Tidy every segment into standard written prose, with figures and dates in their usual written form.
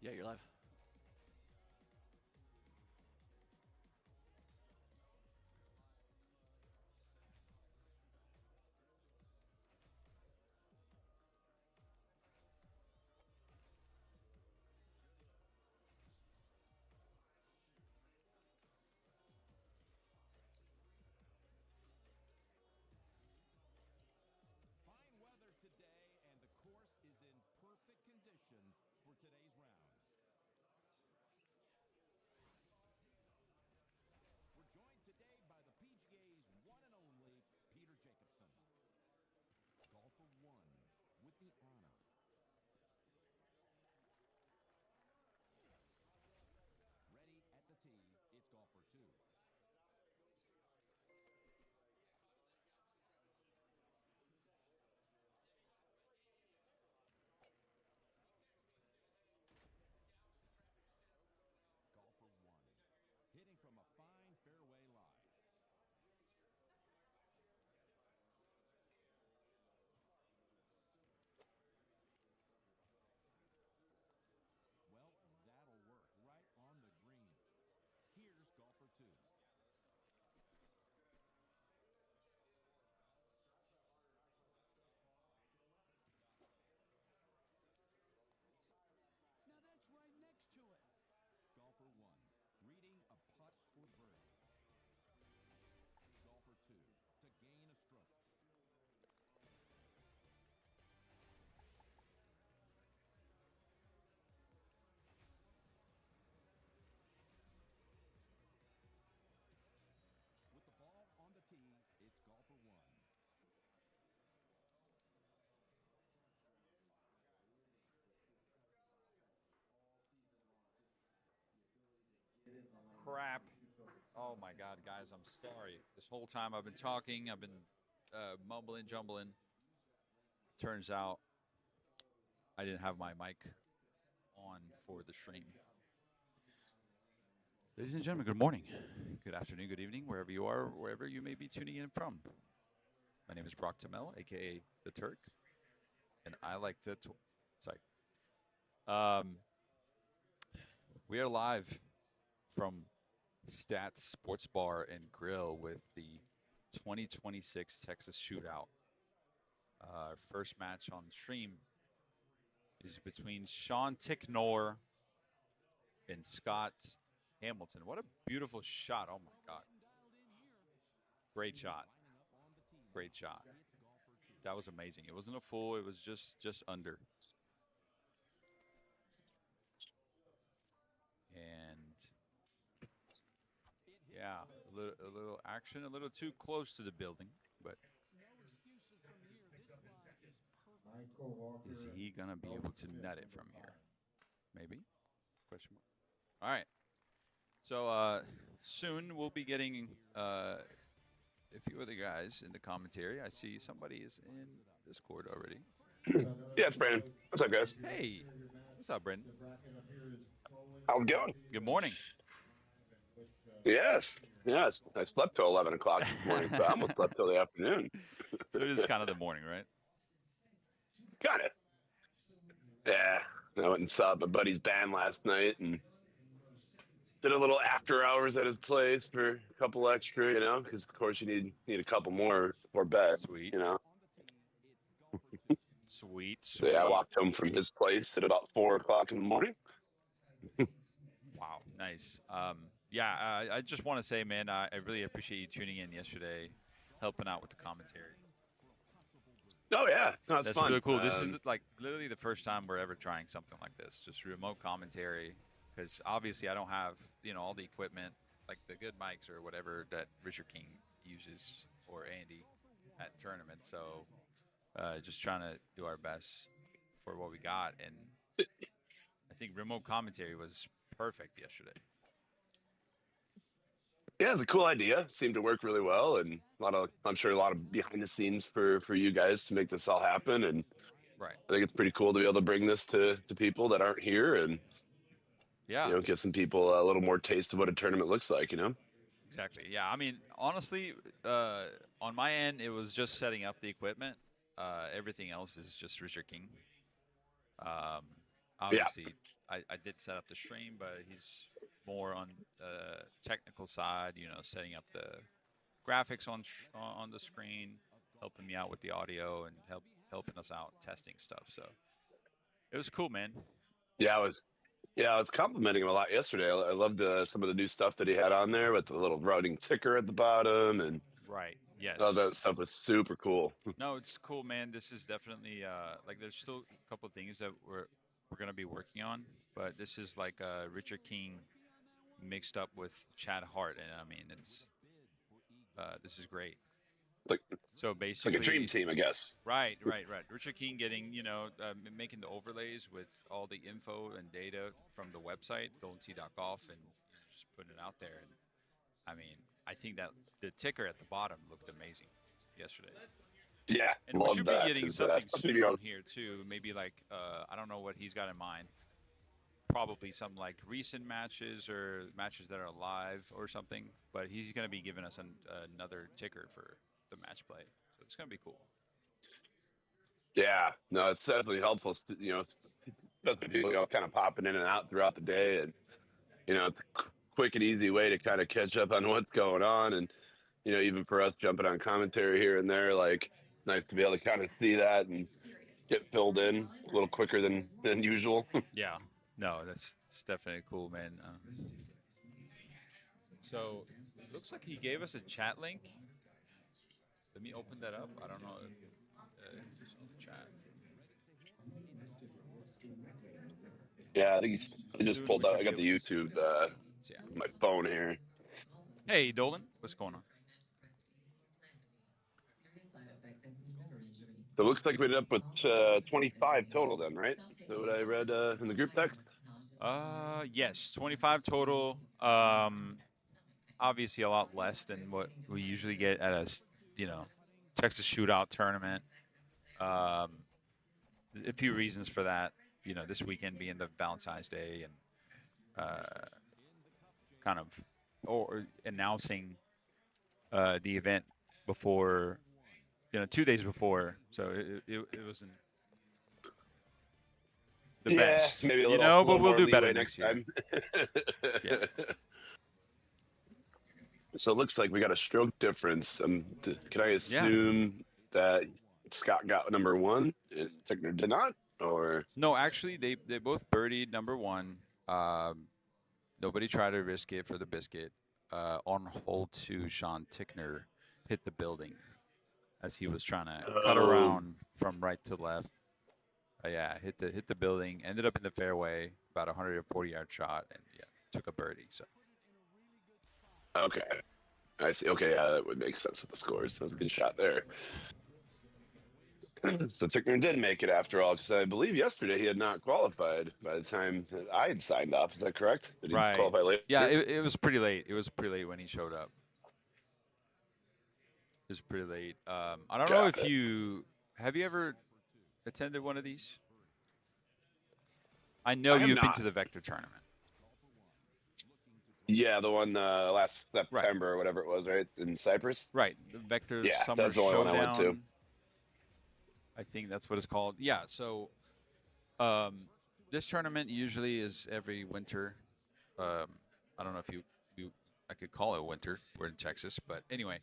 Yeah, you're live. Fine weather today, and the course is in perfect condition for today's round. We're joined today by the PGA's one and only Peter Jacobsen. Golfer 1 with the honor. Ready at the tee, it's golfer 2. Golfer 1, hitting from a fine fairway lie. Well, that'll work right on the green. Here's golfer 2. Now that's right next to it. Golfer 1, reading a putt for birdie. Golfer 2, to gain a stroke. With the ball on the tee, it's golfer 1. Crap. Oh my God, guys, I'm sorry. This whole time I've been talking, I've been mumbling, jumbling. Turns out I didn't have my mic on for the stream. Ladies and gentlemen, good morning, good afternoon, good evening, wherever you are, wherever you may be tuning in from. My name is Burak Temel, aka the Turk, and I like to. Sorry. We are live from STATS Sports Bar and Grill with the 2026 Texas Shootout. Our first match on the stream is between Sean Ticknor and Scott Hamilton. What a beautiful shot. Oh, my God. Great shot. Great shot. That was amazing. It wasn't a full. It was just under. And, yeah, a little action, a little too close to the building, but is he going to be able to net it from here? Maybe? Question mark. All right. So soon we'll be getting a few other guys in the commentary. I see somebody is in Discord already. Yeah, it's Brandon. What's up, guys? Hey, what's up, Brendan? How's it going? Good morning. Yes. I slept till 11 o'clock this morning, so I almost slept till the afternoon. So it is kind of the morning, right? Got it. Yeah. I went and saw my buddy's band last night and did a little after hours at his place for a couple extra, because of course you need a couple more for bed, Sweet. Sweet. So yeah, I walked home from his place at about 4 o'clock in the morning. Wow, nice. Yeah, I just want to say, man, I really appreciate you tuning in yesterday, helping out with the commentary. Oh yeah, no, it's That's fun. really cool. This is like literally the first time we're ever trying something like this, just remote commentary. Because obviously I don't have all the equipment, like the good mics or whatever that Richard King uses or Andy at tournaments. So just trying to do our best for what we got, and I think remote commentary was perfect yesterday. Yeah, it's a cool idea. Seemed to work really well, and I'm sure a lot of behind the scenes for you guys to make this all happen. And right, I think it's pretty cool to be able to bring this to people that aren't here, and give some people a little more taste of what a tournament looks like. Exactly. Yeah. I mean, honestly, on my end, it was just setting up the equipment. Everything else is just Richard King. I'm obviously I did set up the stream, but he's more on the technical side, setting up the graphics on the screen, helping me out with the audio and helping us out testing stuff. So it was cool, man. Yeah, I was complimenting him a lot yesterday. I loved some of the new stuff that he had on there with the little routing ticker at the bottom, and Right. Yes. all that stuff was super cool. No, it's cool, man. This is definitely like there's still a couple of things that we're gonna be working on, but this is like Richard King mixed up with Chad Hart, and I mean this is great. Like So it's basically, like a dream team, I guess. Right. Richard King getting making the overlays with all the info and data from the website GoldenTeeTV and just putting it out there. And I mean, I think that the ticker at the bottom looked amazing yesterday. Yeah, And we should be getting something soon video on here too. Maybe like I don't know what he's got in mind. Probably some like recent matches or matches that are live or something. But he's going to be giving us another ticker for the match play, so it's going to be cool. Yeah, no, it's definitely helpful. Especially people kind of popping in and out throughout the day, and it's a quick and easy way to kind of catch up on what's going on, and even for us jumping on commentary here and there, like nice to be able to kind of see that and get filled in a little quicker than usual. Yeah, no, it's definitely cool, man. So it looks like he gave us a chat link. Let me open that up. I don't know if it's on the chat. Yeah, I think he just pulled out. I got the YouTube my phone here. Hey, Dolan, what's going on? So it looks like we ended up with 25 total then, right? Is that what I read in the group text? Yes, 25 total. Obviously a lot less than what we usually get at a Texas Shootout tournament. A few reasons for that. This weekend being the Valentine's Day and kind of or announcing the event before, 2 days before. So it wasn't the best, maybe a little, but we'll do better next year. time. Yeah. So it looks like we got a stroke difference. Can I assume that Scott got number one and Tickner did not? Or no, actually, they both birdied number one. Nobody tried to risk it for the biscuit. On hole 2, Sean Tickner hit the building as he was trying to cut around from right to left. Hit the building. Ended up in the fairway, about a 140-yard shot, and took a birdie. So. Okay, I see. Okay, yeah, that would make sense with the scores. That was a good shot there. So Tickner did make it after all, because I believe yesterday he had not qualified by the time that I had signed off. Is that correct? Did he qualify late? Yeah, it was pretty late. It was pretty late when he showed up. It was pretty late. I don't know if have you ever attended one of these? I know you've been to the Vector tournament. Yeah, the one last September or whatever it was, right, in Cyprus. Right, the Vector Summer that's the only one I went to. I think that's what it's called. Yeah, so this tournament usually is every winter. I don't know if I could call it winter. We're in Texas, but anyway.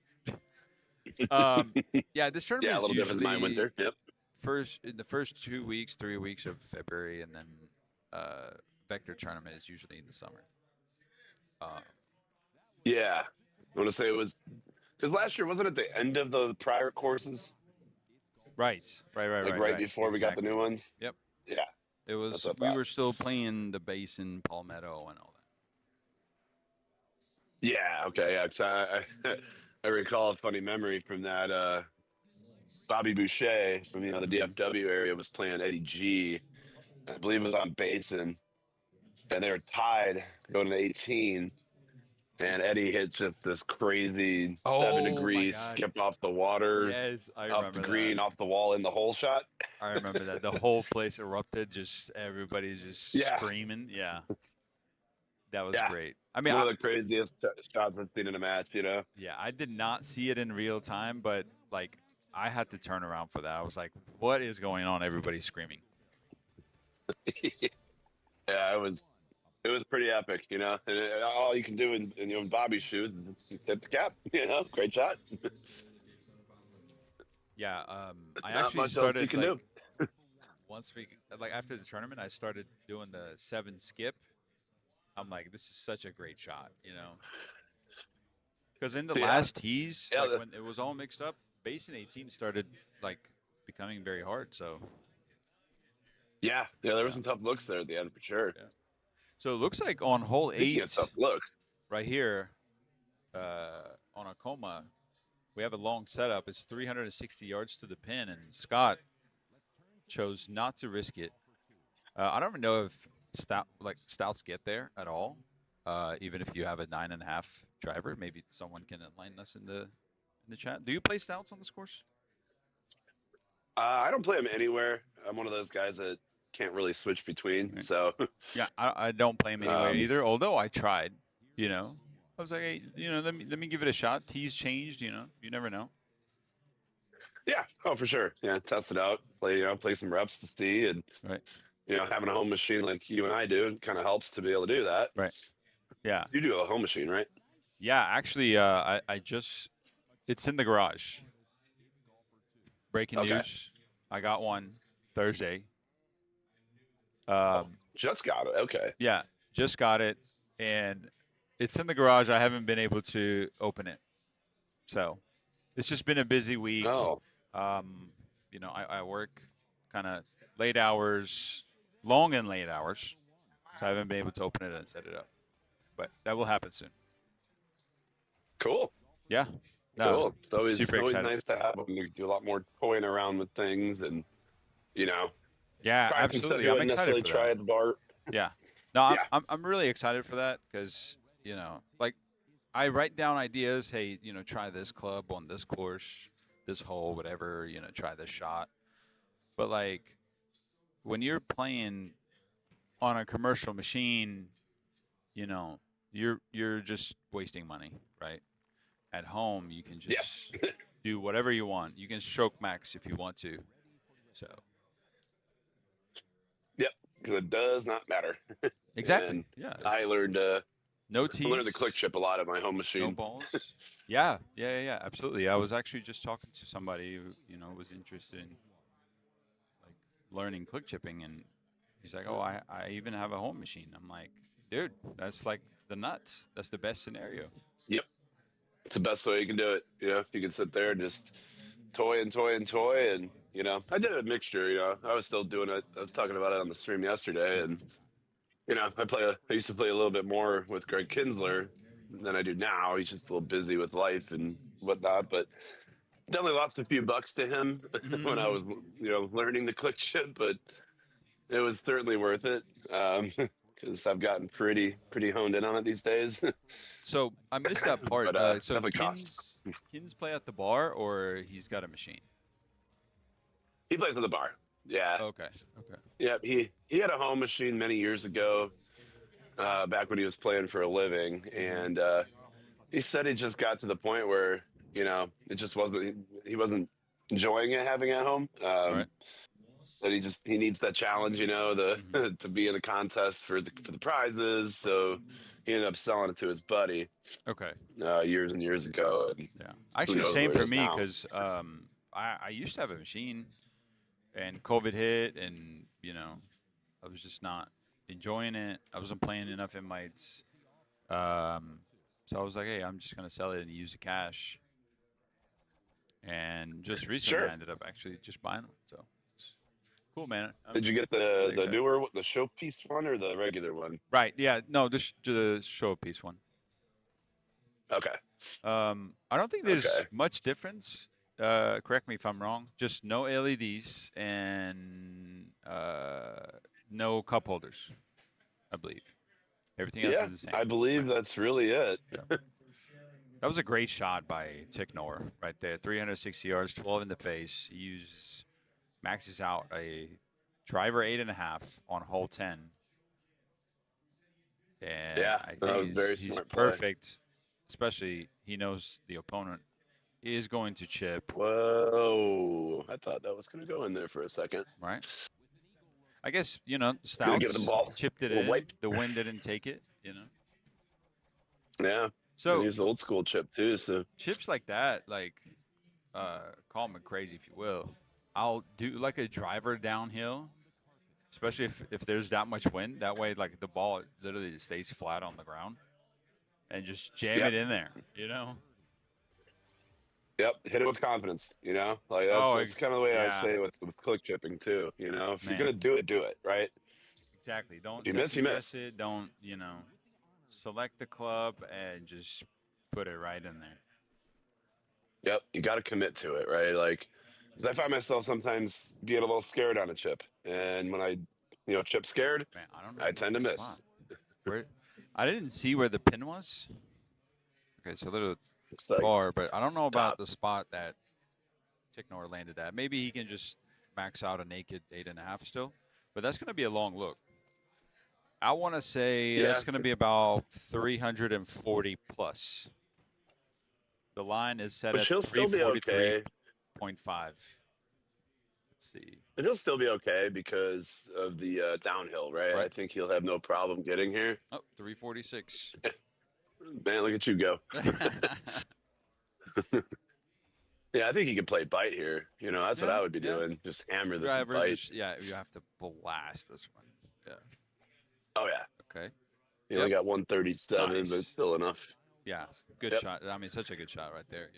This tournament is little usually different than my winter. Yep. In the first 2 weeks, 3 weeks of February, and then Vector tournament is usually in the summer. Yeah, I want to say it was because last year wasn't it the end of the prior courses? Right. Right before we got the new ones. Yep. Yeah. It was. We were still playing the Basin, Palmetto, and all that. Yeah. Okay. Yeah. 'Cause I recall a funny memory from that. Bobby Boucher from the DFW area was playing Eddie G. I believe it was on Basin, and they were tied going to 18. And Eddie hit just this crazy 7-degree skip off the water. Yes, I remember off the green, off the wall in the hole shot. I remember that. The whole place erupted. Just everybody's just screaming. Yeah. That was great. I mean, one of the craziest shots I've seen in a match, Yeah, I did not see it in real time, but like I had to turn around for that. I was like, what is going on? Everybody's screaming. Yeah, it was pretty epic, you know. And all you can do in Bobby's shoes is hit the cap, you know. Great shot. Yeah, I Not actually much else you started can do. once we after the tournament, I started doing the 7 skip. I'm like, this is such a great shot, you know. Because in the Yeah, last tees, yeah, like when it was all mixed up, base in 18 started like becoming very hard. So yeah. There were yeah, some tough looks there at the end for sure. yeah. So it looks like on hole Speaking of 8 tough looks, right here, on Acoma, we have a long setup. It's 360 yards to the pin, and Scott chose not to risk it. I don't even know if stouts get there at all. Even if you have a 9.5 driver, maybe someone can enlighten us in the chat. Do you play stouts on this course? I don't play them anywhere. I'm one of those guys that can't really switch between. Right. So, Yeah, I don't play them anywhere um, either. Although I tried, you know, I was like, hey, you know, let me give it a shot. Tees changed, you know, you never know. yeah, oh for sure. Yeah, test it out. Play some reps to see, and Right. having a home machine like you and I do kind of helps to be able to do that. Right. Yeah. You do a home machine, right? Yeah. Actually, I just it's in the garage. Breaking Okay. news. I got one Thursday. Just got it. Okay. Yeah, just got it, and it's in the garage. I haven't been able to open it, so it's just been a busy week. Oh, You know, I work kind of late hours, long and late hours, so I haven't been able to open it and set it up. But that will happen soon. cool. Yeah, no, Cool. It's always super excited. nice to have when you do a lot more toying around with things and Yeah, trying some stuff absolutely. you I'm wouldn't excited necessarily for try that. at the bar. Yeah, no, Yeah. I'm really excited for that because you know, like I write down ideas. Hey, you know, try this club on this course, this hole, whatever. You know, try this shot. But like when you're playing on a commercial machine, you know, you're just wasting money, right? At home, you can just Yes. do whatever you want. You can stroke max if you want to. So Yep. Because it does not matter. exactly, And yeah. I learned No I learned the click tees, chip a lot at my home no machine. balls. Yeah, absolutely. I was actually just talking to somebody who, you know, was interested in like learning click chipping, and he's like, "Oh, I even have a home machine." I'm like, "Dude, that's like the nuts. That's the best scenario." Yep. It's the best way you can do it. If you can sit there and just toy and toy and toy. And, I did a mixture, I was still doing it. I was talking about it on the stream yesterday. And, I used to play a little bit more with Greg Kinsler than I do now. He's just a little busy with life and whatnot. But definitely lost a few bucks to him when I was, learning the click chip. But it was certainly worth it. Because I've gotten pretty honed in on it these days. So I missed that part. But So definitely cost. Kins play at the bar, or he's got a machine. He plays at the bar. Yeah. Okay. Yeah, he had a home machine many years ago, back when he was playing for a living, and he said he just got to the point where it just wasn't he wasn't enjoying it having it at home. Right. That he needs that challenge, the Mhm. to be in a contest for the prizes. So he ended up selling it to his buddy Okay. years and years ago. And Yeah. who Actually, knows same where it for is me now? because I used to have a machine, and COVID hit, and you know, I was just not enjoying it. I wasn't playing enough invites. So I was like, hey, I'm just gonna sell it and use the cash. And just recently, I Sure. ended up actually just buying them. So it's cool, man. I'm Did you get really the excited. newer, the showpiece one or the regular one? Right? Yeah. No, this the showpiece one. Okay. I don't think there's Okay. much difference. Correct me if I'm wrong. Just no LEDs and no cup holders, I believe. Everything else Yeah, is the same. I believe Right. that's really it. Yeah. That was a great shot by Ticknor right there. 360 yards, 12 in the face. He maxes out a driver 8.5 on hole 10. And Yeah, I that think was very he's smart play. perfect, especially he knows the opponent is going to chip. Whoa! I thought that was going to go in there for a second. Right. I guess, Gonna give the Stouts ball chipped it a little in. wipe. The wind didn't take it, Yeah. And So he's old school chip too. So chips like that, call me crazy if you will. I'll do like a driver downhill, especially if there's that much wind. That way, like the ball literally stays flat on the ground, and just jam yep, it in there. yep. Hit it with confidence. Like Oh, that's kind of the way I yeah, say with click chipping too. If you're man, gonna do it right. exactly. Don't If you miss, you second guess miss. it. Don't select the club and just put it right in there. Yep, you got to commit to it, right? Like, 'cause I find myself sometimes being a little scared on a chip, and when I, chip scared, Man, I don't know I what tend to the spot. miss. Where I didn't see where the pin was. Okay, it's a little It's like far, but I don't know about top. the spot that Ticknor landed at. Maybe he can just max out a naked 8.5 still, but that's going to be a long look. I want to say Yeah, that's going to be about 340 plus. The line is set which at he'll still be okay. 343.5. Let's see. And he'll still be okay because of the downhill, right? I Right. think he'll have no problem getting here. Oh, 346. Man, look at you go. Yeah, I think he can play bite here. That's what I would be doing. Just hammer this with Driver, bite. you have to blast this one. Yeah. Oh yeah. Okay. He only got 137, Nice. but it's still enough. Yeah, good Yep. shot. I mean, such a good shot right there.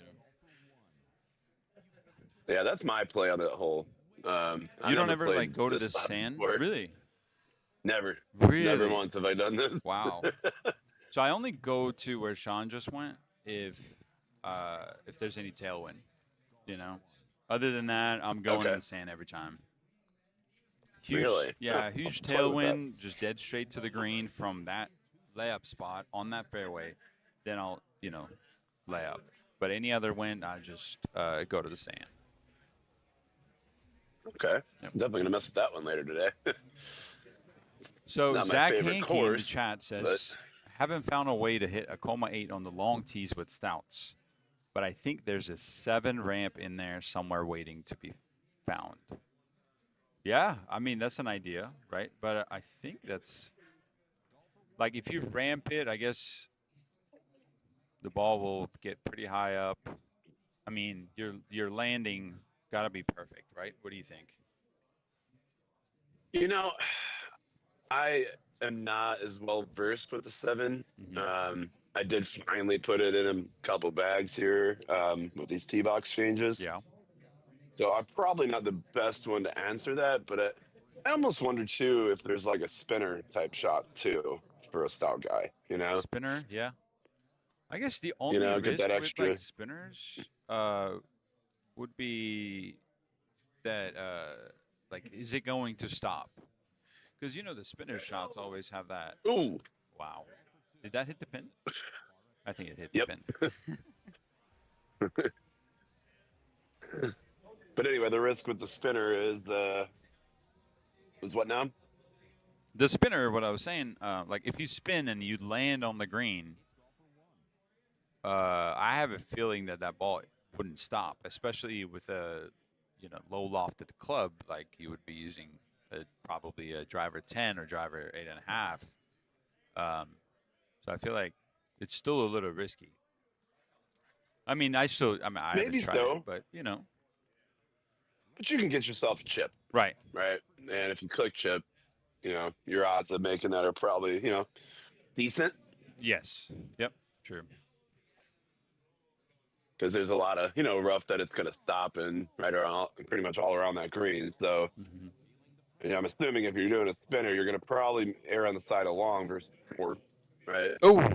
Yeah, that's my play on that hole. You don't ever like go to the sand, before. Really? Never. Really? Never once have I done this. Wow. So I only go to where Sean just went if there's any tailwind. Other than that, I'm going in the sand every time. Huge, Really? yeah, Huh. huge I'll play with that. tailwind, just dead straight to the green from that layup spot on that fairway. Then I'll lay up. But any other wind, I just go to the sand. Okay. I'm definitely gonna mess with that one later today. So Not my Zach favorite Hankey course, in the chat says, haven't found a way to hit a Coma 8 on the long tees with Stouts, but I think there's a 7 ramp in there somewhere waiting to be found. Yeah, I mean, that's an idea, right? But I think that's, like, if you ramp it, I guess the ball will get pretty high up. I mean, your landing got to be perfect, right? What do you think? I am not as well versed with the 7. Mm-hmm. I did finally put it in a couple bags here with these tee box changes. Yeah. So I'm probably not the best one to answer that, but I almost wonder too if there's like a spinner type shot too for a stout guy. Spinner, yeah. I guess the only get risk that with extra. like spinners would be that like, is it going to stop? Because the spinner shots always have that. Ooh. Wow. Did that hit the pin? I think it hit Yep. the pin. But anyway, the risk with the spinner is what now? The spinner, what I was saying, like if you spin and you land on the green, I have a feeling that ball wouldn't stop, especially with a low lofted club like you would be using probably a driver 10 or driver 8.5. So I feel like it's still a little risky. I mean, I Maybe haven't tried so. it, but But you can get yourself a chip. Right. Right. And if you click chip, your odds of making that are probably, decent. Yes. Yep. True. Because there's a lot of, rough that it's going to stop in right around, pretty much all around that green. So, I'm assuming if you're doing a spinner, you're going to probably err on the side of long versus short, right? Oh.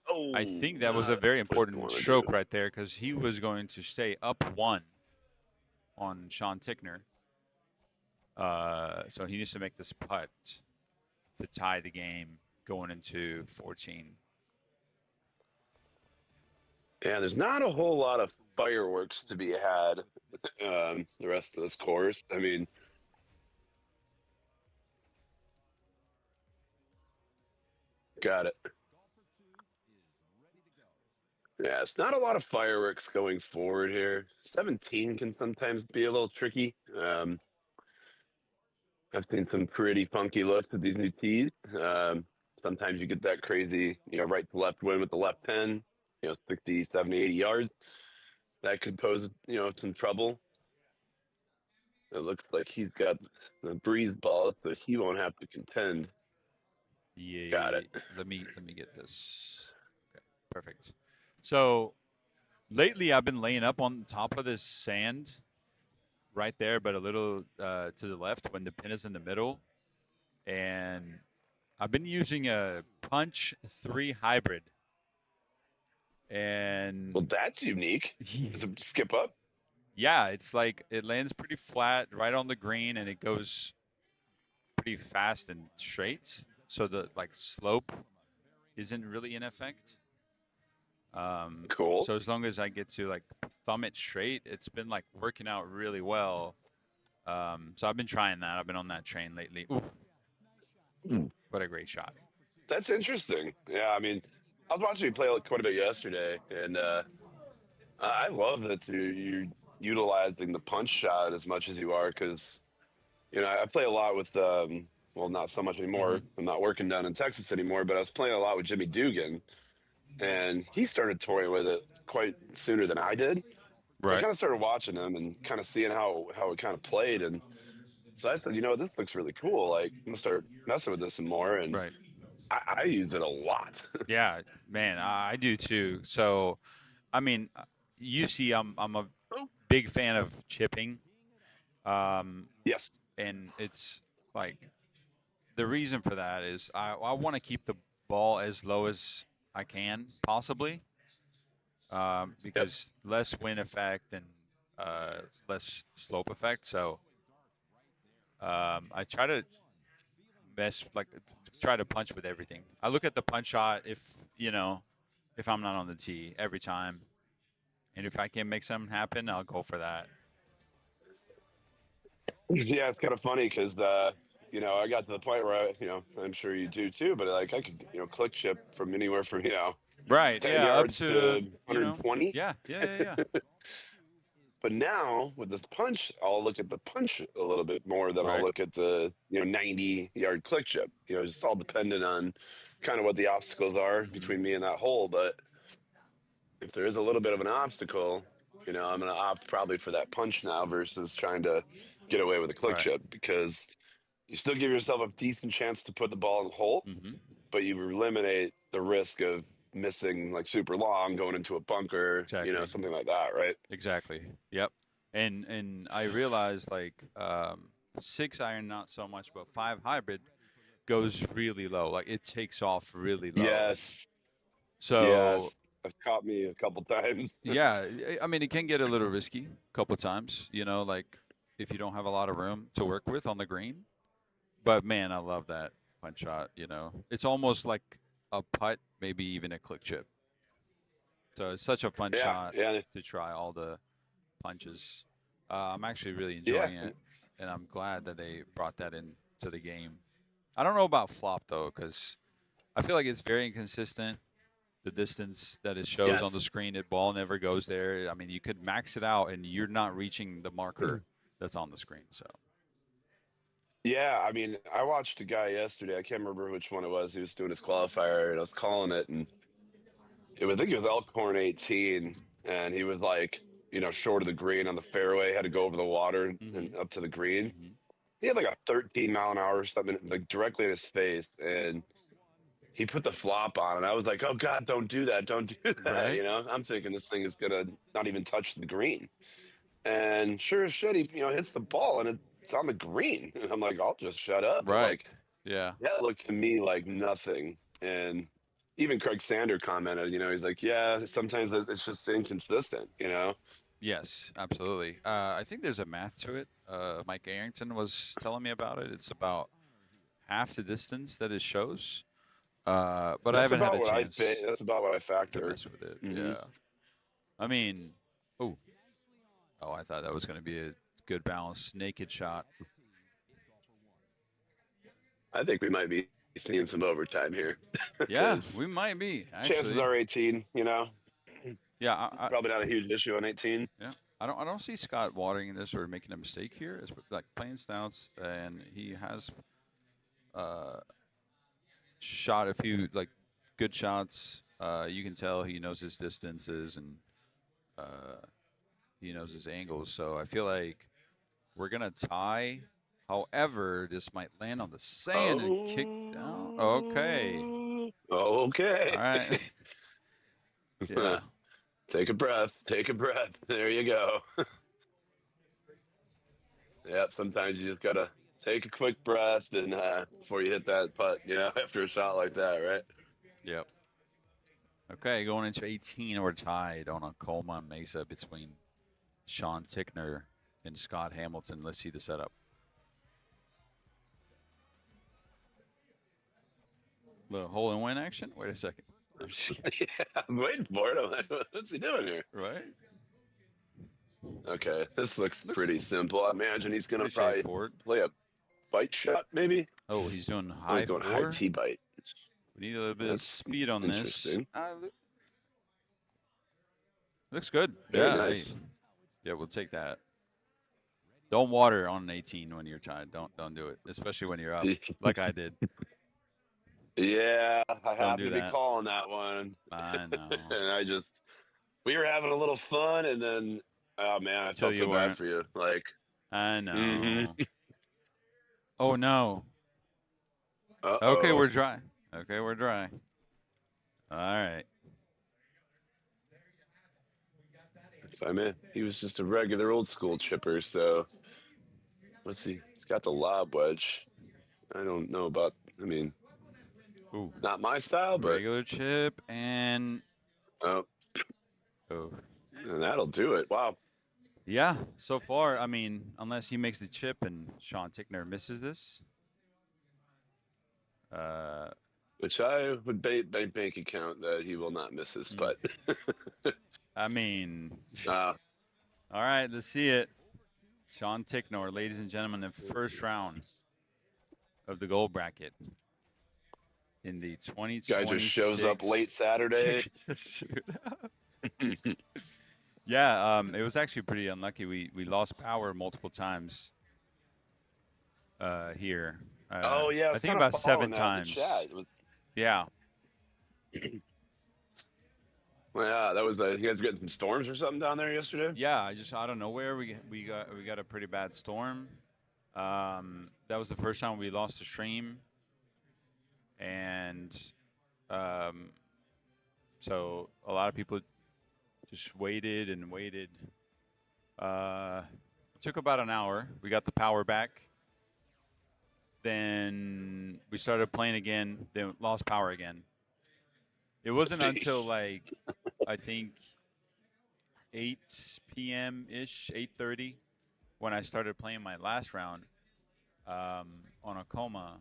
Oh, I think that was a very important stroke right there because he was going to stay up 1 on Sean Tickner. So he needs to make this putt to tie the game going into 14. Yeah, there's not a whole lot of fireworks to be had the rest of this course. I mean, got it. Yeah, it's not a lot of fireworks going forward here. 17 can sometimes be a little tricky. I've seen some pretty funky looks with these new tees. Sometimes you get that crazy, right to left wind with the left pin, 60, 70, 80 yards. That could pose, some trouble. It looks like he's got the breeze ball, so he won't have to contend. Yeah. Got it. Let me get this. Okay, perfect. So lately, I've been laying up on top of this sand, right there, but a little to the left when the pin is in the middle, and I've been using a Punch 3 hybrid. And Well, that's unique. Does it skip up? yeah, it's like it lands pretty flat right on the green, and it goes pretty fast and straight. So the slope isn't really in effect. Cool. So as long as I get to thumb it straight, it's been working out really well. So I've been trying that. I've been on that train lately. Oof. What a great shot. That's interesting. Yeah, I mean, I was watching you play quite a bit yesterday, and I love that you're utilizing the punch shot as much as you are, because I play a lot with well, not so much anymore. Mm-hmm. I'm not working down in Texas anymore, but I was playing a lot with Jimmy Dugan, and he started toying with it quite sooner than I did. So I Right. kind of started watching him and kind of seeing how it kind of played, and so I said, this looks really cool. Like, I'm gonna start messing with this some more, and Right. I use it a lot. Yeah, man, I do too. So, I mean, you see, I'm a big fan of chipping, Yes. and it's the reason for that is I want to keep the ball as low as I can possibly, Yep. because less wind effect and less slope effect. So I try to try to punch with everything. I look at the punch shot if I'm not on the tee every time, and if I can make something happen, I'll go for that. Yeah, it's kind of funny because I got to the point where I'm sure you do too, but I could click chip from anywhere from Right. 10 Yeah. Up yards to to 120. Yeah. Yeah. But now with this punch, I'll look at the punch a little bit more than I'll Right. look at the 90-yard click chip. It's all dependent on kind of what the obstacles are between me and that hole. But if there is a little bit of an obstacle, I'm going to opt probably for that punch now versus trying to get away with a click Right. chip, because you still give yourself a decent chance to put the ball in the hole, but you eliminate the risk of missing super long, going into a bunker, Exactly. something like that, right? Exactly. Yep. And I realized 6-iron not so much, but 5 hybrid goes really low. Like it takes off really low. Yes. So Yes. It's caught me a couple times. yeah, I mean it can get a little risky a couple times, if you don't have a lot of room to work with on the green. But man, I love that punch shot, It's almost like a putt, maybe even a click chip. So it's such a fun shot Yeah. to try all the punches. I'm actually really enjoying it, and I'm glad that they brought that into the game. I don't know about flop though, because I feel like it's very inconsistent. The distance that it shows on the screen, the ball never goes there. I mean, you could max it out, and you're not reaching the marker that's on the screen. So. Yeah, I mean, I watched a guy yesterday. I can't remember which one it was. He was doing his qualifier, and I was calling it, and I think it was Elkhorn 18, and he was short of the green on the fairway, had to go over the water and up to the green. He had a 13-mile-an-hour or something directly in his face, and he put the flop on, and I was like, "Oh God, don't do that! Don't do that!" Right. I'm thinking this thing is gonna not even touch the green, and sure as shit, he hits the ball, and it's on the green, and I'm like, "I'll just shut up." But Right. Yeah. that looked to me like nothing, and even Craig Sander commented, he's like, "Yeah, sometimes it's just inconsistent." Yes, absolutely. I think there's a math to it. Mike Arrington was telling me about it. It's about half the distance that it shows. But I That's haven't had about a what chance that's about what I to factor. mess with it. Yeah. I mean, oh, I thought that was going to be a good balanced naked shot. I think we might be seeing some overtime here. Yeah, we might be actually. Chances are 18. Yeah, probably not a huge issue on 18. Yeah, I don't see Scott watering this or making a mistake here. It's like playing stouts, and he has shot a few like good shots. You can tell he knows his distances and he knows his angles. So I feel like we're gonna tie. However, this might land on the sand and kick down. Okay. Okay. All right. Yeah. Take a breath. Take a breath. There you go. Yep. Sometimes you just gotta take a quick breath and before you hit that putt, after a shot like that, right? Yep. Okay, going into 18, we're tied on a Colma Mesa between Sean Tickner and Scott Hamilton. Let's see the setup. Little hole-in-one action? Wait a second. Yeah, I'm waiting for it. I'm like, what's he doing here? Right? Okay, this looks pretty simple. I imagine he's gonna Pretty probably straightforward. play a bite shot, maybe. Oh, he's doing Oh, high he's going four. high T bite. We need a little bit of That's speed on this. interesting. Looks good. Very Yeah. nice. Yeah, we'll take that. Don't water on an 18 when you're tied. Don't do it, especially when you're up, like I did. Yeah, I happen do to be that. calling that one. I know. And we were having a little fun, and then, oh man, I Until felt you so bad weren't. for you. Like, I know. mhm. Oh no. Uh-oh. Okay, we're dry. All right. So, man, he was just a regular old school chipper. So, let's see. He's got the lob wedge. I don't know about. I mean, Ooh. not my style, but Regular chip and oh, oh. and that'll do it. Wow. Yeah, so far, I mean, unless he makes the chip and Sean Tickner misses this. Which I would bank account that he will not miss his putt. I mean, Uh, all right, let's see it. Sean Ticknor, ladies and gentlemen, the first round of the gold bracket in the 2026 guy just shows up late Saturday. Yeah, it was actually pretty unlucky. We lost power multiple times here. Oh yeah, I think about 7 times. Yeah. Well, yeah, that was you guys were getting some storms or something down there yesterday. Yeah, out of nowhere we got a pretty bad storm. That was the first time we lost the stream, and so a lot of people just waited and waited. It took about an hour. We got the power back. Then we started playing again. Then lost power again. It wasn't until like I think 8 p.m. ish, 8:30, when I started playing my last round on a coma,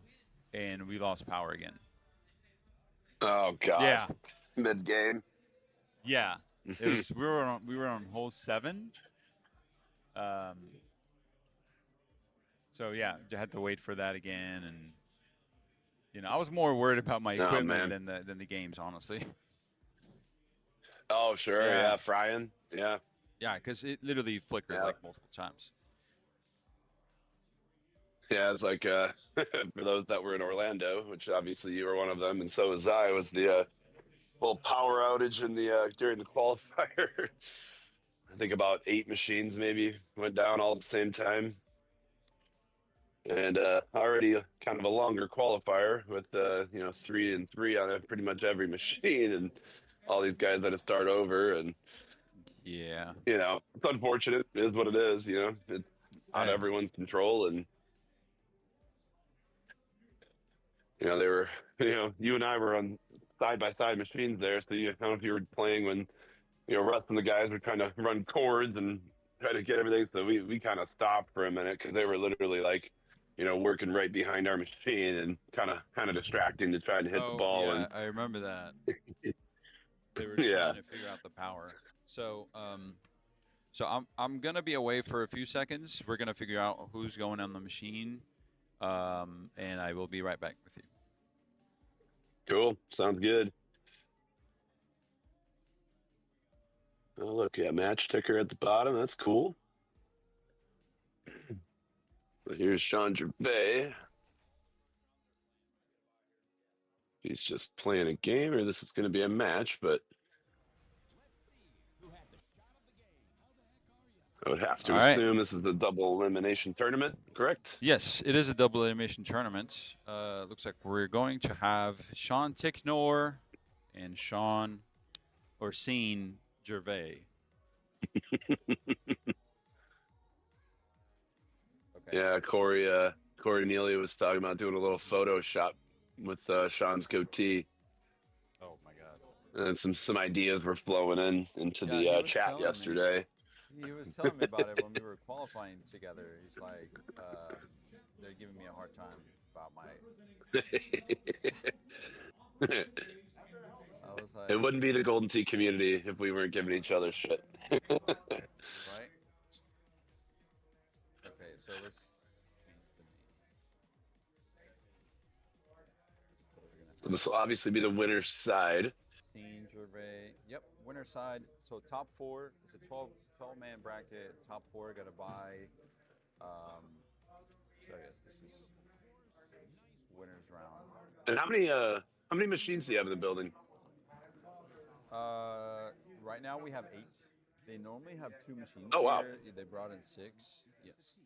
and we lost power again. Oh God. Yeah. Mid game. Yeah. It was we were on hole 7. So yeah, I had to wait for that again, and I was more worried about my equipment than the games, honestly. Oh sure, yeah, frying, yeah. Yeah, because it literally flickered like multiple times. Yeah, it's like for those that were in Orlando, which obviously you were one of them, and so was I. Was the little power outage in the during the qualifier? I think about 8 machines maybe went down all at the same time. And already kind of a longer qualifier with 3 and 3 on pretty much every machine, and all these guys had to start over. And yeah, it's unfortunate. It is what it is. It's out of everyone's control, and they were, you and I were on side by side machines there, so I don't know if you were playing when Russ and the guys were trying to run chords and try to get everything. So we kind of stopped for a minute because they were literally like, working right behind our machine and kind of distracting to try to hit the ball. Yeah, and I remember that. They were trying to figure out the power. So I'm gonna be away for a few seconds. We're gonna figure out who's going on the machine, and I will be right back with you. Cool. Sounds good. Oh, look, yeah, match ticker at the bottom. That's cool. But here's Sean Gervais. He's just playing a game, or this is going to be a match, but I would have to All right. assume this is the double elimination tournament, correct? Yes, it is a double elimination tournament. Looks like we're going to have Sean Ticknor and Sean Orsine Gervais. Okay. Yeah, Corey Neely was talking about doing a little Photoshop with Sean's goatee, Oh my God. and some ideas were flowing into Yeah, he the was chat telling me. yesterday. He was telling me about it when we were qualifying together. He's like, they're giving me a hard time about my. I was like, It wouldn't be the Golden Tee community if we weren't giving each other shit. right? Okay, so let's change the name. So this will obviously be the winner's side. Sean Gervais. Yep, winner side. So top four. It's a 12-man bracket. Top four got to buy. So I guess this is winner's round. And how many machines do you have in the building? Right now we have 8. They normally have 2 machines. Oh, wow. Here. They brought in 6. Yes.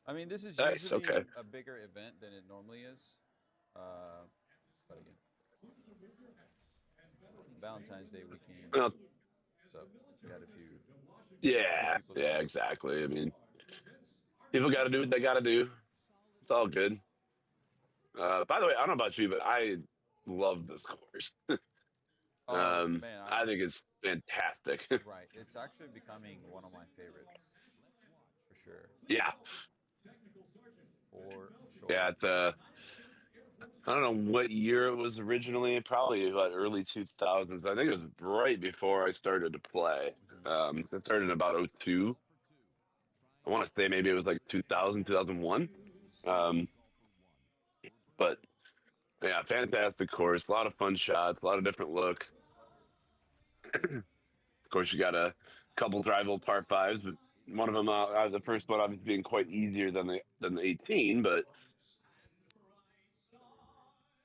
I mean, this is Nice, usually okay. a bigger event than it normally is. But again, Valentine's Day weekend. Well, So we had a few. yeah, exactly. I mean, people got to do what they got to do. It's all good. By the way, I don't know about you, but I love this course. Oh, man, I think it's fantastic. right. It's actually becoming one of my favorites, for sure. Yeah. For sure. Yeah, I don't know what year it was originally. Probably what, early 2000s. I think it was right before I started to play. It started in about 02. I want to say maybe it was like 2000, 2001. But yeah, fantastic course. A lot of fun shots, a lot of different looks. Of course, you got a couple drivable par 5s, but one of them, the first one obviously being quite easier than the 18, but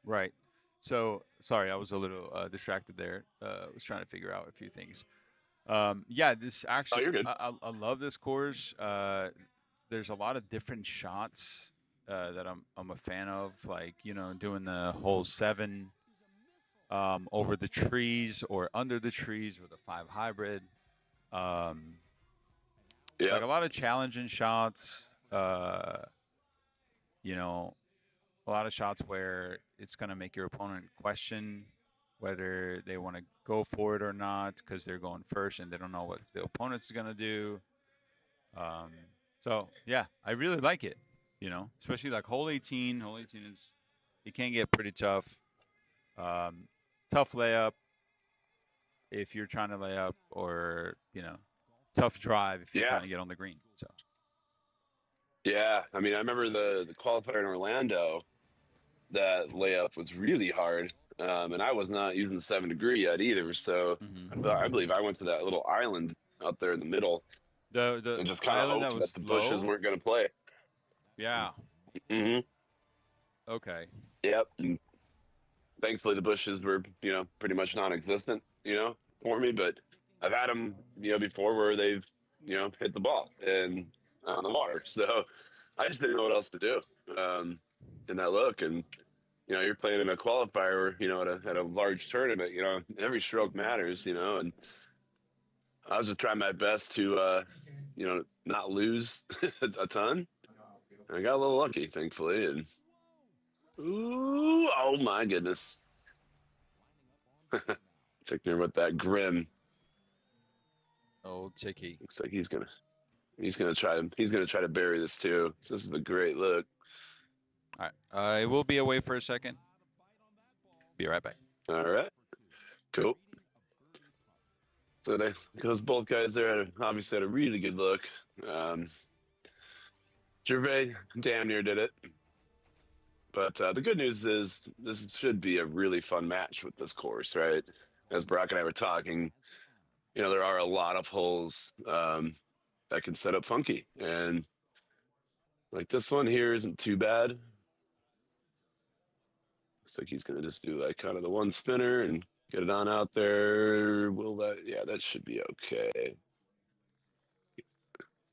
Right. So sorry, I was a little distracted there. I was trying to figure out a few things. Yeah, this actually, you're good. I love this course. There's a lot of different shots that I'm a fan of, like doing the hole 7 over the trees or under the trees with a 5 hybrid. Yeah, Like a lot of challenging shots. A lot of shots where it's going to make your opponent question whether they want to go for it or not because they're going first and they don't know what the opponent's going to do. So, yeah, I really like it, especially like hole 18. Hole 18 it can get pretty tough. Tough layup if you're trying to lay up or, tough drive if you're trying to get on the green. So. Yeah, I mean, I remember the qualifier in Orlando. That layup was really hard, and I was not using the 7 degree yet either. So I believe I went to that little island out there in the middle, The and just kind of hoped that the bushes weren't going to play. Yeah. Mm-hmm. Okay. Yep. And thankfully, the bushes were pretty much non-existent for me. But I've had them before where they've hit the ball and on the water. So I just didn't know what else to do. In that look, and you're playing in a qualifier, at a large tournament, every stroke matters, and I was just trying my best to, not lose a ton. I got a little lucky, thankfully, and ooh, oh my goodness, Tickner with that grin. Oh, Ticky. Looks like he's gonna try to bury this too. So this is a great look. All right. I will be away for a second. Be right back. All right. Cool. So those both guys there obviously had a really good look. Gervais damn near did it. But the good news is this should be a really fun match with this course, right? As Burak and I were talking, there are a lot of holes that can set up funky. And like this one here isn't too bad. Looks like he's going to just do like kind of the one spinner and get it on out there. Yeah, that should be okay.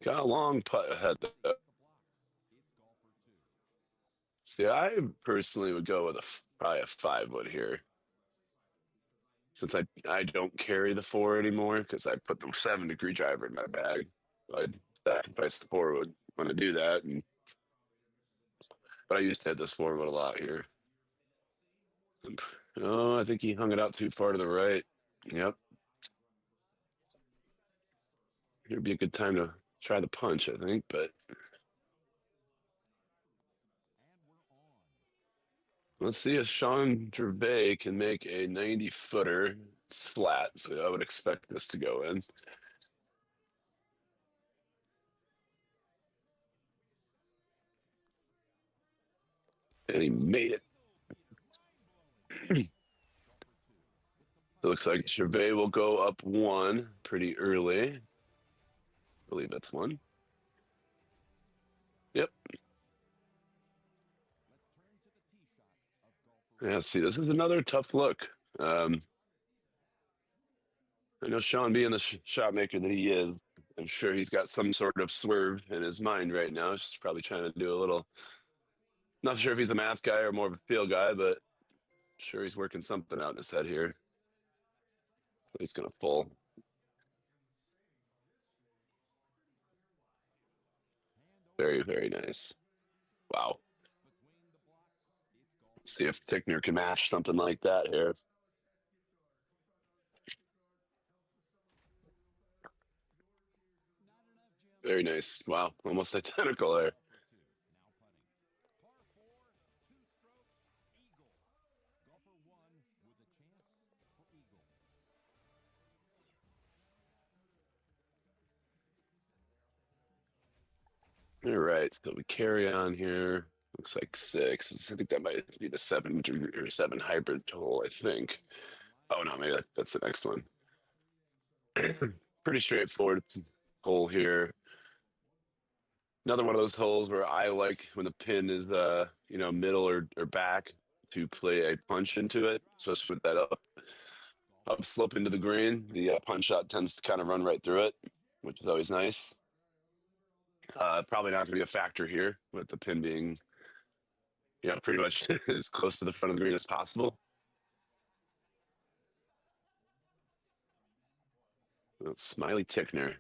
Got a long putt ahead though. See, I personally would go with probably a 5-wood here. Since I don't carry the 4 anymore because I put the 7-degree driver in my bag. I'd sacrifice the 4-wood when I do that. But I used to hit this 4-wood a lot here. Oh, I think he hung it out too far to the right. Yep. Here'd be a good time to try the punch, I think, but let's see if Sean Gervais can make a 90-footer. It's flat, so I would expect this to go in. And he made it. It looks like Gervais will go up 1 pretty early. I believe that's 1. Yep. Yeah, see, this is another tough look. I know Sean being the shot maker that he is, I'm sure he's got some sort of swerve in his mind right now. He's probably trying to do a little, not sure if he's a math guy or more of a feel guy, but I'm sure he's working something out in his head here. So he's going to pull. Very, very nice. Wow. See if Tickner can match something like that here. Very nice. Wow. Almost identical there. All right. So we carry on here. Looks like 6. I think that might be the 7 or 7 hybrid hole, I think. Oh, no, maybe that's the next one. Pretty straightforward hole here. Another one of those holes where I like when the pin is, middle or back to play a punch into it, especially with that up slope into the green. The punch shot tends to kind of run right through it, which is always nice. Probably not going to be a factor here with the pin being, pretty much as close to the front of the green as possible. Smiley Tickner.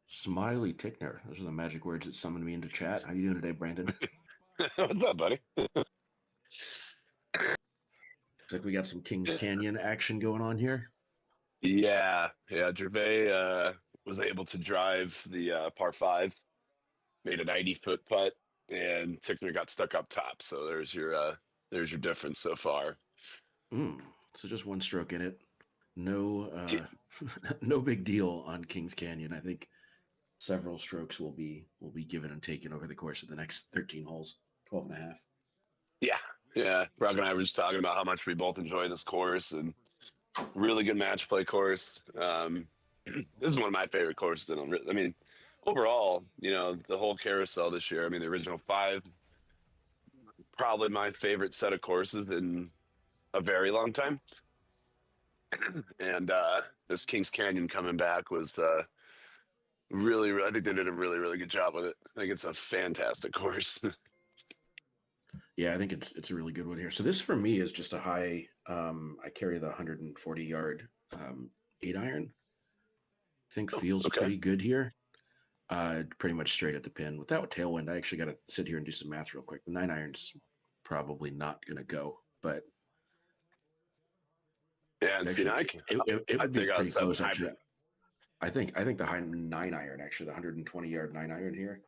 Smiley Tickner. Those are the magic words that summoned me into chat. How you doing today, Brandon? What's up, buddy? Looks like we got some Kings Canyon action going on here. Yeah. Gervais was able to drive the par 5, made a 90-foot putt, and Tickner got stuck up top. So there's your difference so far. So just 1 stroke in it. No, no big deal on Kings Canyon. I think several strokes will be given and taken over the course of the next 13 holes, 12 and a half. Yeah. Brock and I were just talking about how much we both enjoy this course, and really good match play course. This is one of my favorite courses. I mean, overall, the whole carousel this year. I mean, the original 5, probably my favorite set of courses in a very long time. And this Kings Canyon coming back was really, I think they did a really, really good job with it. I think it's a fantastic course. Yeah, I think it's a really good one here. So this for me is just a high. I carry the 140-yard 8-iron. I think feels pretty good here. Pretty much straight at the pin without tailwind. I actually got to sit here and do some math real quick. The 9-iron's probably not going to go, but yeah, and actually, it would be pretty close. Actually, I think the high 9-iron, actually, the 120-yard 9-iron here,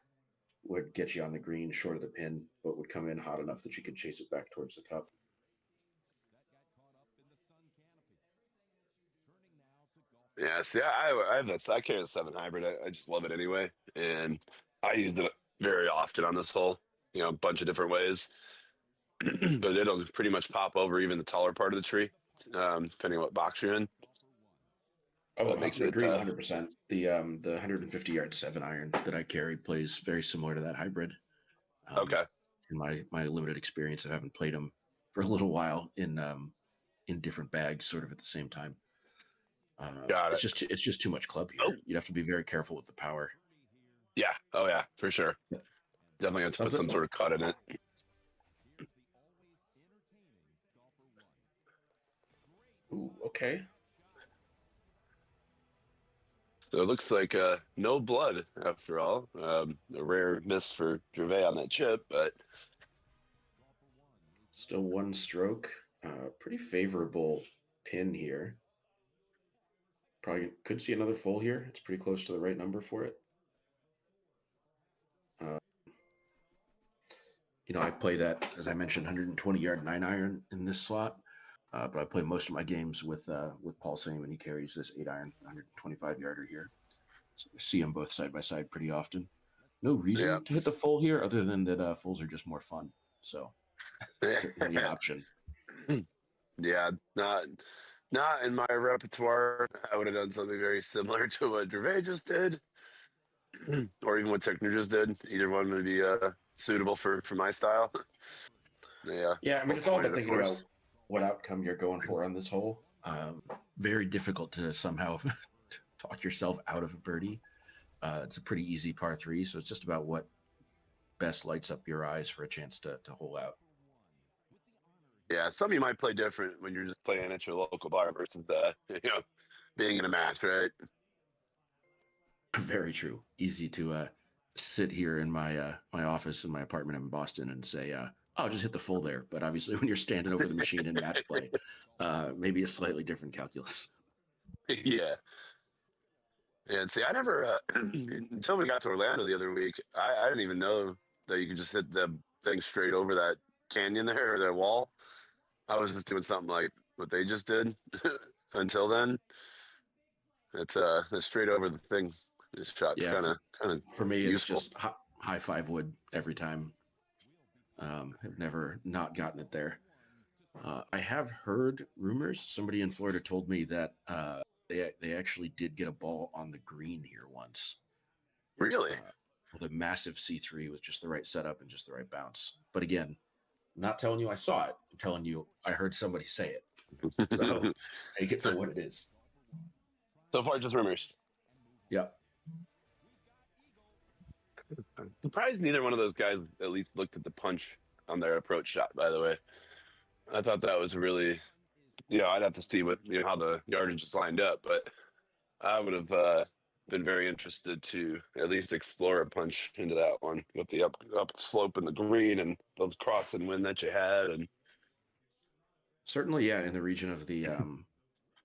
would get you on the green short of the pin, but would come in hot enough that you could chase it back towards the cup. Yeah, see, I carry the 7 hybrid. I just love it anyway, and I use it very often on this hole. A bunch of different ways, but it'll pretty much pop over even the taller part of the tree. depending on what box you're in. Oh, That makes I it, agree 100%. The 150 yard 7-iron that I carry plays very similar to that hybrid. Okay. In my limited experience, I haven't played them for a little while in different bags, sort of at the same time. Got it. It's just too much club Oh. here. You'd have to be very careful with the power. Yeah. Oh, yeah, for sure. Yeah. Definitely have to put Something- some sort of cut in it. Ooh, okay. So it looks like no blood after all. A rare miss for Gervais on that chip, but Still one stroke. Pretty favorable pin here. Probably could see another full here. It's pretty close to the right number for it. I play that, as I mentioned, 120 yard 9-iron in this slot. But I play most of my games with Paul Saman. He carries this 8-iron 125 yarder here. So I see them both side by side pretty often. No reason to hit the full here, other than that fulls are just more fun. So certainly an option. Yeah, not in my repertoire. I would have done something very similar to what Gervais just did, or even what Tickner just did. Either one would be suitable for my style. Yeah, I mean, it's all about thinking about what outcome you're going for on this hole. Very difficult to somehow talk yourself out of a birdie. It's a pretty easy par 3, so it's just about what best lights up your eyes for a chance to hole out. Yeah, some of you might play different when you're just playing at your local bar versus being in a match, right? Very true. Easy to sit here in my my office in my apartment in Boston and say, "I'll just hit the full there." But obviously, when you're standing over the machine in match play, maybe a slightly different calculus. Yeah. And see, I never until we got to Orlando the other week, I didn't even know that you could just hit the thing straight over that canyon there or that wall. I was just doing something like what they just did until then. It's straight over the thing. This shot's kind of for me. useful. It's just high 5 wood every time. Have never not gotten it there. I have heard rumors. Somebody in Florida told me that they actually did get a ball on the green here once. Really? With a massive C3 with just the right setup and just the right bounce. But again, I'm not telling you I saw it. I'm telling you I heard somebody say it. So take it for what it is. So far, just rumors. Yep. I'm surprised neither one of those guys at least looked at the punch on their approach shot, by the way. I thought that was really, I'd have to see what how the yardage is lined up, but I would have been very interested to at least explore a punch into that one with the up slope and the green and those cross and wind that you had. And certainly, yeah, in the region of the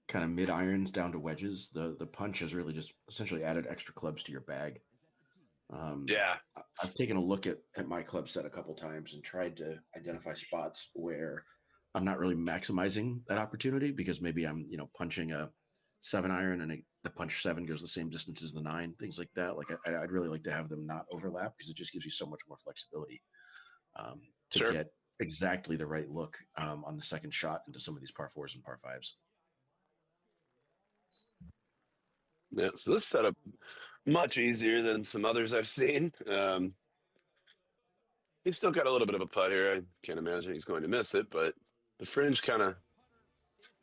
kind of mid irons down to wedges, the punch has really just essentially added extra clubs to your bag. I've taken a look at my club set a couple times and tried to identify spots where I'm not really maximizing that opportunity, because maybe I'm punching a 7-iron and the punch 7 goes the same distance as the 9, things like that. Like I'd really like to have them not overlap, because it just gives you so much more flexibility to get exactly the right look on the second shot into some of these par 4s and par 5s. Yeah, so this setup much easier than some others I've seen. He's still got a little bit of a putt here. I can't imagine he's going to miss it, but the fringe kind of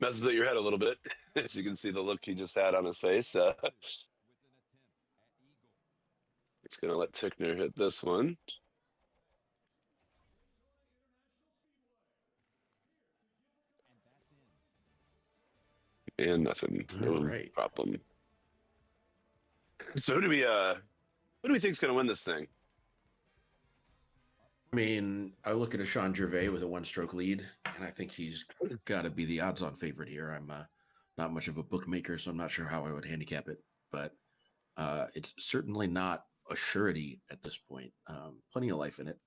messes with your head a little bit. As you can see the look he just had on his face. He's going to let Tickner hit this one. And nothing. No problem. So who do we think is going to win this thing? I mean, I look at a Sean Gervais with a 1-stroke lead, and I think he's got to be the odds-on favorite here. I'm not much of a bookmaker, so I'm not sure how I would handicap it, but it's certainly not a surety at this point. Plenty of life in it.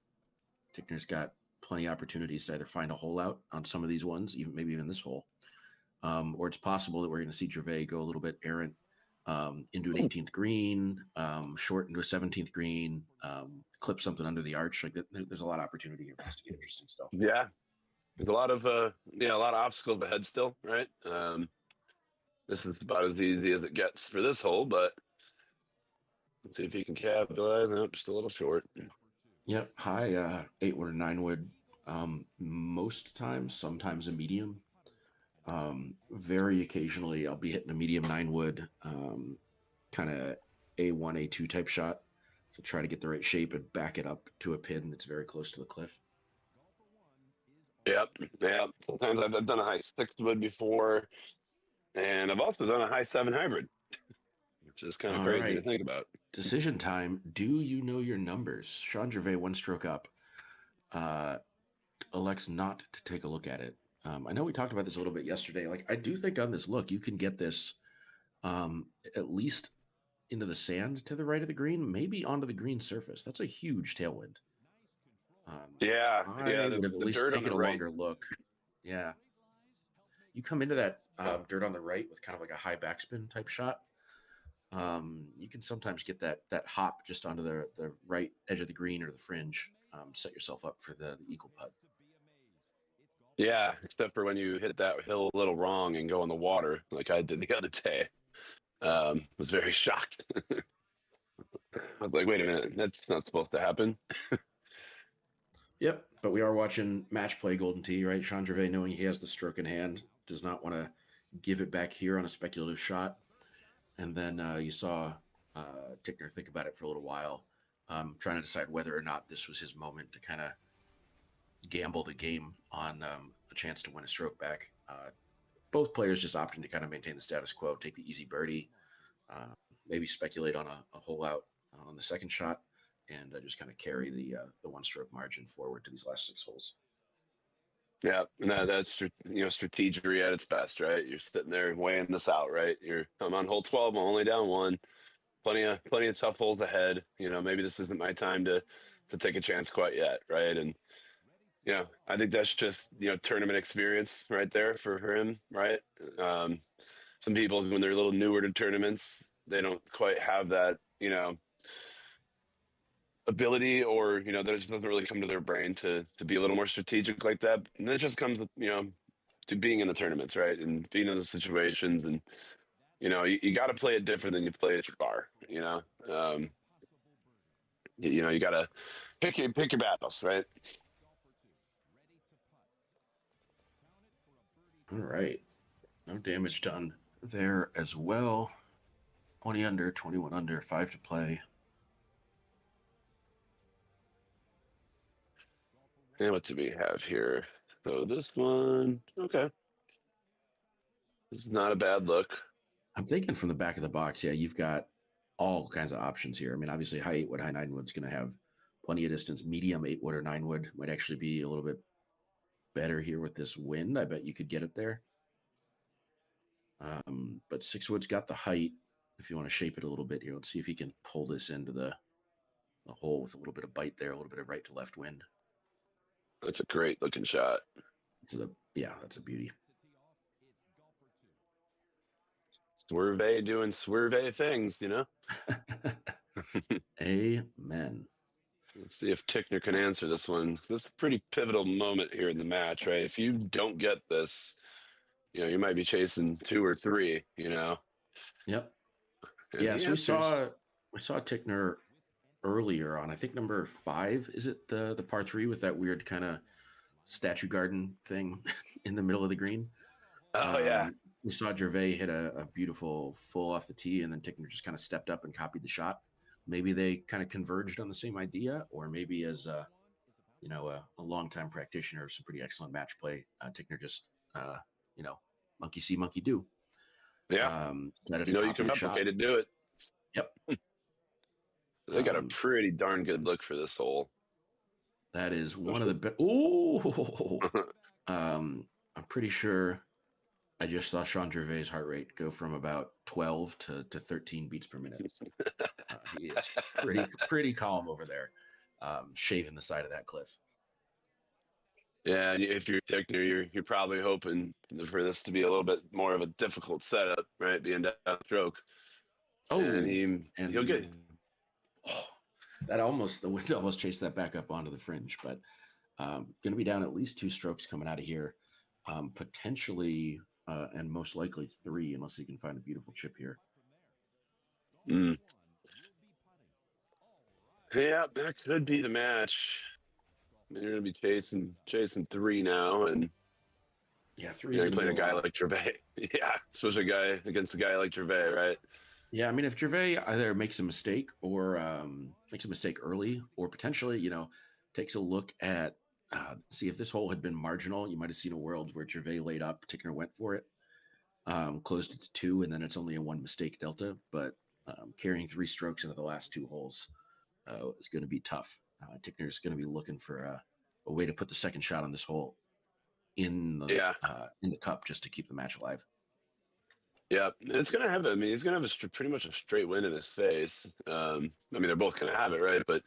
Tickner's got plenty of opportunities to either find a hole out on some of these ones, maybe even this hole, or it's possible that we're going to see Gervais go a little bit errant into an 18th green, short into a 17th green, clip something under the arch. Like there's a lot of opportunity here for us to get interesting stuff. Yeah. There's a lot of a lot of obstacles ahead still, right? This is about as easy as it gets for this hole, but let's see if he can capitalize. Nope, just a little short. Yep, high 8 wood or 9 wood. Most times, sometimes a medium. Very occasionally, I'll be hitting a medium 9 wood, kind of A1, A2 type shot to try to get the right shape and back it up to a pin that's very close to the cliff. Yep, yeah. Sometimes I've done a high 6 wood before, and I've also done a high 7 hybrid, which is kind of All crazy to right, think about. decision time. Do you know your numbers? Sean Gervais, 1 stroke up, elects not to take a look at it. I know we talked about this a little bit yesterday. Like, I do think on this look, you can get this at least into the sand to the right of the green, maybe onto the green surface. That's a huge tailwind. Yeah, I yeah. would have at The least dirt on taken the a right. longer look. Yeah. You come into that dirt on the right with kind of like a high backspin type shot. You can sometimes get that hop just onto the right edge of the green or the fringe. Set yourself up for the eagle putt. Yeah, except for when you hit that hill a little wrong and go in the water, like I did the other day. Was very shocked. I was like, wait a minute, that's not supposed to happen. Yep, but we are watching match play Golden Tee, right? Sean Gervais, knowing he has the stroke in hand, does not want to give it back here on a speculative shot. And then you saw Tickner think about it for a little while, trying to decide whether or not this was his moment to kind of gamble the game on a chance to win a stroke back. Both players just opting to kind of maintain the status quo, take the easy birdie, maybe speculate on a hole out on the second shot, and just kind of carry the 1 stroke margin forward to these last 6 holes. Yeah, and that's strategery at its best, right? You're sitting there weighing this out, right? I'm on hole 12, I'm only down 1. Plenty of tough holes ahead. Maybe this isn't my time to take a chance quite yet, right? And I think that's just tournament experience right there for him, right? Some people when they're a little newer to tournaments, they don't quite have that ability, or that just doesn't really come to their brain to be a little more strategic like that. And that just comes with to being in the tournaments, right? And being in the situations, and you got to play it different than you play at your bar. You got to pick your battles, right? All right. No damage done there as well. 20 under, 21 under, 5 to play. And what do we have here? So this one, okay. This is not a bad look. I'm thinking from the back of the box, yeah, you've got all kinds of options here. I mean, obviously, high 8 wood, high 9 wood's going to have plenty of distance. Medium 8 wood or 9 wood might actually be a little bit better here with this wind. I bet you could get it there. But 6 wood's got the height. If you want to shape it a little bit here, let's see if he can pull this into the hole with a little bit of bite there, a little bit of right to left wind. That's a great looking shot. That's a beauty. Swerve doing swerve things, Amen. Let's see if Tickner can answer this one. This is a pretty pivotal moment here in the match, right? If you don't get this, you might be chasing 2 or 3, Yep. And Yeah, the so answers- we saw Tickner earlier on, I think number 5, is it the par 3 with that weird kind of statue garden thing in the middle of the green? Oh, yeah. We saw Gervais hit a beautiful full off the tee, and then Tickner just kind of stepped up and copied the shot. Maybe they kind of converged on the same idea, or maybe as a longtime practitioner of some pretty excellent match play, Tickner just monkey see, monkey do. Yeah. You can replicate it, do it. Yep. They got a pretty darn good look for this hole. That is one of the best. Oh, I'm pretty sure I just saw Sean Gervais' heart rate go from about 12 to 13 beats per minute. He is pretty calm over there, shaving the side of that cliff. Yeah, and if you're Tickner, you're probably hoping for this to be a little bit more of a difficult setup, right? Being down stroke. Oh, and he'll get. The wind almost chased that back up onto the fringe, but Going to be down at least 2 strokes coming out of here, potentially and most likely 3, unless he can find a beautiful chip here. Mm. Yeah, that could be the match. You're going to be chasing 3 now, and Yeah, 3 is you're going to be playing a a guy lot. like Gervais. Yeah, especially a guy against a guy like Gervais, right? Yeah, I mean, if Gervais either makes a mistake or makes a mistake early, or potentially, takes a look at see if this hole had been marginal, you might have seen a world where Gervais laid up, Tickner went for it, closed it to 2, and then it's only a 1 mistake delta. But carrying 3 strokes into the last 2 holes is going to be tough. Tickner's going to be looking for a way to put the second shot on this hole in the cup just to keep the match alive. Yeah, and it's gonna have. I mean, he's gonna have pretty much a straight win in his face. I mean, they're both gonna have it, right? But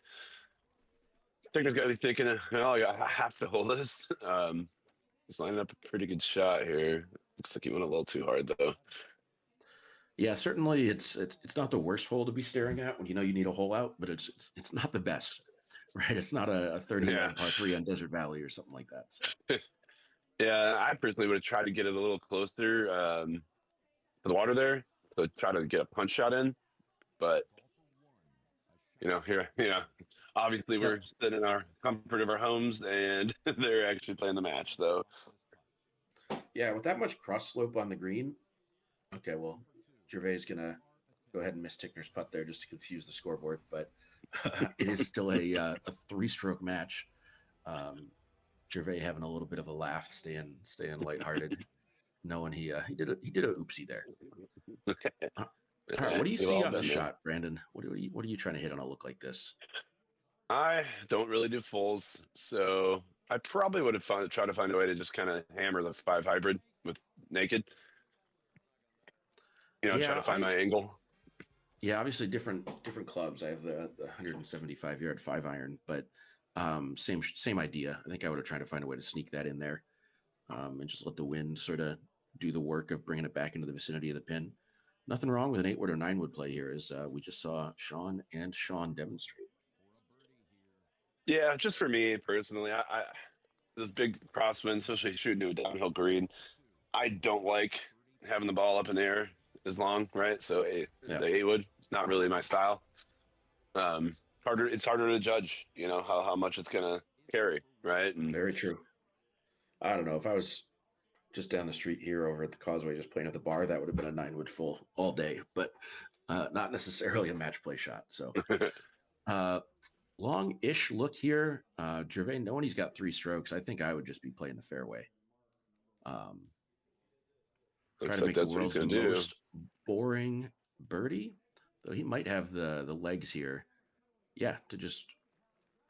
Tickner's got to be thinking, I have to hold this. He's lining up a pretty good shot here. Looks like he went a little too hard though. Yeah, certainly it's not the worst hole to be staring at when you need a hole out, but it's not the best, right? It's not a 30-yard par 3 on Desert Valley or something like that. So. Yeah, I personally would have tried to get it a little closer to the water there, so try to get a punch shot in. But here, obviously we're sitting in our comfort of our homes, and they're actually playing the match, though. Yeah, with that much cross slope on the green, okay, well, Gervais is gonna go ahead and miss Tickner's putt there just to confuse the scoreboard, but it is still a 3-stroke match. Gervais having a little bit of a laugh, staying lighthearted, knowing he did a oopsie there. All right, what do you see on the shot, Brandon? What are you trying to hit on a look like this? I don't really do fulls, so I probably would have tried to find a way to just kind of hammer the 5 hybrid with naked. Try to find my angle. Yeah, obviously different clubs. I have the 175-yard 5-iron, but same idea. I think I would have tried to find a way to sneak that in there, and just let the wind sort of do the work of bringing it back into the vicinity of the pin. Nothing wrong with an 8-wood or 9-wood play here, as we just saw Sean demonstrate. Yeah, just for me personally, I this big crosswind, especially shooting to a downhill green, I don't like having the ball up in the air as long, right? So the 8-wood, not really my style. It's harder to judge, how much it's gonna carry, right? And very true. I don't know if I was just down the street here over at the Causeway, just playing at the bar, that would have been a 9-wood full all day, but not necessarily a match play shot. So long-ish look here. Gervais, knowing he's got 3 strokes, I think I would just be playing the fairway. looks try to like make that's the what he's world's gonna do. most boring birdie, though he might have the legs here. Yeah, to just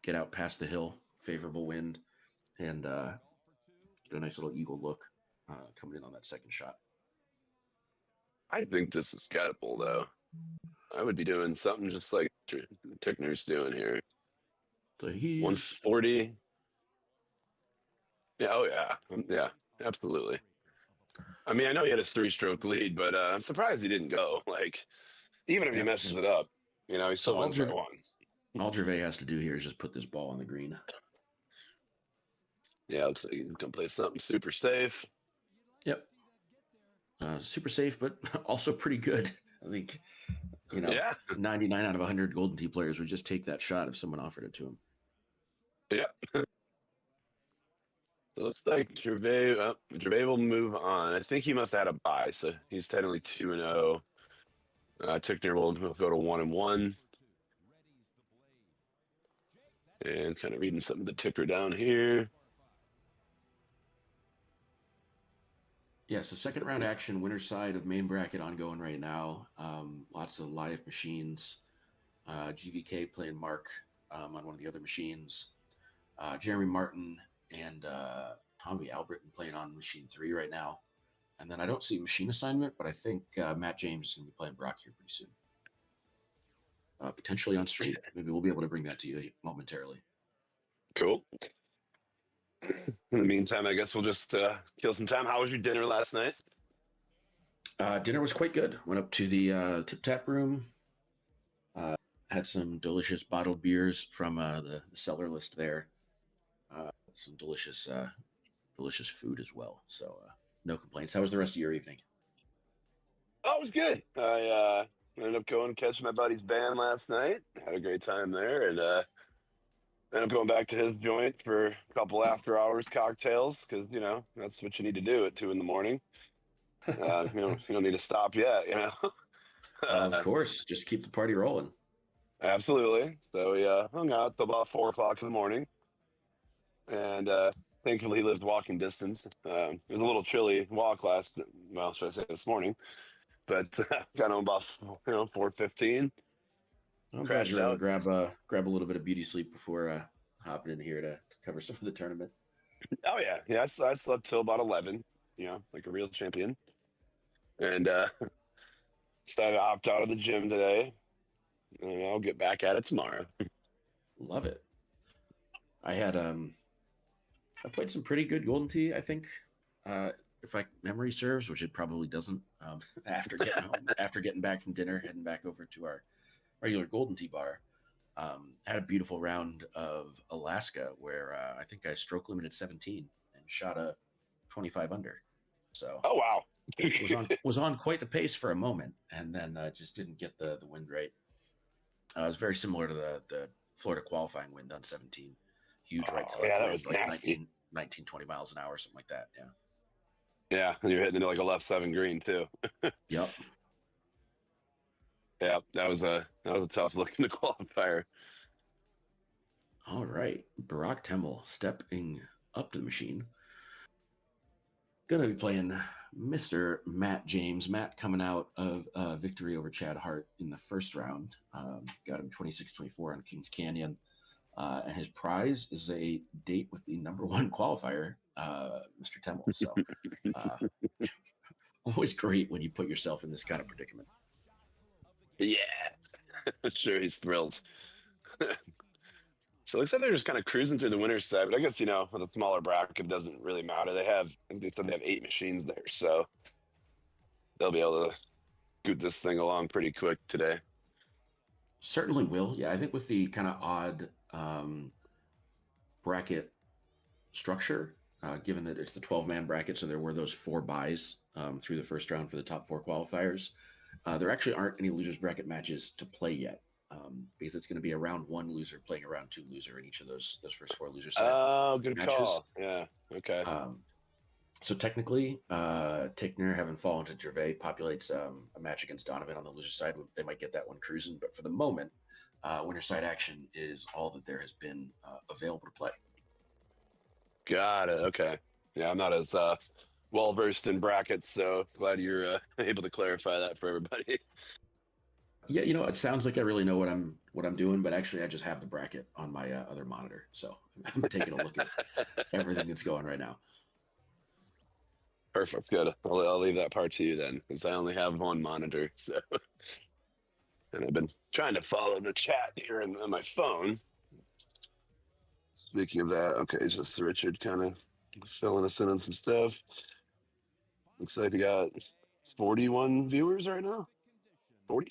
get out past the hill, favorable wind, and get a nice little eagle look coming in on that second shot. I think this is gettable, though. I would be doing something just like Tickner's doing here. So he's 140. Yeah, oh yeah, absolutely. I mean, I know he had his 3-stroke lead, but I'm surprised he didn't go. Like, even if he messes it up, he still wins by 1. All Gervais has to do here is just put this ball on the green. Yeah, looks like he's gonna play something super safe. Yep. Super safe, but also pretty good. I think, 99 out of 100 Golden Tee players would just take that shot if someone offered it to him. Yeah. It looks like Gervais will move on. I think he must have had a bye, so he's technically 2-0. Tickner will go to 1-1. And kind of reading some of the ticker down here. Yeah, so second round action, winner's side of main bracket ongoing right now. Lots of live machines. GVK playing Mark on one of the other machines. Jeremy Martin and Tommy Albritton playing on machine 3 right now. And then I don't see machine assignment, but I think Matt James is going to be playing Burak here pretty soon. Potentially on stream. Maybe we'll be able to bring that to you momentarily. Cool. In the meantime, I guess we'll just kill some time. How was your dinner last night? Dinner was quite good. Went up to the Tip Tap room. Had some delicious bottled beers from the cellar list there. some delicious delicious food as well. So no complaints. How was the rest of your evening? Oh, it was good. I ended up going and catching my buddy's band last night. Had a great time there, and ended up going back to his joint for a couple after hours cocktails because that's what you need to do at 2 in the morning. You don't need to stop yet. Of course, just keep the party rolling. Absolutely. So we hung out till about 4 o'clock in the morning, and thankfully he lives walking distance. It was a little chilly walk well, should I say this morning, but got home about 4:15. I'm glad Crashed you're able to out. grab a little bit of beauty sleep before hopping in here to cover some of the tournament. Oh yeah. I slept till about 11. Like a real champion, and decided to opt out of the gym today, and I'll get back at it tomorrow. Love it. I played some pretty good Golden Tee, I think, if my memory serves, which it probably doesn't. After getting home, after getting back from dinner, heading back over to our regular Golden Tee bar, had a beautiful round of Alaska where I think I stroke limited 17 and shot a 25 under. So Oh wow. was on quite the pace for a moment, and then just didn't get the wind right. It was very similar to the Florida qualifying wind on 17. Huge right to left Yeah, that wind, was like nasty. 20 miles an hour, something like that. Yeah. Yeah, and you're hitting into like a left 7 green too. Yep. Yeah, that was a tough look in the qualifier. All right. Burak Temel stepping up to the machine. Gonna be playing Mr. Matt James. Matt coming out of victory over Chad Hart in the first round. Got him 26-24 on Kings Canyon. And his prize is a date with the #1 qualifier, Mr. Temel. So always great when you put yourself in this kind of predicament. Yeah, I'm sure he's thrilled. So it looks like they're just kind of cruising through the winner's side, but I guess with a smaller bracket it doesn't really matter. I think they said they have 8 machines there, so they'll be able to scoot this thing along pretty quick today. Certainly will. Yeah, I think with the kind of odd bracket structure, given that it's the 12-man bracket, so there were those 4 buys through the first round for the top 4 qualifiers. There actually aren't any losers bracket matches to play yet, because it's going to be a round 1 loser playing a round 2 loser in each of those first 4 loser side Oh, good matches. call. Yeah. Okay. So technically, Tickner having fallen to Gervais populates a match against Donovan on the loser side. They might get that one cruising, but for the moment, winner side action is all that there has been available to play. Got it. Okay. Yeah, I'm not as well versed in brackets, so glad you're able to clarify that for everybody. Yeah, it sounds like I really know what I'm doing, but actually, I just have the bracket on my other monitor, so I'm taking a look at everything that's going right now. Perfect. Good. I'll leave that part to you then, because I only have one monitor. So, and I've been trying to follow the chat here on my phone. Speaking of that, okay, just Richard kind of filling us in on some stuff. Looks like we got 41 viewers right now. 40.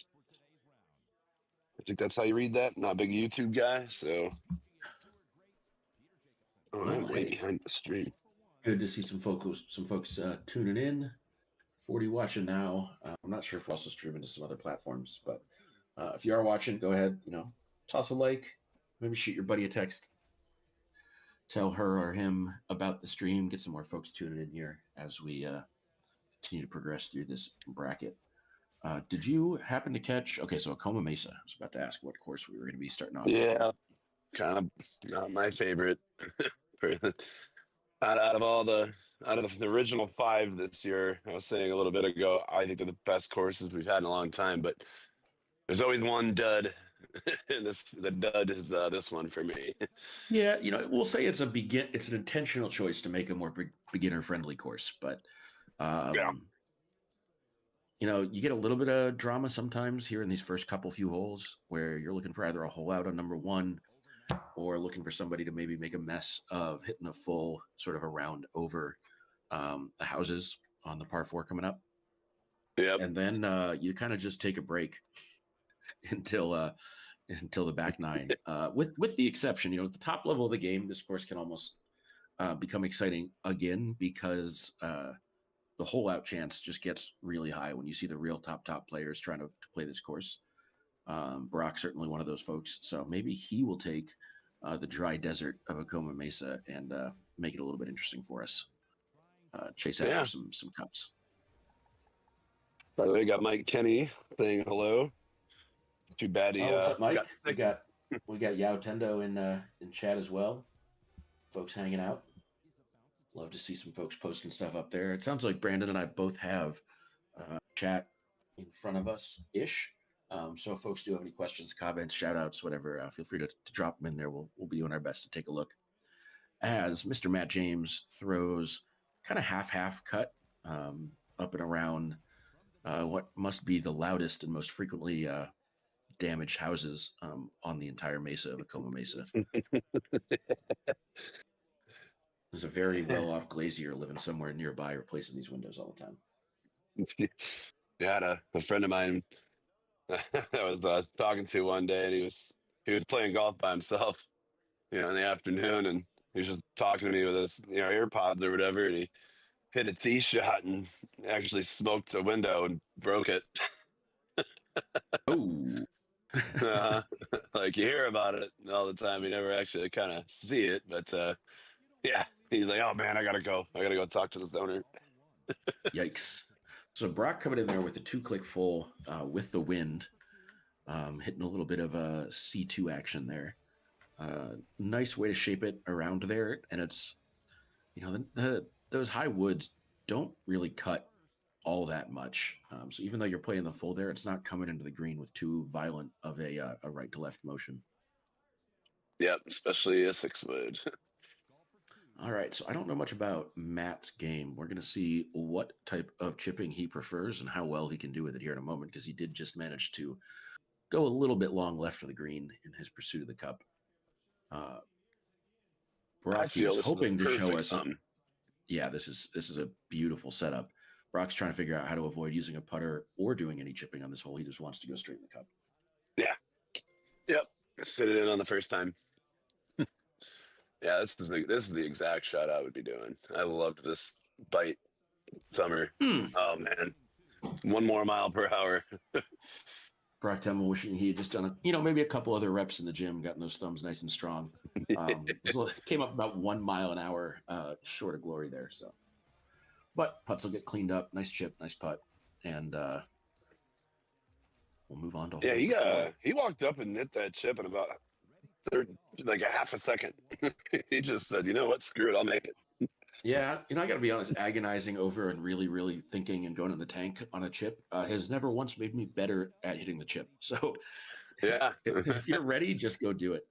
I think that's how you read that. Not a big YouTube guy, so. Oh, I'm way behind the stream. Good to see some folks tuning in. 40 watching now. I'm not sure if we're also streaming to some other platforms, but if you are watching, go ahead, toss a like, maybe shoot your buddy a text, tell her or him about the stream, get some more folks tuning in here as we continue to progress through this bracket. Did you happen to catch? Okay, so Acoma Mesa. I was about to ask what course we were going to be starting off. Yeah, kind of not my favorite. out of the original 5 this year, I was saying a little bit ago, I think they're the best courses we've had in a long time. But there's always one dud, and the dud is this one for me. Yeah, we'll say it's an intentional choice to make a more beginner-friendly course, but Yeah. You get a little bit of drama sometimes here in these first few holes where you're looking for either a hole out on #1 or looking for somebody to maybe make a mess of hitting a full sort of a round over the houses on the par 4 coming up. Yep. And then you kind of just take a break until the back 9, with the exception, at the top level of the game, this course can almost become exciting again because the hole out chance just gets really high when you see the real top players trying to play this course. Burak's certainly one of those folks, so maybe he will take the dry desert of Acoma Mesa and make it a little bit interesting for us. Chase after some cups. By the way, got Mike Kenny saying hello. Too bad he. What's up, Mike? We got Yao Tendo in chat as well. Folks hanging out. Love to see some folks posting stuff up there. It sounds like Brandon and I both have chat in front of us ish. So if folks do have any questions, comments, shout outs, whatever, feel free to drop them in there. We'll be doing our best to take a look. As Mr. Matt James throws kind of half cut up and around what must be the loudest and most frequently damaged houses on the entire mesa of Acoma Mesa. There's a very well-off glazier living somewhere nearby replacing these windows all the time. Yeah, a friend of mine I was talking to one day, and he was playing golf by himself, in the afternoon, and he was just talking to me with his AirPods or whatever, and he hit a tee shot and actually smoked a window and broke it. Oh. Like, you hear about it all the time, you never actually kind of see it, but yeah, he's like, oh man, I gotta go talk to this owner. Yikes. So Burak coming in there with a 2-click full with the wind, hitting a little bit of a C2 action there. Nice way to shape it around there, and it's those high woods don't really cut all that much. So even though you're playing the full there, it's not coming into the green with too violent of a right to left motion. Yep, especially a 6-wood. All right, so I don't know much about Matt's game. We're going to see what type of chipping he prefers and how well he can do with it here in a moment, because he did just manage to go a little bit long left of the green in his pursuit of the cup. Burak is hoping to show us. Yeah, this is a beautiful setup. Burak's trying to figure out how to avoid using a putter or doing any chipping on this hole. He just wants to go straight in the cup. Yeah. Yep. Sit it in on the first time. Yeah, this is the exact shot I would be doing. I loved this bite thumber. Oh man, 1 more mile per hour. Burak Temel wishing he had just done maybe a couple other reps in the gym, gotten those thumbs nice and strong. Came up about 1 mile an hour short of glory there. So, but putts will get cleaned up. Nice chip, nice putt, and we'll move on to hole. He walked up and hit that chip in about like a half a second. He just said, "You know what? Screw it. I'll make it." Yeah, I got to be honest. Agonizing over and really, really thinking and going in the tank on a chip has never once made me better at hitting the chip. So, yeah, if you're ready, just go do it.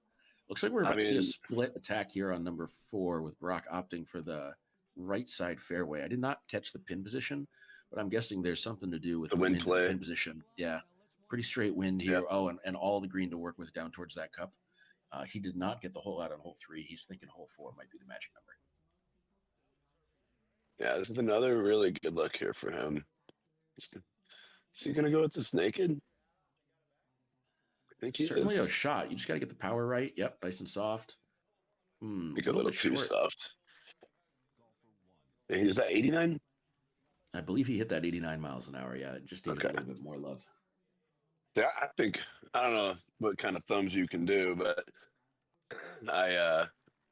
Looks like we're about to see a split attack here on number 4 with Burak opting for the right side fairway. I did not catch the pin position, but I'm guessing there's something to do with the wind play. Pin position. Yeah, pretty straight wind here. Yep. Oh, and all the green to work with down towards that cup. He did not get the hole out on hole 3. He's thinking hole 4 might be the magic number. Yeah, this is another really good look here for him. Is he going to go with this naked? I think he certainly a shot. You just got to get the power right. Yep, nice and soft. I think a little too soft. Is that 89? I believe he hit that 89 miles an hour. Yeah, it just needed a little bit more love. Yeah, I don't know what kind of thumbs you can do, but I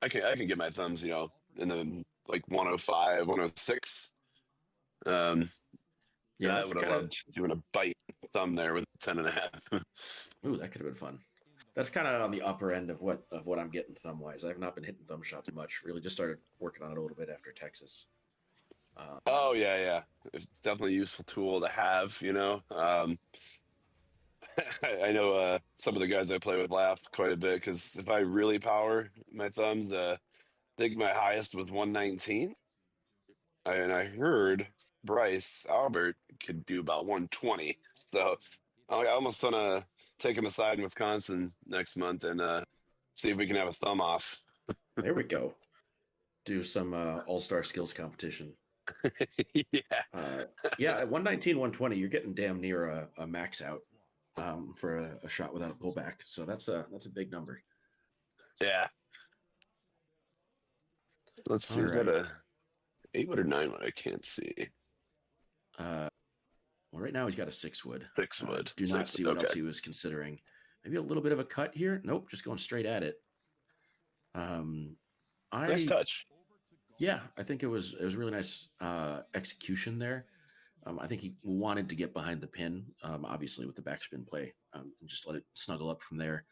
can get my thumbs, in the like 105, 106. Yeah, I would have loved doing a bite thumb there with 10.5. Ooh, that could have been fun. That's kind of on the upper end of what I'm getting thumb wise. I've not been hitting thumb shots much. Really, just started working on it a little bit after Texas. Yeah, it's definitely a useful tool to have. I know some of the guys I play with laugh quite a bit because if I really power my thumbs, I think my highest was 119. And I heard Bryce Albert could do about 120. So I almost want to take him aside in Wisconsin next month and see if we can have a thumb off. There we go. Do some all-star skills competition. Yeah. At 119, 120, you're getting damn near a max out for a shot without a pullback. So that's a big number. Yeah. Let's see. All Is that right. a 8-wood or 9-wood? I can't see. Well, right now he's got a 6-wood. 6-wood. Do not 6-wood. see what Okay. else he was considering. Maybe a little bit of a cut here. Nope, just going straight at it. Nice touch. Yeah, I think it was really nice execution there. I think he wanted to get behind the pin, obviously with the backspin play, and just let it snuggle up from there.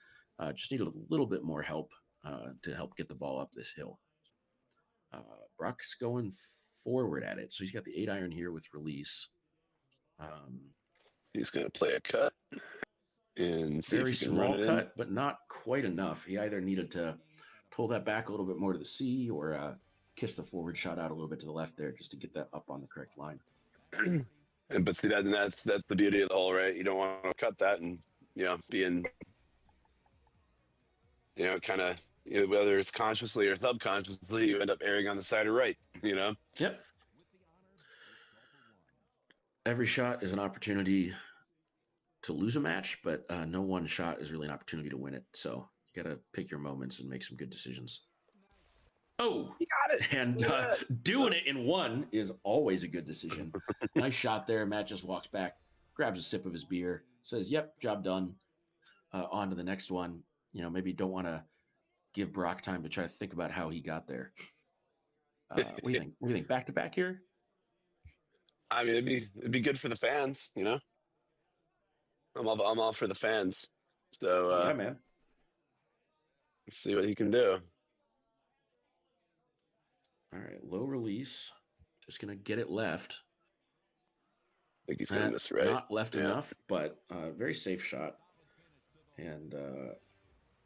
Just needed a little bit more help to help get the ball up this hill. Brock's going forward at it, so he's got the 8-iron here with release. He's going to play a cut and see Very if he can small run it cut, but not quite enough. He either needed to pull that back a little bit more to the C or kiss the forward shot out a little bit to the left there just to get that up on the correct line. in. But see, that's the beauty of the hole, right? You don't want to cut that and, being, kind of, whether it's consciously or subconsciously, you end up erring on the side of right, Yep. Every shot is an opportunity to lose a match, but no one shot is really an opportunity to win it. So you got to pick your moments and make some good decisions. Oh, You got it. and doing it in one is always a good decision. Nice shot there. Matt just walks back, grabs a sip of his beer, says, "Yep, job done." On to the next one. Maybe don't want to give Burak time to try to think about how he got there. What do you think? What do you think? Back to back here? I mean, it'd be good for the fans, I'm all for the fans. So Yeah, man. let's see what he can do. All right, low release. Just gonna get it left. I think he's gonna miss right. Not left enough, but very safe shot. And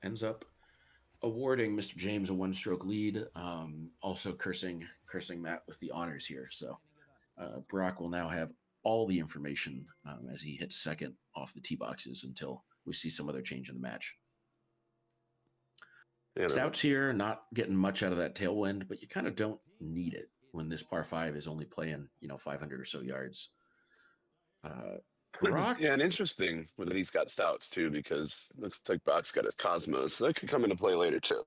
ends up awarding Mr. James a one-stroke lead. Also cursing Matt with the honors here. So Burak will now have all the information as he hits second off the tee boxes until we see some other change in the match. Stouts here, not getting much out of that tailwind, but you kind of don't need it when this par 5 is only playing, 500 or so yards. Burak? Yeah, and interesting that he's got stouts too, because it looks like Brock's got his Cosmos, so that could come into play later too.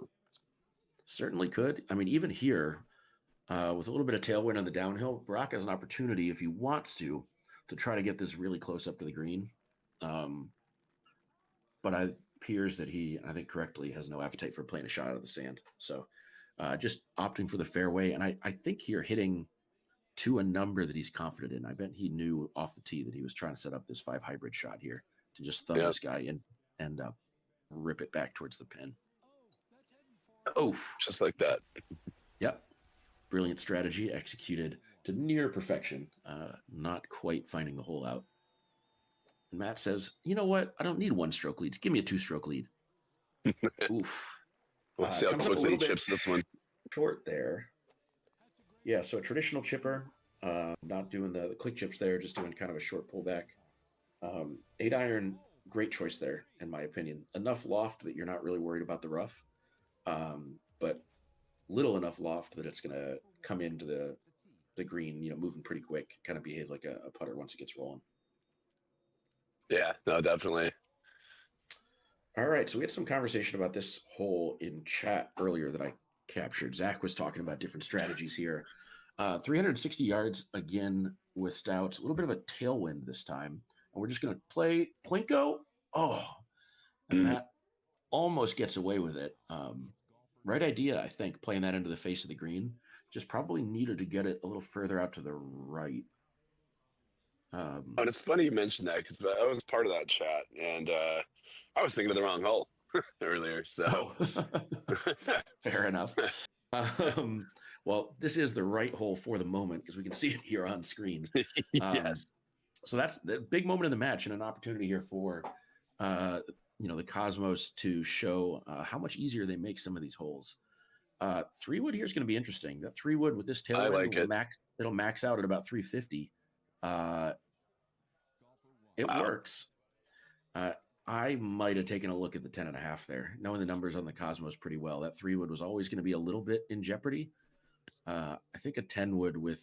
Certainly could. I mean, even here, with a little bit of tailwind on the downhill, Burak has an opportunity, if he wants to try to get this really close up to the green. But it appears that he, I think correctly, has no appetite for playing a shot out of the sand. So just opting for the fairway. And I think here hitting to a number that he's confident in. I bet he knew off the tee that he was trying to set up this 5 hybrid shot here to just thumb this guy and rip it back towards the pin. Oh, just like that. Yep. Brilliant strategy executed to near perfection. Not quite finding the hole out. And Matt says, "You know what? I don't need 1-stroke leads. Give me a 2-stroke lead." Oof. We'll see how quickly he chips this one. Short there. Yeah, so a traditional chipper, not doing the click chips there, just doing kind of a short pullback. 8-iron, great choice there, in my opinion. Enough loft that you're not really worried about the rough, but little enough loft that it's going to come into the green, moving pretty quick, kind of behave like a putter once it gets rolling. Yeah, no, definitely. All right, so we had some conversation about this hole in chat earlier that I captured. Zach was talking about different strategies here. 360 yards again with Stouts, a little bit of a tailwind this time. And we're just going to play Plinko. Oh, and Matt almost gets away with it. Right idea, I think, playing that into the face of the green. Just probably needed to get it a little further out to the right. And it's funny you mentioned that because I was part of that chat, and I was thinking of the wrong hole earlier. So fair enough. Well, this is the right hole for the moment because we can see it here on screen. Yes. So that's the big moment in the match and an opportunity here for the Cosmos to show how much easier they make some of these holes. 3-wood here is going to be interesting. That 3-wood with this tailwind, it'll max out at about 350. It works. I might have taken a look at the 10.5 there, knowing the numbers on the Cosmos pretty well. That 3-wood was always going to be a little bit in jeopardy. I think a 10-wood with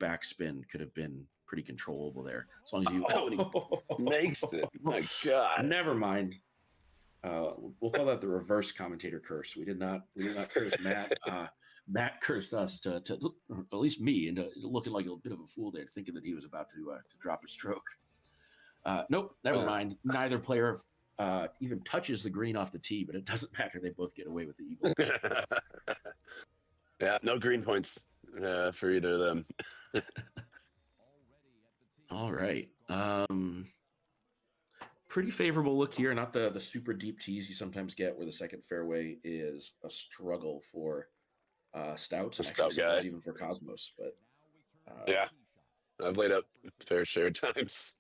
backspin could have been pretty controllable there. As long as you makes it. My God. Never mind. We'll call that the reverse commentator curse. We did not curse Matt. Matt cursed us to at least me into looking like a bit of a fool there, thinking that he was about to drop a stroke. Nope, never mind. Neither player even touches the green off the tee, but it doesn't matter. They both get away with the eagle. Yeah, no green points for either of them. All right. Pretty favorable look here. Not the super deep tees you sometimes get, where the second fairway is a struggle for stouts, and actually sometimes even for Cosmos. But yeah, I've laid up fair share of times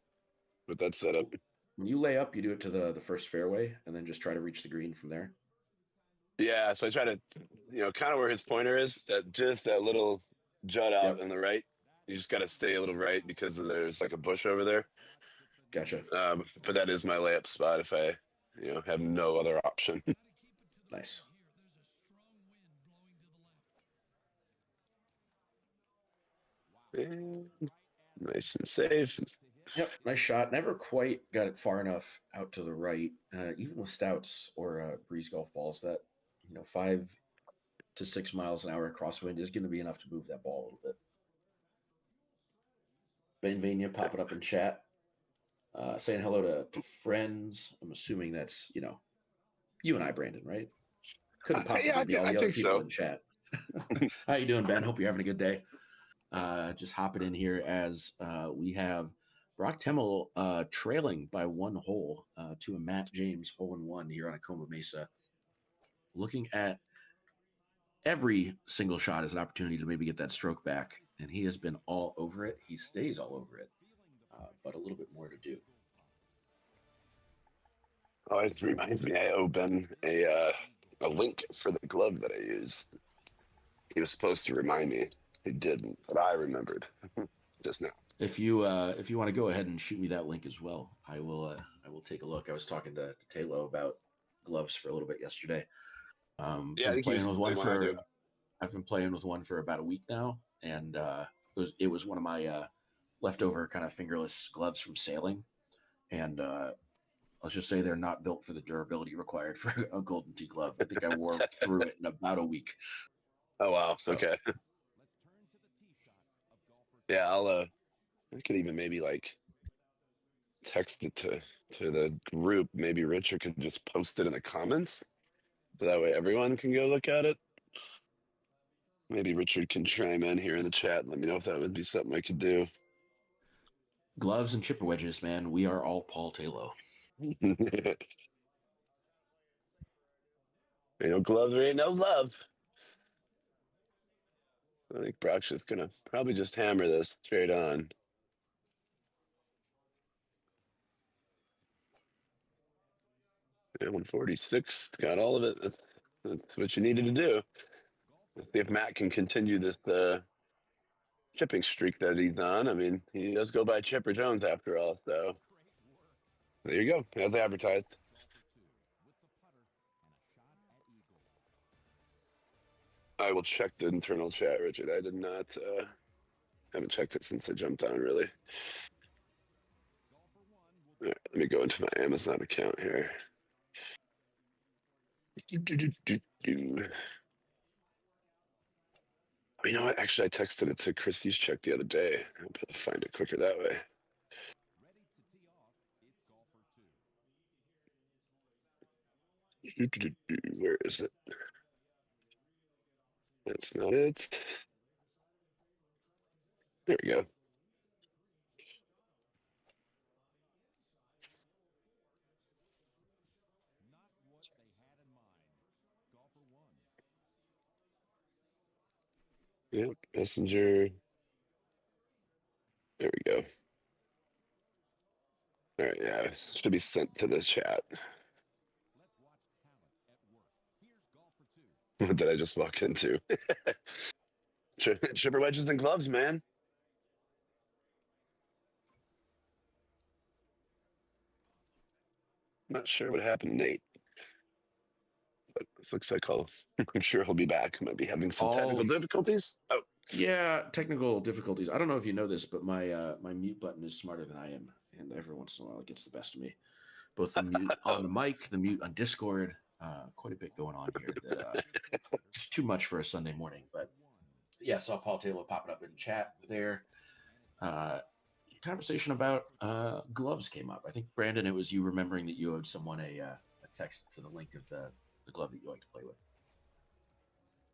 with that setup. When you lay up, you do it to the first fairway, and then just try to reach the green from there. Yeah, so I try to, kind of where his pointer is, that little jut out on the right. You just got to stay a little right because there's like a bush over there. Gotcha. But that is my layup spot if I, have no other option. Nice. And nice and safe. Yep, nice shot. Never quite got it far enough out to the right. Even with stouts or breeze golf balls, that 5 to 6 miles an hour crosswind is going to be enough to move that ball a little bit. Benvania popping up in chat, saying hello to friends. I'm assuming that's you and I, Brandon, right? Couldn't possibly be all the other people in chat. How you doing, Ben? Hope you're having a good day. Just hopping in here as we have Burak Temel trailing by 1 hole to a Matt James hole-in-one here on Acoma Mesa. Looking at every single shot as an opportunity to maybe get that stroke back, and he has been all over it. He stays all over it, but a little bit more to do. Oh, it reminds me, I owe Ben a link for the glove that I use. He was supposed to remind me. He didn't, but I remembered just now. If you want to go ahead and shoot me that link as well, I will take a look. I was talking to Taylor about gloves for a little bit yesterday. Yeah, I think playing with one for. I've been playing with one for about a week now, and it was one of my leftover kind of fingerless gloves from sailing, and let's just say they're not built for the durability required for a Golden Tee glove. I think I wore through it in about a week. Oh wow! So, okay. Yeah, I could even maybe like text it to the group. Maybe Richard could just post it in the comments, so that way everyone can go look at it. Maybe Richard can chime in here in the chat and let me know if that would be something I could do. Gloves and chipper wedges, man. We are all Paul Taylor. Ain't no gloves, there ain't no love. I think Brock's just gonna probably just hammer this straight on. Yeah, 146, got all of it. That's what you needed to do. Let's see if Matt can continue this chipping streak that he's on. I mean, he does go by Chipper Jones after all, so there you go, as advertised. I will check the internal chat, Richard. I did not, haven't checked it since I jumped on, really. All right, let me go into my Amazon account here. You know what? Actually, I texted it to Chris Juszczyk the other day. I'll be able to find it quicker that way. Where is it? That's not it. There we go. Yep, Messenger. There we go. All right, yeah, it should be sent to the chat. What did I just walk into? Chipper wedges and gloves, man. Not sure what happened, Nate. But it looks like I'm sure he'll be back. Might be having some technical difficulties. Oh, yeah, technical difficulties. I don't know if you know this, but my mute button is smarter than I am, and every once in a while it gets the best of me. both the mute on the mic, the mute on Discord. Quite a bit going on here that just too much for a Sunday morning. But yeah, saw Paul Taylor popping up in chat there. Conversation about gloves came up. I think, Brandon, it was you remembering that you owed someone a text to the link of the glove that you like to play with.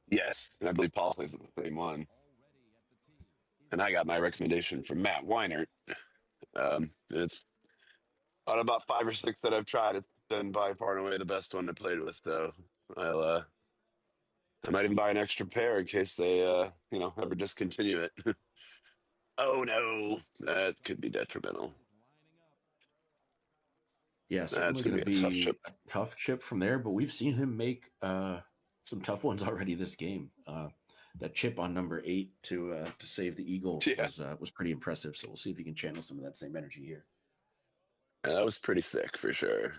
Yes, I believe Paul plays with the same one. And I got my recommendation from Matt Weinert. It's out of about 5 or 6 that I've tried. It's been by far and away the best one I played with. So I might even buy an extra pair in case they ever discontinue it. Oh no, that could be detrimental. Yeah, certainly going to be a tough chip from there, but we've seen him make some tough ones already this game. That chip on number 8 to save the eagle was pretty impressive. So we'll see if he can channel some of that same energy here. Yeah, that was pretty sick for sure.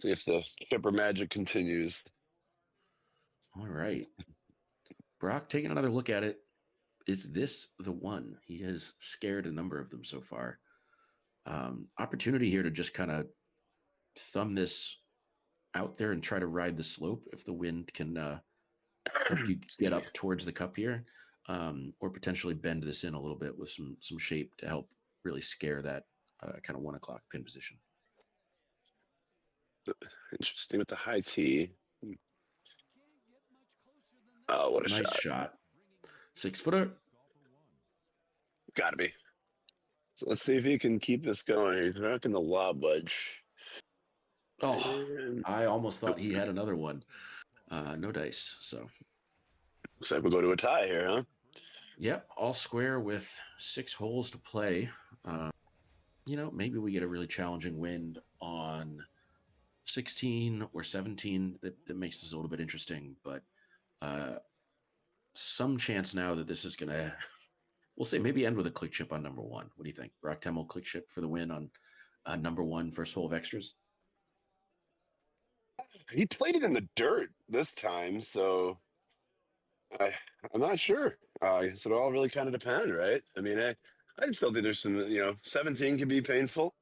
See if the chipper magic continues. All right, Burak, taking another look at it. Is this the one? He has scared a number of them so far. Opportunity here to just kind of thumb this out there and try to ride the slope if the wind can help you get up towards the cup here, or potentially bend this in a little bit with some shape to help really scare that kind of 1 o'clock pin position. Interesting with the high tee. Oh, what a nice shot. 6-footer. Gotta be. So let's see if he can keep this going. He's rocking the lob wedge. Oh, I almost thought he had another one. No dice. So looks like we'll go to a tie here, huh? Yep, all square with 6 holes to play. Maybe we get a really challenging wind on 16 or 17 that makes this a little bit interesting, but some chance now that this is going to, we'll say maybe end with a click chip on number 1. What do you think? Burak Temel click chip for the win on number 1 first hole of extras? He played it in the dirt this time, so I'm not sure. I guess it all really kind of depends, right? I mean, I still think there's some, 17 can be painful.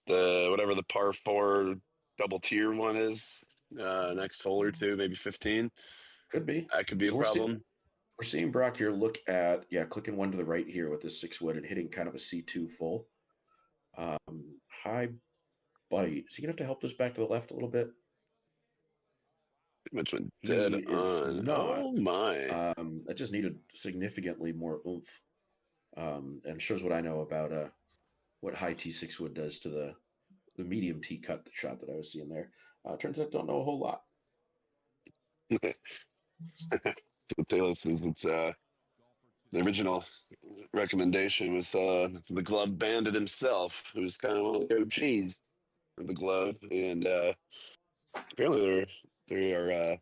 Whatever the par 4 double tier one is, next hole or two, maybe 15. Could be. That could be a problem. We're seeing Burak here look at, clicking one to the right here with this 6-wood and hitting kind of a C2 full. High bite. Is he going to have to help this back to the left a little bit? Pretty much went dead on. Not. Oh, my. That just needed significantly more oomph. And shows what I know about what high T6 wood does to the medium T cut shot that I was seeing there. Turns out don't know a whole lot. Taylor says it's the original recommendation was the glove bandit himself, who's kind of one of the OGs of the glove, and apparently they are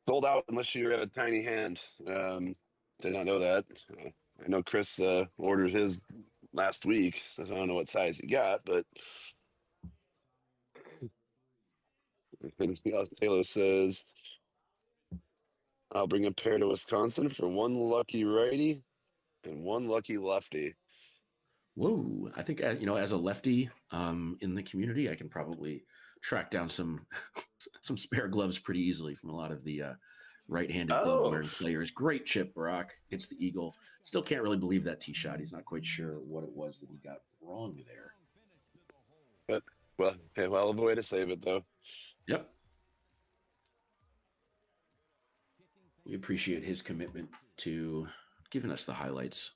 sold out unless you have a tiny hand. Did not know that. I know Chris ordered his last week. So I don't know what size he got, but Taylor says, I'll bring a pair to Wisconsin for 1 lucky righty and 1 lucky lefty. Whoa. I think, as a lefty in the community, I can probably track down some spare gloves pretty easily from a lot of the right-handed glove-wearing players. Great chip, Burak. Gets the eagle. Still can't really believe that tee shot. He's not quite sure what it was that he got wrong there. But, well of a way to save it, though. Yep. We appreciate his commitment to giving us the highlights.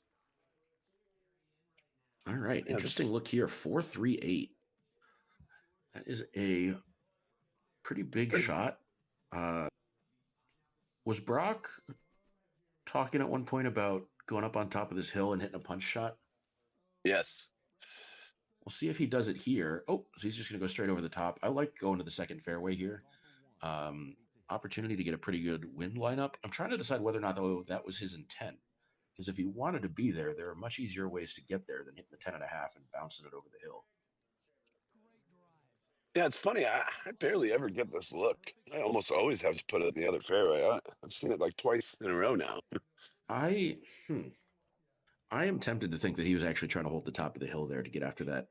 All right. Interesting look here. 4-3-8. That is a pretty big shot. Was Burak talking at one point about going up on top of this hill and hitting a punch shot? Yes. We'll see if he does it here. Oh, so he's just going to go straight over the top. I like going to the second fairway here. Opportunity to get a pretty good wind lineup. I'm trying to decide whether or not, though, that was his intent. Because if he wanted to be there, there are much easier ways to get there than hitting the 10.5 and bouncing it over the hill. Yeah, it's funny. I barely ever get this look. I almost always have to put it in the other fairway. I've seen it like twice in a row now. I am tempted to think that he was actually trying to hold the top of the hill there to get after that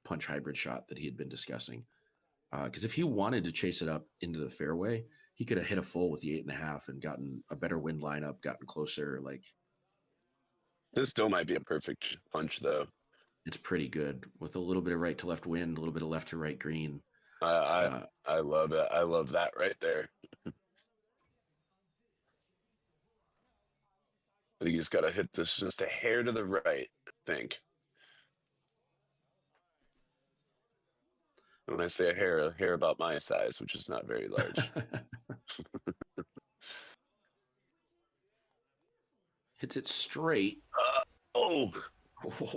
punch hybrid shot that he had been discussing. Because if he wanted to chase it up into the fairway, he could have hit a full with the 8.5 and gotten a better wind lineup, gotten closer. Like, This still might be a perfect punch, though. it's pretty good with a little bit of right to left wind, a little bit of left to right green. I love it. I love that right there. I think you just got to hit this just a hair to the right, I think. When I say a hair about my size, which is not very large. Hits it straight. Oh,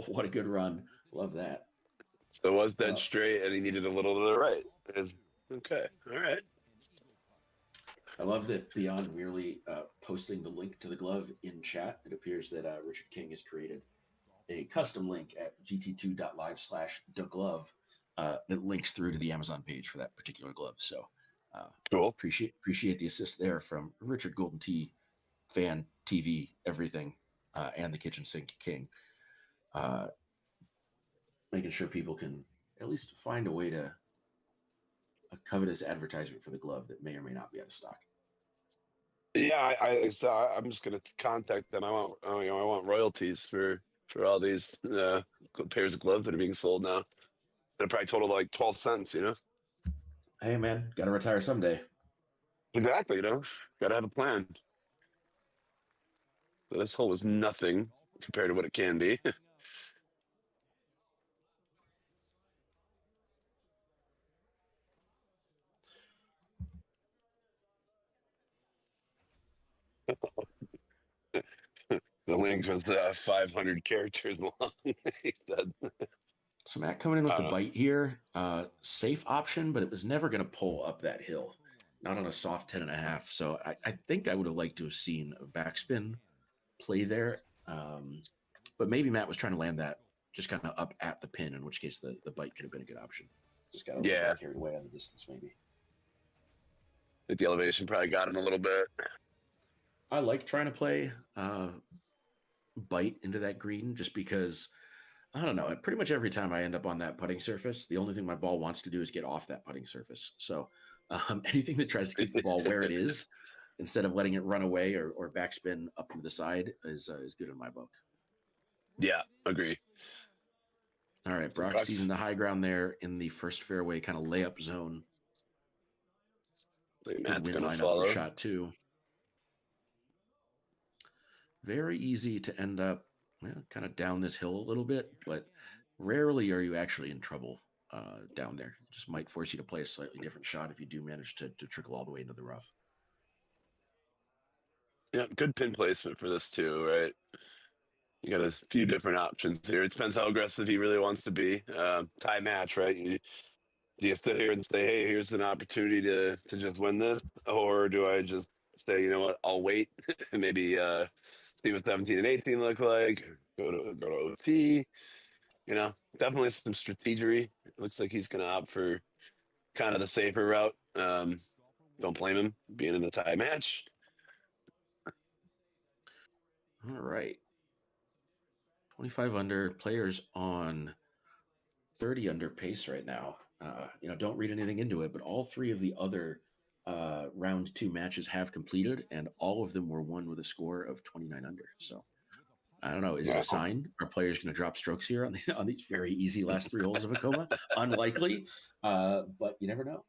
What a good run. Love that. so it was dead straight, and he needed a little to the right. Okay, all right. I love that beyond merely posting the link to the glove in chat, it appears that Richard King has created a custom link at gt2.live/theglove that links through to the Amazon page for that particular glove. So Cool. Appreciate the assist there from Richard Golden Tee, fan, TV, everything, and the Kitchen Sink King. Making sure people can at least find a way to a covetous advertisement for the glove that may or may not be out of stock. Yeah, I'm just gonna contact them. I want royalties for all these pairs of gloves that are being sold now. That probably total like 12 cents. Hey man, got to retire someday. Exactly. Got to have a plan. So this hole is nothing compared to what it can be. The link was 500 characters long. He said. So Matt coming in with the bite here, safe option, but it was never going to pull up that hill, not on a soft 10.5. So I think I would have liked to have seen a backspin play there, but maybe Matt was trying to land that just kind of up at the pin, in which case the bite could have been a good option. Just got a little bit carried away on the distance, maybe. I think the elevation probably got him a little bit. I like trying to play bite into that green just because, I don't know, pretty much every time I end up on that putting surface, the only thing my ball wants to do is get off that putting surface. So anything that tries to keep the ball where it is instead of letting it run away or backspin up to the side is good in my book. Yeah, agree. All right, Brock seizing the high ground there in the first fairway kind of layup zone. Matt's going to follow. For shot 2. Very easy to end up kind of down this hill a little bit, but rarely are you actually in trouble down there. It just might force you to play a slightly different shot if you do manage to trickle all the way into the rough. Yeah, good pin placement for this too, right? You got a few different options here. It depends how aggressive he really wants to be. Tie match, right? Do you sit here and say, hey, here's an opportunity to just win this? Or do I just say, you know what, I'll wait and maybe see what 17 and 18 look like, go to OT. Definitely some strategery. It looks like he's going to opt for kind of the safer route. Don't blame him being in a tie match. All right. 25 under, players on 30 under pace right now. Don't read anything into it, but all 3 of the other round 2 matches have completed, and all of them were won with a score of 29 under. So I don't know. Is it a sign? Are players going to drop strokes here on these very easy last 3 holes of a coma? Unlikely, but you never know.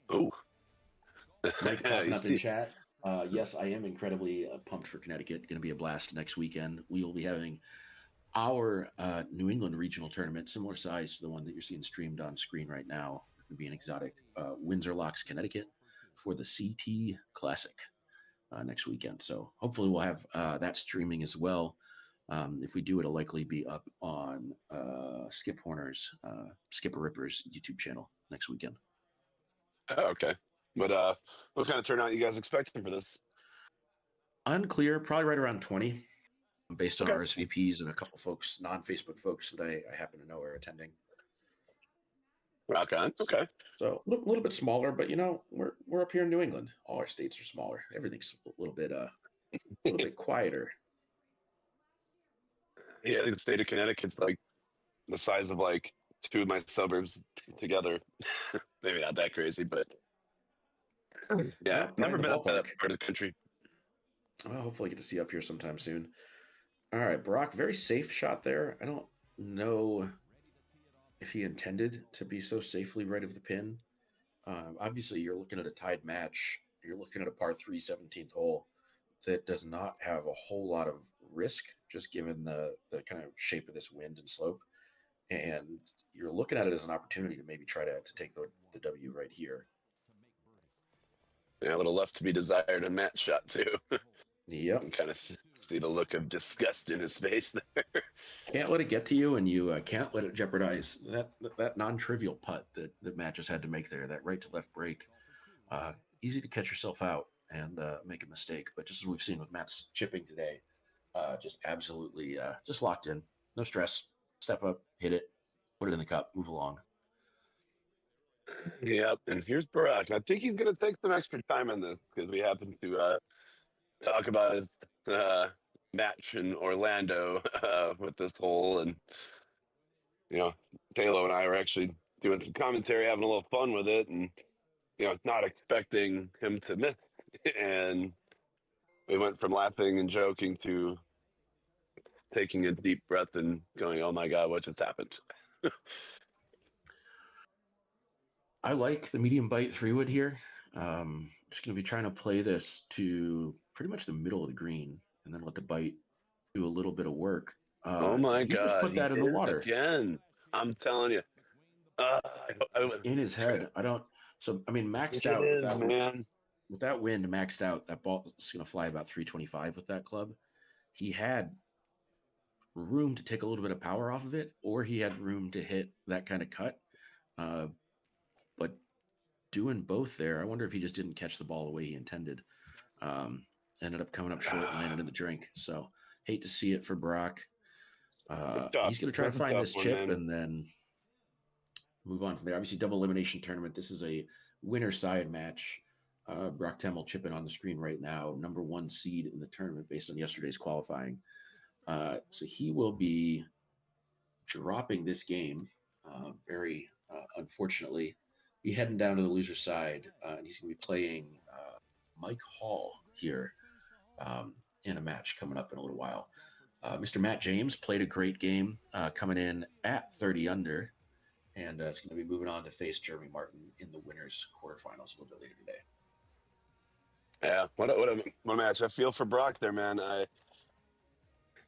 Oh, Mike popping up in chat. Yes, I am incredibly pumped for Connecticut. Going to be a blast next weekend. We will be having our New England regional tournament, similar size to the one that you're seeing streamed on screen right now. It'll be an exotic Windsor Locks, Connecticut, for the CT Classic next weekend. So hopefully we'll have that streaming as well. If we do, it'll likely be up on Skip Horner's Skipper Ripper's YouTube channel next weekend. Oh, okay. But what kind of turnout you guys expecting for this? Unclear, probably right around 20, based on RSVPs and a couple folks, non-Facebook folks that I happen to know are attending. Rock on. Okay. So a little bit smaller, but we're up here in New England. All our states are smaller. Everything's a little bit little bit quieter. Yeah, I think the state of Connecticut's like the size of like two of my suburbs together. Maybe not that crazy, but yeah, Right never in the been up to that ballpark. part of the country. Well, hopefully, I get to see you up here sometime soon. All right, Brock, very safe shot there. I don't know if he intended to be so safely right of the pin. Obviously, you're looking at a tied match. You're looking at a par 3 17th hole that does not have a whole lot of risk, just given the kind of shape of this wind and slope. And you're looking at it as an opportunity to maybe try to take the W right here. Yeah, a little left to be desired in Matt's shot too. You Yep. can kind of see the look of disgust in his face there. Can't let it get to you, and you can't let it jeopardize that non-trivial putt that Matt just had to make there. That right to left break, easy to catch yourself out and make a mistake. But just as we've seen with Matt's chipping today, just absolutely just locked in, no stress. Step up, hit it, put it in the cup, move along. Yep, and here's Burak. I think he's going to take some extra time on this because we happen to talk about his match in Orlando with this hole, and Taylor and I were actually doing some commentary, having a little fun with it, and not expecting him to miss, and we went from laughing and joking to taking a deep breath and going, "Oh my God, what just happened?" I like the medium bite 3-wood here. Just going to be trying to play this to pretty much the middle of the green and then let the bite do a little bit of work. Oh my He just God, put he that in did the it water. again. I'm telling you. I It's in his head. I don't. So I mean, maxed think it out with is, that man. with that wind, maxed out. That ball is going to fly about 325 with that club. He had room to take a little bit of power off of it, or he had room to hit that kind of cut. But doing both there, I wonder if he just didn't catch the ball the way he intended. Ended up coming up short and landed in the drink. So hate to see it for Brock. He's going to try to That's a find tough this one, chip man. and then move on from there. Obviously, double elimination tournament. This is a winner side match. Burak Temel chipping on the screen right now, number 1 seed in the tournament based on yesterday's qualifying. So he will be dropping this game. Very unfortunately, be heading down to the loser side, and he's going to be playing Mike Hall here in a match coming up in a little while. Mr. Matt James played a great game, coming in at 30 under, and is going to be moving on to face Jeremy Martin in the winners quarterfinals a little bit later today. Yeah, what a match. I feel for Brock there, man.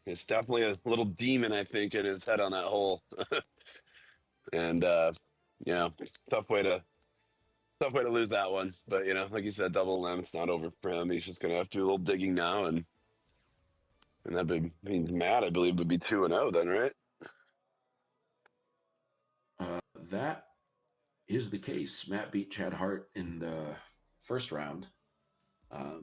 It's definitely a little demon, I think, in his head on that hole. And tough way to lose that one. But like you said, double limb, it's not over for him. He's just gonna have to do a little digging now, and that means Matt, I believe, would be 2-0 then, right? That is the case. Matt beat Chad Hart in the first round.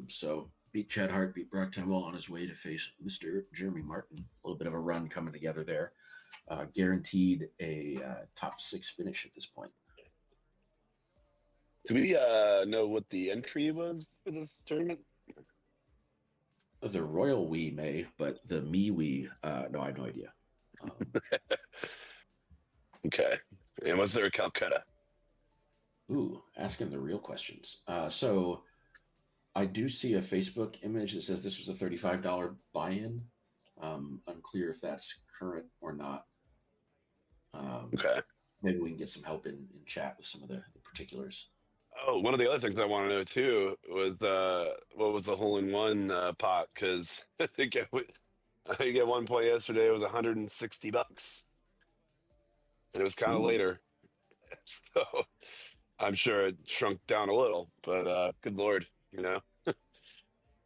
So beat Chad Hart, beat Burak Temel on his way to face Mr. Jeremy Martin. A little bit of a run coming together there. Guaranteed a top 6 finish at this point. Do we know what the entry was for this tournament? The Royal We may, but the Me We, no, I have no idea. Okay. And was there a Calcutta? Ooh, asking the real questions. So I do see a Facebook image that says this was a $35 buy-in. Unclear if that's current or not. Okay. Maybe we can get some help in chat with some of the particulars. Oh, one of the other things I want to know too was what was the hole-in-one pot? Because I think at one point yesterday it was $160, and it was kind of Ooh. later, so I'm sure it shrunk down a little. But good lord,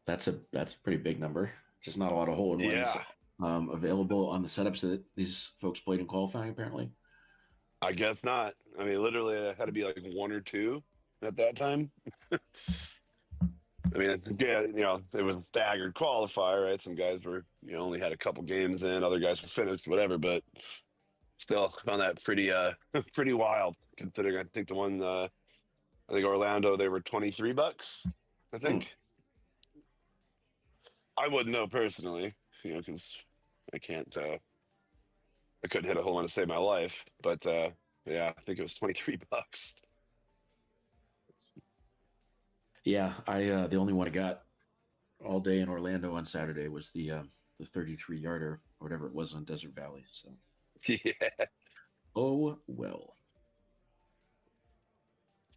That's a pretty big number. Just not a lot of hole-in-ones Yeah. Available on the setups that these folks played in qualifying, apparently. I guess not. I mean, literally, it had to be like 1 or 2 at that time. I mean, yeah, it was a staggered qualifier, right? Some guys were, only had a couple games in, other guys were finished, whatever. But still, found that pretty, pretty wild. Considering, I think the one, I think Orlando, they were $23, I think. I wouldn't know personally, because I can't. I couldn't hit a hole in to save my life, but yeah, I think it was $23. Yeah, I the only one I got all day in Orlando on Saturday was the 33 yarder or whatever it was on Desert Valley. So Yeah, oh well.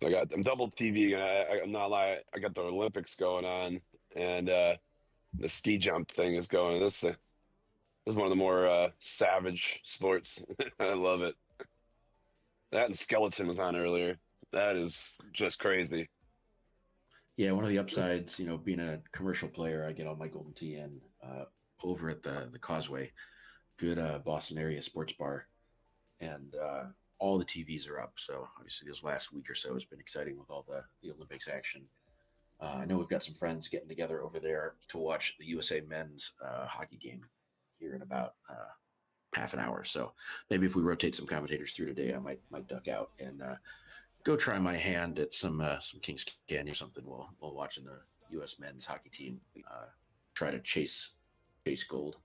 I'm double TV, and I'm not lying. I got the Olympics going on, and the ski jump thing is going. This is one of the more savage sports. I love it. That and skeleton was on earlier. That is just crazy. Yeah, one of the upsides, being a commercial player, I get all my Golden Tee in over at the Causeway, good Boston area sports bar, and all the TVs are up. So obviously, this last week or so has been exciting with all the Olympics action. I know we've got some friends getting together over there to watch the USA men's hockey game here in about half an hour. So maybe if we rotate some commentators through today, I might duck out and go try my hand at some Kings Canyon or something while watching the U.S. men's hockey team try to chase gold.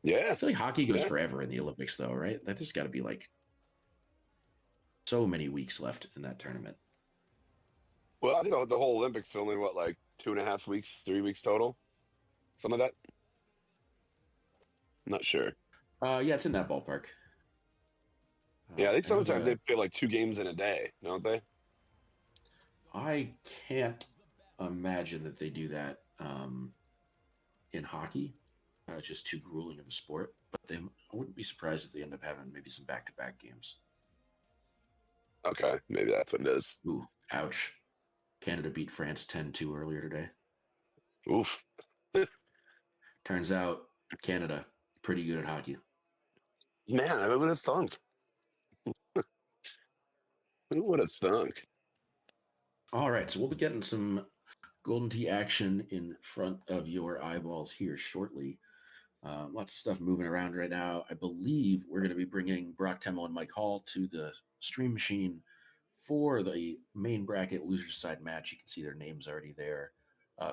I Yeah, feel like hockey goes yeah. forever in the Olympics, though, right? That there's got to be like so many weeks left in that tournament. Well, I think the whole Olympics are only what, like 2.5 weeks, 3 weeks total, something like that. I'm not sure. Yeah, it's in that ballpark. Yeah, I think I know sometimes they play like 2 games in a day, don't they? I can't imagine that they do that in hockey. It's just too grueling of a sport. But I wouldn't be surprised if they end up having maybe some back-to-back games. Okay, maybe that's what it is. Ooh, ouch. Canada beat France 10-2 earlier today. Oof. Turns out Canada, pretty good at hockey. Man, I would have thunk. Who would have thunk? All right, so we'll be getting some Golden Tee action in front of your eyeballs here shortly. Lots of stuff moving around right now. I believe we're going to be bringing Burak Temel and Mike Hall to the stream machine for the main bracket losers side match. You can see their names already there,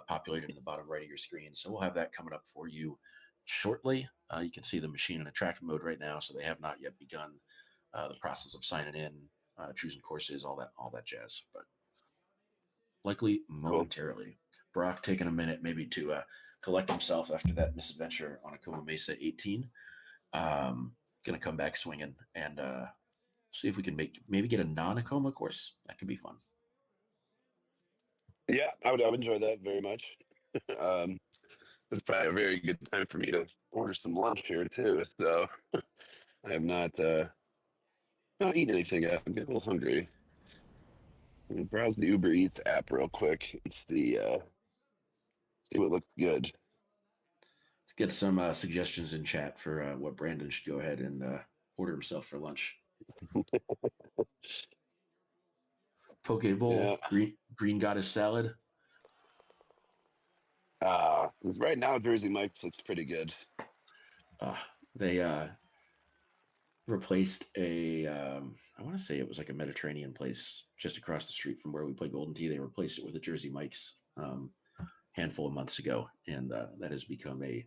populated in the bottom right of your screen. So we'll have that coming up for you shortly. You can see the machine in attractive mode right now, so they have not yet begun the process of signing in, choosing courses, all that jazz. But likely Cool. momentarily. Brock taking a minute maybe to collect himself after that misadventure on Acoma Mesa 18. Gonna come back swinging and see if we can maybe get a non-Acoma course. That could be fun. Yeah, I would enjoy that very much. It's probably a very good time for me to order some lunch here too. So I have not eaten anything yet. I'm getting a little hungry. I'm gonna browse the Uber Eats app real quick. It's see what looks good. Let's get some suggestions in chat for what Brandon should go ahead and order himself for lunch. Poke bowl, Yeah. green goddess salad. Right now Jersey Mike's looks pretty good. They replaced I want to say it was like a Mediterranean place just across the street from where we play Golden Tee. They replaced it with a Jersey Mike's handful of months ago, and that has become a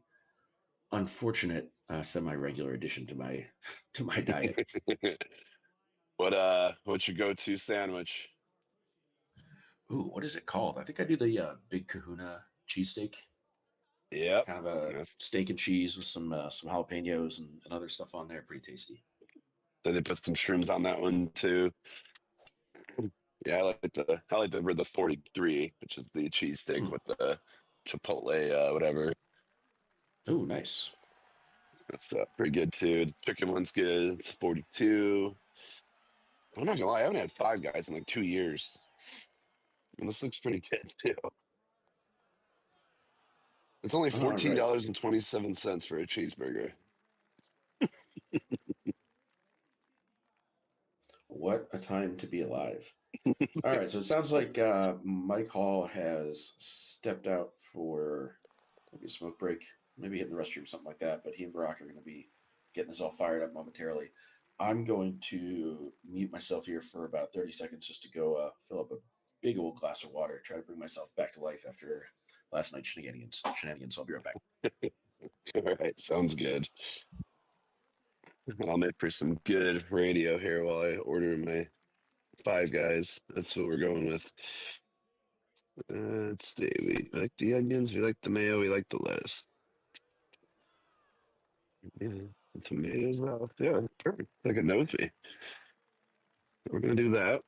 unfortunate semi-regular addition to my diet. What's your go-to sandwich? Ooh, what is it called? I think I do the Big Kahuna cheesesteak, Yep. kind of a Yes. steak and cheese with some jalapenos and other stuff on there. Pretty tasty. So they put some shrooms on that one too. Yeah, I like the 43, which is the cheesesteak with the chipotle, whatever. Oh, nice. That's pretty good too. The chicken one's good. It's 42. I'm not gonna lie, I haven't had Five Guys in like 2 years, and this looks pretty good too. It's only All right. $14.27 for a cheeseburger. What a time to be alive. All right, so it sounds like Mike Hall has stepped out for maybe a smoke break, maybe hitting the restroom, something like that. But he and Brock are going to be getting this all fired up momentarily. I'm going to mute myself here for about 30 seconds just to go fill up a big old glass of water, try to bring myself back to life after last night's shenanigans. I'll be right back. All right, sounds good. I'll make for some good radio here while I order my Five Guys. That's what we're going with. Let's see. We like the onions. We like the mayo. We like the lettuce. Yeah, and tomatoes well. Yeah, perfect. Like it knows me. We're gonna do that.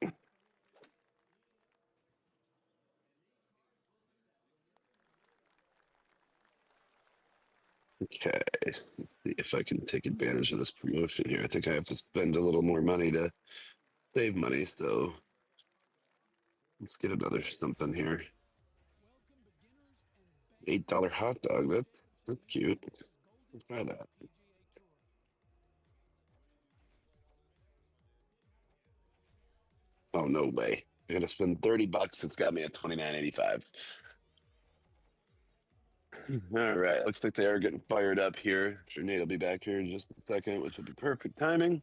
Okay. Let's see if I can take advantage of this promotion here. I think I have to spend a little more money to save money. So let's get another something here. $8 hot dog. That's cute. Let's try that. Oh no way! I gotta spend $30. It's got me at $29.85. All right, looks like they are getting fired up here. Sure, Nate will be back here in just a second, which will be perfect timing.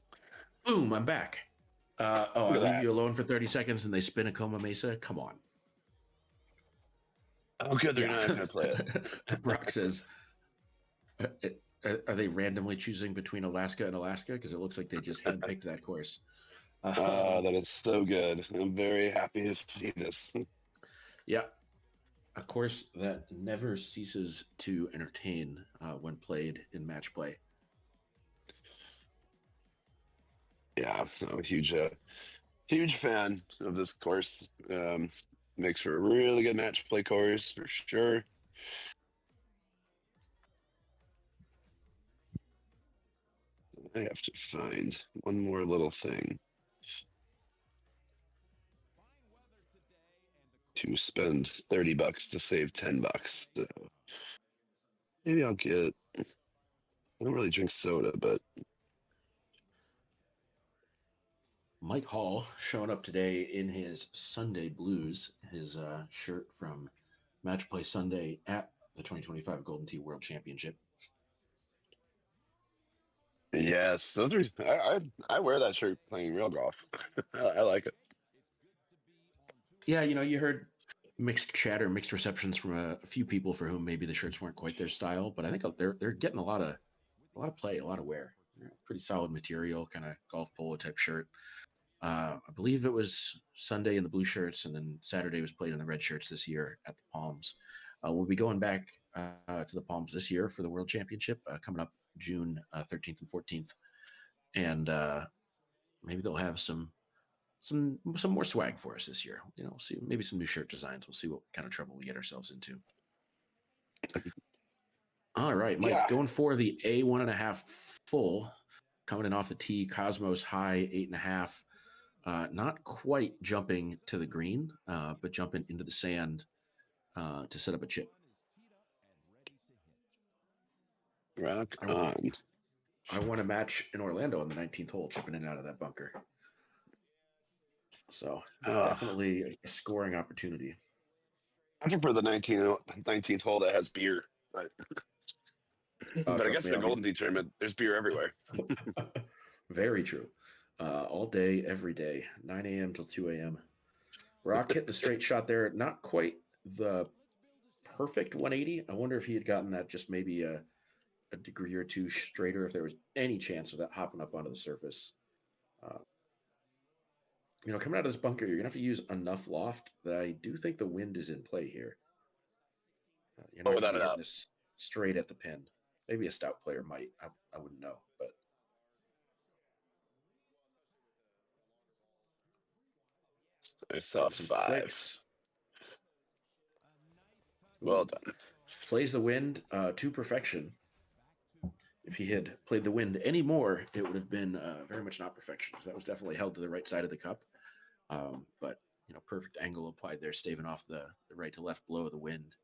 Boom, I'm back. I Look at leave that. you alone for 30 seconds and they spin a Coma Mesa. Come on. Oh, good, they're not gonna play it. Brock says, are they randomly choosing between Alaska and Alaska? Because it looks like they just handpicked that course. That is so good. I'm very happy to see this. Yeah. A course that never ceases to entertain when played in match play. Yeah, I'm a huge fan of this course. Makes for a really good match play course for sure. I have to find one more little thing to spend $30 to save $10. So maybe I'll get. I don't really drink soda, but Mike Hall showing up today in his Sunday Blues, his shirt from Match Play Sunday at the 2025 Golden Tee World Championship. yes, those are. I wear that shirt playing real golf. I like it. Yeah, you heard mixed chatter, mixed receptions from a few people for whom maybe the shirts weren't quite their style, but I think they're getting a lot of play, a lot of wear. Pretty solid material, kind of golf polo type shirt. I believe it was Sunday in the blue shirts, and then Saturday was played in the red shirts this year at the Palms. We'll be going back to the Palms this year for the World Championship coming up June 13th and 14th, and maybe they'll have some more swag for us this year. See maybe some new shirt designs. We'll see what kind of trouble we get ourselves into. All right, Mike, Yeah. going for the A1.5 full, coming in off the tee, Cosmos high 8.5. Not quite jumping to the green, but jumping into the sand to set up a chip. Rock on. I won a match in Orlando on the 19th hole, chipping in and out of that bunker. So definitely a scoring opportunity. I prefer the 19th hole that has beer, but I guess the Golden Tee tournament, there's beer everywhere. Very true. All day, every day, 9 a.m. till 2 a.m. Brock hitting a straight shot there. Not quite the perfect 180. I wonder if he had gotten that just maybe a degree or two straighter, if there was any chance of that hopping up onto the surface. Coming out of this bunker, you're going to have to use enough loft that I do think the wind is in play here. You're not going to be hitting this straight at the pin. Maybe a stout player might. I wouldn't know, but. I saw 5. Clicks. Well done. Plays the wind to perfection. If he had played the wind any more, it would have been very much not perfection, because that was definitely held to the right side of the cup. But perfect angle applied there, staving off the right to left blow of the wind.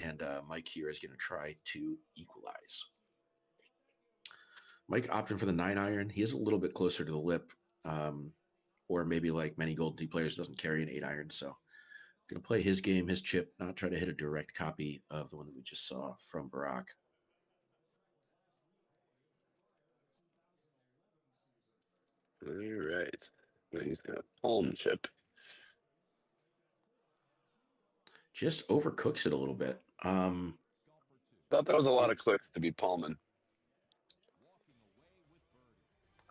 And Mike here is going to try to equalize. Mike opting for the 9-iron. He is a little bit closer to the lip, or maybe like many Golden Tee players, doesn't carry an 8-iron. So going to play his game, his chip, not try to hit a direct copy of the one that we just saw from Burak. All right. He's got a palm chip. just overcooks it a little bit. Thought that was a lot of clicks to be palming.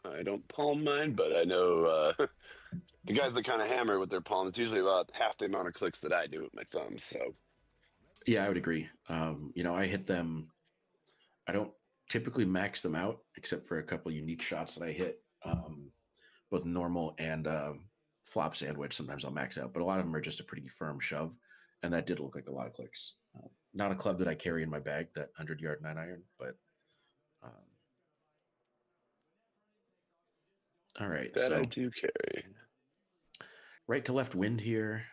I don't palm mine, but I know the guys that kind of hammer with their palm, it's usually about half the amount of clicks that I do with my thumbs. So Yeah, I would agree. I hit them. I don't typically max them out, except for a couple unique shots that I hit, both normal and flop sandwich. Sometimes I'll max out, but a lot of them are just a pretty firm shove, and that did look like a lot of clicks. Not a club that I carry in my bag, that 100-yard 9-iron, but all right. that So I do carry. right to left wind here.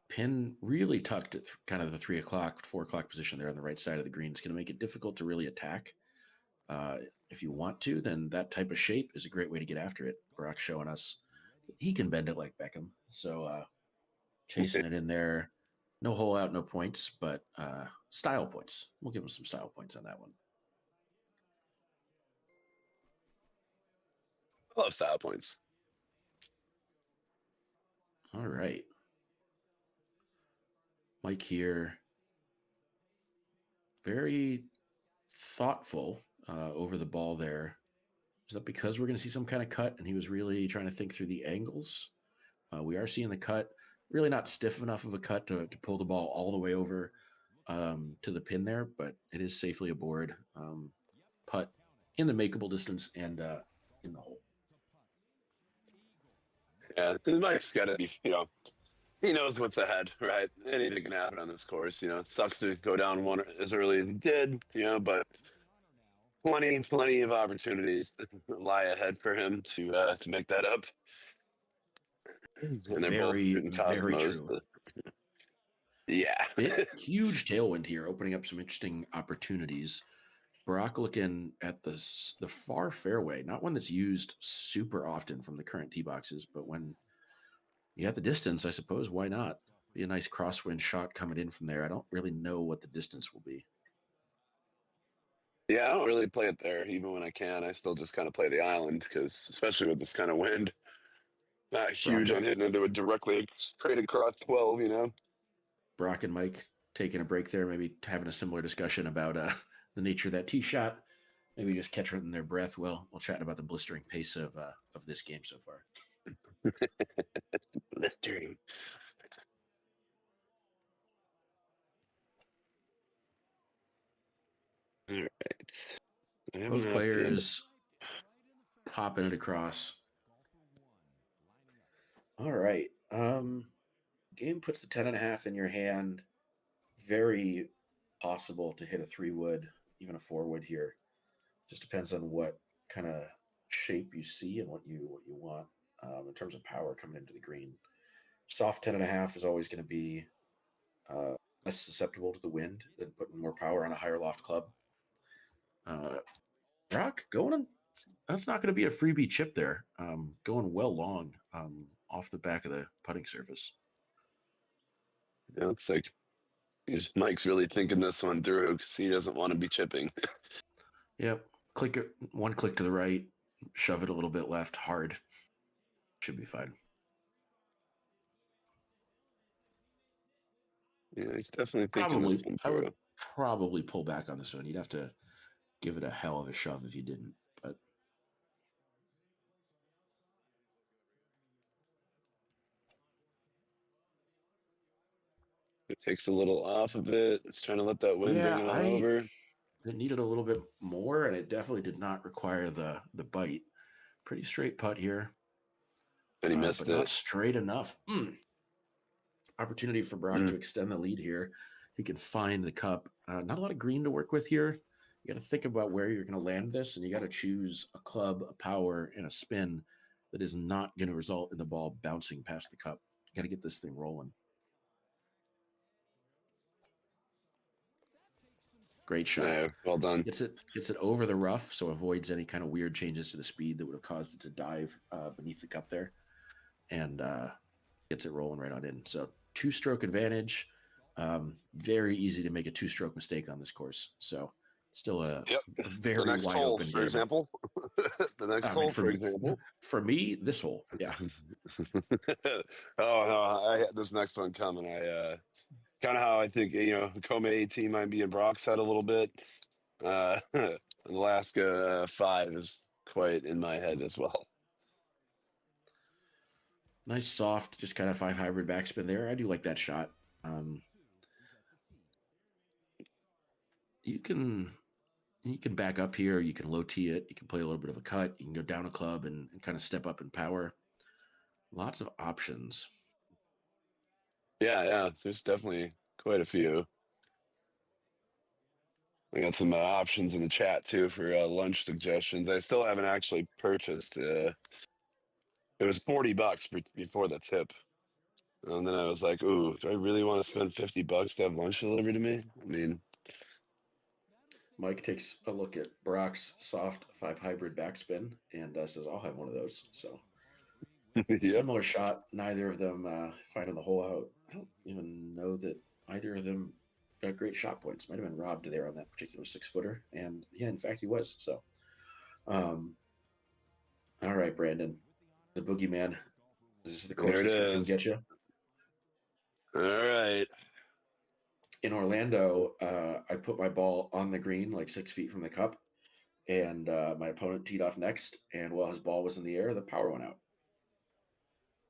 Pin really tucked at kind of the 3 o'clock, 4 o'clock position there on the right side of the green. It's going to make it difficult to really attack. If you want to, then that type of shape is a great way to get after it. Burak's showing us he can bend it like Beckham. So chasing it in there. No hole out, no points, but style points. We'll give him some style points on that one. I love style points. All right. Mike here. Very thoughtful over the ball there. Is that because we're going to see some kind of cut and he was really trying to think through the angles? We are seeing the cut, really not stiff enough of a cut to pull the ball all the way over to the pin there, but it is safely aboard. Putt in the makeable distance and in the hole. Yeah, Mike's got to be, he knows what's ahead, right? Anything can happen on this course. It sucks to go down one as early as he did, but plenty of opportunities lie ahead for him to make that up. And they're both Very, shooting very Cosmos. true. Yeah. Huge tailwind here, opening up some interesting opportunities. Burak looking at the far fairway, not one that's used super often from the current tee boxes, but when you got the distance, I suppose, why not? Be a nice crosswind shot coming in from there. I don't really know what the distance will be. Yeah, I don't really play it there. Even when I can, I still just kind of play the island because, especially with this kind of wind, not huge on hitting into it directly straight across 12. Burak and Mike taking a break there, maybe having a similar discussion about the nature of that tee shot. Maybe just catching their breath while chatting about the blistering pace of this game so far. Blistering. All right. Both players popping it across. All right. Game puts the 10.5 in your hand. Very possible to hit a 3-wood, even a 4-wood here. Just depends on what kind of shape you see and what you want in terms of power coming into the green. Soft 10.5 is always going to be less susceptible to the wind than putting more power on a higher loft club. Rock going, that's not going to be a freebie chip there. Going well long off the back of the putting surface. Yeah, looks like Mike's really thinking this one through because he doesn't want to be chipping. Yep. Click it, one click to the right, shove it a little bit left, hard. Should be fine. Yeah, he's definitely thinking this one I would through. probably pull back on this one. You'd have to give it a hell of a shove if you didn't. But it takes a little off of it. It's trying to let that wind bring it on over. It needed a little bit more, and it definitely did not require the bite. Pretty straight putt here. And he missed but it. not straight enough. Opportunity for Burak to extend the lead here. He can find the cup. Not a lot of green to work with here. You got to think about where you're going to land this, and you got to choose a club, a power, and a spin that is not going to result in the ball bouncing past the cup. You got to get this thing rolling. Great shot. Yeah, well done. Gets it over the rough, so avoids any kind of weird changes to the speed that would have caused it to dive beneath the cup there, and gets it rolling right on in. So 2-stroke advantage. Very easy to make a 2-stroke mistake on this course. So Still a Yep. The very next wide hole, open for game. example. The next I mean, hole, for example. for me, this hole, yeah. Oh no, I had this next one coming. Kind of how I think the Koma 18 might be in Brock's head a little bit. Alaska 5 is quite in my head as well. Nice soft, just kind of 5 hybrid backspin there. I do like that shot. You can back up here. You can low tee it. You can play a little bit of a cut. You can go down a club and kind of step up in power. Lots of options. Yeah, there's definitely quite a few. I got some options in the chat too for lunch suggestions. I still haven't actually purchased. It was $40 before the tip, and then I was like, "Ooh, do I really want to spend $50 to have lunch delivered to me?" I mean, Mike takes a look at Burak's soft 5 hybrid backspin and says, "I'll have one of those." So yep. similar shot. Neither of them finding the hole out. I don't even know that either of them got great shot points. Might have been robbed there on that particular 6-footer, and yeah, in fact, he was. So, all right, Brandon, the boogeyman. Is this the course There it that's going to come is. get you? All right. In Orlando, I put my ball on the green like 6 feet from the cup, and my opponent teed off next. And while his ball was in the air, the power went out.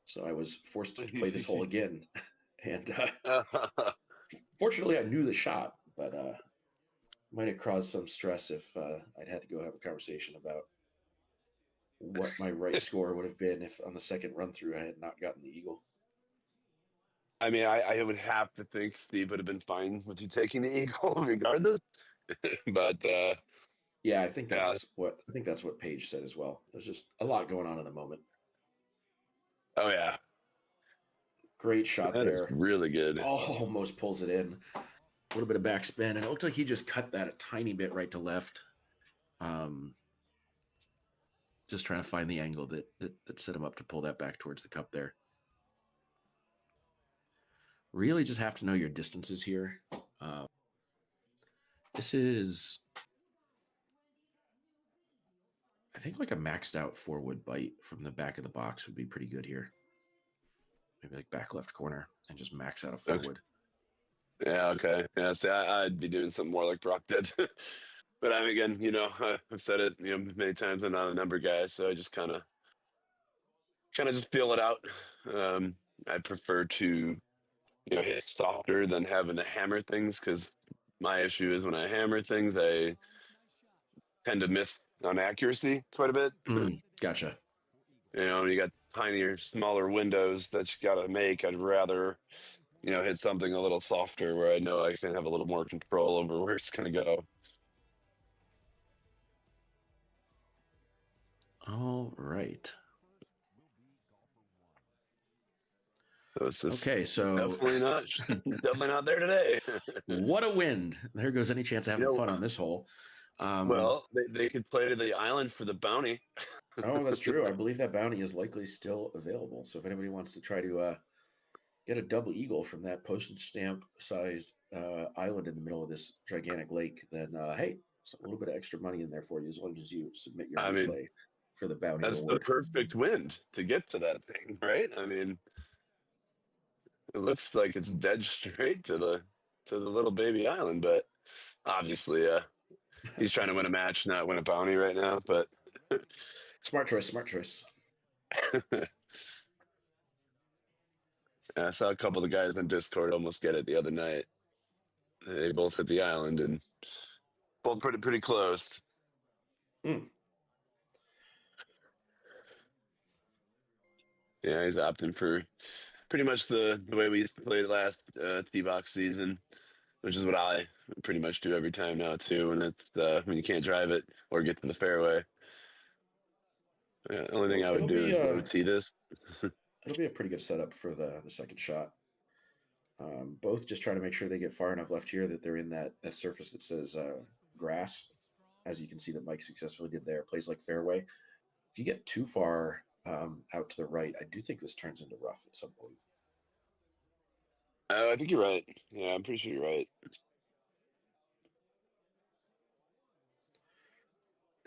So I was forced to play this hole again. And fortunately, I knew the shot, but might have caused some stress if I'd had to go have a conversation about what my right score would have been if on the second run through I had not gotten the eagle. I mean, I would have to think Steve would have been fine with you taking the eagle regardless. But yeah, I think that's what Paige said as well. There's just a lot going on in the moment. Oh yeah, Great shot that is there. really good. Almost pulls it in. A little bit of backspin, and it looked like he just cut that a tiny bit right to left. Just trying to find the angle that set him up to pull that back towards the cup there. Really just have to know your distances here. This is, I think, like a maxed out 4-wood bite from the back of the box would be pretty good here. Maybe like back left corner and just max out a 4-wood. Yeah, okay. Yeah, see, I'd be doing something more like Brock did. But I'm again, I've said it, many times. I'm not a number guy, so I just kind of just feel it out. I prefer to, hit softer than having to hammer things because my issue is when I hammer things, I tend to miss on accuracy quite a bit. Gotcha. You got tinier, smaller windows that you got to make. I'd rather, hit something a little softer where I know I can have a little more control over where it's going to go. All right. So it's just okay, so definitely not there today. What a wind! There goes any chance of having fun on this hole. Well, they could play to the island for the bounty. Oh, that's true. I believe that bounty is likely still available. So if anybody wants to try to get a double eagle from that postage stamp sized island in the middle of this gigantic lake, then hey, it's a little bit of extra money in there for you as long as you submit your replay for the bounty That's reward. the perfect wind to get to that thing, right? I mean, it looks like it's dead straight to the little baby island, but obviously, he's trying to win a match, not win a bounty right now. But Smart choice. I saw a couple of the guys on Discord almost get it the other night. They both hit the island and both pretty close. Yeah, he's opting for pretty much the way we used to play last T-Box season, which is what I pretty much do every time now too. And it's when you can't drive it or get to the fairway. The only thing I would do is low tee this. It'll be a pretty good setup for the second shot. Both just trying to make sure they get far enough left here that they're in that surface that says grass. As you can see that Mike successfully did there. Plays like fairway. If you get too far out to the right, I do think this turns into rough at some point. I think you're right. Yeah, I'm pretty sure you're right.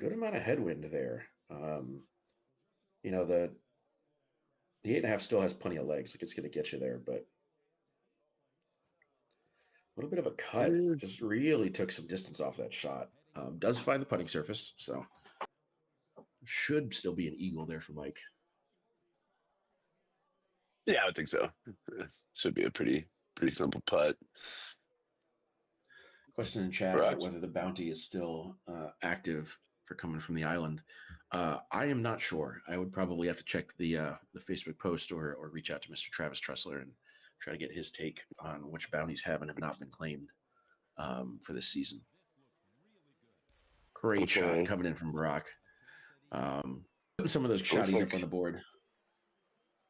good amount of headwind there. You know, the 8.5 still has plenty of legs. Like it's going to get you there, but a little bit of a cut. Just really took some distance off that shot. Does find the putting surface, so should still be an eagle there for Mike. Yeah, I would think so. Should be a pretty simple putt. Question in chat about whether the bounty is still active for coming from the island. I am not sure. I would probably have to check the Facebook post or reach out to Mr. Travis Tressler and try to get his take on which bounties have and have not been claimed for this season. Great shot coming in from Burak. Putting some of those shotties up on the board.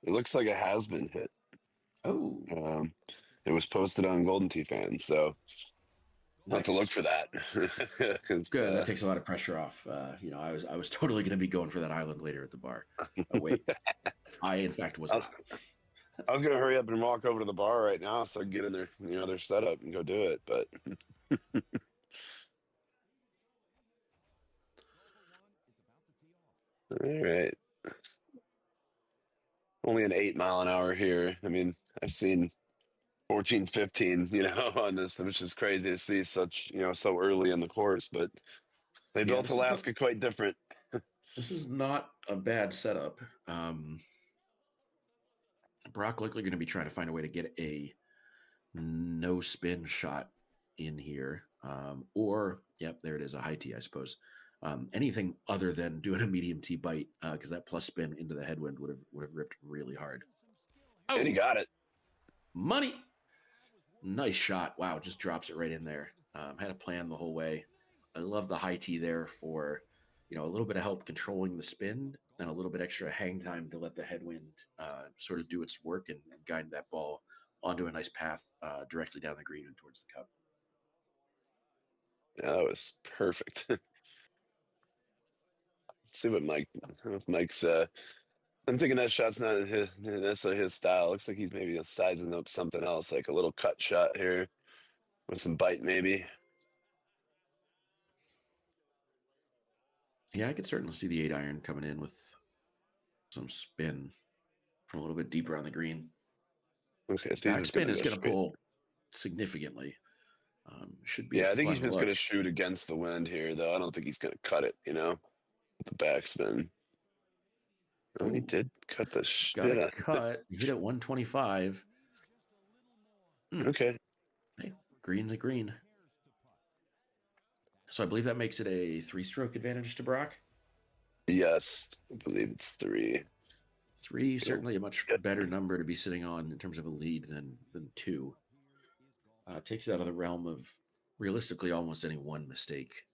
It looks like it has been hit. Oh. It was posted on GoldenTeeTV fans, so I'll have to look for that. Good. That takes a lot of pressure off. You know, I was totally going to be going for that island later at the bar. Oh wait, I in fact was not. I was going to hurry up and walk over to the bar right now so I can get in their, you know, their setup and go do it, but. All right. Only an 8 mile an hour here. I mean, I've seen 14, 15, you know, on this, which is crazy to see such, you know, so early in the course, but they built Alaska quite different. This is not a bad setup. Burak likely going to be trying to find a way to get a no spin shot in here. Or, yep, there it is, a high tee, I suppose. Anything other than doing a medium tee bite, because that plus spin into the headwind would have ripped really hard. Oh, and he got it. Money. Nice shot. Wow, just drops it right in there. Had a plan the whole way. I love the high tee there for, you know, a little bit of help controlling the spin and a little bit extra hang time to let the headwind sort of do its work and guide that ball onto a nice path directly down the green and towards the cup. Yeah, that was perfect. Let's see what Mike's. I'm thinking that shot's not necessarily his style. Looks like he's maybe sizing up something else, like a little cut shot here with some bite, maybe. Yeah, I could certainly see the 8-iron coming in with some spin from a little bit deeper on the green. Okay, so backspin is going to pull significantly. Should be. Yeah, I think he's just going to shoot against the wind here, though. I don't think he's going to cut it, you know, with the backspin. Oh, he did cut the shit. Got a cut. He hit it 125. Okay. Hey, green's a green. So I believe that makes it a 3-stroke advantage to Burak. Yes, I believe it's 3. 3, certainly a much better number to be sitting on in terms of a lead than 2. Takes it out of the realm of realistically almost any one mistake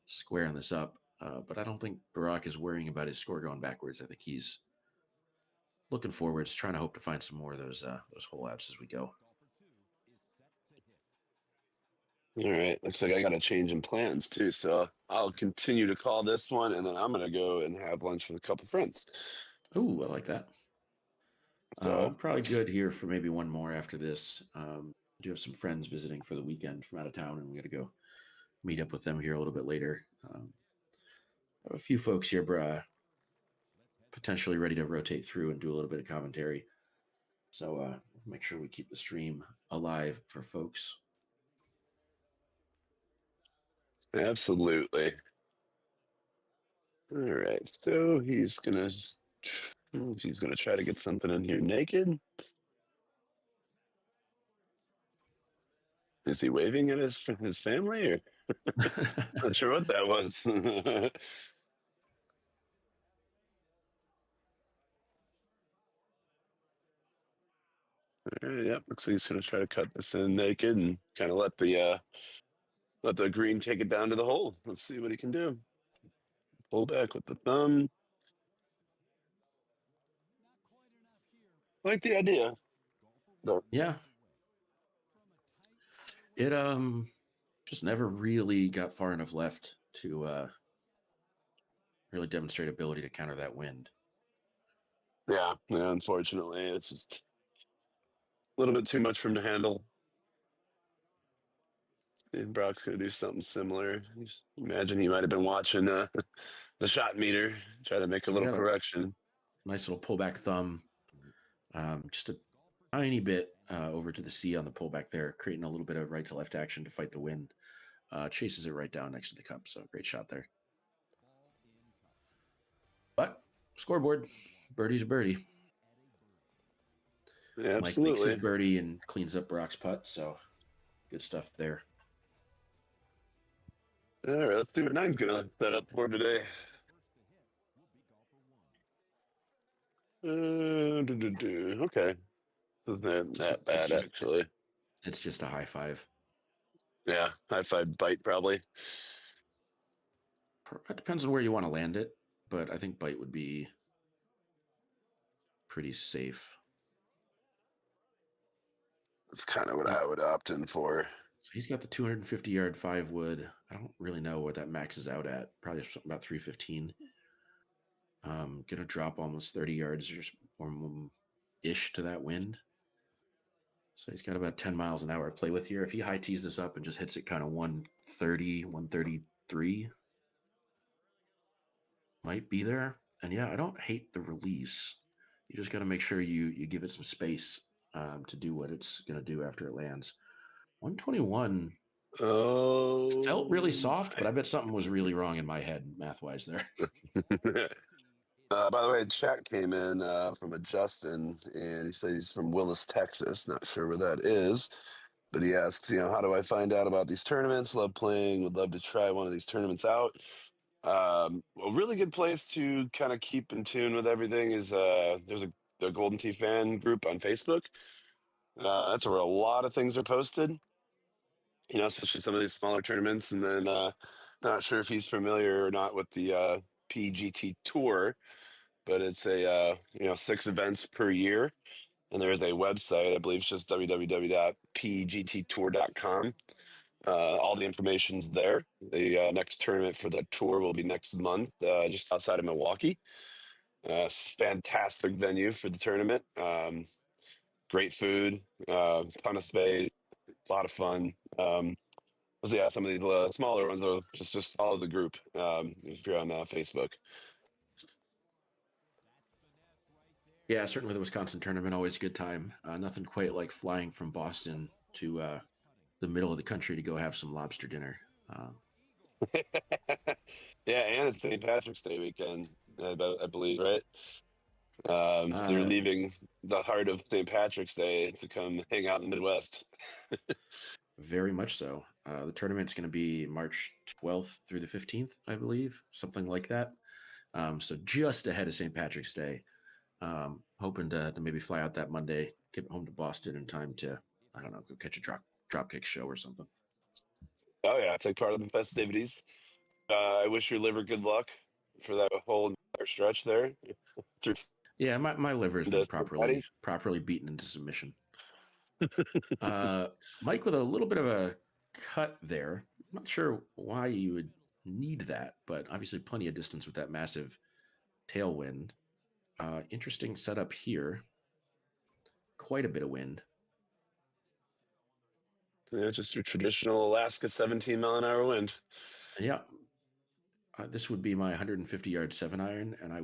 squaring this up. But I don't think Burak is worrying about his score going backwards. I think he's looking forwards, trying to hope to find some more of those hole outs as we go. All right, looks like I got a change in plans too, so I'll continue to call this one, and then I'm gonna go and have lunch with a couple friends. Oh, I like that. So I'm probably good here for maybe one more after this. I do have some friends visiting for the weekend from out of town, and we got to go meet up with them here a little bit later. I have a few folks here, potentially ready to rotate through and do a little bit of commentary. So make sure we keep the stream alive for folks. absolutely. All right, so he's gonna try to get something in here naked. Is he waving at his family, or not sure what that was? All right, yep. Looks like he's gonna try to cut this in naked and kind of let the green take it down to the hole. Let's see what he can do. Pull back with the thumb. Like the idea. Though. Yeah. It just never really got far enough left to really demonstrate ability to counter that wind. Yeah, unfortunately, it's just a little bit too much for him to handle. And Brock's gonna do something similar. Just imagine he might have been watching the shot meter, try to make a So we little got a correction. nice little pullback thumb, just a tiny bit over to the C on the pullback there, creating a little bit of right to left action to fight the wind. Chases it right down next to the cup. So great shot there. But scoreboard, birdie's a birdie. Yeah, Mike makes his absolutely. birdie and cleans up Brock's putt. So good stuff there. All right, let's see what nine's gonna set up for today. Okay, isn't that bad actually? It's just a high five. Yeah, high five bite probably. It depends on where you want to land it, but I think bite would be pretty safe. That's kind of what I would opt in for. So he's got the 250-yard 5-wood. I don't really know what that maxes out at. Probably something about 315. Gonna drop almost 30 yards or ish to that wind. So he's got about 10 miles an hour to play with here. If he high tees this up and just hits it kind of 130, 133, might be there. And yeah, I don't hate the release. You just got to make sure you give it some space to do what it's going to do after it lands. 121 Oh, felt really soft, but I bet something was really wrong in my head math-wise there. By the way, chat came in from a Justin, and he says he's from Willis, Texas. Not sure where that is, but he asks, how do I find out about these tournaments? Love playing, would love to try one of these tournaments out. A really good place to kind of keep in tune with everything is there's the Golden Tee fan group on Facebook. That's where a lot of things are posted. Especially some of these smaller tournaments. And then not sure if he's familiar or not with the PGT Tour, but it's a 6 events per year, and there's a website. I believe it's just www.pgttour.com. All the information's there. The next tournament for the tour will be next month, just outside of Milwaukee. Fantastic venue for the tournament. Great food, ton of space, a lot of fun. So yeah, some of these smaller ones are just follow the group if you're on Facebook. Yeah, certainly the Wisconsin tournament, always a good time. Nothing quite like flying from Boston to the middle of the country to go have some lobster dinner. Yeah, and it's St. Patrick's Day weekend, I believe, right? So you're leaving the heart of St. Patrick's Day to come hang out in the Midwest. Very much so. The tournament's going to be March 12th through the 15th, I believe, something like that. So just ahead of St. Patrick's Day. Hoping to maybe fly out that Monday, get home to Boston in time to, I don't know, go catch a drop kick show or something. Oh yeah, it's like part of the festivities. I wish your liver good luck for that whole entire stretch there. Yeah, my liver's been properly beaten into submission. Mike with a little bit of a cut there. I'm not sure why you would need that, but obviously plenty of distance with that massive tailwind. Interesting setup here. Quite a bit of wind. Yeah, just your traditional Alaska 17-mile-an-hour wind. Yeah. This would be my 150-yard 7-iron, and I'd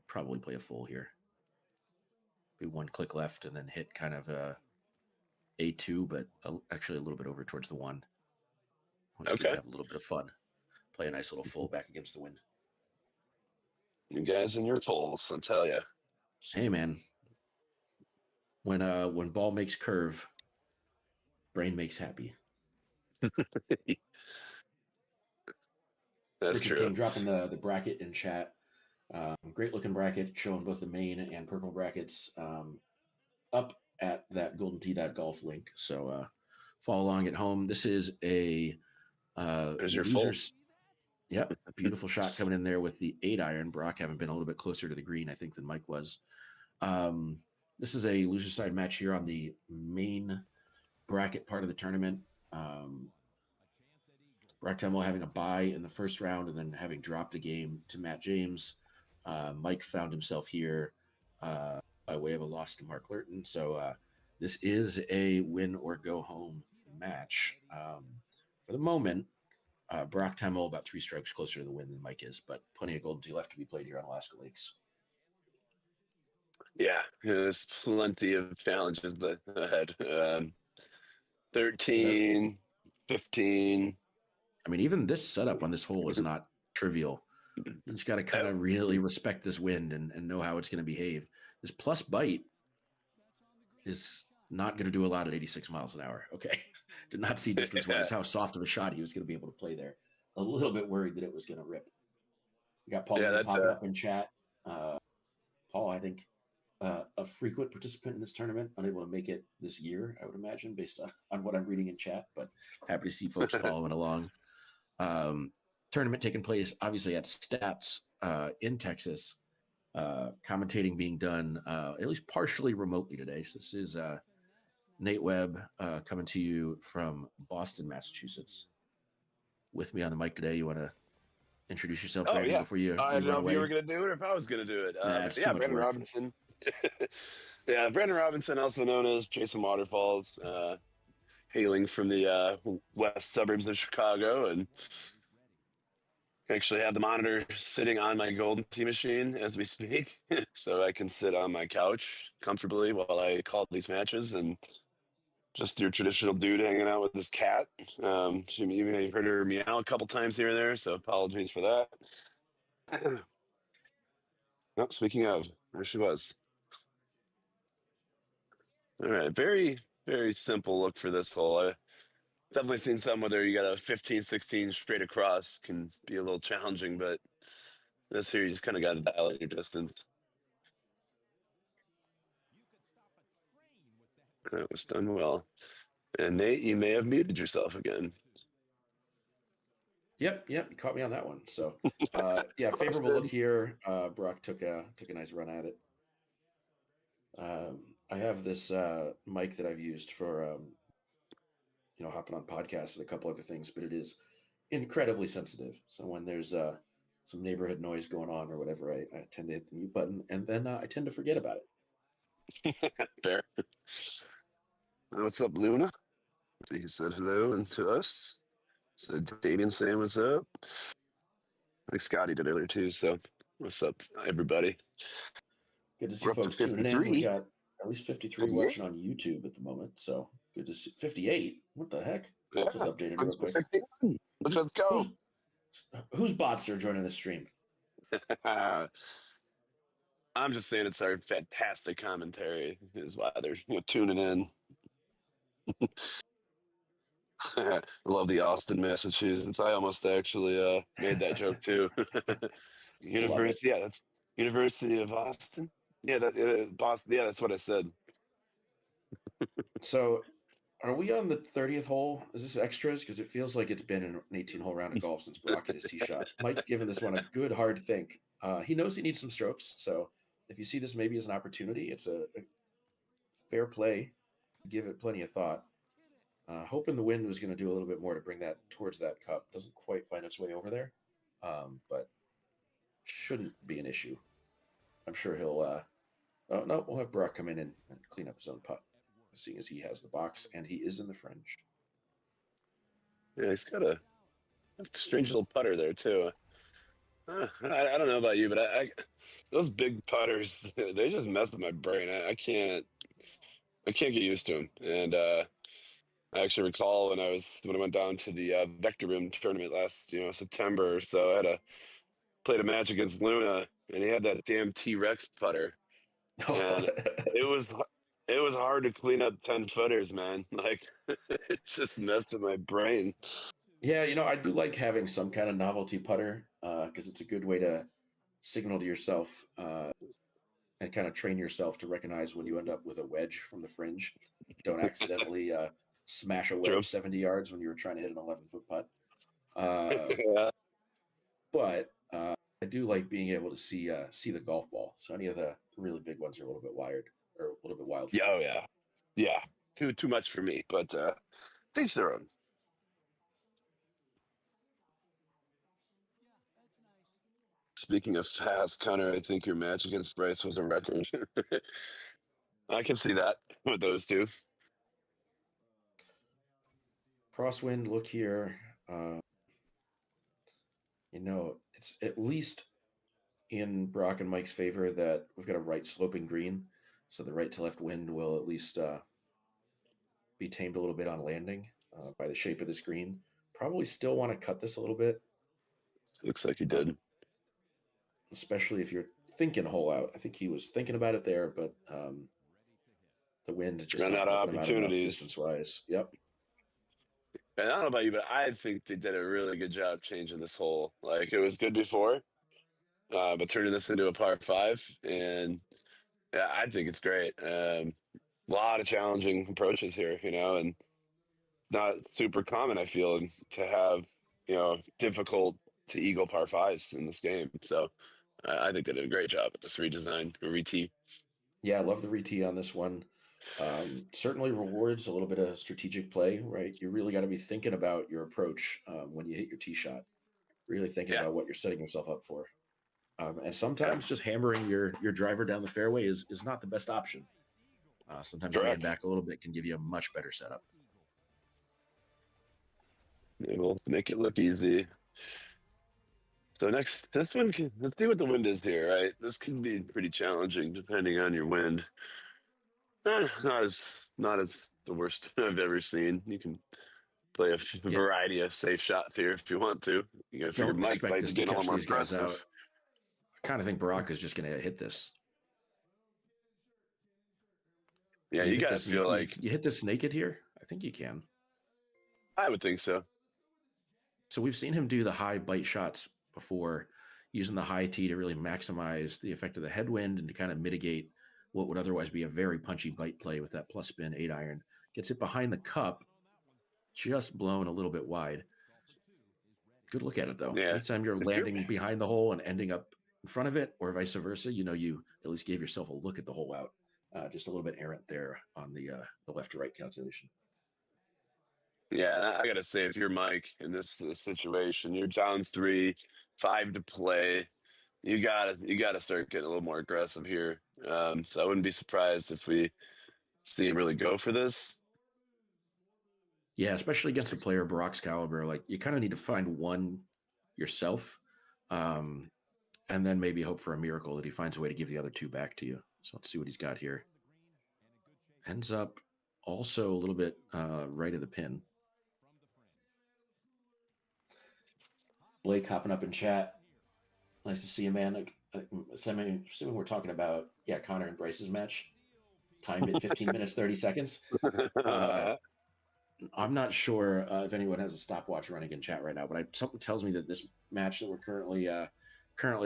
probably play a full here. Be one click left and then hit kind of A2, but actually a little bit over towards the 1. Okay. Have a little bit of fun. Play a nice little full back against the wind. You guys and your fulls, I'll tell you. Hey, man. When ball makes curve, brain makes happy. That's Richard true. King dropping the bracket in chat. Great looking bracket showing both the main and purple brackets up at that GoldenTeeTV link. So follow along at home. This is a There's your losers. Yep, beautiful shot coming in there with the 8-iron. Brock having been a little bit closer to the green, I think, than Mike was. This is a loser side match here on the main bracket part of the tournament. Burak Temel having a bye in the first round and then having dropped a game to Matt James. Mike found himself here by way of a loss to Mark Lurton. So this is a win or go home match. For the moment, Burak Temel about 3 strokes closer to the win than Mike is, but plenty of Golden Tee left to be played here on Alaska Lakes. Yeah, there's plenty of challenges ahead. 13, 15. I mean, even this setup on this hole is not trivial. You just got to kind of really respect this wind and know how it's going to behave. This plus bite is not going to do a lot at 86 miles an hour. Okay. Did not see distance-wise how soft of a shot he was going to be able to play there. A little bit worried that it was going to rip. We got Paul popping up in chat. Paul, I think, a frequent participant in this tournament, unable to make it this year, I would imagine, based on what I'm reading in chat, but happy to see folks following along. Tournament taking place, obviously, at STATS in Texas. Commentating being done at least partially remotely today. So this is Nate Webb coming to you from Boston, Massachusetts. With me on the mic today, you want to introduce yourself, Brandon, before you I didn't know if away? you were going to do it or if I was going to do it. It's too much Brandon work. Robinson. Yeah, Brandon Robinson, also known as Jason Waterfalls, hailing from the west suburbs of Chicago, and actually have the monitor sitting on my Golden Tee machine as we speak, so I can sit on my couch comfortably while I call these matches, and just your traditional dude hanging out with his cat. You may have heard her meow a couple times here and there, so apologies for that. Oh, speaking of, there she was. All right, very, very simple look for this hole. I definitely seen some whether you got a 15, 16 straight across can be a little challenging, but this here you just kind of got to dial in your distance. That was done well. And Nate, you may have muted yourself again. Yep, you caught me on that one. So, yeah, favorable look here. Burak took a nice run at it. I have this mic that I've used for hopping on podcasts and a couple other things, but it is incredibly sensitive. So when there's some neighborhood noise going on or whatever, I tend to hit the mute button, and then I tend to forget about it. Fair. What's up, Luna? He said hello and to us. Said Damian saying what's up. I think Scotty did earlier too. So what's up, everybody? Good to see We're folks tuning in. We got at least 53 watching on YouTube at the moment. So good to see 58. What the heck? Yeah. Just updated real quick. 61. Look at us go. Whose bots are joining the stream? I'm just saying it's our fantastic commentary is why they're tuning in. Love the Austin, Massachusetts. I almost actually made that joke too. University, yeah, that's University of Austin. Yeah, Boston. Yeah, that's what I said. So, are we on the 30th hole? Is this extras? Because it feels like it's been an 18-hole round of golf since Burak hit his tee shot. Mike's given this one a good hard think. He knows he needs some strokes, so if you see this maybe as an opportunity, it's a fair play. Give it plenty of thought. Hoping the wind was going to do a little bit more to bring that towards that cup. Doesn't quite find its way over there, but shouldn't be an issue. I'm sure he'll. Oh no, we'll have Burak come in and clean up his own putt, seeing as he has the box and he is in the fringe. Yeah, he's got a strange little putter there too. I don't know about you, but I those big putters they just mess with my brain. I can't get used to them. And I actually recall when I went down to the Vector Room tournament last September or so. I played a match against Luna, and he had that damn T-Rex putter, and it was hard to clean up 10 footers, man. Like it just messed with my brain. Yeah, I do like having some kind of novelty putter because it's a good way to signal to yourself and kind of train yourself to recognize when you end up with a wedge from the fringe. Don't accidentally smash a wedge 70 yards when you were trying to hit an 11-foot putt. Yeah. But I do like being able to see the golf ball. So any of the really big ones are a little bit wired or a little bit wild. Yeah, yeah. Too much for me, but each their own. Speaking of fast, Connor, I think your match against Bryce was a record. I can see that with those two. crosswind look here. It's at least in Brock and Mike's favor that we've got a right sloping green, so the right to left wind will at least be tamed a little bit on landing by the shape of this green. Probably still want to cut this a little bit. Looks like he did. Especially if you're thinking hole out. I think he was thinking about it there, but the wind just Run not out of helping him out enough opportunities. distance-wise. Yep. And I don't know about you, but I think they did a really good job changing this hole. Like it was good before, but turning this into a par 5, and yeah, I think it's great. A lot of challenging approaches here, and not super common. I feel to have difficult to eagle par 5s in this game. So I think they did a great job at this redesign or re-tee. Yeah, I love the re-tee on this one. Certainly rewards a little bit of strategic play, right? You really got to be thinking about your approach when you hit your tee shot. Really thinking Yeah. about what you're setting yourself up for. And sometimes just hammering your driver down the fairway is not the best option. Sometimes laying Correct. back a little bit can give you a much better setup. It'll make it look easy. So let's see what the wind is here, right? This can be pretty challenging depending on your wind. Not as the worst I've ever seen. You can play a Yeah. variety of safe shots here if you want to. You got to figure Don't Mike expect might this be to getting a catch little more these guys aggressive. out. I kind of think Burak is just going to hit this. Yeah, you got to feel like you hit this naked here. I think you can. I would think so. So we've seen him do the high bite shots before, using the high tee to really maximize the effect of the headwind and to kind of mitigate what would otherwise be a very punchy bite play with that plus spin 8-iron. Gets it behind the cup, just blown a little bit wide. Good look at it though. Yeah. Anytime you're landing behind the hole and ending up in front of it, or vice versa, you at least gave yourself a look at the hole out. Just a little bit errant there on the left to right calculation. Yeah, I gotta say, if you're Mike in this situation, you're down 3, 5 to play. You gotta start getting a little more aggressive here. So I wouldn't be surprised if we see him really go for this. Yeah, especially against a player Burak's caliber, like you kind of need to find one yourself, and then maybe hope for a miracle that he finds a way to give the other two back to you. So let's see what he's got here. Ends up also a little bit right of the pin. Blake hopping up in chat. Nice to see you, man. Like, assuming we're talking about Connor and Bryce's match, timed at 15 minutes 30 seconds. I'm not sure if anyone has a stopwatch running in chat right now, but something tells me that this match that we're currently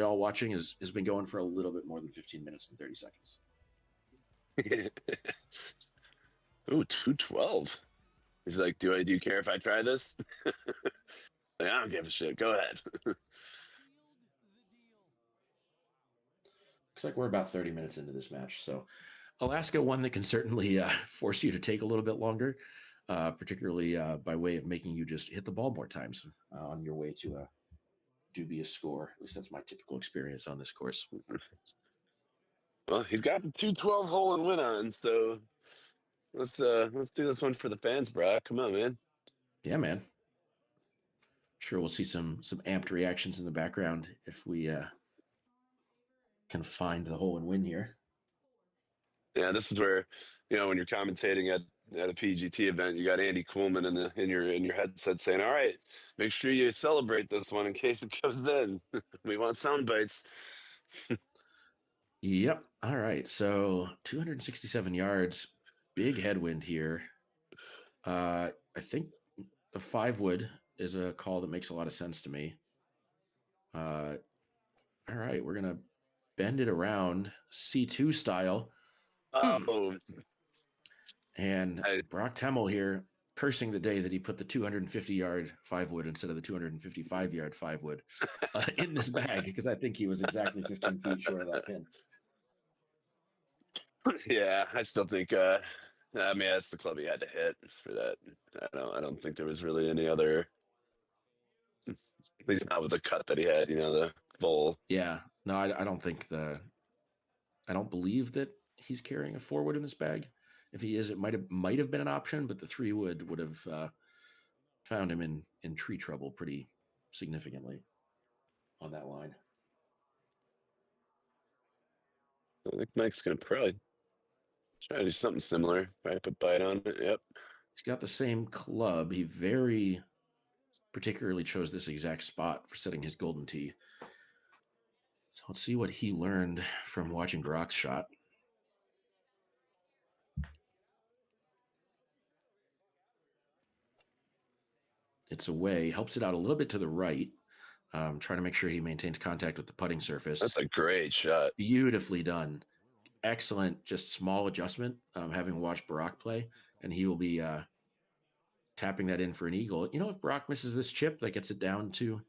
all watching has been going for a little bit more than 15 minutes and 30 seconds. Ooh, 212. He's like, do you care if I try this? Like, I don't give a shit. Go ahead. Looks like we're about 30 minutes into this match. So Alaska, one that can certainly force you to take a little bit longer, particularly by way of making you just hit the ball more times on your way to a dubious score. At least that's my typical experience on this course. Well, he's got the 212 hole and win on, so let's do this one for the fans, bro. Come on, man. Yeah, man. Sure, we'll see some amped reactions in the background if we can find the hole and win here. Yeah, this is where, when you're commentating at a PGT event, you got Andy Coolman in your headset saying, "All right, make sure you celebrate this one in case it goes in. We want sound bites." Yep. All right. So 267 yards, big headwind here. I think the 5 wood is a call that makes a lot of sense to me. All right, we're gonna bend it around C2 style. Oh, and Burak Temel here cursing the day that he put the 250-yard 5 wood instead of the 255-yard 5 wood in this bag, because I think he was exactly 15 feet short of that pin. yeah, I still think. I mean, that's the club he had to hit for that. I don't think there was really any other. At least not with the cut that he had. The full. Yeah, no, I don't think I don't believe that he's carrying a 4 wood in this bag. If he is, it might have been an option, but the 3 wood would have found him in tree trouble pretty significantly on that line. I think Mike's gonna probably try to do something similar. Probably put bite on it. Yep. He's got the same club. He very particularly chose this exact spot for setting his golden tee. So let's see what he learned from watching Burak's shot. It's away, helps it out a little bit to the right, trying to make sure he maintains contact with the putting surface. That's a great shot. Beautifully done. Excellent, just small adjustment, having watched Burak play, and he will be tapping that in for an eagle. You know, if Burak misses this chip, that gets it down to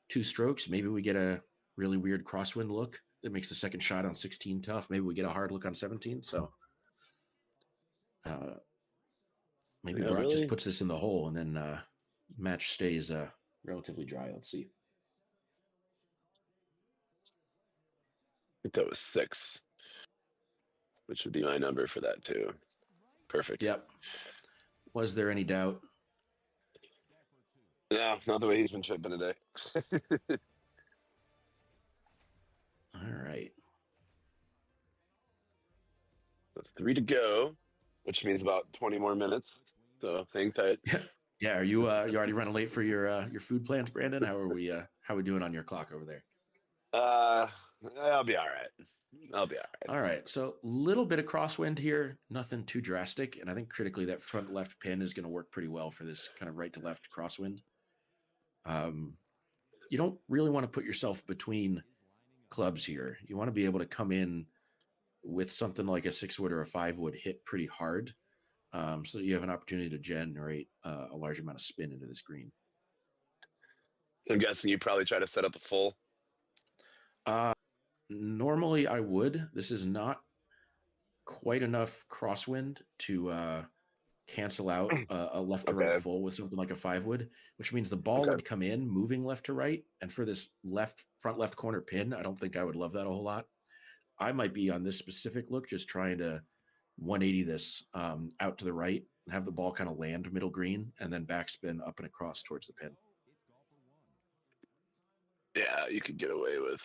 2 strokes, maybe we get a really weird crosswind look that makes the second shot on 16 tough. Maybe we get a hard look on 17. So maybe Burak really just puts this in the hole and then match stays relatively dry. Let's see. I think that was 6, which would be my number for that too. Perfect. Yep. Was there any doubt? No, not the way he's been chipping today. All right. 3 to go, which means about 20 more minutes. So hang tight. Yeah. Are you already running late for your food plans, Brandon? How are we doing on your clock over there? I'll be all right. I'll be all right. All right. So a little bit of crosswind here, nothing too drastic. And I think critically that front left pin is going to work pretty well for this kind of right to left crosswind. You don't really want to put yourself between clubs here. You want to be able to come in with something like a 6-wood or a 5-wood hit pretty hard, so that you have an opportunity to generate a large amount of spin into this green. I'm guessing you probably try to set up a full. Normally I would. This is not quite enough crosswind to cancel out a left to right full with something like a 5-wood, which means the ball would come in moving left to right. And for this front left corner pin, I don't think I would love that a whole lot. I might be on this specific look just trying to 180 this out to the right and have the ball kind of land middle green and then backspin up and across towards the pin. Yeah, you could get away with.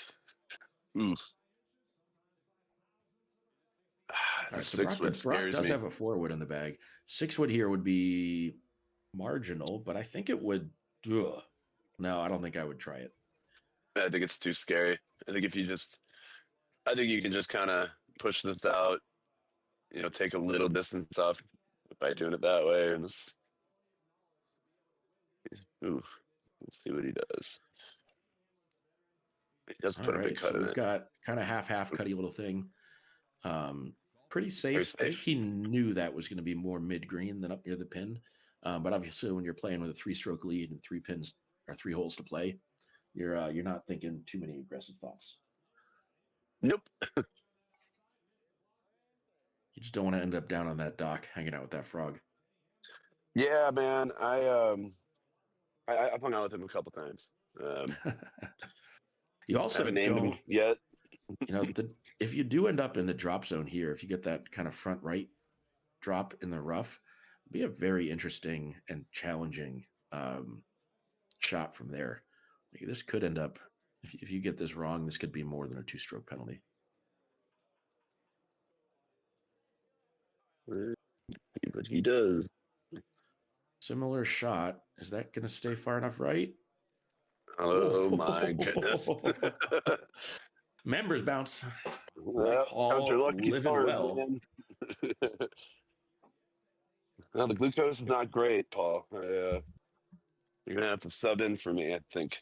All right, so 6-wood Burak scares does me. have a 4-wood in the bag. 6-wood here would be marginal, but I think it would. No, I don't think I would try it. I think it's too scary. I think you can just kind of push this out, take a little distance off by doing it that way. And let's see what he does. He does put a big cut in it. We've got kind of half cutty little thing. Pretty safe. Very safe. I think he knew that was going to be more mid-green than up near the pin. But obviously when you're playing with a 3-stroke lead and 3 pins or 3 holes to play, you're not thinking too many aggressive thoughts. Nope. You just don't want to end up down on that dock hanging out with that frog. Yeah, man. I've hung out with him a couple times. You also haven't named him yet. If you do end up in the drop zone here, if you get that kind of front right drop in the rough, it'd be a very interesting and challenging shot from there. This could end up, if you get this wrong, this could be more than a 2-stroke penalty. But he does. Similar shot. Is that going to stay far enough right? Oh my goodness. Members bounce. Count your lucky stars, well. man. No, the glucose is not great, Paul. You're going to have to sub in for me, I think.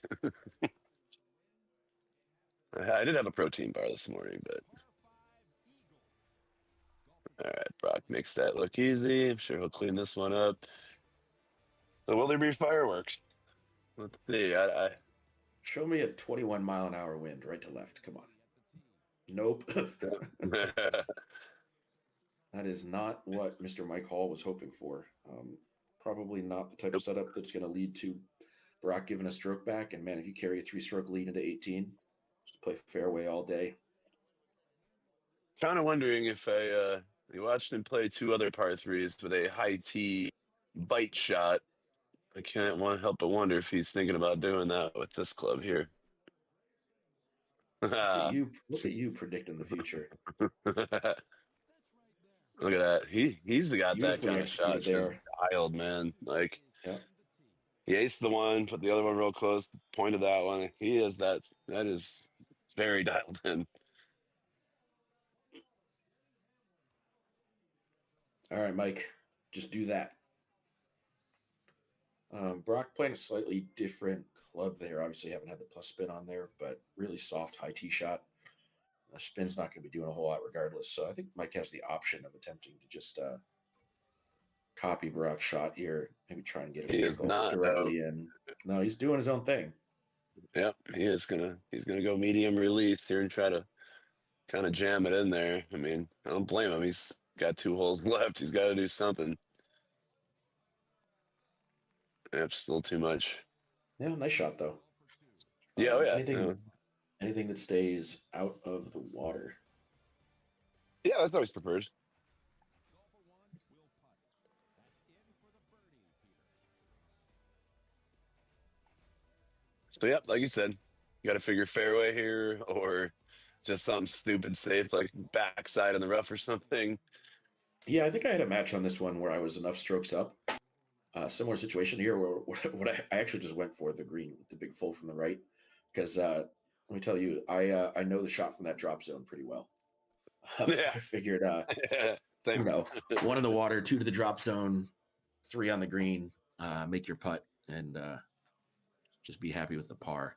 I did have a protein bar this morning, but... All right, Brock makes that look easy. I'm sure he'll clean this one up. So will there be fireworks? Let's see. Show me a 21-mile-an-hour wind right to left. Come on. Nope. That is not what Mr. Mike Hall was hoping for. Probably not the type of setup that's going to lead to Burak giving a stroke back. And man, if you carry a 3-stroke lead into 18, just play fairway all day. Kind of wondering if you watched him play 2 other par 3s with a high tee bite shot I can't help but wonder if he's thinking about doing that with this club here. Look at you! Look at you predicting the future. Look at that. He's got that Beautifully kind of shot. executed Just there. dialed, man. Like Yeah. he aced the one, put the other one real close, pointed that one. He is that is very dialed in. All right, Mike. Just do that. Brock playing a slightly different club there. Obviously, haven't had the plus spin on there, but really soft high tee shot. Spin's not going to be doing a whole lot regardless. So I think Mike has the option of attempting to just copy Brock's shot here, maybe try and get it He to is trickle not, directly in. No, he's doing his own thing. Yep, he's gonna go medium release here and try to kind of jam it in there. I mean, I don't blame him. He's got 2 holes left. He's got to do something. That's still too much. Yeah, nice shot though. Yeah, oh yeah. Anything that stays out of the water. Yeah, that's always preferred. So yeah, like you said, you got to figure fairway here or just something stupid safe like backside in the rough or something. Yeah, I think I had a match on this one where I was enough strokes up. Similar situation here where what I actually just went for the green with the big full from the right because let me tell you, I know the shot from that drop zone pretty well. So Yeah. I figured, Same. you know, 1 in the water, 2 to the drop zone, 3 on the green, make your putt, and just be happy with the par.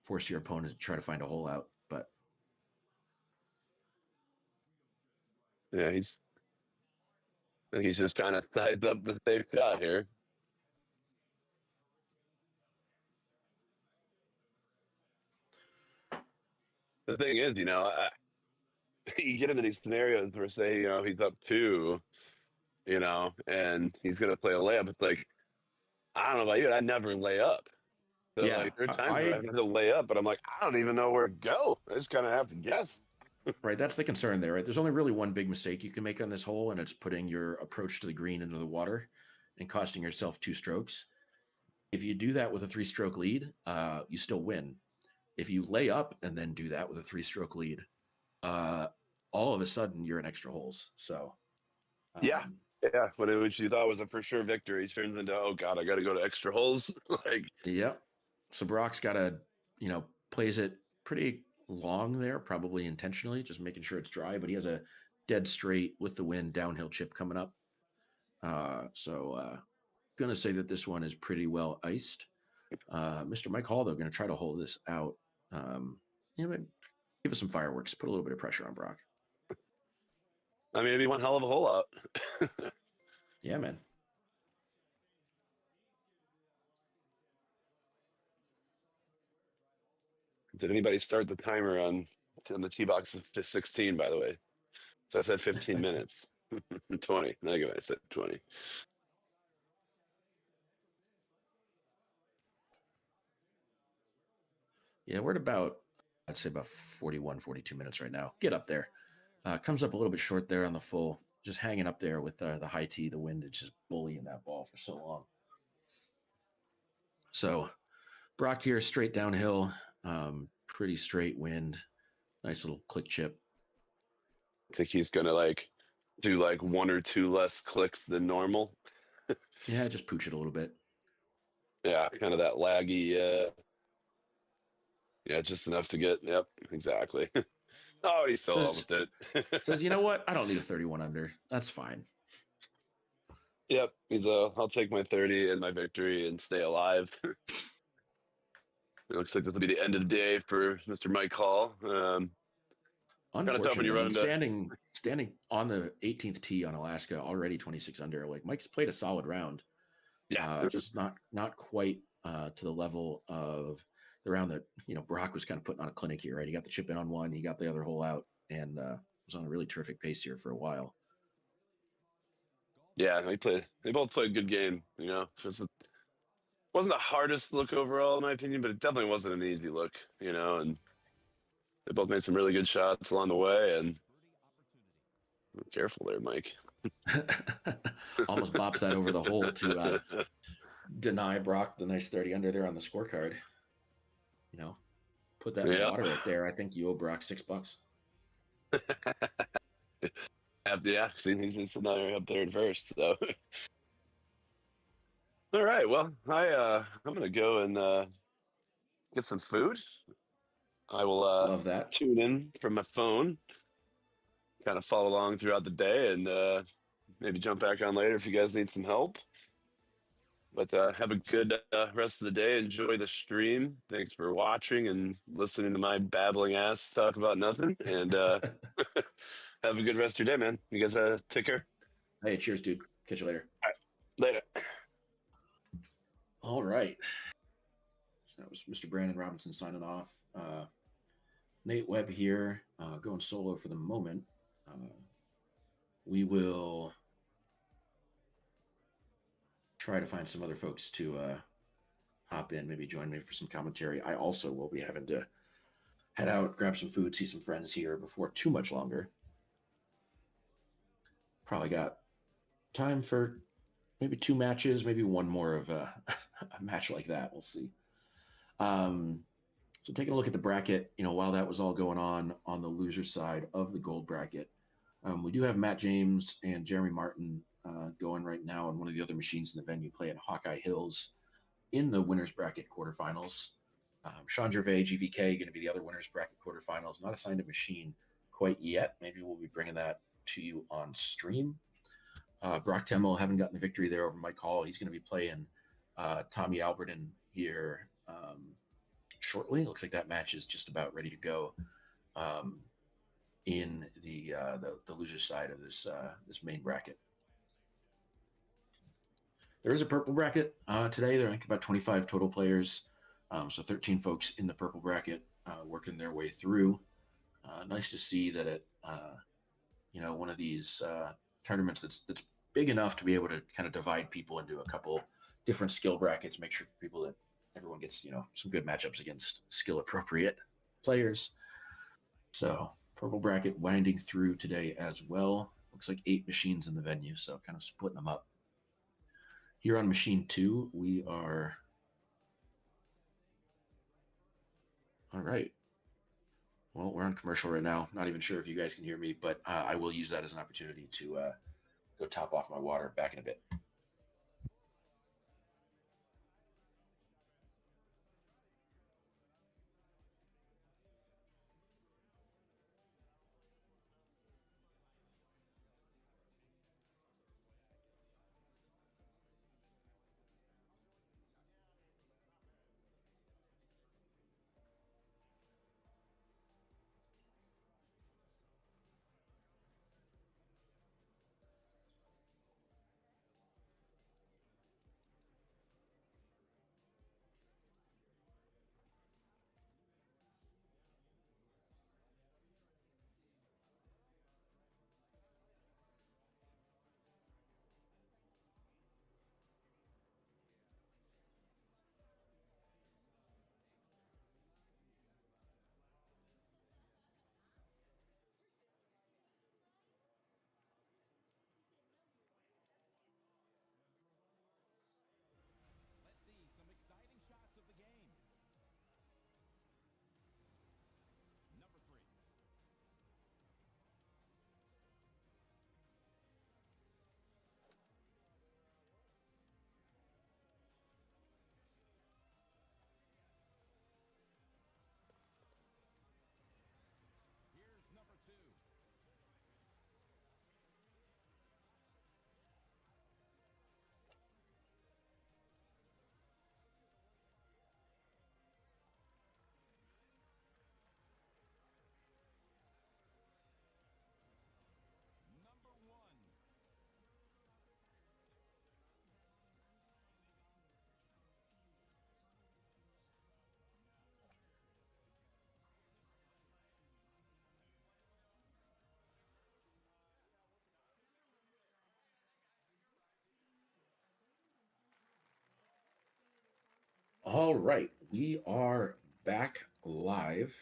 Force your opponent to try to find a hole out, but Yeah, he's just trying to size up the safe shot here. The thing is, you know, you get into these scenarios where say, you know, he's up 2, you know, and he's gonna play a layup. It's like, I don't know about you, I never lay up. So yeah, like there are times where I have to lay up, but I'm like, I don't even know where to go. I just kind of have to guess. right. That's the concern there, right? There's only really one big mistake you can make on this hole, and it's putting your approach to the green into the water and costing yourself 2 strokes. If you do that with a 3-stroke lead, you still win. If you lay up and then do that with a 3-stroke lead, all of a sudden you're in extra holes. So Yeah. Which you thought was a for sure victory turns into, oh god, I got to go to extra holes. Like, yep. So Brock's got to, plays it pretty long there, probably intentionally, just making sure it's dry. But he has a dead straight with the wind downhill chip coming up. Gonna say that this one is pretty well iced. Mr. Mike Hall, though, going to try to hold this out. Give us some fireworks. Put a little bit of pressure on Brock. I mean, it'd be one hell of a hole out. Yeah, man. Did anybody start the timer on the tee box of 16, by the way? So I said 15 minutes. 20. Negative, I said 20. Yeah, we're at about, I'd say about 41, 42 minutes right now. Get up there. Comes up a little bit short there on the full. Just hanging up there with the high tee. The wind is just bullying that ball for so long. So Brock here, straight downhill. Pretty straight wind. Nice little click chip. I think he's going to like do like 1 or 2 less clicks than normal. Yeah, just pooch it a little bit. Yeah, kind of that laggy. Yeah, just enough to get. Yep, exactly. Oh, he's still almost it. Says, you know what? I don't need a 31 under. That's fine. Yep, I'll take my 30 and my victory and stay alive. It looks like this will be the end of the day for Mr. Mike Hall. Unfortunately, standing on the 18th tee on Alaska, already 26 under. Like Mike's played a solid round. Yeah, just not quite to the level of the round that Brock was kind of putting on a clinic here, right? He got the chip in on one, he got the other hole out, and was on a really terrific pace here for a while. Yeah, they both played a good game. Wasn't the hardest look overall, in my opinion, but it definitely wasn't an easy look. And they both made some really good shots along the way. And careful there, Mike. Almost bops that over the hole to deny Brock the nice 30 under there on the scorecard. Put that in the Yeah. water right there. I think you owe Brock $6. Yeah, see, he's another up there at first. So, all right. Well, I'm gonna go and get some food. I will Love that. tune in from my phone, kind of follow along throughout the day, and maybe jump back on later if you guys need some help. But have a good rest of the day. Enjoy the stream. Thanks for watching and listening to my babbling ass talk about nothing. And have a good rest of your day, man. You guys take care. Hey, cheers, dude. Catch you later. Later. All right. So that was Mr. Brandon Robinson signing off. Nate Webb here, going solo for the moment. We will try to find some other folks to hop in, maybe join me for some commentary. I also will be having to head out, grab some food, see some friends here before too much longer. Probably got time for maybe 2 matches, maybe one more of a match like that. We'll see. So taking a look at the bracket, while that was all going on the loser side of the gold bracket, we do have Matt James and Jeremy Martin going right now on one of the other machines in the venue, playing Hawkeye Hills in the winners bracket quarterfinals. Sean Gervais, GVK, going to be the other winners bracket quarterfinals. Not assigned a machine quite yet. Maybe we'll be bringing that to you on stream. Burak Temel, haven't gotten the victory there over Mike Hall. He's going to be playing Tommy Albertin here shortly. Looks like that match is just about ready to go in the loser side of this main bracket. There is a purple bracket today. There are about 25 total players, so 13 folks in the purple bracket working their way through. Nice to see that it, one of these tournaments that's big enough to be able to kind of divide people into a couple different skill brackets, make sure that everyone gets, some good matchups against skill appropriate players. So purple bracket winding through today as well. Looks like 8 machines in the venue, so kind of splitting them up. Here on machine 2, we are. All right. Well, we're on commercial right now. Not even sure if you guys can hear me, but I will use that as an opportunity to go top off my water. Back in a bit. Let's see some exciting shots of the game. Number 3. Here's number 2. Number 1. All right, we are back live.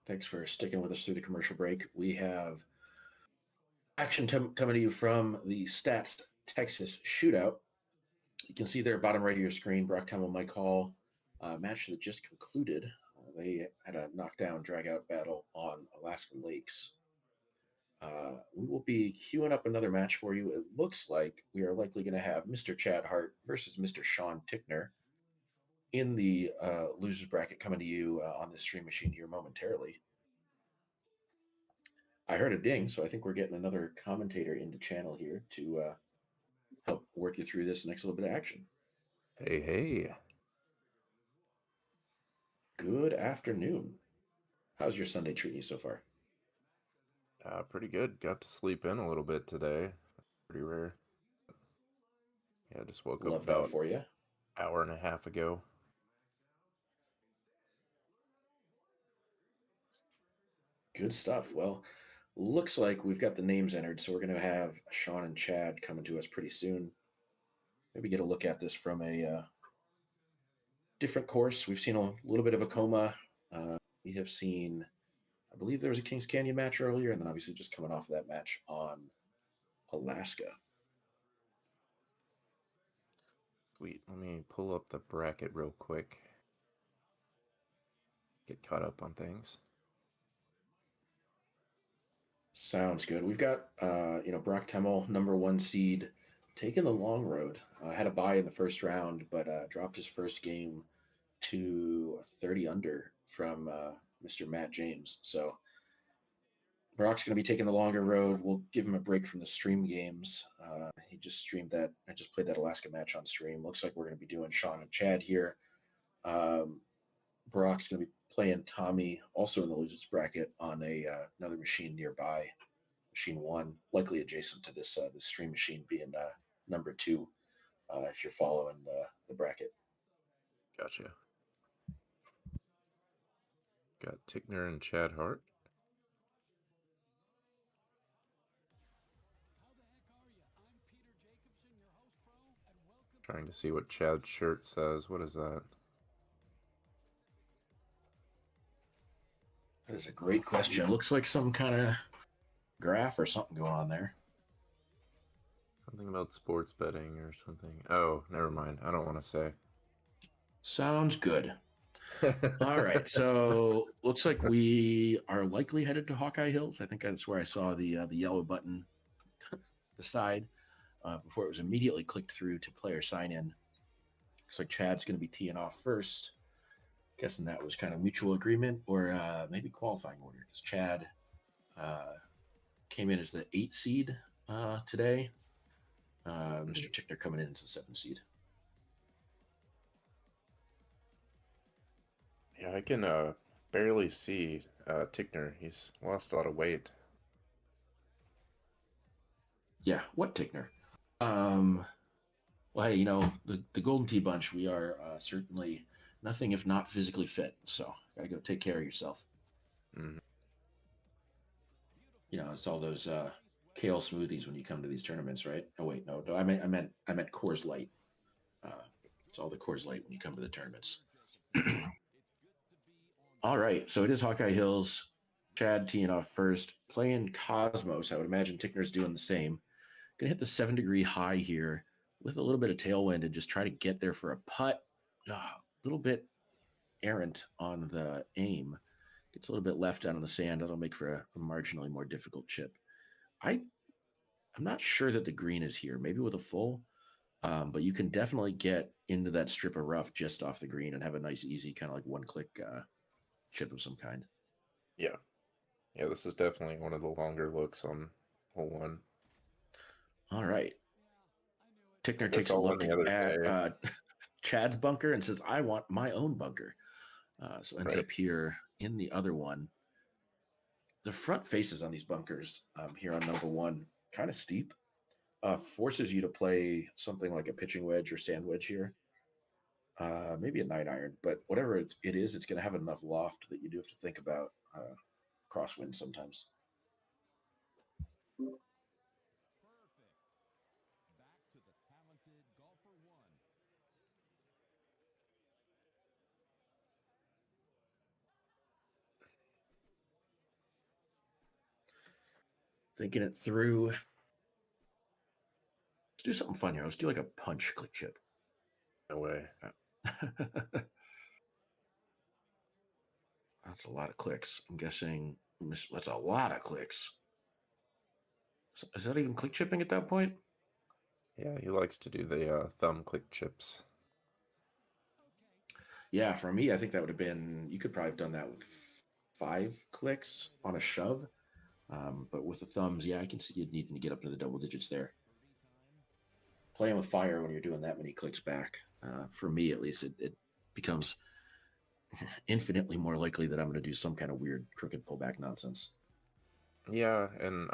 Thanks for sticking with us through the commercial break. We have action coming to you from the STATS Texas Shootout. You can see there, bottom right of your screen, Burak Temel, Mike Hall, match that just concluded. They had a knockdown, drag-out battle on Alaska Lakes. We will be queuing up another match for you. It looks like we are likely going to have Mr. Chad Hart versus Mr. Sean Tickner in the losers bracket coming to you on the stream machine here momentarily. I heard a ding, so I think we're getting another commentator into channel here to help work you through this next little bit of action. Hey, hey. Good afternoon. How's your Sunday treating you so far? Pretty good. Got to sleep in a little bit today. Pretty rare. Yeah, just woke Love up that about for you. hour and a half ago. Good stuff. Well, looks like we've got the names entered, so we're going to have Sean and Chad coming to us pretty soon. Maybe get a look at this from a different course. We've seen a little bit of a coma. We have seen, I believe there was a Kings Canyon match earlier, and then obviously just coming off of that match on Alaska. Sweet. Let me pull up the bracket real quick. Get caught up on things. Sounds good. We've got, Burak Temel, number 1 seed, taking the long road. Had a bye in the first round, but dropped his first game to 30 under from Mr. Matt James. So Burak's going to be taking the longer road. We'll give him a break from the stream games. He just streamed that. I just played that Alaska match on stream. Looks like we're going to be doing Sean and Chad here. Burak's going to be playing Tommy, also in the losers bracket, on another machine nearby, machine 1, likely adjacent to this stream machine being number 2. If you're following the bracket. Gotcha. Got Tickner and Chad Hart. Trying to see what Chad's shirt says. What is that? That is a great question. Looks like some kind of graph or something going on there. Something about sports betting or something. Oh, never mind. I don't want to say. Sounds good. All right. So looks like we are likely headed to Hawkeye Hills. I think that's where I saw the yellow button decide before it was immediately clicked through to player sign in. Looks like Chad's going to be teeing off first. Guessing that was kind of mutual agreement or maybe qualifying order because Chad came in as the 8 seed today. Mr. Tickner coming in as the 7 seed. Yeah, I can barely see Tickner. He's lost a lot of weight. Yeah, what Tickner? Well, hey, the Golden Tee bunch, we are certainly nothing if not physically fit. So gotta go take care of yourself. Mm-hmm. It's all those kale smoothies when you come to these tournaments, right? Oh wait, no, I meant Coors Light. It's all the Coors Light when you come to the tournaments. All right, so it is Hawkeye Hills. Chad teeing off first, playing Cosmos. I would imagine Tickner's doing the same. Gonna hit the 7-degree high here with a little bit of tailwind and just try to get there for a putt. A little bit errant on the aim. Gets a little bit left down on the sand. That'll make for a marginally more difficult chip. I'm not sure that the green is here. Maybe with a full, but you can definitely get into that strip of rough just off the green and have a nice, easy kind of like one-click chip of some kind. Yeah. Yeah, this is definitely one of the longer looks on hole 1. All right. Tickner takes a all look the other at Chad's bunker and says, I want my own bunker. So ends up here in the other one. The front faces on these bunkers here on number 1, kind of steep. Forces you to play something like a pitching wedge or sand wedge here. Maybe a 9-iron, but whatever it is, it's going to have enough loft that you do have to think about crosswind sometimes. Perfect. Back to the talented golfer 1. Thinking it through. Let's do something fun here. Let's do like a punch click chip. No way. That's a lot of clicks. I'm guessing that's a lot of clicks. Is that even click chipping at that point? Yeah, he likes to do the thumb click chips. Yeah, for me, I think that would have been, you could probably have done that with 5 clicks on a shove. But with the thumbs, yeah, I can see you needing to get up into the double digits there. Playing with fire when you're doing that many clicks back, for me at least, it becomes infinitely more likely that I'm going to do some kind of weird crooked pullback nonsense. Yeah, and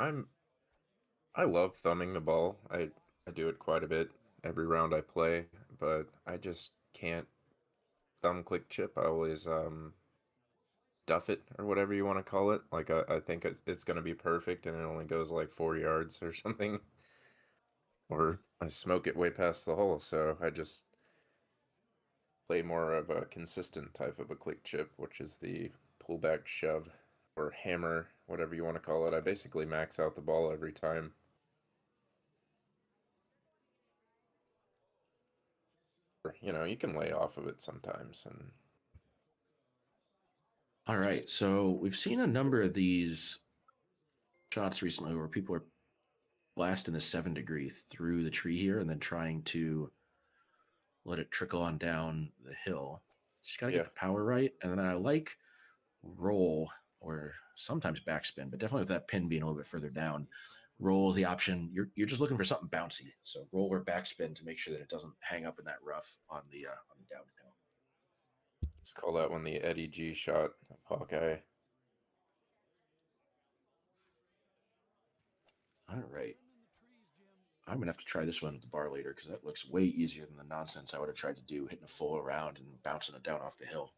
I love thumbing the ball. I do it quite a bit every round I play, but I just can't thumb click chip. I always duff it or whatever you want to call it. Like I think it's going to be perfect and it only goes like 4 yards or something. Or I smoke it way past the hole, so I just play more of a consistent type of a click chip, which is the pullback shove or hammer, whatever you want to call it. I basically max out the ball every time. You know, you can lay off of it sometimes. And All right, so we've seen a number of these shots recently where people are blasting the 7 degree through the tree here and then trying to let it trickle on down the hill. Just got to Yeah. get the power right. And then I like roll or sometimes backspin, but definitely with that pin being a little bit further down. Roll the option. You're just looking for something bouncy. So roll or backspin to make sure that it doesn't hang up in that rough on the downhill. let's call that one the Eddie G shot of Hawkeye. All right. I'm going to have to try this one at the bar later because that looks way easier than the nonsense I would have tried to do, hitting a full around and bouncing it down off the hill.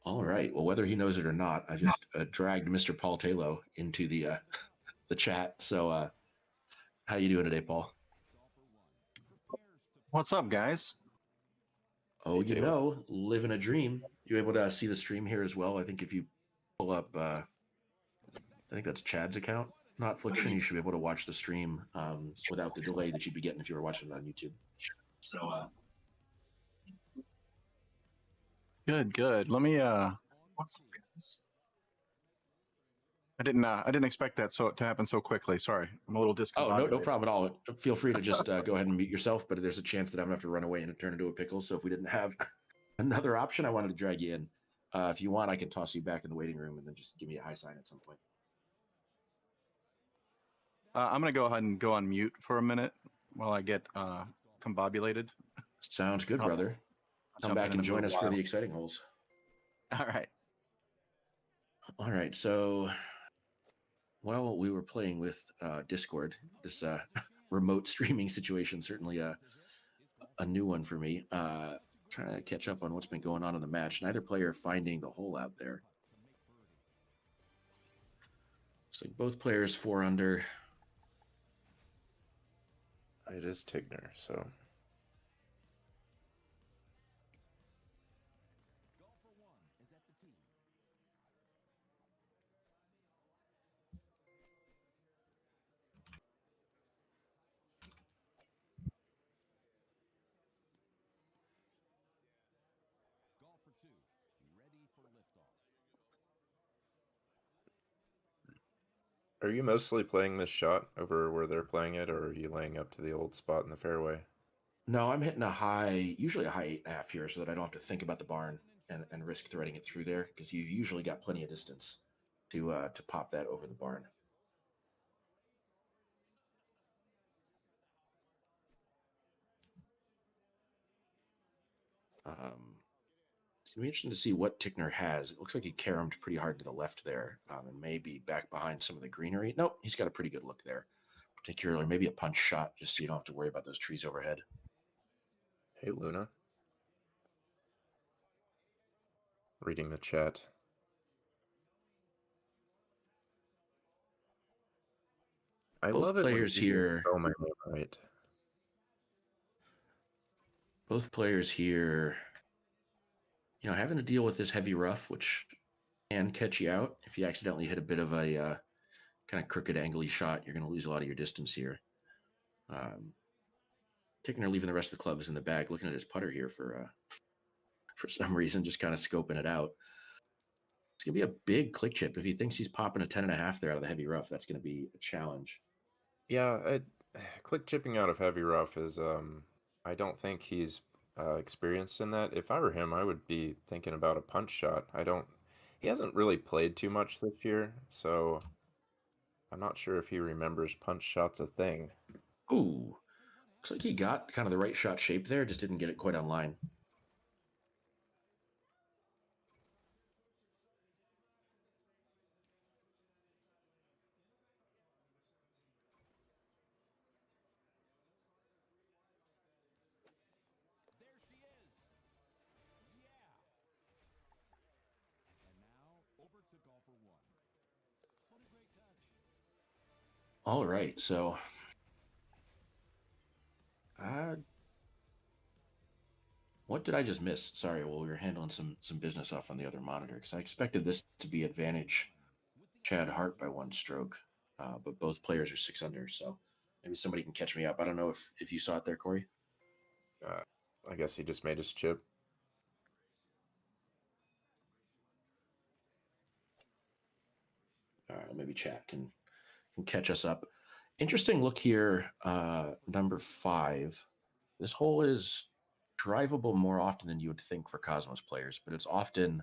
All right. Well, whether he knows it or not, I just dragged Mr. Paul Taylor into the the chat. So, how you doing today, Paul? What's up, guys? Oh, Hey, you Taylor. know, living a dream. You able to see the stream here as well? I think if you pull up, I think that's Chad's account, not Fliction. You should be able to watch the stream without the delay that you'd be getting if you were watching it on YouTube. So, Good. Let me what's up, guys? I didn't expect that to happen so quickly. Sorry. I'm a little discombobulated. no problem at all. Feel free to just go ahead and mute yourself, but there's a chance that I'm gonna have to run away and turn into a pickle. So if we didn't have another option, I wanted to drag you in. If you want, I can toss you back in the waiting room and then just give me a high sign at some point. I'm gonna go ahead and go on mute for a minute while I get combobulated. Sounds good, I'll- brother. Come jump back in and a join us little for while. the exciting holes. All right. All right, so while we were playing with Discord, this remote streaming situation, certainly a new one for me. Trying to catch up on what's been going on in the match. Neither player finding the hole out there. So both players 4 under. It is Tigner, so Golf for 2, ready for liftoff. are you mostly playing this shot over where they're playing it, or are you laying up to the old spot in the fairway? No, I'm hitting a high, usually a high 8.5 here, so that I don't have to think about the barn and risk threading it through there because you've usually got plenty of distance to pop that over the barn. It's gonna be interesting to see what Tickner has. It looks like he caromed pretty hard to the left there, and maybe back behind some of the greenery. Nope, he's got a pretty good look there. Particularly, maybe a punch shot, just so you don't have to worry about those trees overhead. Hey, Luna. Reading the chat. I Both love it when players people here. spell my name right. Both players here, having to deal with this heavy rough, which and catch you out. If you accidentally hit a bit of a kind of crooked, angly shot, you're going to lose a lot of your distance here. Taking or leaving the rest of the clubs in the bag, looking at his putter here for some reason, just kind of scoping it out. It's going to be a big click chip. If he thinks he's popping a 10.5 there out of the heavy rough, that's going to be a challenge. Yeah, click chipping out of heavy rough is I don't think he's experienced in that. If I were him, I would be thinking about a punch shot. He hasn't really played too much this year, so I'm not sure if he remembers punch shots a thing. Ooh, looks like he got kind of the right shot shape there, just didn't get it quite online. There she is. Yeah. And now over to golfer one. What a great touch. All right, so what did I just miss? Sorry, well, we were handling some business off on the other monitor because I expected this to be advantage Chad Hart by 1 stroke, but both players are 6 under, so maybe somebody can catch me up. I don't know if you saw it there, Corey. I guess he just made his chip. Maybe chat can catch us up. Interesting look here, number 5. This hole is drivable more often than you would think for Cosmos players, but it's often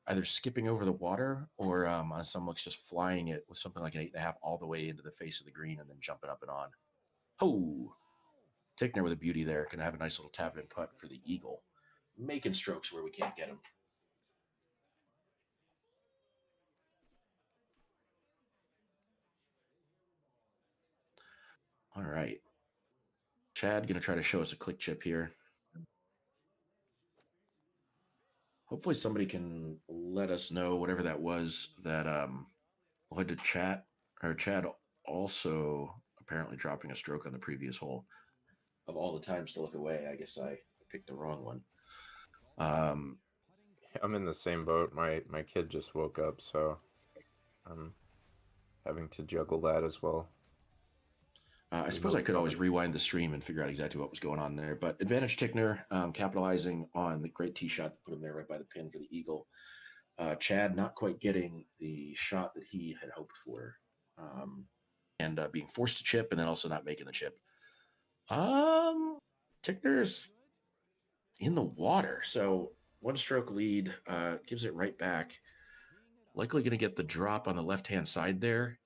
either skipping over the water or on some looks just flying it with something like an 8.5 all the way into the face of the green and then jumping up and on. Oh, Tickner with a beauty there. Can have a nice little tap and putt for the eagle, making strokes where we can't get him. All right. Chad going to try to show us a click chip here. Hopefully somebody can let us know whatever that was that led to Chad also apparently dropping a stroke on the previous hole. Of all the times to look away, I guess I picked the wrong one. I'm in the same boat. My kid just woke up, so I'm having to juggle that as well. I suppose I could always rewind the stream and figure out exactly what was going on there. But advantage Tickner, capitalizing on the great tee shot that put him there right by the pin for the eagle. Chad not quite getting the shot that he had hoped for, and being forced to chip, and then also not making the chip. Tickner's in the water, so 1 stroke lead, gives it right back. Likely going to get the drop on the left-hand side there.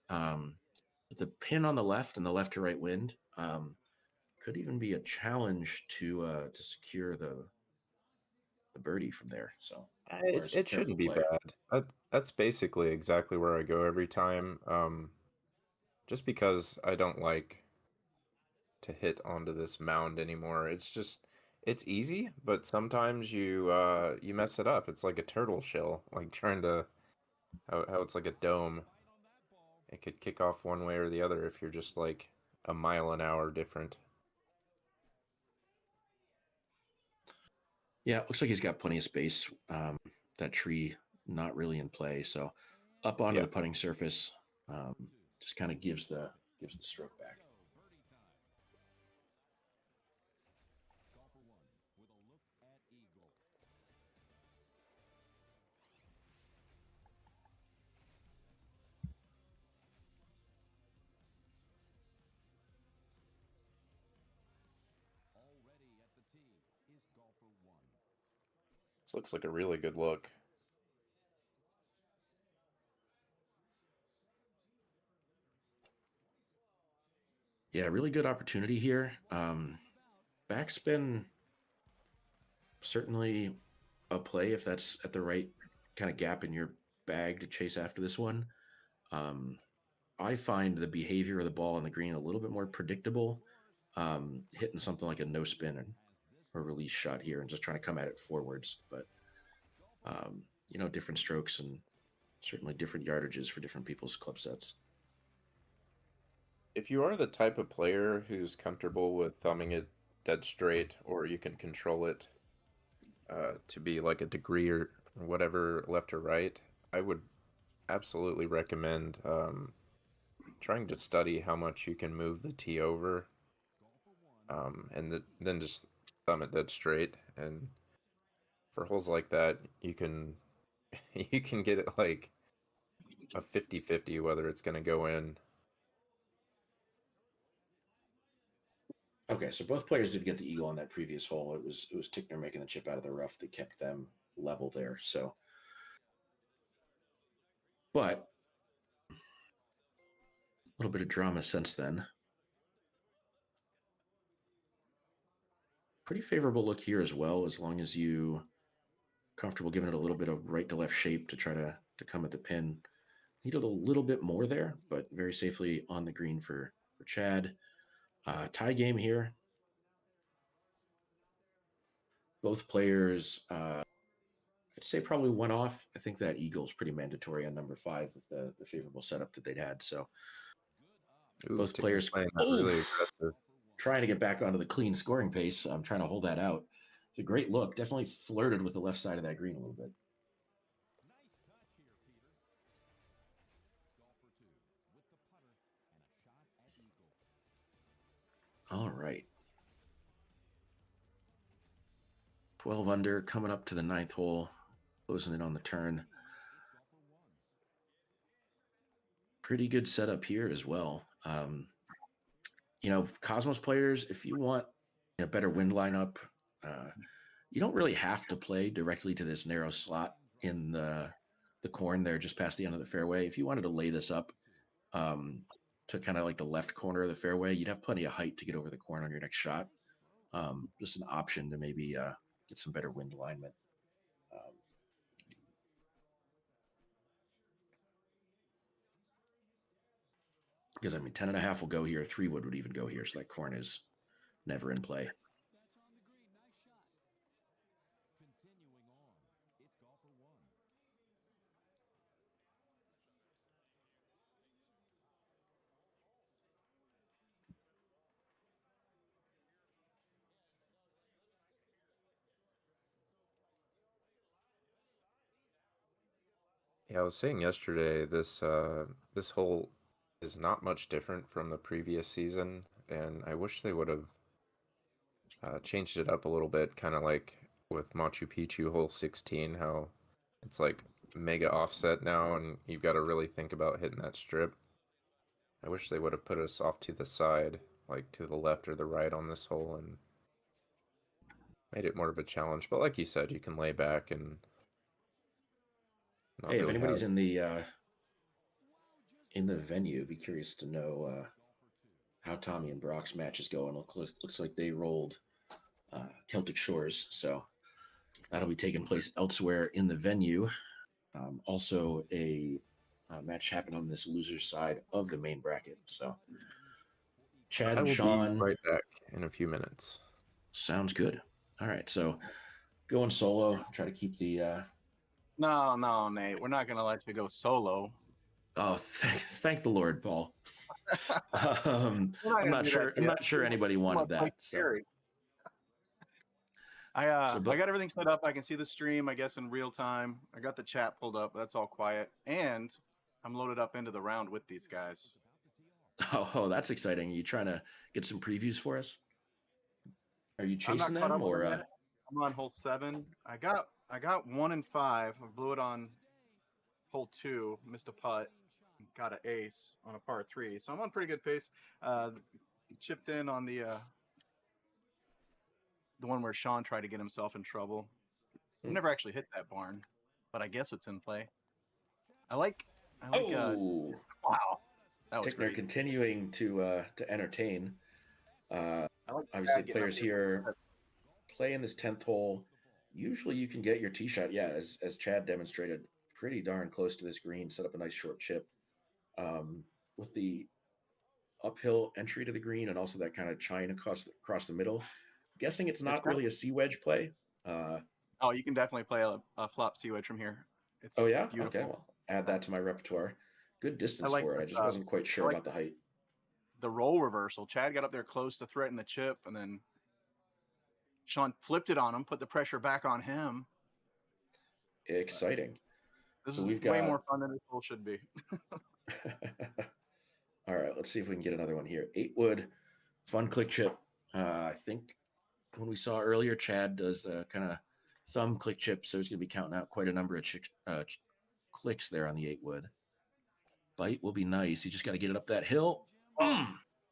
The pin on the left and the left to right wind could even be a challenge to secure the birdie from there. So it shouldn't be bad. That's basically exactly where I go every time. Just because I don't like to hit onto this mound anymore. It's easy, but sometimes you mess it up. It's like a turtle shell, like trying to how it's like a dome. It could kick off one way or the other if you're just like a mile an hour different. Yeah, it looks like he's got plenty of space. That tree not really in play, so up onto the putting surface, just kind of gives the stroke back. Golfer one with a look at eagle. Already at the tee is golfer one. This looks like a really good look. Yeah, really good opportunity here. Backspin, certainly a play if that's at the right kind of gap in your bag to chase after this one. I find the behavior of the ball on the green a little bit more predictable. Hitting something like a no spin or release shot here and just trying to come at it forwards. But, different strokes and certainly different yardages for different people's club sets. If you are the type of player who's comfortable with thumbing it dead straight, or you can control it to be like a degree or whatever left or right, I would absolutely recommend trying to study how much you can move the tee over, and then just thumb it dead straight. And for holes like that, you can you can get it like a 50-50 whether it's going to go in. Okay, so both players did get the eagle on that previous hole. It was Tickner making the chip out of the rough that kept them level there. So, but a little bit of drama since then. Pretty favorable look here as well, as long as you comfortable giving it a little bit of right to left shape to try to come at the pin. Needed a little bit more there, but very safely on the green for Chad. Tie game here. Both players, I'd say probably went off. I think that eagle's pretty mandatory on number 5 with the favorable setup that they'd had. So Ooh, both Tickner's players playing that really aggressive. trying to get back onto the clean scoring pace. I'm trying to hold that out. It's a great look. Definitely flirted with the left side of that green a little bit. Nice touch here, Peter. Golfer 2 with the putter and a shot at eagle. All right. 12 under, coming up to the 9th hole, closing in on the turn. It's golfer 1. Pretty good setup here as well. Cosmos players, if you want a better wind lineup, you don't really have to play directly to this narrow slot in the corn there just past the end of the fairway. If you wanted to lay this up to kind of like the left corner of the fairway, you'd have plenty of height to get over the corn on your next shot. Just an option to maybe get some better wind alignment. Because 10.5 will go here, 3 wood even go here, so that corn is never in play. That's on the green. Nice shot. Continuing on, it's golfer 1. Yeah, I was saying yesterday this hole is not much different from the previous season, and I wish they would have changed it up a little bit, kind of like with Machu Picchu hole 16, how it's like mega offset now, and you've got to really think about hitting that strip. I wish they would have put us off to the side, like to the left or the right on this hole, and made it more of a challenge. But like you said, you can lay back and not Hey, if really anybody's have... in the venue, be curious to know how Tommy and Brock's match is going. Looks like they rolled Celtic Shores, so that'll be taking place elsewhere in the venue. Also, a match happened on this loser's side of the main bracket. So, Chad I and will Sean, be right back in a few minutes. Sounds good. All right, so going solo. Try to keep the. No, Nate. We're not gonna let you go solo. Oh, thank the Lord, Paul. I'm gonna not do sure. that to I'm you. not sure anybody wanted that. So. I got everything set up. I can see the stream, I guess, in real time. I got the chat pulled up. That's all quiet, and I'm loaded up into the round with these guys. Oh, that's exciting. Are you trying to get some previews for us? Are you I'm not chasing caught them up with or? them yet. I'm on hole 7. I got 1 and 5. I blew it on hole 2. Missed a putt. Got an ace on a par 3. So I'm on pretty good pace. Chipped in on the one where Sean tried to get himself in trouble. I've never actually hit that barn, but I guess it's in play. I like Oh, wow. That was Tickner great. continuing to entertain. I like Obviously, Chad getting players up there. here play in this 10th hole. Usually, you can get your tee shot. Yeah, as Chad demonstrated, pretty darn close to this green. Set up a nice short chip with the uphill entry to the green, and also that kind of chine across the middle. Guessing it's not really a sea wedge play. Oh, you can definitely play a flop sea wedge from here. It's Oh yeah, beautiful. okay. Well, add that to my repertoire. Good distance like for it. I just wasn't quite sure about the height. The roll reversal. Chad got up there close to threaten the chip, and then Sean flipped it on him, put the pressure back on him. Exciting. This So is we've way got more fun than this hole should be. All right, let's see if we can get another one here. 8 wood, fun click chip. I think when we saw earlier, Chad does kind of thumb click chip, so he's going to be counting out quite a number of clicks there on the 8 wood. Bite will be nice. You just got to get it up that hill.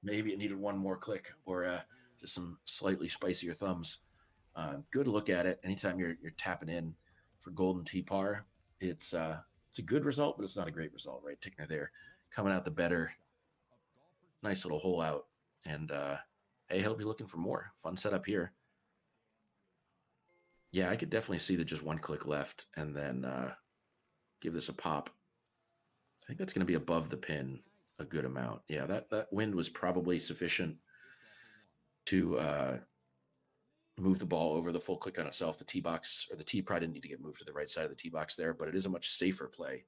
Maybe it needed one more click or just some slightly spicier thumbs. Good look at it. Anytime you're tapping in for Golden Tee par, it's a good result, but it's not a great result, right? Tickner there coming out the better. Nice little hole out. And hey, he'll be looking for more. Fun setup here. Yeah, I could definitely see that just one click left and then give this a pop. I think that's going to be above the pin a good amount. Yeah, that wind was probably sufficient to move the ball over the full click on itself. The tee box or the tee probably didn't need to get moved to the right side of the tee box there, but it is a much safer play.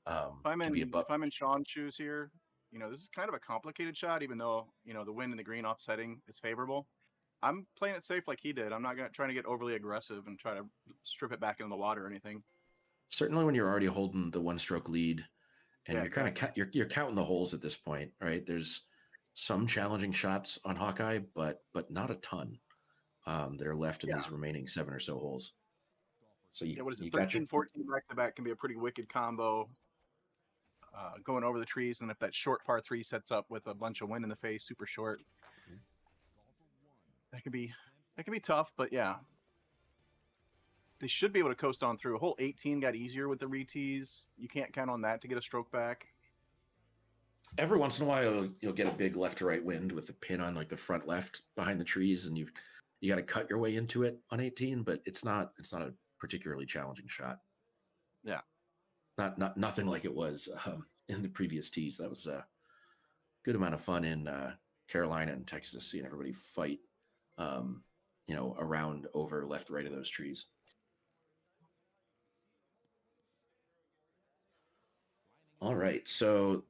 If I'm in Sean's shoes here, this is kind of a complicated shot, even though, the wind and the green offsetting is favorable. I'm playing it safe like he did. I'm not trying to get overly aggressive and try to strip it back into the water or anything. Certainly when you're already holding the 1-stroke lead and Yeah, you're kind of you're counting the holes at this point, right? There's some challenging shots on Hawkeye, but not a ton that are left in these remaining 7 or so holes. So what is it? you 13, 14 back to back can be a pretty wicked combo. Going over the trees, and if that short par 3 sets up with a bunch of wind in the face, super short, that can be tough. But yeah, they should be able to coast on through. Hole 18 got easier with the re-tees. You can't count on that to get a stroke back. Every once in a while, you'll get a big left to right wind with the pin on like the front left behind the trees, and you got to cut your way into it on 18. But it's not a particularly challenging shot. Yeah, nothing like it was in the previous tees. That was a good amount of fun in Carolina and Texas, seeing everybody fight, around, over, left, right of those trees. All right, so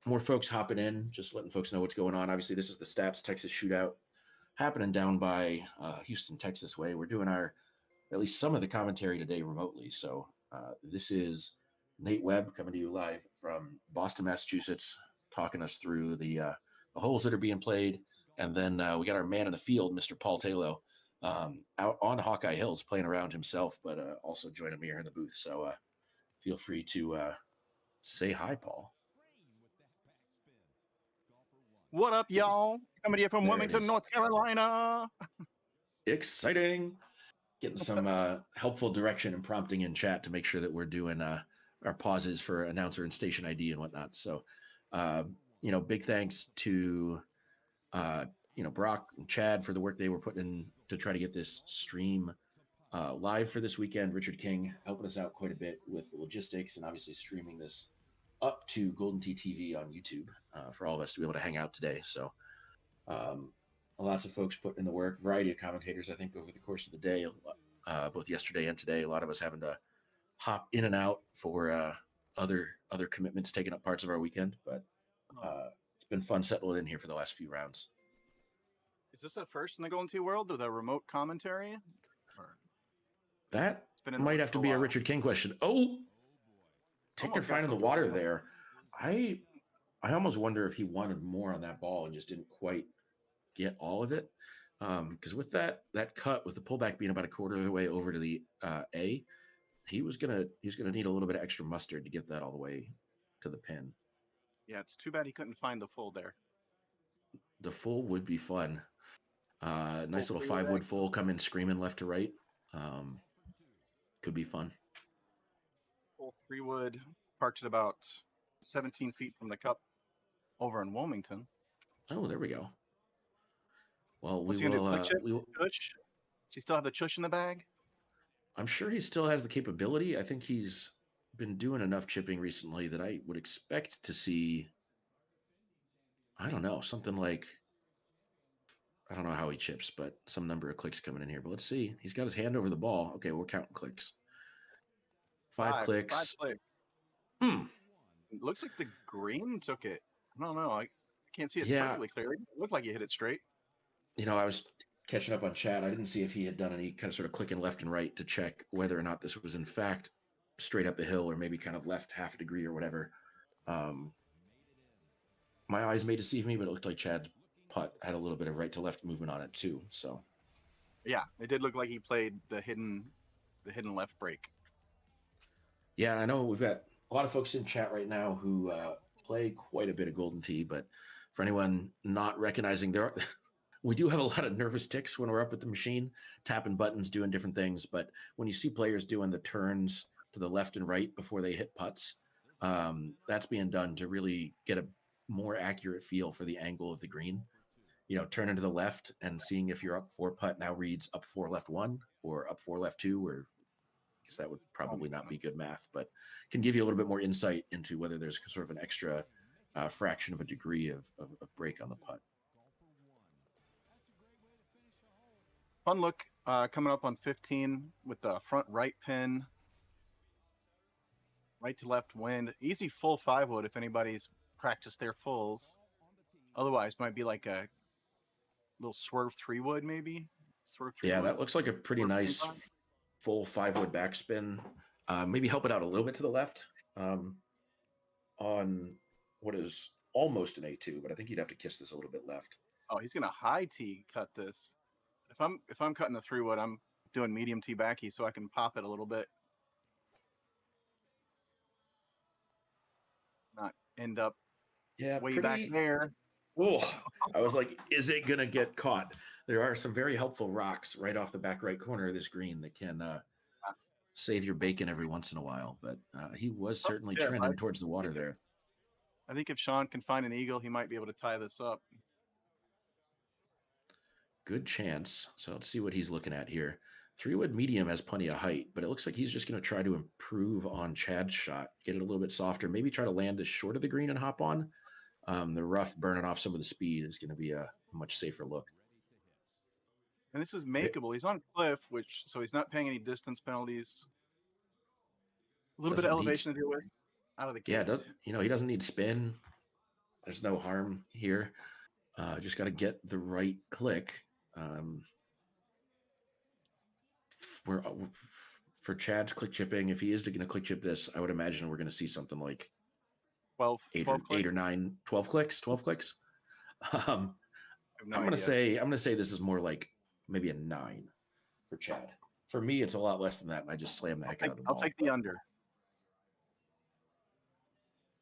more folks hopping in, just letting folks know what's going on. Obviously, this is the STATS Texas Shootout happening down by Houston, Texas way. We're doing at least some of the commentary today remotely. So this is Nate Webb coming to you live from Boston, Massachusetts, talking us through the holes that are being played. And then we got our man in the field, Mr. Paul Taylor, out on Hawkeye Hills playing around himself, but also joining me here in the booth. So feel free to say hi, Paul. What up, y'all? Coming to you from Wilmington, North Carolina. Exciting. Getting some helpful direction and prompting in chat to make sure that we're doing our pauses for announcer and station ID and whatnot. So, big thanks to, Burak and Chad for the work they were putting in to try to get this stream live for this weekend. Richard King helping us out quite a bit with the logistics and obviously streaming this up to GoldenTeeTV on YouTube for all of us to be able to hang out today. So, lots of folks putting in the work, variety of commentators, I think, over the course of the day, both yesterday and today. A lot of us having to hop in and out for other commitments taking up parts of our weekend. But it's been fun settling in here for the last few rounds. Is this a first in the Golden Tee world with a remote commentary? That might have to be a Richard King question. Oh, Tickner finding the water there. I almost wonder if he wanted more on that ball and just didn't quite get all of it. Because with that cut, with the pullback being about a quarter of the way over to the A, he's gonna need a little bit of extra mustard to get that all the way to the pin. Yeah, it's too bad he couldn't find the full there. The full would be fun. Nice little 5-wood full coming screaming left to right. Could be fun. Full 3-wood parked at about 17 feet from the cup over in Wilmington. Oh, there we go. Well, What's he gonna do? Chush? Does he still have the chush in the bag? I'm sure he still has the capability. I think he's been doing enough chipping recently that I would expect to see, I don't know, something like, I don't know how he chips, but some number of clicks coming in here. But let's see. He's got his hand over the ball. Okay, we're counting clicks. 5 clicks. 5 clicks. It looks like the green took it. I don't know. I can't see it perfectly clearly. It looked like he hit it straight. I was catching up on chat. I didn't see if he had done any kind of sort of clicking left and right to check whether or not this was in fact straight up a hill or maybe kind of left half a degree or whatever. My eyes may deceive me, but it looked like Chad's putt had a little bit of right to left movement on it too. So Yeah, it did look like he played the hidden left break. yeah, I know we've got a lot of folks in chat right now who play quite a bit of Golden Tee, but for anyone not recognizing, we do have a lot of nervous ticks when we're up at the machine, tapping buttons, doing different things. But when you see players doing the turns to the left and right before they hit putts, that's being done to really get a more accurate feel for the angle of the green. You know, turning to the left and seeing if your up 4 putt now reads up 4 left 1 or up 4 left 2, or I guess that would probably not be good math, but can give you a little bit more insight into whether there's sort of an extra fraction of a degree of break on the putt. Fun look coming up on 15 with the front right pin. Right to left wind. Easy full 5-wood if anybody's practiced their fulls. Otherwise, might be like a little swerve 3-wood maybe. Swerve 3-wood. Yeah, that looks like a pretty Swerve nice 3-5. full 5-wood backspin. Maybe help it out a little bit to the left on what is almost an A2, but I think you'd have to kiss this a little bit left. Oh, he's gonna high tee cut this. If I'm cutting the 3-wood, I'm doing medium tee backy so I can pop it a little bit. Not end up way back there. Oh, I was like, is it going to get caught? There are some very helpful rocks right off the back right corner of this green that can save your bacon every once in a while. But he was certainly trending towards the water there. I think if Sean can find an eagle, he might be able to tie this up. Good chance. So let's see what he's looking at here. 3-wood medium has plenty of height, but it looks like he's just going to try to improve on Chad's shot, get it a little bit softer, maybe try to land this short of the green and hop on. The rough burning off some of the speed is going to be a much safer look. And this is makeable. He's on cliff, so he's not paying any distance penalties. A little bit of elevation to deal with out of the gate. Yeah, he doesn't need spin. There's no harm here. Just got to get the right click. For Chad's click chipping, if he is going to click chip this, I would imagine we're going to see something like 12 clicks. I'm going to say this is more like maybe a 9 for Chad. For me, it's a lot less than that, and I just slam the heck out of the ball. I'll take the under.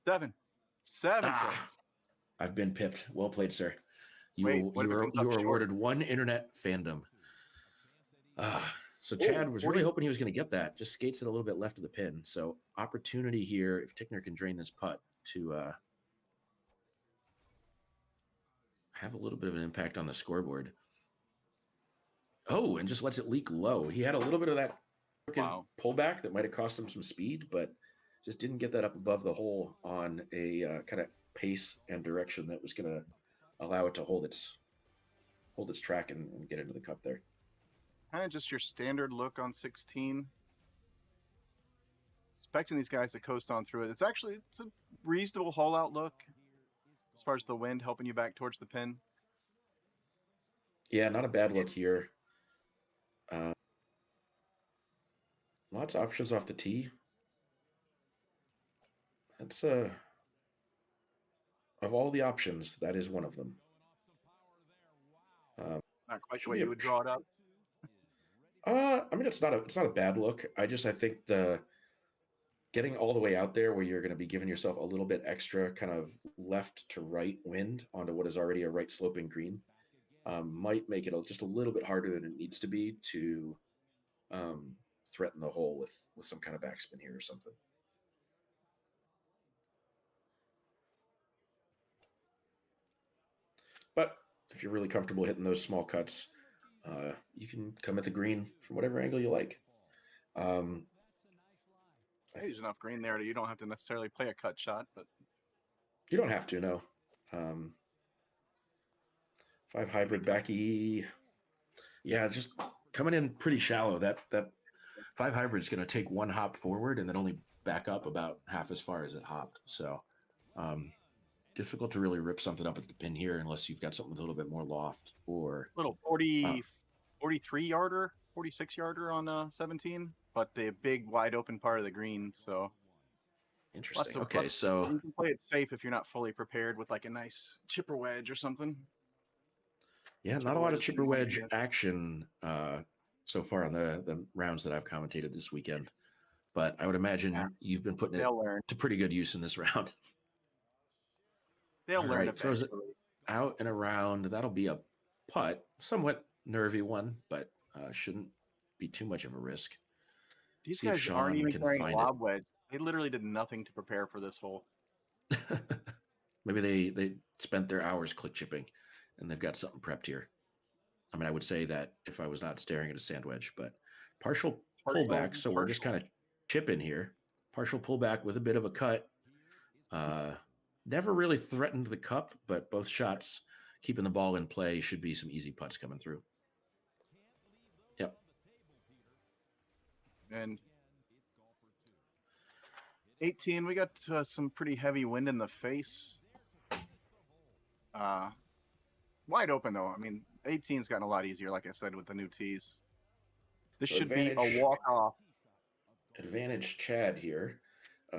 7 clicks. I've been pipped. Well played, sir. You were awarded 1 internet fandom. So Chad was really hoping he was going to get that. Just skates it a little bit left of the pin. So opportunity here, if Tickner can drain this putt, to have a little bit of an impact on the scoreboard. Oh, and just lets it leak low. He had a little bit of that pullback that might have cost him some speed, but just didn't get that up above the hole on a kind of pace and direction that was going to allow it to hold its track and get into the cup there. Kind of just your standard look on 16. Expecting these guys to coast on through it. It's a reasonable hole out look as far as the wind helping you back towards the pin. Yeah, not a bad look here. Lots of options off the tee. That's of all the options, that is one of them. Not quite sure you would draw it up. I mean, it's not a bad look. I think the getting all the way out there where you're going to be giving yourself a little bit extra kind of left to right wind onto what is already a right sloping green might make it just a little bit harder than it needs to be to threaten the hole with some kind of backspin here or something. But if you're really comfortable hitting those small cuts, you can come at the green from whatever angle you like. There's enough green there that you don't have to necessarily play a cut shot, but you don't have to, no. 5 hybrid backy. Yeah, just coming in pretty shallow. That 5 hybrid is going to take 1 hop forward and then only back up about half as far as it hopped. So difficult to really rip something up at the pin here unless you've got something with a little bit more loft or little 43 yarder, 46 yarder on 17, but the big wide open part of the green. So Interesting. Okay, so you can play it safe if you're not fully prepared with like a nice chipper wedge or something. yeah, not Chipper a lot of wedge is chipper pretty wedge good. action so far on the rounds that I've commentated this weekend. But I would imagine Yeah. you've been putting it They'll learn. to pretty good use in this round. They'll All learn right, throws it eventually. out and around. That'll be a putt, somewhat nervy one, but shouldn't be too much of a risk. These See if guys aren't Sean even can carrying a find lob wedge. They literally did nothing to prepare for this hole. it. Maybe they spent their hours click chipping, and they've got something prepped here. I mean, I would say that if I was not staring at a sand wedge, but partial pullback. So we're just kind of chipping here. Partial pullback with a bit of a cut. Never really threatened the cup, but both shots keeping the ball in play should be some easy putts coming through. Yep. And 18, we got some pretty heavy wind in the face. Wide open though. I mean, 18's gotten a lot easier, like I said, with the new tees. This So should be advantage- a walk-off. Advantage Chad here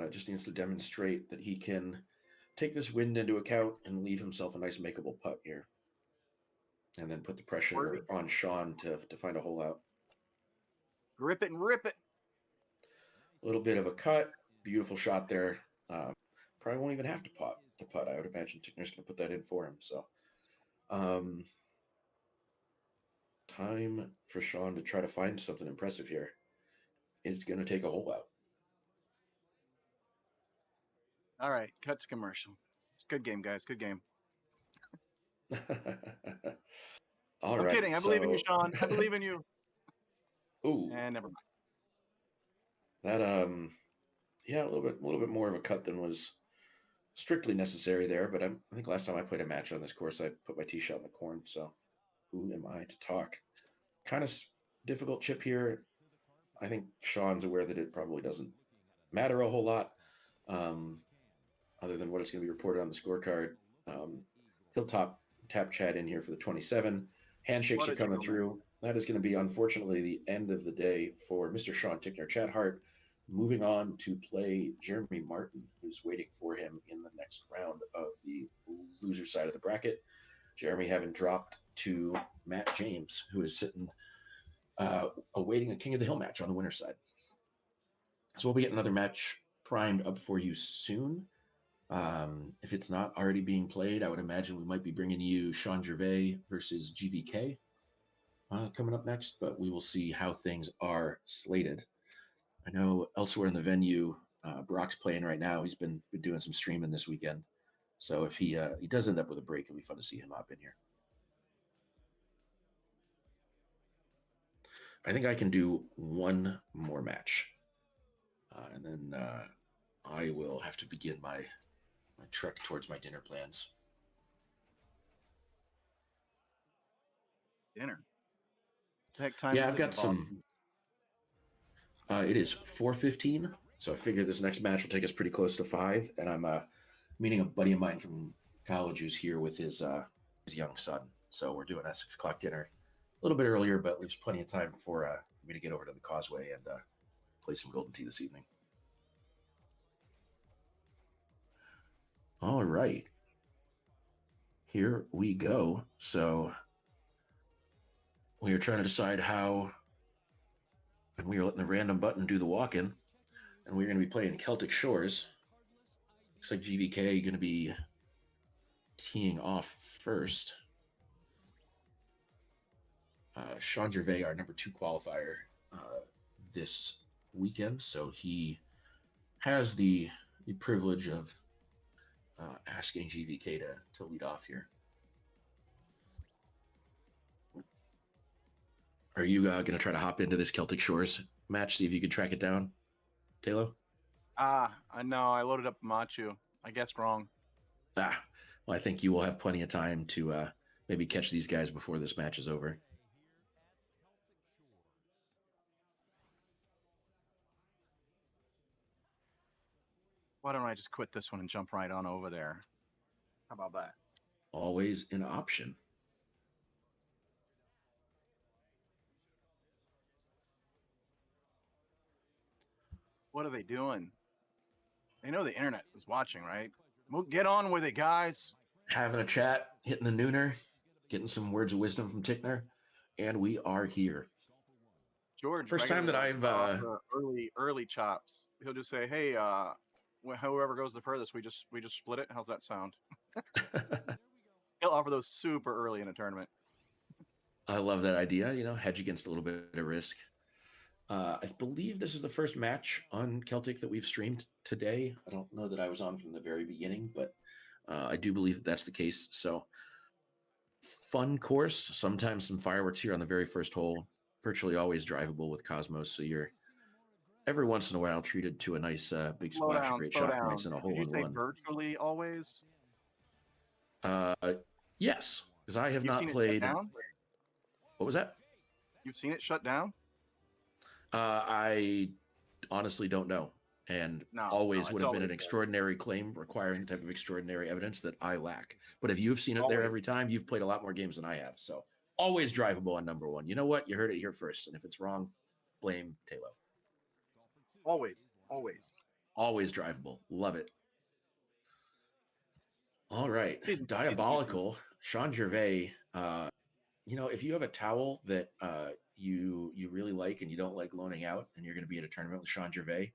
just needs to demonstrate that he can take this wind into account and leave himself a nice makeable putt here. And then put the pressure on Sean to find a hole out. Grip it and rip it. A little bit of a cut. Beautiful shot there. Probably won't even have to putt. I would imagine Tickner's going to put that in for him. So time for Sean to try to find something impressive here. It's going to take a hole out. All right, cut to commercial. It's a good game, guys. Good game. All I'm right, kidding. I believe in you, Sean. I believe in you. Ooh, And never mind. that yeah, a little bit more of a cut than was strictly necessary there. But I think last time I played a match on this course, I put my tee shot in the corn. So who am I to talk? Kind of difficult chip here. I think Sean's aware that it probably doesn't matter a whole lot, other than what it's going to be reported on the scorecard. He'll tap Chad in here for the 27. Handshakes are coming through. That is going to be, unfortunately, the end of the day for Mr. Sean Tickner. Chad Hart moving on to play Jeremy Martin, who's waiting for him in the next round of the loser side of the bracket. Jeremy having dropped to Matt James, who is sitting awaiting a King of the Hill match on the winner's side. So we'll be getting another match primed up for you soon. If it's not already being played, I would imagine we might be bringing you Sean Gervais versus GVK coming up next, but we will see how things are slated. I know elsewhere in the venue, Burak's playing right now. He's been doing some streaming this weekend. So if he does end up with a break, it'll be fun to see him hop in here. I think I can do one more match. And then I will have to begin my trek towards my dinner plans. Dinner. Heck time Yeah, is I've it in got some. It is 4:15, so I figure this next match will take us pretty close to 5. And I'm meeting a buddy of mine from college who's here with his young son. So we're doing a 6 o'clock dinner, a little bit earlier, but leaves plenty of time for me to get over to the Causeway and play some Golden Tee this evening. All right, here we go. So we are trying to decide how, and we are letting the random button do the walk-in, and we're going to be playing Celtic Shores. Looks like GVK going to be teeing off first. Sean Gervais, our number 2 qualifier this weekend, so he has the privilege of asking GVK to lead off here. Are you going to try to hop into this Celtic Shores match, see if you can track it down, Taylor? I know. I loaded up Machu. I guessed wrong. Well, I think you will have plenty of time to maybe catch these guys before this match is over. Why don't I just quit this one and jump right on over there? How about that? Always an option. What are they doing? They know the internet is watching, right? Well, get on with it, guys. Having a chat, hitting the nooner, getting some words of wisdom from Tickner, and we are here. George, First if I time get that to I've offer early chops, he'll just say, "Hey, whoever goes the furthest, we just split it." How's that sound? He'll offer those super early in a tournament. I love that idea. Hedge against a little bit of risk. I believe this is the first match on Celtic that we've streamed today. I don't know that I was on from the very beginning, but I do believe that that's the case. So fun course. Sometimes some fireworks here on the very first hole. Virtually always drivable with Cosmos. So you're every once in a while treated to a nice big Slow splash of down, great slow shot points down. and a Did you say hole-in-one. virtually always? Yes, because I have You've not seen it played. shut down? What was that? You've seen it shut down? I honestly don't know, and No, always no, would it's have been an always there. extraordinary claim requiring the type of extraordinary evidence that I lack. But if you've seen it there Always. every time, you've played a lot more games than I have. So always drivable on number one. You know what? You heard it here first, and if it's wrong, blame Taylor. Always, always. Always drivable. Love it. All right. He's Diabolical. Sean Gervais. If you have a towel that you really like and you don't like loaning out, and you're going to be at a tournament with Sean Gervais,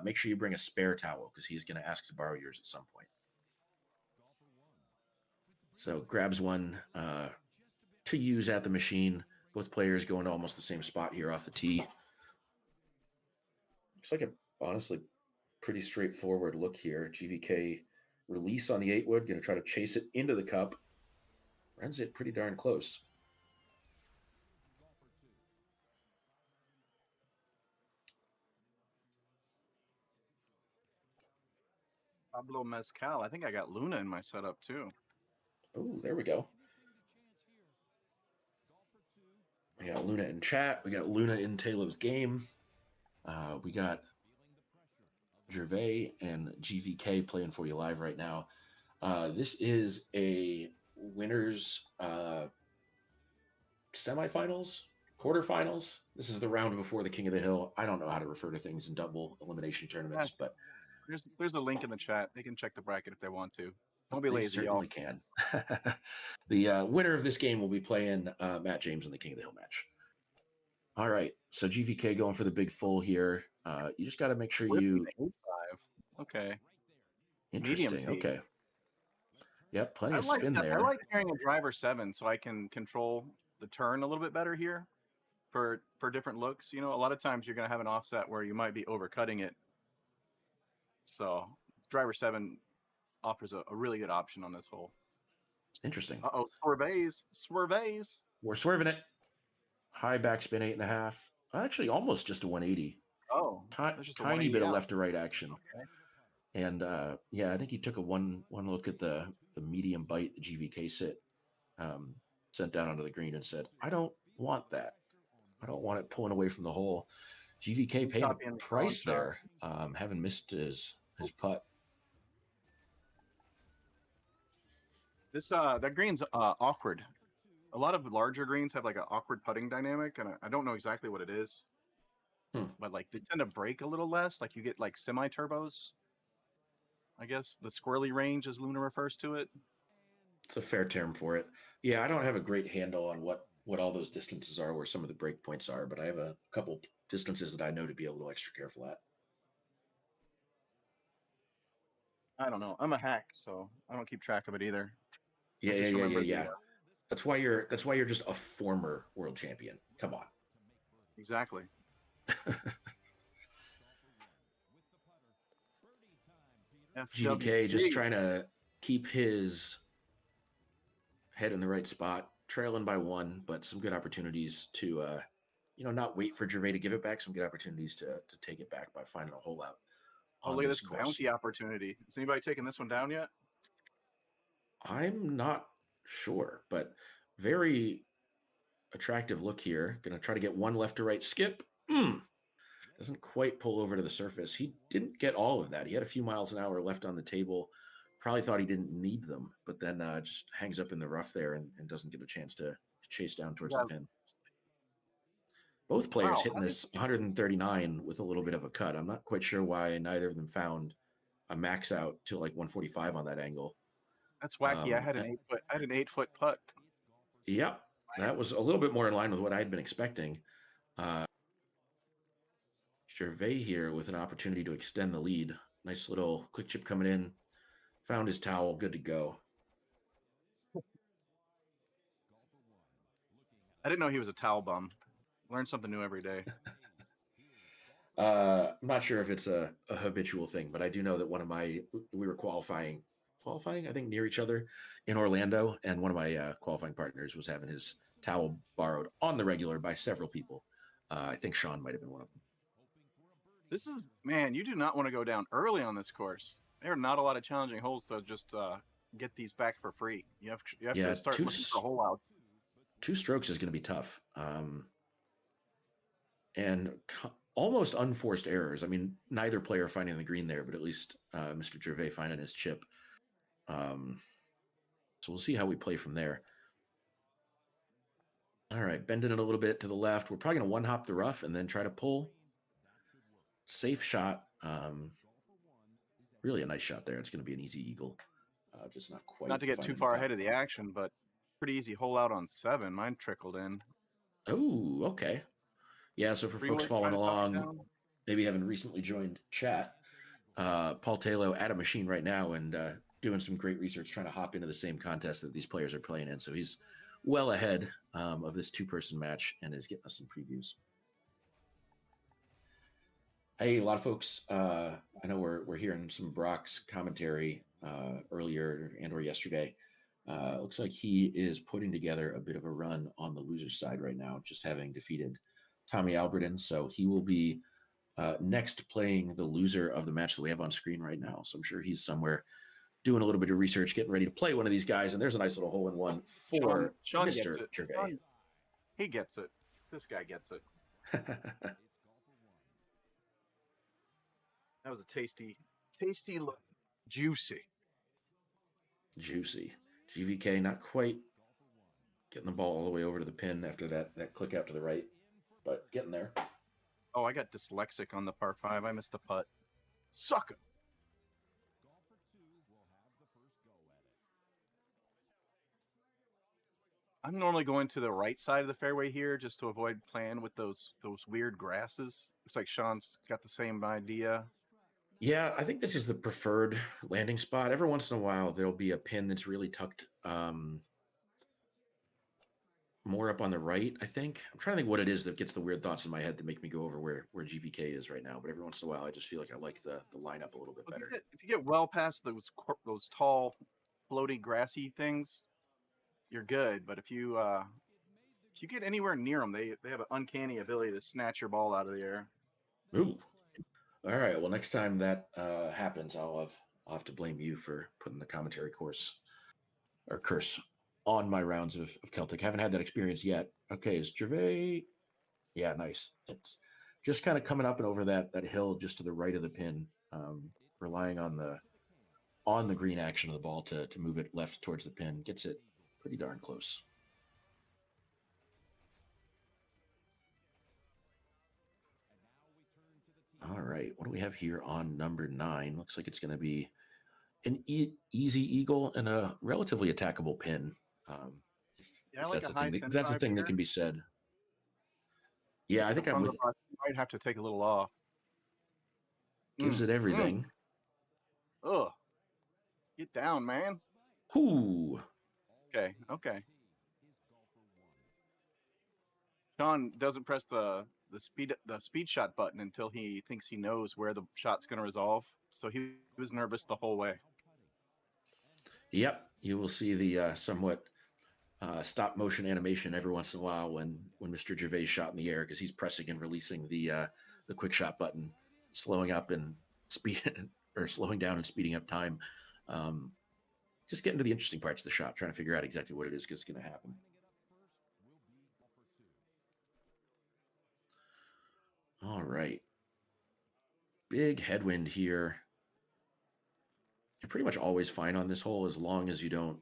make sure you bring a spare towel because he's going to ask to borrow yours at some point. So grabs one to use at the machine. Both players going to almost the same spot here off the tee. Looks like a honestly pretty straightforward look here. GVK release on the 8-wood, going to try to chase it into the cup. Runs it pretty darn close. Pablo Mezcal. I think I got Luna in my setup too. Oh, there we go. We got Luna in chat. We got Luna in Taylor's game. We got Gervais and GVK playing for you live right now. This is a winners semifinals, quarterfinals. This is the round before the King of the Hill. I don't know how to refer to things in double elimination tournaments, but There's a link in the chat. They can check the bracket if they want to. Don't be they lazy, y'all. certainly can. The winner of this game will be playing Matt James in the King of the Hill match. All right, so GVK going for the big full here. You just got to make sure you. 8-5. Okay. Interesting. Medium tee. Okay. Yep, plenty I of like spin that. there. I like carrying a driver 7 so I can control the turn a little bit better here for different looks. A lot of times you're going to have an offset where you might be overcutting it. So driver 7 offers a really good option on this hole. Interesting. Uh-oh, swerves. We're swerving it. High backspin 8.5. Actually, almost just a 180. Oh, that's just a Tiny 180 bit of out. left to right action. Okay. And I think he took a one look at the medium bite the GVK sent down onto the green and said, I don't want that. I don't want it pulling away from the hole. GVK paying Copying the the price shot. there, having missed his putt. This that green's awkward. A lot of larger greens have like an awkward putting dynamic, and I don't know exactly what it is. But like they tend to break a little less. Like you get like semi turbos. I guess the squirrely range, as Luna refers to it. It's a fair term for it. Yeah, I don't have a great handle on what all those distances are, where some of the break points are, but I have a couple distances that I know to be a little extra careful at. I don't know. I'm a hack, so I don't keep track of it either. Yeah. That's why you're just a former world champion. Come on. Exactly. GVK just trying to keep his head in the right spot, trailing by 1, but some good opportunities to not wait for Gervais to give it back. Some good opportunities to take it back by finding a hole out. Oh, look at this bounty opportunity. Is anybody taking this one down yet? I'm not sure, but very attractive look here. Going to try to get one left to right skip. Doesn't quite pull over to the surface. He didn't get all of that. He had a few miles an hour left on the table. Probably thought he didn't need them, but then just hangs up in the rough there and doesn't get a chance to chase down towards the pin. Both players Wow, hitting how did- this 139 with a little bit of a cut. I'm not quite sure why neither of them found a max out to like 145 on that angle. That's wacky. I had Uh, an 8 foot. I had an 8 foot putt. Yep, that was a little bit more in line with what I'd been expecting. Uh, Gervais here with an opportunity to extend the lead. Nice little quick chip coming in. Found his towel, good to go. I didn't know he was a towel bum. Learn something new every day. I'm not sure if it's a habitual thing, but I do know that we were qualifying, I think, near each other in Orlando, and one of my qualifying partners was having his towel borrowed on the regular by several people. I think Sean might have been one of them. This is, man, you do not want to go down early on this course. There are not a lot of challenging holes to just get these back for free. You have Yeah, to start looking for hole outs. 2 strokes is going to be tough. And almost unforced errors. I mean, neither player finding the green there, but at least Mr. Gervais finding his chip. So we'll see how we play from there. All right, bending it a little bit to the left. We're probably going to one-hop the rough and then try to pull. Safe shot. Really a nice shot there. It's going to be an easy eagle. Just not quite. Not to get too far ahead of the action, but pretty easy hole out on 7. Mine trickled in. Oh, okay. Yeah, so for folks following along, maybe having recently joined chat, Paul Taylor at a machine right now and doing some great research, trying to hop into the same contest that these players are playing in. So he's well ahead of this 2-person match and is getting us some previews. Hey, a lot of folks, I know we're hearing some Burak's commentary earlier or yesterday. Looks like he is putting together a bit of a run on the loser's side right now, just having defeated Tommy Albertin. So he will be next playing the loser of the match that we have on screen right now. So I'm sure he's somewhere doing a little bit of research, getting ready to play one of these guys. And there's a nice little hole-in-one for Sean Mr. gets it. Gervais. He gets it. This guy gets it. That was a tasty look. Juicy. Juicy. GVK not quite getting the ball all the way over to the pin after that click out to the right, but getting there. Oh, I got dyslexic on the par 5. I missed a putt. Sucker. I'm normally going to the right side of the fairway here just to avoid playing with those weird grasses. Looks like Sean's got the same idea. Yeah, I think this is the preferred landing spot. Every once in a while, there'll be a pin that's really tucked more up on the right, I think. I'm trying to think what it is that gets the weird thoughts in my head that make me go over where GVK is right now. But every once in a while, I just feel like I like the lineup a little bit better. If you get well past those tall, floaty, grassy things, you're good. But if you get anywhere near them, they have an uncanny ability to snatch your ball out of the air. Ooh. All right. Well, next time that happens, I'll have to blame you for putting the commentary curse on my rounds of Celtic. Haven't had that experience yet. Okay, is Gervais? Yeah, nice. It's just kind of coming up and over that hill just to the right of the pin, relying on the green action of the ball to move it left towards the pin. Gets it pretty darn close. All right, what do we have here on number 9? Looks like it's going to be an easy eagle and a relatively attackable pin. Yeah, like that's the thing. That's the thing that can be said. Yeah, I think I'm with. Might have to take a little off. Gives it everything. Ugh. Get down, man. Ooh. Okay. Sean doesn't press the speed shot button until he thinks he knows where the shot's going to resolve. So he was nervous the whole way. Yep, you will see the somewhat stop motion animation every once in a while when Mr. Gervais shot in the air because he's pressing and releasing the quick shot button, slowing up and slowing down and speeding up time. Just getting to the interesting parts of the shot, trying to figure out exactly what it is that's going to happen. All right. Big headwind here. You're pretty much always fine on this hole as long as you don't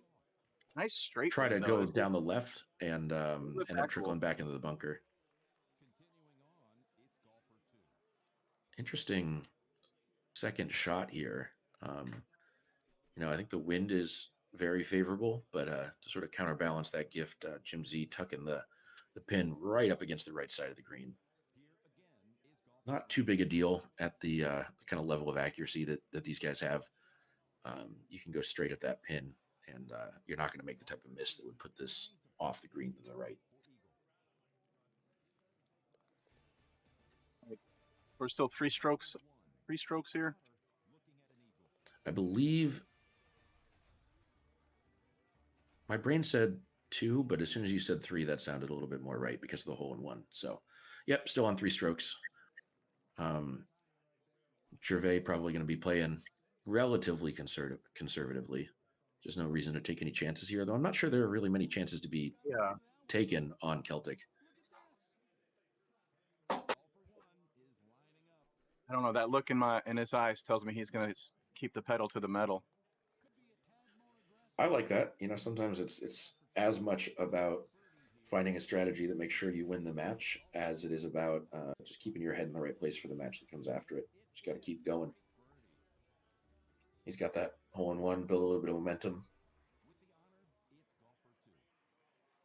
nice straight try to go down the left and end up trickling back into the bunker. interesting second shot here. I think the wind is very favorable, but to sort of counterbalance that gift, Jim Z tucking the pin right up against the right side of the green. Not too big a deal at the kind of level of accuracy that these guys have. You can go straight at that pin, and you're not going to make the type of miss that would put this off the green to the right. We're still three strokes here. I believe my brain said 2, but as soon as you said 3, that sounded a little bit more right because of the hole in one. So, yep, still on 3 strokes. Gervais probably going to be playing relatively conservatively. There's no reason to take any chances here, though I'm not sure there are really many chances to be taken on Celtic. I don't know. That look in his eyes tells me he's going to keep the pedal to the metal. I like that. Sometimes it's as much about finding a strategy that makes sure you win the match as it is about just keeping your head in the right place for the match that comes after it. Just got to keep going. He's got that hole in one, build a little bit of momentum.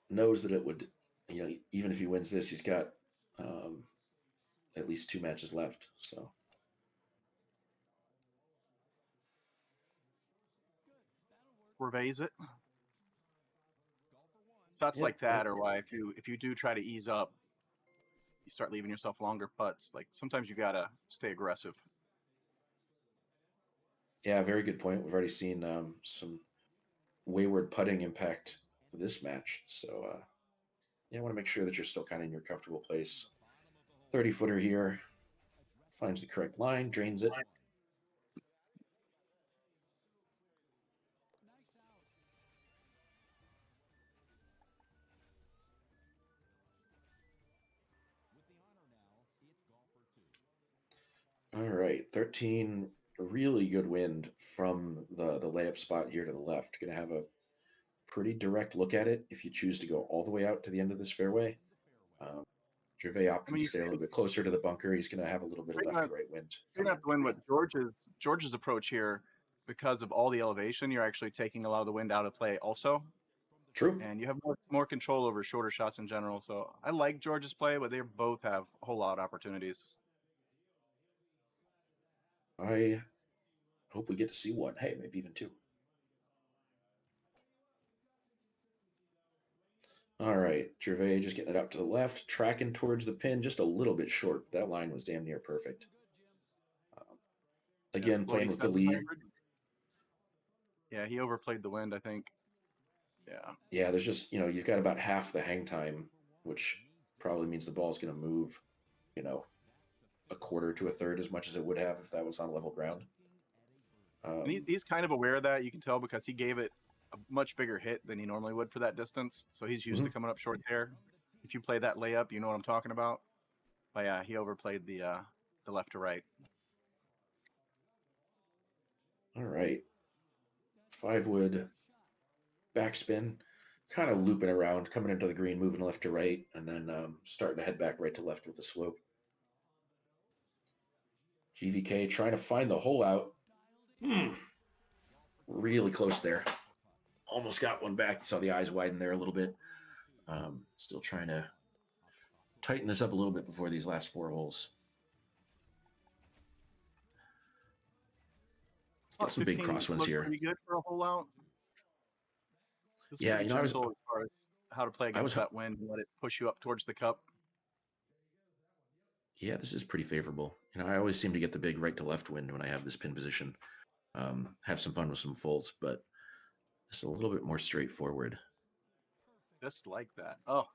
Knows that it would, even if he wins this, he's got at least 2 matches left. So. Revays it. Shots like that are why if you do try to ease up, you start leaving yourself longer putts. Like sometimes you gotta stay aggressive. Yeah, very good point. We've already seen some wayward putting impact this match. So I want to make sure that you're still kind of in your comfortable place. 30-footer here. Finds the correct line, drains it. All right, 13, really good wind from the layup spot here to the left. Going to have a pretty direct look at it if you choose to go all the way out to the end of this fairway. Gervais opting to stay a little bit closer to the bunker. He's going to have a little bit of left to right wind. You're not doing what George's approach here, because of all the elevation. You're actually taking a lot of the wind out of play also. True. And you have more control over shorter shots in general. So I like George's play, but they both have a whole lot of opportunities. I hope we get to see one. Hey, maybe even 2. All right, Gervais just getting it out to the left, tracking towards the pin, just a little bit short. That line was damn near perfect. Again, playing with the lead. Yeah, he overplayed the wind, I think. Yeah. Yeah, there's just, you've got about half the hang time, which probably means the ball's going to move, a quarter to a third as much as it would have if that was on level ground. And he's kind of aware of that. You can tell because he gave it a much bigger hit than he normally would for that distance. So he's used to coming up short there. If you play that layup, you know what I'm talking about. But yeah, he overplayed the left to right. All right. 5-wood backspin, kind of looping around, coming into the green, moving left to right, and then starting to head back right to left with the slope. GVK trying to find the hole out. Really close there. Almost got one back. You saw the eyes widen there a little bit. Still trying to tighten this up a little bit before these last 4 holes. Got some big crosswinds here. Pretty good for a hole out. Yeah, I was as far as how to play against that wind and let it push you up towards the cup. Yeah, this is pretty favorable. I always seem to get the big right to left wind when I have this pin position. Have some fun with some folds, but it's a little bit more straightforward. Just like that. Oh,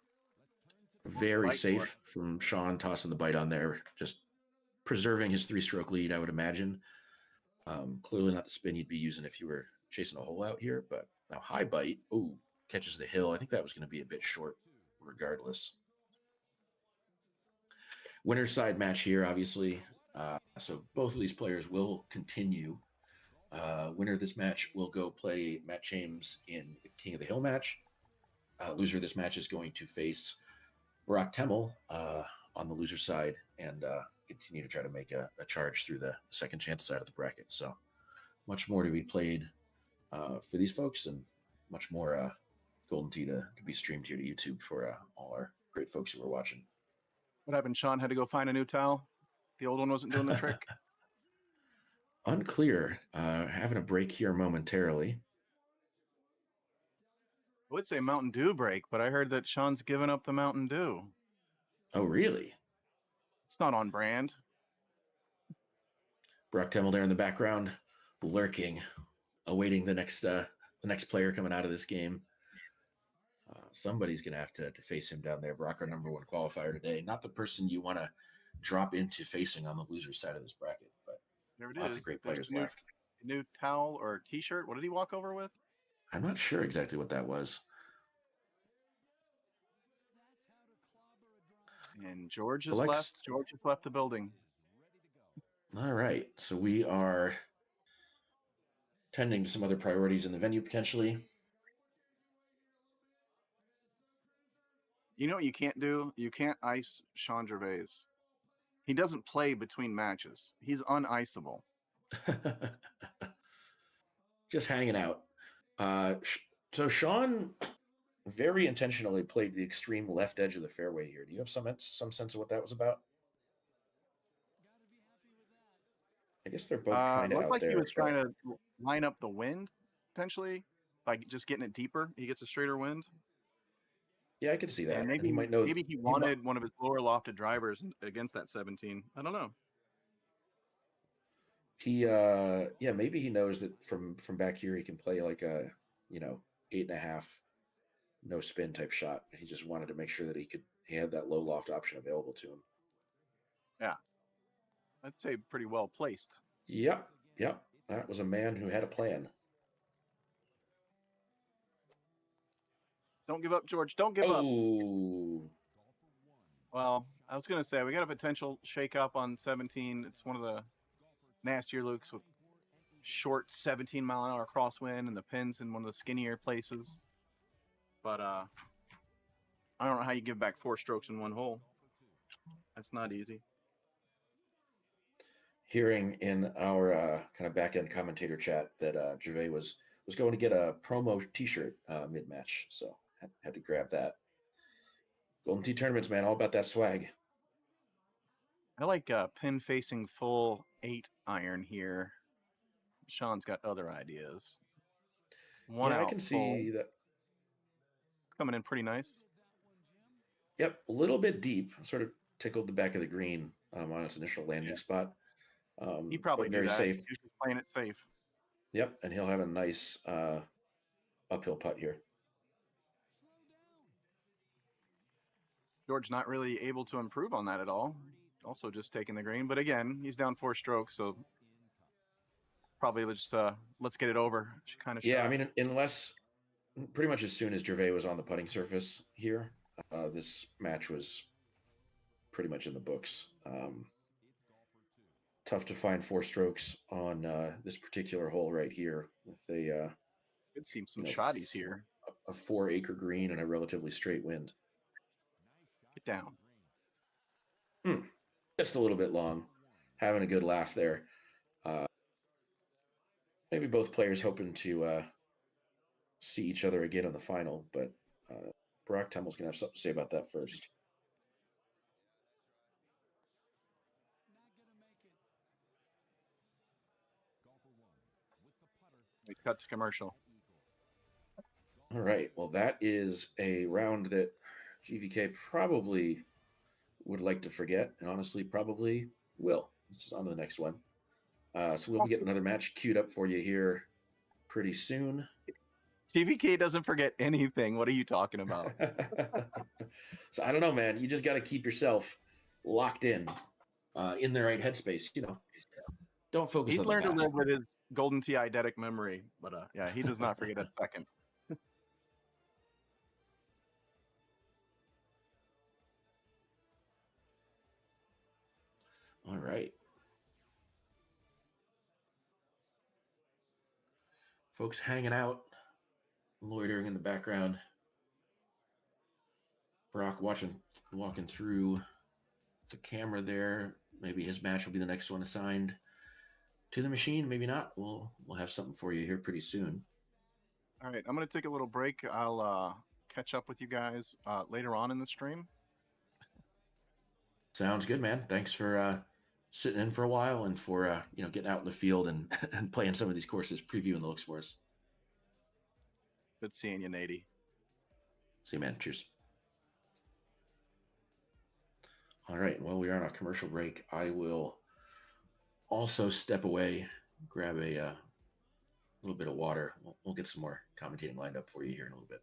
very safe from Sean tossing the bite on there, just preserving his 3-stroke lead, I would imagine. Clearly not the spin you'd be using if you were chasing a hole out here, but now high bite. Oh, catches the hill. I think that was going to be a bit short regardless. Winner's side match here, obviously. So both of these players will continue. Winner of this match will go play Matt James in the King of the Hill match. Loser of this match is going to face Burak Temel on the loser side and continue to try to make a charge through the second chance side of the bracket. So much more to be played for these folks, and much more Golden Tee to be streamed here to YouTube for all our great folks who are watching. What happened? Sean had to go find a new towel. The old one wasn't doing the trick. Unclear. Having a break here momentarily. I would say Mountain Dew break, but I heard that Sean's given up the Mountain Dew. Oh, really? It's not on brand. Burak Temel there in the background, lurking, awaiting the next player coming out of this game. Somebody's going to have to face him down there. Burak, our #1 qualifier today. Not the person you want to drop into facing on the loser side of this bracket, but There it lots is. of great There's players left. New towel or T-shirt. What did he walk over with? I'm not sure exactly what that was. And George has left. George has left the building. All right. So we are tending to some other priorities in the venue potentially. You know what you can't do? You can't ice Sean Gervais. He doesn't play between matches. He's uniceable. Just hanging out. So Sean very intentionally played the extreme left edge of the fairway here. Do you have some sense of what that was about? I guess they're both kind of out like there. He was trying to line up the wind, potentially, by just getting it deeper. He gets a straighter wind. Yeah, I could see that. And maybe he might know. Maybe he wanted one of his lower lofted drivers against that 17. I don't know. Maybe he knows that from back here he can play like a 8.5 no spin type shot. He just wanted to make sure that he had that low loft option available to him. Yeah, I'd say pretty well placed. Yep. That was a man who had a plan. Don't give up, George. Don't give up. Well, I was going to say, we got a potential shake-up on 17. It's one of the nastier looks with short 17-mile-an-hour crosswind and the pins in one of the skinnier places. But I don't know how you give back 4 strokes in one hole. That's not easy. Hearing in our kind of back-end commentator chat that Gervais was going to get a promo T-shirt mid-match, so had to grab that. Golden Tee tournaments, man, all about that swag. I like pin facing full 8 iron here. Sean's got other ideas. I can see that coming in pretty nice. Yep, a little bit deep. Sort of tickled the back of the green on its initial landing spot. He probably very safe. He's just playing it safe. Yep, and he'll have a nice uphill putt here. George not really able to improve on that at all. Also just taking the green. But again, he's down 4 strokes, so probably just let's get it over kind of shot. Yeah, I mean, unless pretty much as soon as Gervais was on the putting surface here, this match was pretty much in the books. Tough to find 4 strokes on this particular hole right here with a could see some shotties here. A 4-acre green and a relatively straight wind. Get down. Just a little bit long. Having a good laugh there. Maybe both players hoping to see each other again in the final, but Burak Temel's going to have something to say about that first. We cut to commercial. All right. Well, that is a round that GVK probably would like to forget, and honestly probably will. Let's just on to the next one. So we'll get another match queued up for you here pretty soon. GVK doesn't forget anything. What are you talking about? So I don't know, man. You just got to keep yourself locked in the right headspace. Don't focus. He's learned to live with his Golden Tee eidetic memory, but yeah, he does not forget a second. All right. Folks hanging out, loitering in the background. Burak walking through the camera there, maybe his match will be the next one assigned to the machine. Maybe not. We'll have something for you here pretty soon. All right, I'm gonna take a little break. I'll catch up with you guys later on in the stream. Sounds good, man. Thanks for sitting in for a while and for getting out in the field and and playing some of these courses, previewing the looks for us. Good seeing you, Nady. See you, man. Cheers. All right. Well, we are on a commercial break. I will also step away, grab a little bit of water. We'll get some more commentating lined up for you here in a little bit.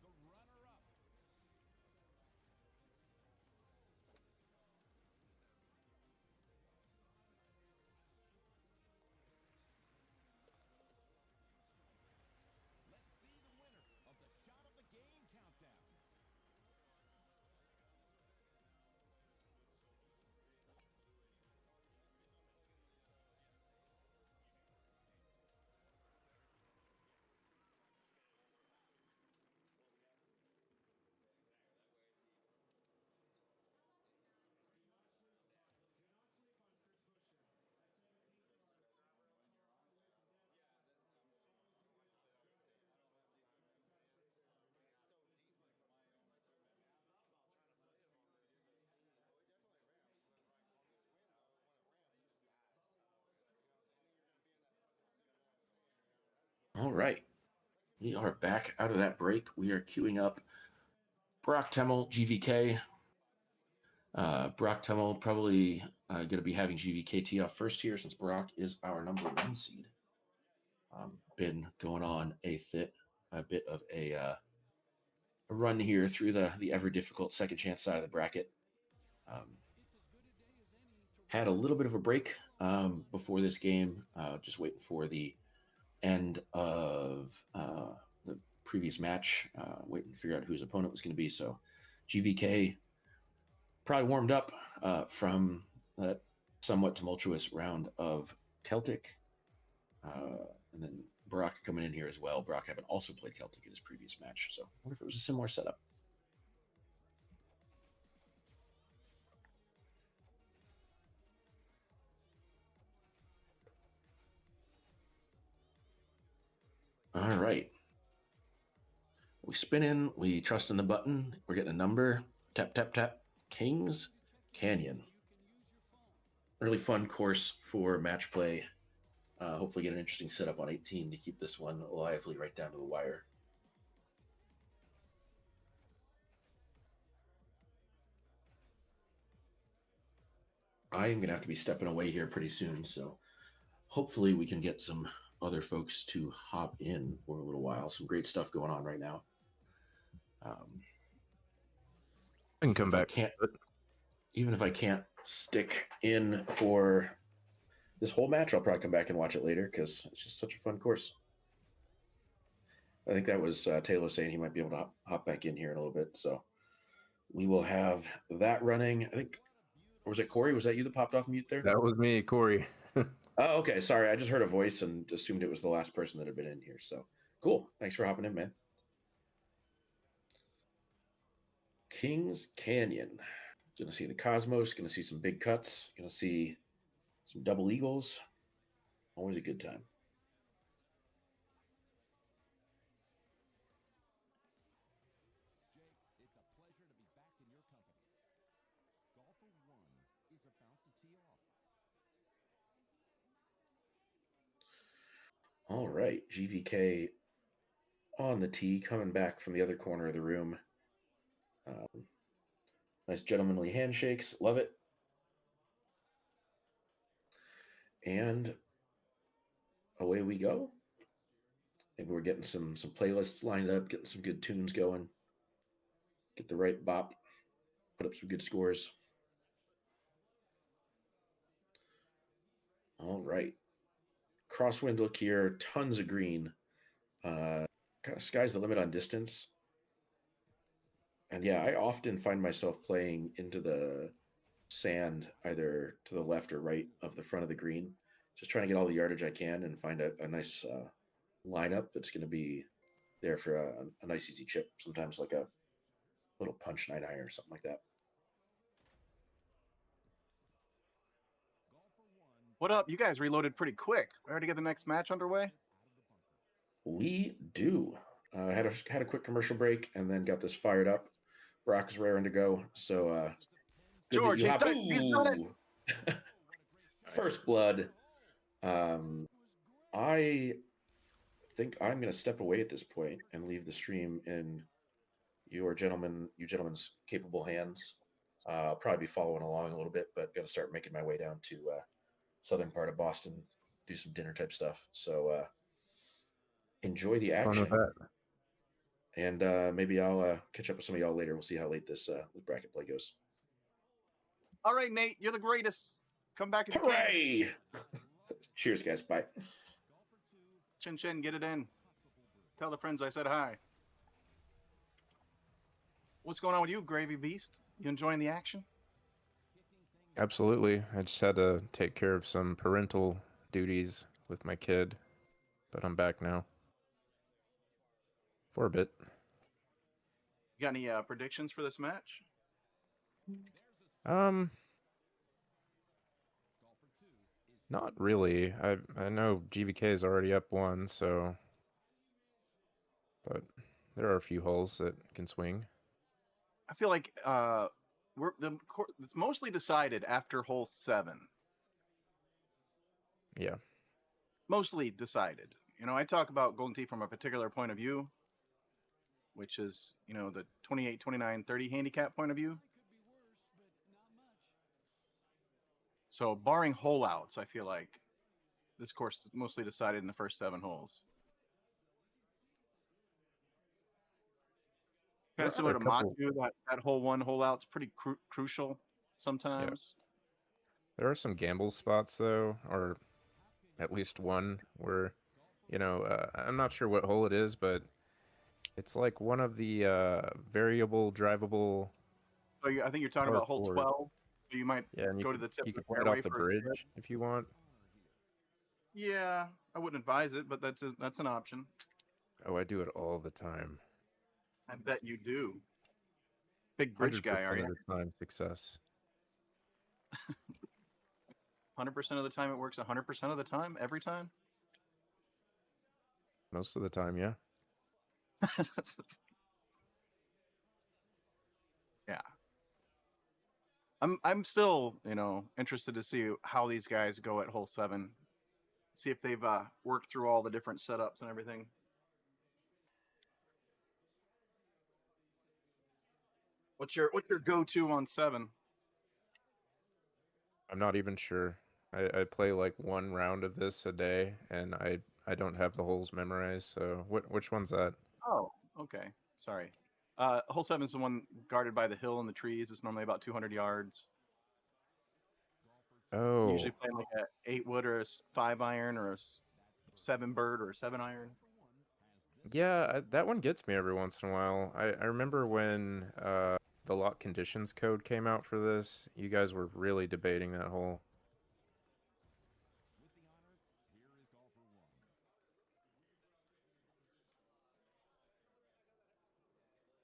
The runner-up. Let's see the winner of the shot of the game countdown. All right. We are back out of that break. We are queuing up Burak Temel, GVK. Burak Temel probably going to be having GVK tee off first here since Burak is our number 1 seed. Been going on a bit of a run here through the ever difficult second chance side of the bracket. Had a little bit of a break before this game, just waiting for the end of the previous match, waiting to figure out who his opponent was going to be. So GVK probably warmed up from that somewhat tumultuous round of Celtic. And then Burak coming in here as well. Burak having also played Celtic in his previous match. So I wonder if it was a similar setup. All right. We spin in, we trust in the button, we're getting a number, tap, tap, tap. Kings Canyon. Really fun course for match play. Hopefully get an interesting setup on 18 to keep this one lively right down to the wire. I am going to have to be stepping away here pretty soon, so hopefully we can get some other folks to hop in for a little while. Some great stuff going on right now. I can come back. Even if I can't stick in for this whole match, I'll probably come back and watch it later because it's just such a fun course. I think that was Taylor saying he might be able to hop back in here in a little bit. So we will have that running. I think, or was it Corey? Was that you that popped off mute there? That was me, Corey. Oh, okay. Sorry. I just heard a voice and assumed it was the last person that had been in here. So cool. Thanks for hopping in, man. Kings Canyon. Gonna see the Cosmos, gonna see some big cuts, gonna see some double eagles. Always a good time. Jake, it's a pleasure to be back in your company. Golfer 1 is about to tee off. All right, GVK on the tee, coming back from the other corner of the room. Nice gentlemanly handshakes, love it. And away we go. Maybe we're getting some playlists lined up, getting some good tunes going. Get the right bop, put up some good scores. All right. Crosswind look here, tons of green. Kind of sky's the limit on distance. And yeah, I often find myself playing into the sand, either to the left or right of the front of the green, just trying to get all the yardage I can and find a nice lineup that's going to be there for a nice easy chip. Sometimes like a little punch 9 iron or something like that. What up? You guys reloaded pretty quick. We already get the next match underway? We do. Had a quick commercial break and then got this fired up. Burak is raring to go. So George, he's done it. First blood. I think I'm going to step away at this point and leave the stream in you gentlemen's capable hands. I'll probably be following along a little bit, but got to start making my way down to southern part of Boston, do some dinner type stuff. So enjoy the action. And maybe I'll catch up with some of y'all later. We'll see how late this bracket play goes. All right, Nate, you're the greatest. Come back. Hooray! Cheers, guys. Bye. Chin chin, get it in. Tell the friends I said hi. What's going on with you, Gravy Beast? You enjoying the action? Absolutely. I just had to take care of some parental duties with my kid, but I'm back now. For a bit. You got any predictions for this match? Not really. I know GVK is already up 1, so, but there are a few holes that can swing. I feel like it's mostly decided after hole 7. Yeah. Mostly decided. You know, I talk about Golden Tee from a particular point of view, which is, you know, the 28, 29, 30 handicap point of view. So barring hole outs, I feel like this course is mostly decided in the first 7 holes. Kind of similar to Matu, that hole 1 hole out's pretty crucial sometimes. Yeah. There are some gamble spots though, or at least one where, you know, I'm not sure what hole it is, but it's like one of the variable drivable. So I think you're talking about hole 12. So you might go to the tip. You can play it off the bridge if you want. Yeah, I wouldn't advise it, but that's an option. Oh, I do it all the time. I bet you do. Big bridge guy, are you? 100% of the time, success. 100% of the time it works 100% of the time? Every time? Most of the time, yeah. Yeah. I'm still, interested to see how these guys go at hole 7. See if they've worked through all the different setups and everything. What's your go-to on 7? I'm not even sure. I play like one round of this a day, and I don't have the holes memorized. So which one's that? Oh, okay. Sorry. Hole 7 is the one guarded by the hill and the trees. It's normally about 200 yards. Oh, Usually playing like a 8 wood or a 5 iron or a 7 bird or a 7 iron. yeah, that one gets me every once in a while. I remember when the lock conditions code came out for this. You guys were really debating that hole.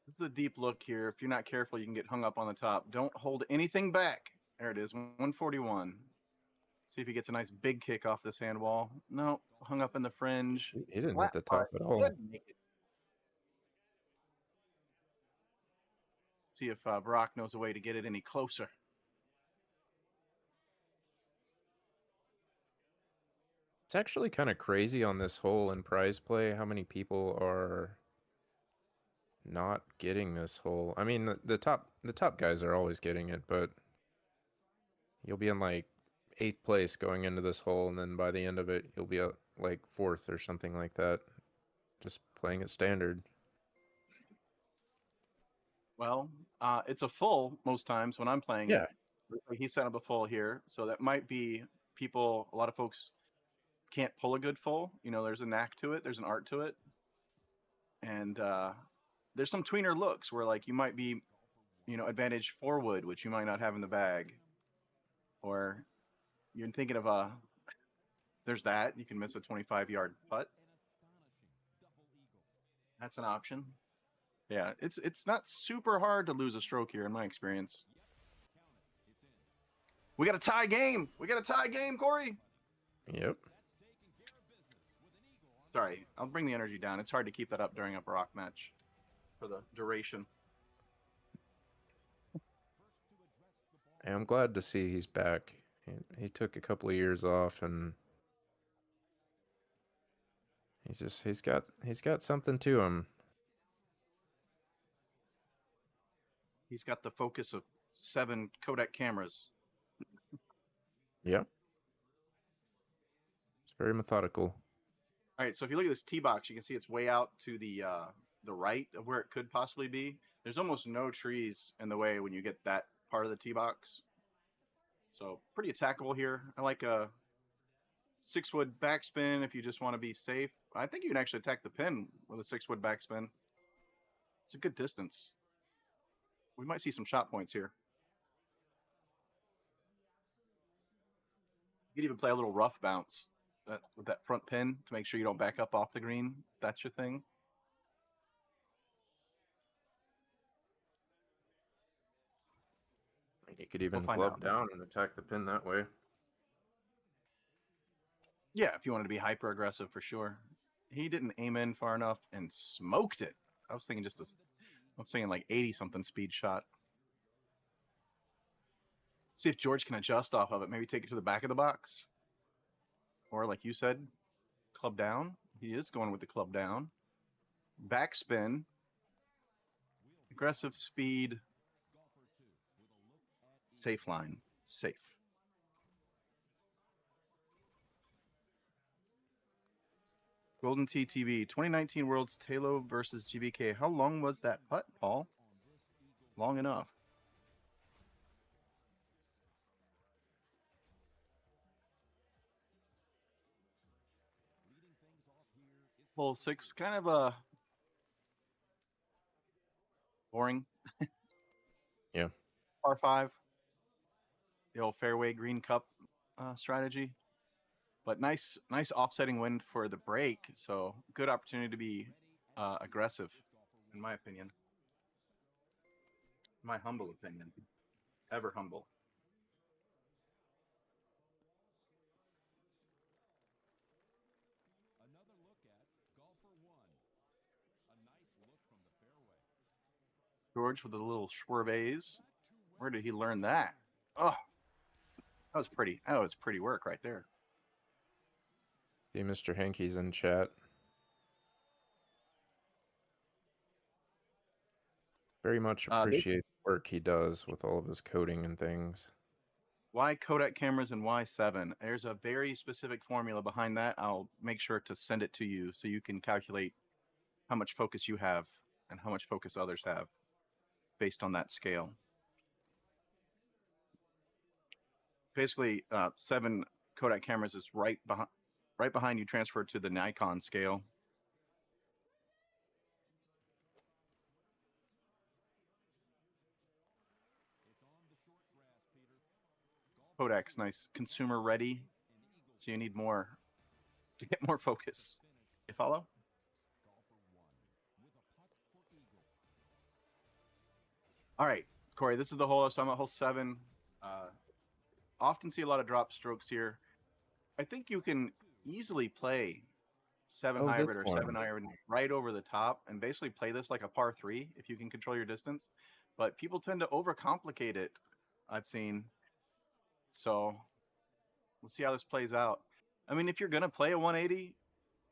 This is a deep look here. If you're not careful, you can get hung up on the top. Don't hold anything back. There it is, 141. See if he gets a nice big kick off the sand wall. No, hung up in the fringe. He didn't hit Flat the putt. top at all. Should make it. See if Burak knows a way to get it any closer. It's actually kind of crazy on this hole in prize play how many people are not getting this hole. I mean, the top guys are always getting it, but you'll be in like 8th place going into this hole, and then by the end of it, you'll be like 4th or something like that, just playing it standard. Well, it's a full most times when I'm playing Yeah. it. He set up a full here, so that might be people. A lot of folks can't pull a good full. There's a knack to it. There's an art to it, and there's some tweener looks where like you might be, advantage 4 wood, which you might not have in the bag, or you're thinking of there's that you can miss a 25-yard putt. That's an option. Yeah, it's not super hard to lose a stroke here in my experience. We got a tie game. Corey. Yep. Sorry, I'll bring the energy down. It's hard to keep that up during a Burak match for the duration. And I'm glad to see he's back. He took a couple of years off, and he's got something to him. He's got the focus of 7 Kodak cameras. Yep. It's very methodical. All right, so if you look at this tee box, you can see it's way out to the right of where it could possibly be. There's almost no trees in the way when you get that part of the tee box. So pretty attackable here. I like a 6 wood backspin if you just want to be safe. I think you can actually attack the pin with a 6 wood backspin. It's a good distance. We might see some shot points here. You could even play a little rough bounce with that front pin to make sure you don't back up off the green. That's your thing. You could even find club out. down and attack the pin that way. Yeah, if you wanted to be hyper aggressive for sure. He didn't aim in far enough and smoked it. I was thinking like 80 something speed shot. See if George can adjust off of it. Maybe take it to the back of the box. Or like you said, club down. He is going with the club down. Backspin. Aggressive speed. Safe line. Safe. GoldenTeeTV 2019 Worlds Talo versus GVK. How long was that putt, Paul? Long enough. Hole 6, kind of a boring. Yeah. Par 5. The old fairway green cup strategy. But nice offsetting wind for the break. So good opportunity to be aggressive, in my opinion. My humble opinion. Ever humble. Another look at golfer 1. A nice look from the fairway. George with a little swerves. Where did he learn that? Oh, that was pretty. That was pretty work right there. See, Mr. Hankey's in chat. Very much appreciate the work he does with all of his coding and things. Why Kodak cameras and why 7? There's a very specific formula behind that. I'll make sure to send it to you so you can calculate how much focus you have and how much focus others have based on that scale. Basically, 7 Kodak cameras is right behind you, transferred to the Nikon scale. Kodak's nice, consumer ready, so you need more to get more focus. You follow? All right, Corey, this is the hole. So I'm at hole 7. Often see a lot of drop strokes here. I think you can easily play 7 hybrid or 7 iron right over the top and basically play this like a par 3 if you can control your distance. But people tend to overcomplicate it, I've seen. So we'll see how this plays out. I mean, if you're going to play a 180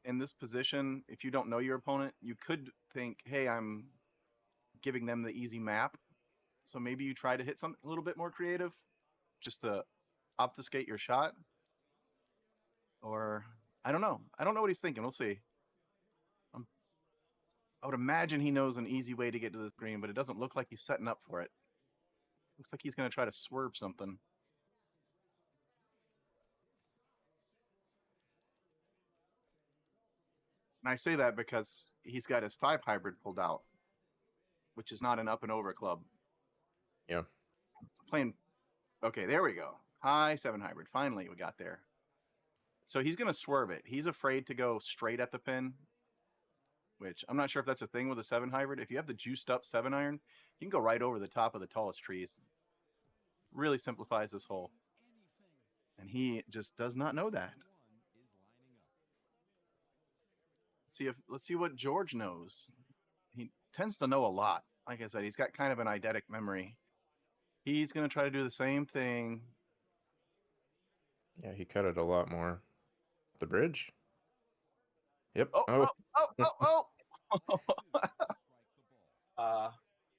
in this position, if you don't know your opponent, you could think, hey, I'm giving them the easy map. So maybe you try to hit something a little bit more creative just to obfuscate your shot. Or I don't know. I don't know what he's thinking. We'll see. I would imagine he knows an easy way to get to this green, but it doesn't look like he's setting up for it. Looks like he's going to try to swerve something. And I say that because he's got his 5 hybrid pulled out, which is not an up and over club. Yeah. Playing. Okay, there we go. High 7 hybrid. Finally, we got there. So he's going to swerve it. He's afraid to go straight at the pin, which I'm not sure if that's a thing with a 7 hybrid. If you have the juiced up 7 iron, you can go right over the top of the tallest trees. Really simplifies this hole. And he just does not know that. Let's see what George knows. He tends to know a lot. Like I said, he's got kind of an eidetic memory. He's going to try to do the same thing. Yeah, he cut it a lot more. The bridge? Yep. Oh.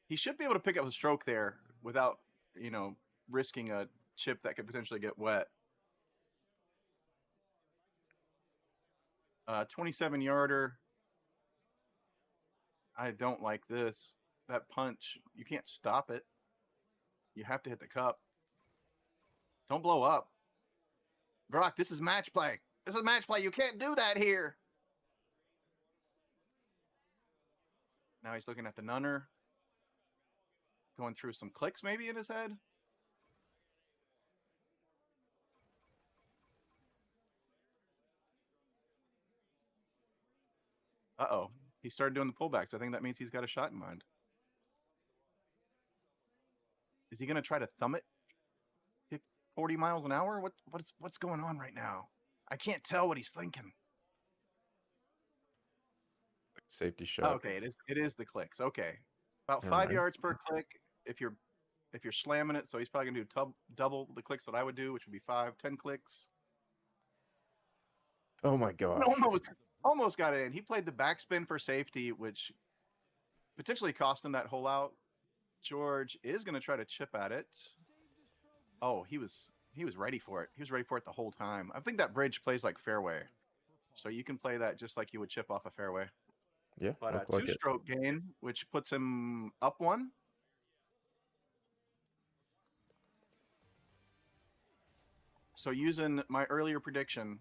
He should be able to pick up a stroke there without, risking a chip that could potentially get wet. 27 yarder. I don't like this. That punch, you can't stop it. You have to hit the cup. Don't blow up. Burak, this is match play. This is match play. You can't do that here. Now he's looking at the nunner. Going through some clicks maybe in his head. Uh-oh. He started doing the pullbacks. I think that means he's got a shot in mind. Is he going to try to thumb it 40 miles an hour? What's going on right now? I can't tell what he's thinking. Safety shot. Okay, it is the clicks. Okay. About 5 yards per click if you're slamming it. So he's probably going to do double the clicks that I would do, which would be 10 clicks. Oh my gosh. Almost got it in. He played the backspin for safety, which potentially cost him that hole out. George is going to try to chip at it. Oh, he was ready for it. He was ready for it the whole time. I think that bridge plays like fairway. So you can play that just like you would chip off a fairway. Yeah, but a 2-stroke gain, which puts him up 1. So using my earlier prediction,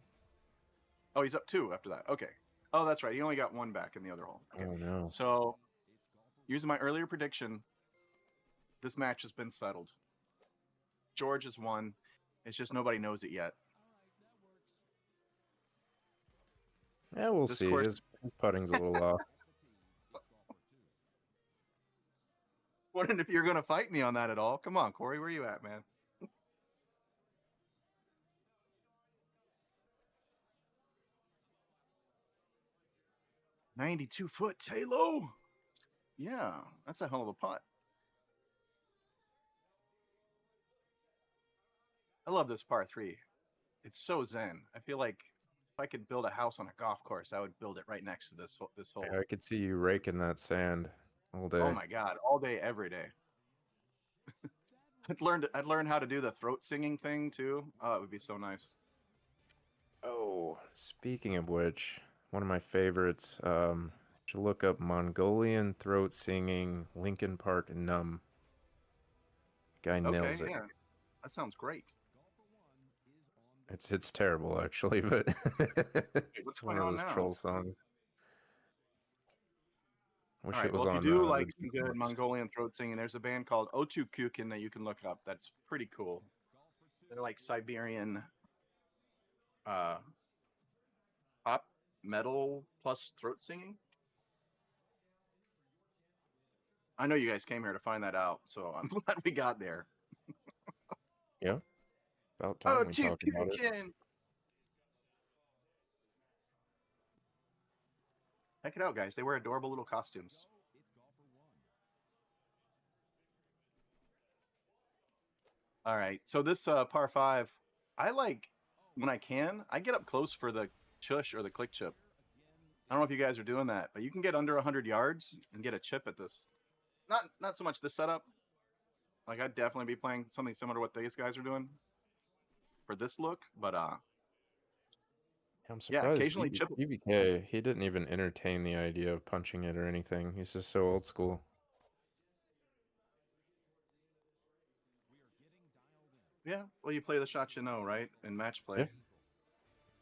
oh, he's up 2 after that. Okay. Oh, that's right. He only got 1 back in the other hole. Okay. Oh no. So using my earlier prediction, this match has been settled. George has won. It's just nobody knows it yet. Yeah, we'll see. His putting's a little off. Wondering if you're going to fight me on that at all. Come on, Corey. Where you at, man? $92-foot Taylor. Yeah, that's a hell of a putt. love this par 3. It's so zen. I feel like if I could build a house on a golf course, I would build it right next to this hole. I could see you raking that sand all day. Oh my god, all day, every day. I'd learn how to do the throat singing thing too. Oh, it would be so nice. Oh, speaking of which, one of my favorites, should look up Mongolian throat singing Linkin Park Numb. Guy nails it. Yeah. That sounds great. It's terrible actually, but What's it's one going of on those now? troll songs. Wish All right, it was well, if on. you do like the some good Jukebox. Mongolian throat singing, there's a band called Otu Kukin that you can look up. That's pretty cool. They're like Siberian pop metal plus throat singing. I know you guys came here to find that out, so I'm glad we got there. Yeah, about time we Otu talked about it. Kukin. Check it out, guys. They wear adorable little costumes. All right, so this par 5, I like when I can. I get up close for the chush or the click chip. I don't know if you guys are doing that, but you can get under 100 yards and get a chip at this. Not so much this setup. Like I'd definitely be playing something similar to what these guys are doing for this look, but I'm yeah, surprised occasionally chip. BBK, he didn't even entertain the idea of punching it or anything. He's just so old school. Yeah, well, you play the shots you know, right? In match play. Yeah.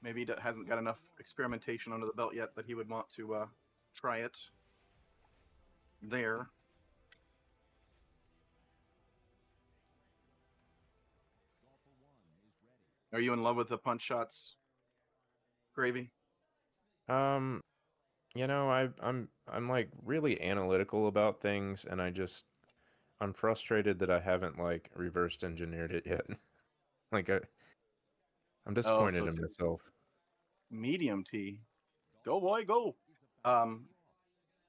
Maybe he hasn't got enough experimentation under the belt yet that he would want to try it there. Are you in love with the punch shots, Gravy? You know, I'm like really analytical about things, and I'm frustrated that I haven't like reversed engineered it yet. Like I'm disappointed so in it's myself. medium T. Go boy, go.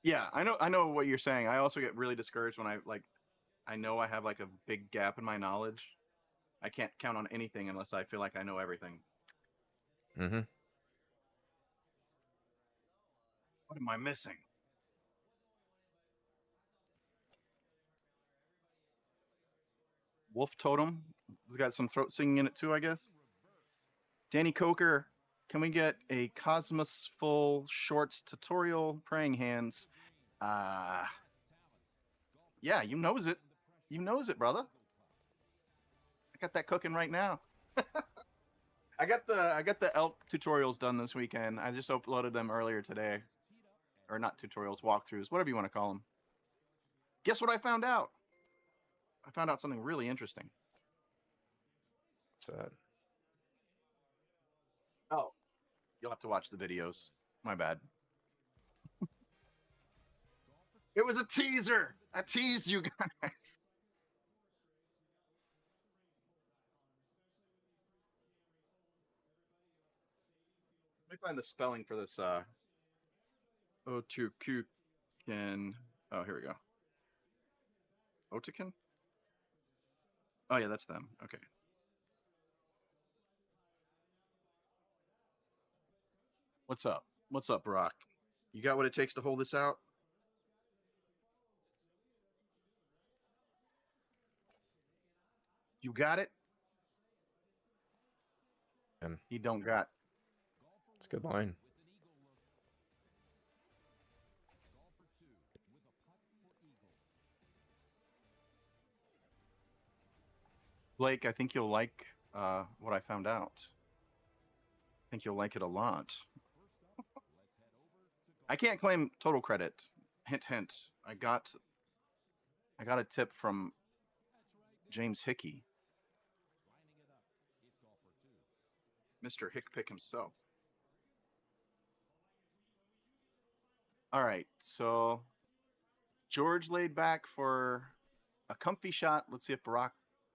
Yeah, I know what you're saying. I also get really discouraged when I know I have like a big gap in my knowledge. I can't count on anything unless I feel like I know everything. Mm-hmm. What am I missing? Wolf Totem. It's got some throat singing in it too, I guess. Danny Coker, can we get a Cosmos Full Shorts tutorial? Praying hands. Yeah, you knows it. You knows it, brother. I got that cooking right now. I got the elk tutorials done this weekend. I just uploaded them earlier today. Or not tutorials, walkthroughs, whatever you want to call them. Guess what I found out? I found out something really interesting. What's that? Oh, you'll have to watch the videos. My bad. It was a teaser. I teased you guys. Let me find the spelling for this. Otukukin. Oh, here we go. Otukin? Oh, yeah, that's them. Okay. What's up? What's up, Burak? You got what it takes to hold this out? You got it? And You don't got. it's a good line. Blake, I think you'll like what I found out. I think you'll like it a lot. I can't claim total credit. Hint, hint. I got a tip from James Hickey, Mr. Hickpick himself. All right, so George laid back for a comfy shot. Let's see if Burak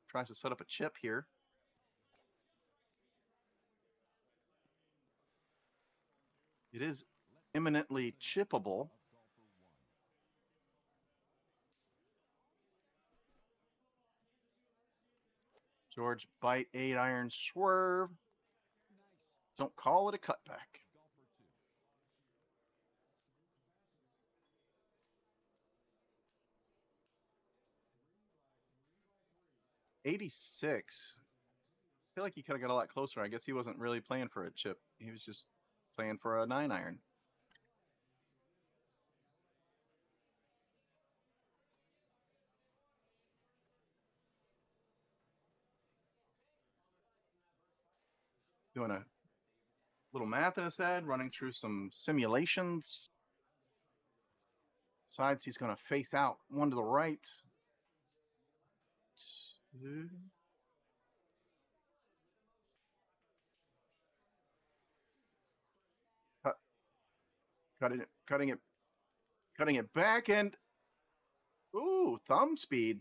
tries to set up a chip here. It is imminently chippable. George bite 8-iron swerve. Don't call it a cutback. Golfer 2. 86. I feel like he could have got a lot closer. I guess he wasn't really playing for a chip. He was just playing for a 9-iron. Doing a little math in his head, running through some simulations. Decides he's going to face out one to the right. Two. Cutting it back, and ooh, thumb speed.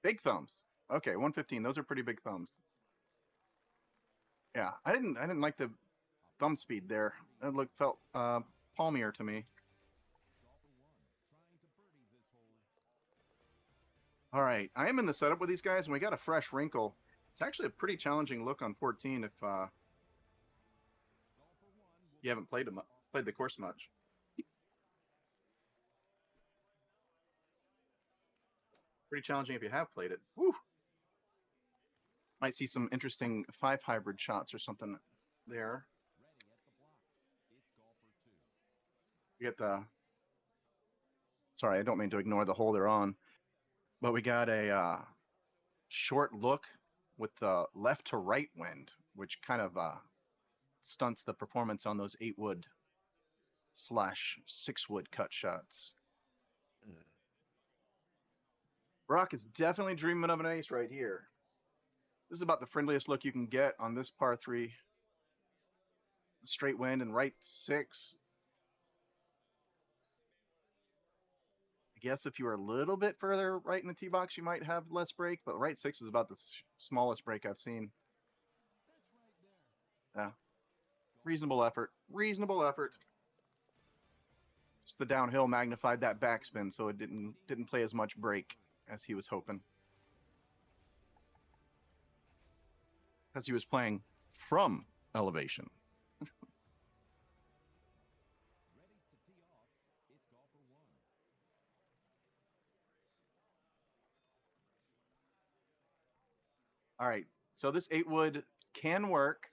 Big thumbs. Okay, 115. Those are pretty big thumbs. Yeah, I didn't like the thumb speed there. It felt palmier to me. Golfer 1 trying to birdie this hole. All right, I am in the setup with these guys, and we got a fresh wrinkle. It's actually a pretty challenging look on 14 if Golfer 1 will you haven't played the course much. Pretty challenging if you have played it. Woo! Might see some interesting 5 hybrid shots or something there. ready at the blocks. It's golfer 2. We get the. Sorry, I don't mean to ignore the hole they're on, but we got a short look with the left to right wind, which kind of stunts the performance on those 8-wood / 6-wood cut shots. Burak is definitely dreaming of an ace right here. This is about the friendliest look you can get on this par 3. Straight wind and right 6. I guess if you were a little bit further right in the tee box, you might have less break, but right 6 is about the smallest break I've seen. Yeah. Reasonable effort. Reasonable effort. Just the downhill magnified that backspin, so it didn't play as much break as he was hoping. Because he was playing from elevation. Ready to tee off. It's golfer 1. All right, so this 8-wood can work.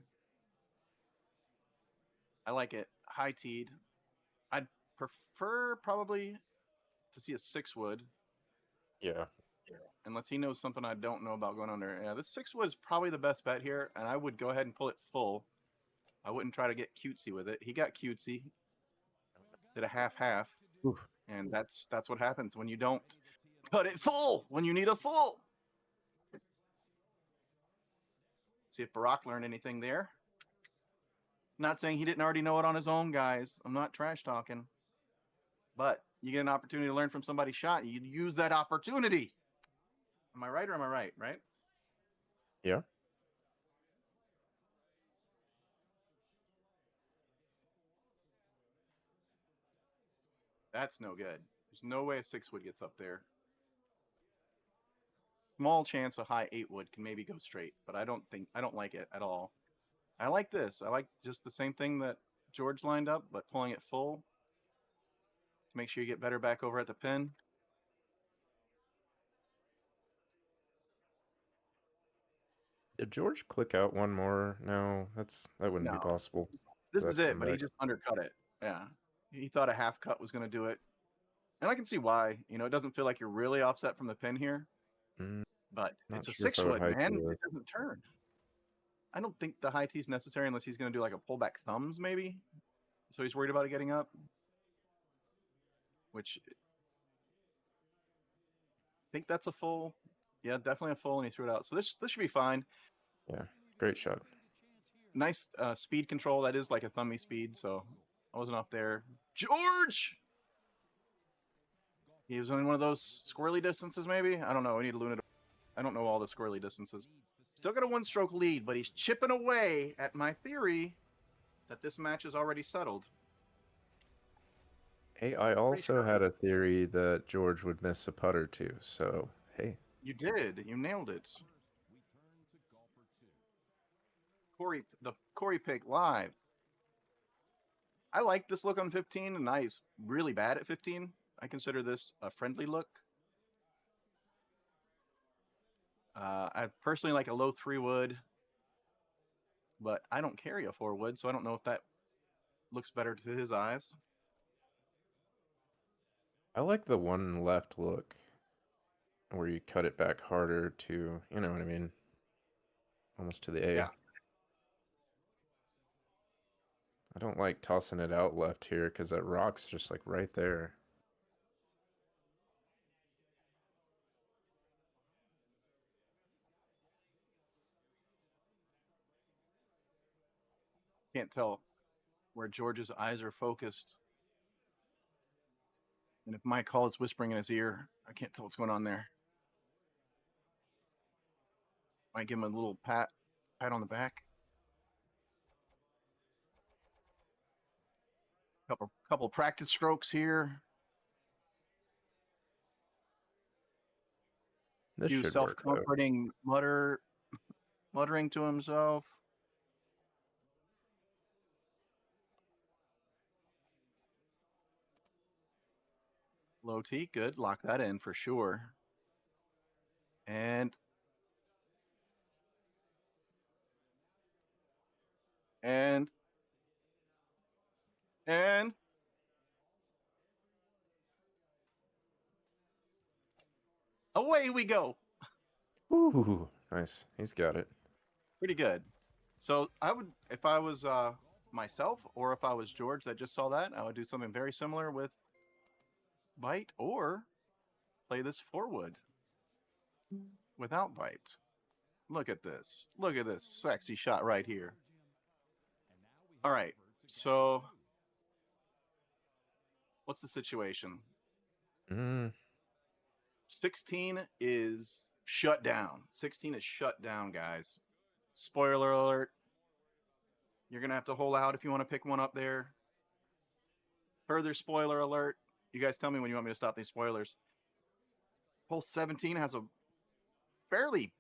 I like it high teed. I'd prefer probably to see a 6-wood. Yeah. Unless he knows something I don't know about going under. Yeah, this 6-wood is probably the best bet here, and I would go ahead and pull it full. I wouldn't try to get cutesy with it. He got cutesy. Did a half-half. Oof. And that's what happens when you don't cut it full when you need a full. See if Burak learned anything there. Not saying he didn't already know it on his own, guys. I'm not trash talking. But you get an opportunity to learn from somebody's shot. You use that opportunity. Am I right or am I right? Right? Yeah. That's no good. There's no way a 6-wood gets up there. Small chance a high 8-wood can maybe go straight, but I don't like it at all. I like this. I like just the same thing that George lined up, but pulling it full to make sure you get better back over at the pin. Did George click out one more? No, that wouldn't be No. possible. This That is it, come but he back. just undercut it. Yeah. He thought a half cut was going to do it. And I can see why. You know, it doesn't feel like you're really offset from the pin here, Mm, but Not it's a sure if I would 6-wood, high man. tee It this. doesn't turn. I don't think the high tee is necessary unless he's going to do like a pullback thumbs, maybe. So he's worried about it getting up. Which I think that's a full. Yeah, definitely a full, and he threw it out. So this should be fine. Yeah, great shot. Nice speed control. That is like a thummy speed, so I wasn't off there. George! He was in one of those squirrely distances, maybe? I don't know. We need to lune it. I don't know all the squirrely distances. Still got a 1-stroke lead, but he's chipping away at my theory that this match is already settled. Hey, I also had a theory that George would miss a putt or two. So, hey, You did. You nailed it. First, we turn to golfer 2. The Corey pick live. I like this look on 15, and I was really bad at 15. I consider this a friendly look. I personally like a low 3 wood, but I don't carry a 4 wood, so I don't know if that looks better to his eyes. I like the one left look where you cut it back harder to, you know what I mean? Almost to the A. Yeah. I don't like tossing it out left here because that rock's just like right there. Can't tell where George's eyes are focused. And if Mike Hall is whispering in his ear, I can't tell what's going on there. Might give him a little pat on the back. Couple practice strokes here. This Few should work. Though. self-comforting muttering to himself. Low T, good. Lock that in for sure. And away we go. Ooh, nice. He's got it. Pretty good. So I would, if I was myself, or if I was George that just saw that, I would do something very similar with bite, or play this 4 wood without bite. Look at this. Look at this sexy shot right here. All right. So what's the situation? 16 is shut down. 16 is shut down, guys. Spoiler alert. You're going to have to hold out if you want to pick one up there. Further spoiler alert. You guys tell me when you want me to stop these spoilers. Hole 17 has a fairly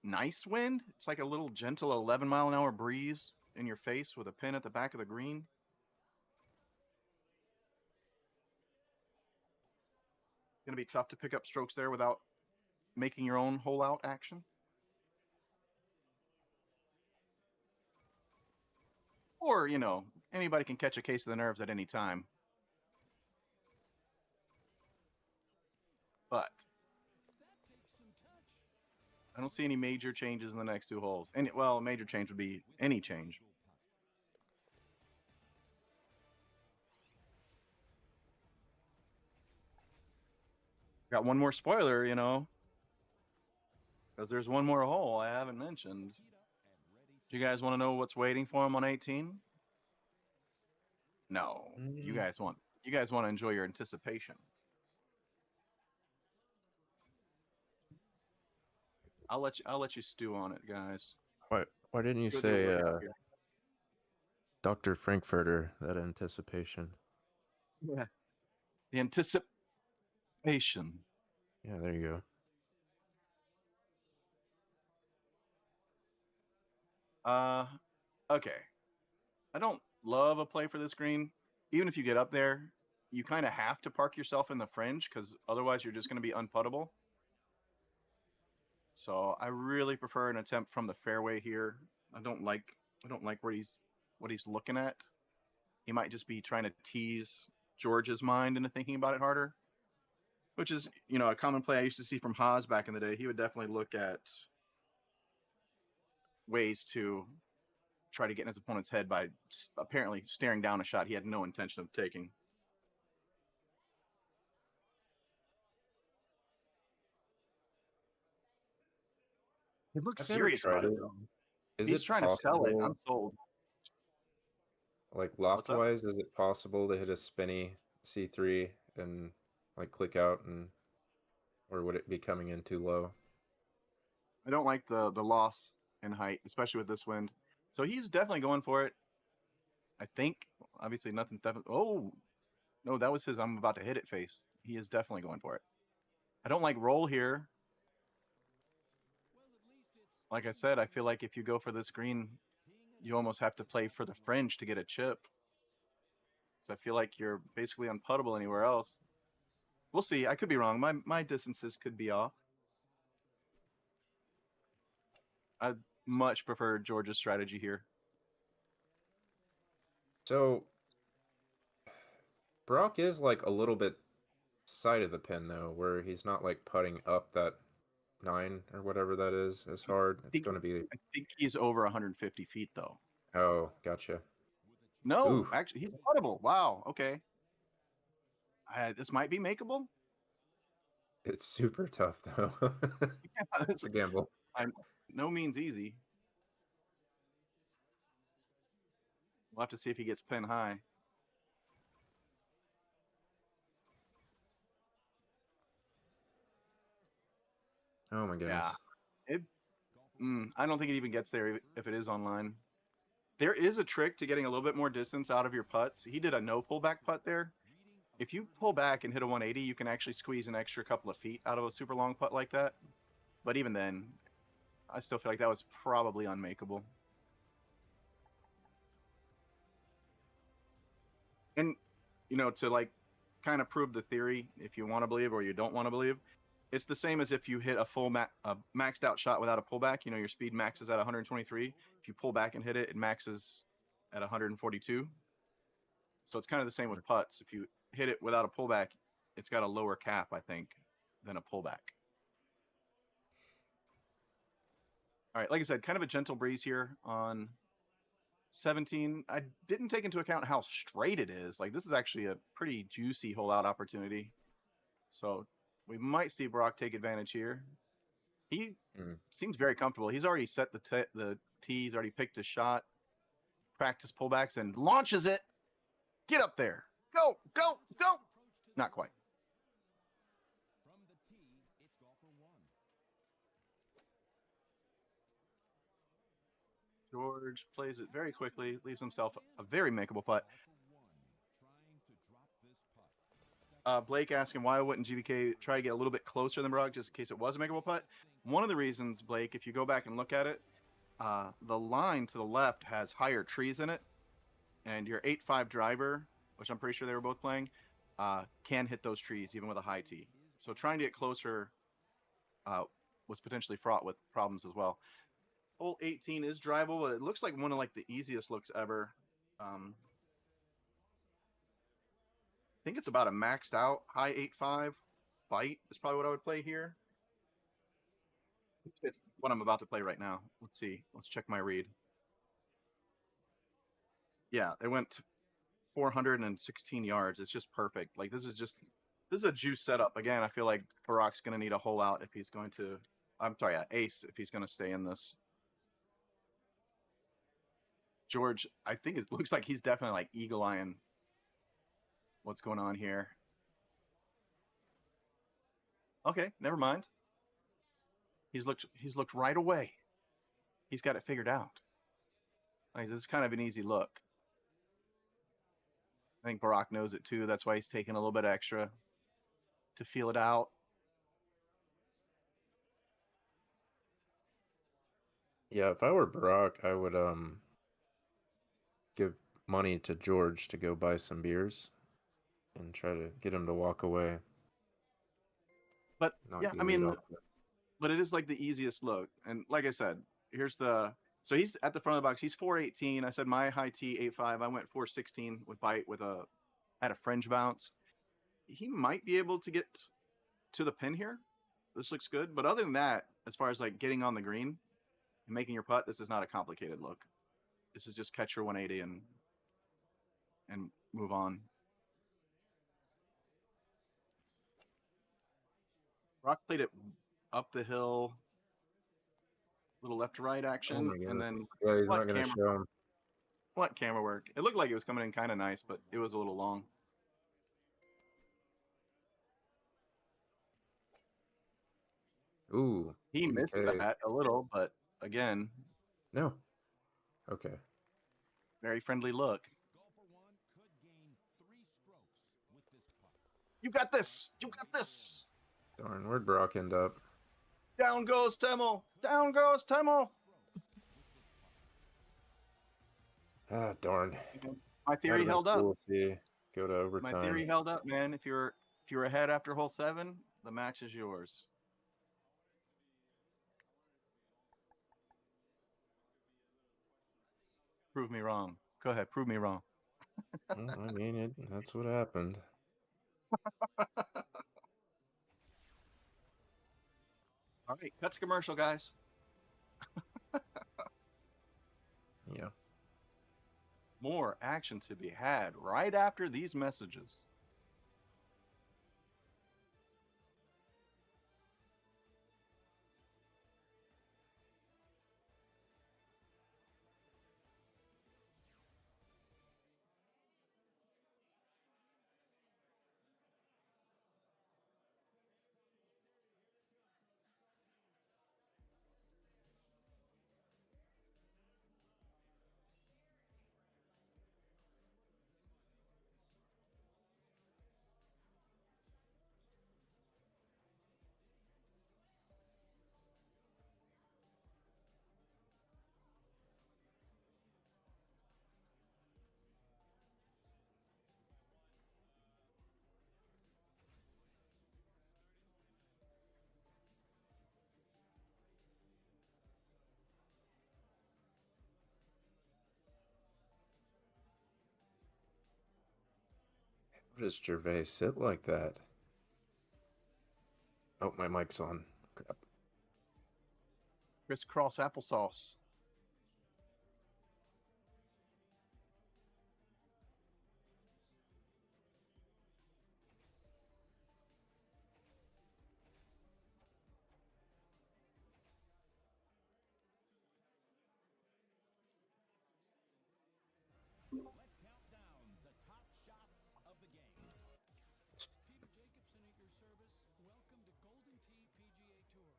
nice wind. It's like a little gentle 11-mile-an-hour breeze in your face with a pin at the back of the green. Going to be tough to pick up strokes there without making your own hole out action. Or, you know, anybody can catch a case of the nerves at any time. But I don't see any major changes in the next 2 holes. Well, a major change would be any change. Got one more spoiler, you know, because there's one more hole I haven't mentioned. Do you guys want to know what's waiting for him on 18? No, you guys want to enjoy your anticipation. I'll let you stew on it, guys. Why didn't you Good say little lookout here. Dr. Frankfurter, that anticipation? Yeah. The anticipation. Yeah, there you go. Okay. I don't love a play for this green. Even if you get up there, you kind of have to park yourself in the fringe because otherwise you're just going to be unputtable. So I really prefer an attempt from the fairway here. I don't like what he's looking at. He might just be trying to tease George's mind into thinking about it harder, which is, you know, a common play I used to see from Haas back in the day. He would definitely look at ways to try to get in his opponent's head by apparently staring down a shot he had no intention of taking. He looks serious about it, though. He's trying to sell it. I'm sold. Like loft-wise, is it possible to hit a spinny C3 and like click out, and or would it be coming in too low? I don't like the loss in height, especially with this wind. So he's definitely going for it. I think. Obviously, nothing's definitely. Oh, no, that was his I'm about to hit it face. He is definitely going for it. I don't like roll here. like I said, I feel like if you go for this green, you almost have to play for the fringe to get a chip. So I feel like you're basically unputtable anywhere else. We'll see. I could be wrong. My distances could be off. I much prefer George's strategy here. So Brock is like a little bit side of the pin though, where he's not like putting up that 9 or whatever that is as hard. It's going to be. I think he's over 150 feet though. Oh, gotcha. No, Oof. actually, he's puttable. Wow. Okay. This might be makeable. It's super tough though. Yeah, It's a gamble. no means easy. We'll have to see if he gets pin high. Oh my goodness. Yeah. I don't think it even gets there if it is online. There is a trick to getting a little bit more distance out of your putts. He did a no pullback putt there. If you pull back and hit a 180, you can actually squeeze an extra couple of feet out of a super long putt like that. But even then, I still feel like that was probably unmakeable. And, you know, to like kind of prove the theory, if you want to believe or you don't want to believe, it's the same as if you hit a full maxed out shot without a pullback. You know, your speed maxes at 123. If you pull back and hit it, it maxes at 142. So it's kind of the same with putts. If you hit it without a pullback, it's got a lower cap, I think, than a pullback. All right, like I said, kind of a gentle breeze here on 17. I didn't take into account how straight it is. Like, this is actually a pretty juicy hole out opportunity. So we might see Burak take advantage here. He seems very comfortable. He's already set the tee. He's already picked his shot, practice pullbacks, and launches it. Get up there. Go, go, go. Not quite. From the tee, it's golfer 1. George plays it very quickly, leaves himself a very makeable putt. Trying to drop this putt. Blake asking why wouldn't GVK try to get a little bit closer than Burak just in case it was a makeable putt. One of the reasons, Blake, if you go back and look at it, the line to the left has higher trees in it, and your 8-5 driver, which I'm pretty sure they were both playing, can hit those trees even with a high tee. So trying to get closer was potentially fraught with problems as well. Hole 18 is drivable, but it looks like one of like the easiest looks ever. I think it's about a maxed out high 8-5 bite is probably what I would play here. It's what I'm about to play right now. Let's see. Let's check my read. Yeah, it went 416 yards. It's just perfect. Like this is a juice setup. Again, I feel like Burak's going to need a hole out if he's going to. I'm sorry, ace if he's going to stay in this. George, I think it looks like he's definitely like eagle-eyeing what's going on here. Okay, never mind. He's looked right away. He's got it figured out. Like, this is kind of an easy look. I think Burak knows it too. That's why he's taking a little bit extra to feel it out. Yeah, if I were Burak, I would give money to George to go buy some beers and try to get him to walk away. But Not yeah, get I lead mean, off it. but it is like the easiest look. And like I said, here's the so he's at the front of the box. He's 418. I said my high T 8-5. I went 416 with bite with had a fringe bounce. He might be able to get to the pin here. This looks good. But other than that, as far as like getting on the green and making your putt, this is not a complicated look. This is just catch your 180 and move on. Rock played it up the hill, little left to right action, Oh my and goodness. then Yeah, he's what not going to camera- show him. what camera work. It looked like it was coming in kind of nice, but it was a little long. Ooh. He missed GVK. that a little, but again, No. Okay. very friendly look. Golfer 1 could gain 3 strokes with this putt. You got this. You got this. Darn, where'd Brock end up? Down goes Temel. Down goes Temel. Ah, darn. My theory That'd have held been up. cool if you go to My overtime. theory held up, man. If you're ahead after hole 7, the match is yours. Prove me wrong. Go ahead, prove me wrong. Well, I mean, that's what happened. All right, cut to commercial, guys. Yeah. More action to be had right after these messages. What does Gervais sit like that? Oh, my mic's on. Crap. Crisscross applesauce. Let's count down the top shots of the game. Peter Jacobson at your service. Welcome to Golden Tee PGA Tour.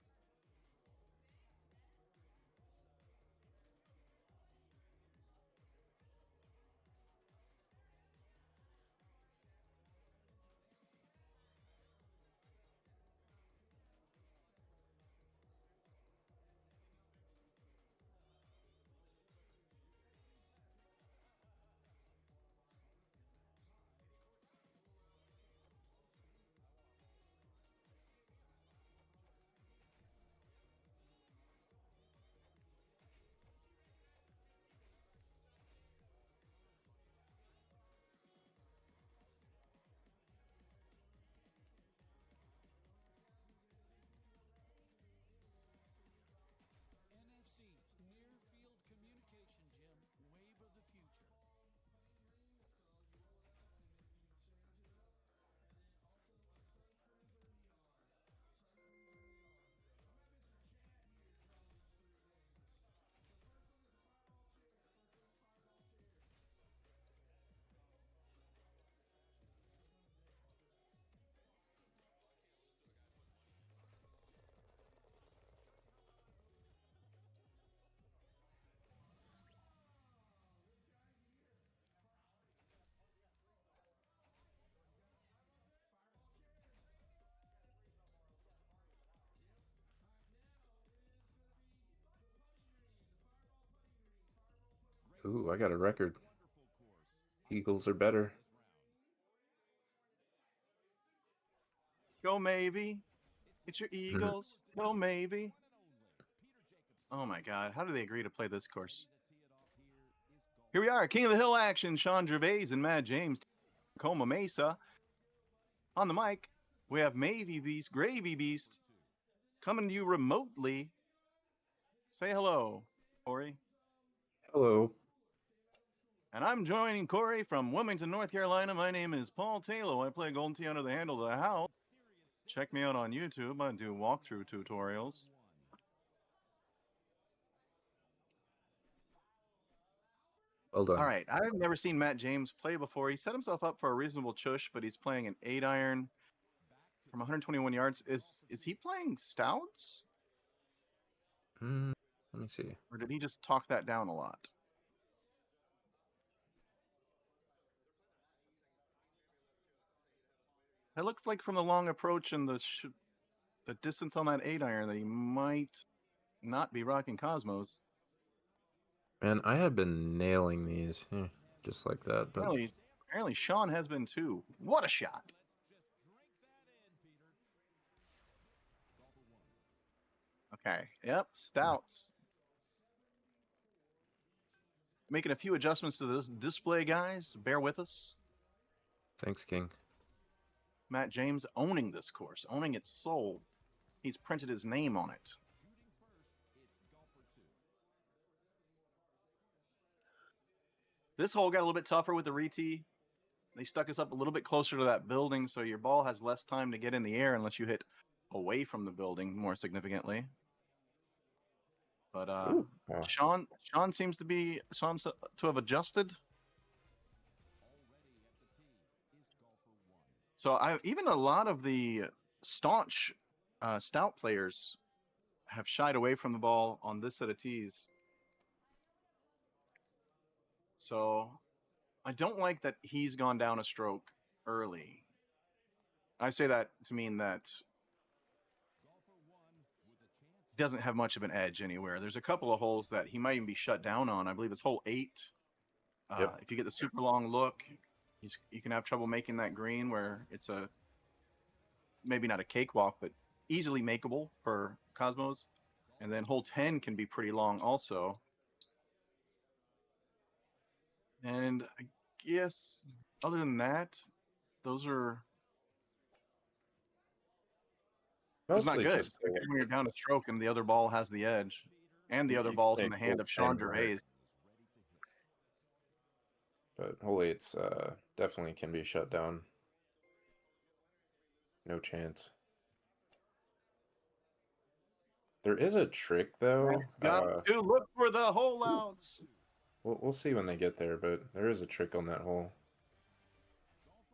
NFC Near Field Communication Gym, Wave of the Future. Ooh, I got a record. Eagles are better. Go Mavy. It's your Eagles. Go Mavy. Oh my God, how do they agree to play this course? Here we are, King of the Hill action. Sean Gervais and Matt James, Tacoma Mesa. On the mic, we have Mavy Beast, Gravy Beast, coming to you remotely. Say hello, Corey. Hello. And I'm joining Corey from Wilmington, North Carolina. My name is Paul Taylor. I play Golden Tee under the handle of the house. Check me out on YouTube. I do walkthrough tutorials. Well done. All right. I've never seen Matt James play before. He set himself up for a reasonable chush, but he's playing an 8-iron from 121 yards. Is he playing stouts? Let me see. Or did he just talk that down a lot? It looked like from the long approach and the distance on that 8-iron that he might not be rocking Cosmos. Man, I have been nailing these just like that. But Apparently Sean has been too. What a shot. Okay. Yep. Stouts. Making a few adjustments to this display, guys. Bear with us. thanks, King. Matt James owning this course, owning its soul. He's printed his name on it. This hole got a little bit tougher with the re-tee. They stuck us up a little bit closer to that building, so your ball has less time to get in the air unless you hit away from the building more significantly. But Ooh, wow. Sean seems to have adjusted. So even a lot of the staunch stout players have shied away from the ball on this set of tees. So I don't like that he's gone down a stroke early. I say that to mean that he doesn't have much of an edge anywhere. There's a couple of holes that he might even be shut down on. I believe it's hole 8. Yep. If you get the super long look, you can have trouble making that green where it's maybe not a cakewalk, but easily makeable for Cosmos. And then hole 10 can be pretty long also. And I guess other than that, those are it's not Mostly good just when you're down a stroke and the other ball has the edge, and the You- other you ball's can in the make hand both of Sean same work. Gervais. but hole 8's definitely can be shut down. No chance. There is a trick though. Got to look for the hole outs. We'll see when they get there, but there is a trick on that hole.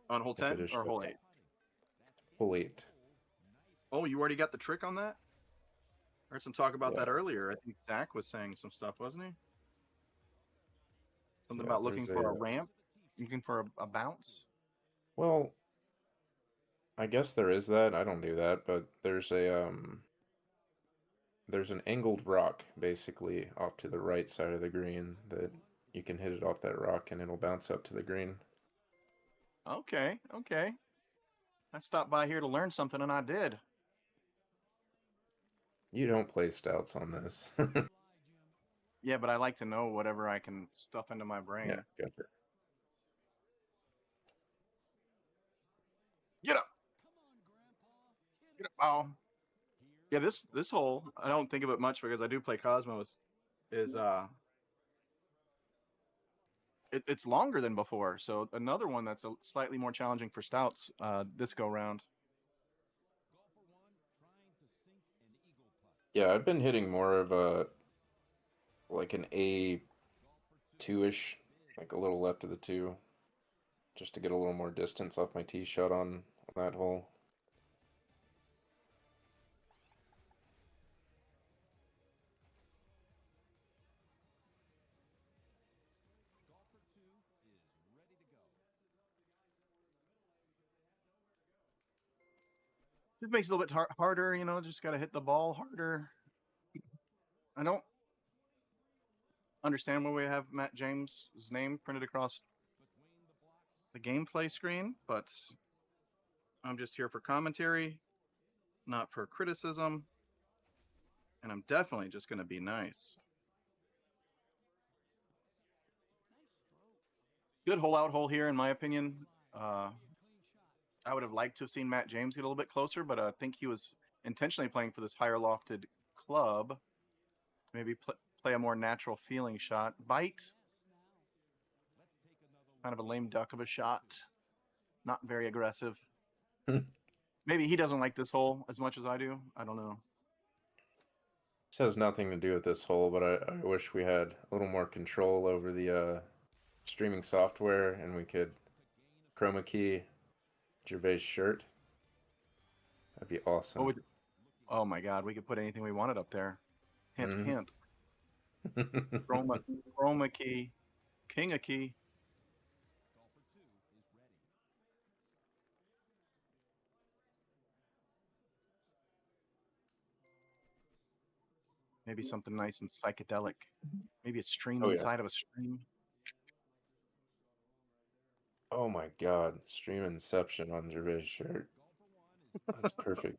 On hole If it 10 is or shut hole down. 8? Hole 8. Oh, you already got the trick on that? Heard some talk about Yeah. that earlier. I think Zach was saying some stuff, wasn't he? Something Yeah, about looking there's for a ramp, looking for a bounce. Well, I guess there is that. I don't do that, but there's an angled rock basically off to the right side of the green that you can hit it off that rock and it'll bounce up to the green. Okay. I stopped by here to learn something, and I did. You don't play stouts on this. Yeah, but I like to know whatever I can stuff into my brain. Yeah, gotcha. Get up. Get up. Oh. Yeah, this hole, I don't think of it much because I do play Cosmos, is it's longer than before. So another one that's slightly more challenging for stouts this go round. Yeah, I've been hitting more of like an A2-ish, like a little left of the 2, just to get a little more distance off my tee shot on that hole. Just makes it a little bit harder, just got to hit the ball harder. I don't understand why we have Matt James' name printed across the gameplay screen, but I'm just here for commentary, not for criticism. And I'm definitely just going to be nice. Good hole here, in my opinion. I would have liked to have seen Matt James get a little bit closer, but I think he was intentionally playing for this higher lofted club. Maybe play a more natural feeling shot. Bite. Kind of a lame duck of a shot. Not very aggressive. Maybe he doesn't like this hole as much as I do. I don't know. This has nothing to do with this hole, but I wish we had a little more control over the streaming software and we could chroma key Gervais' shirt. That'd be awesome. Oh my God, we could put anything we wanted up there. Hint, hint. Chroma key, king a key. Maybe something nice and psychedelic. Maybe a stream Oh, yeah. inside of a stream. Oh my God, Stream Inception on Gervais' shirt. That's perfect.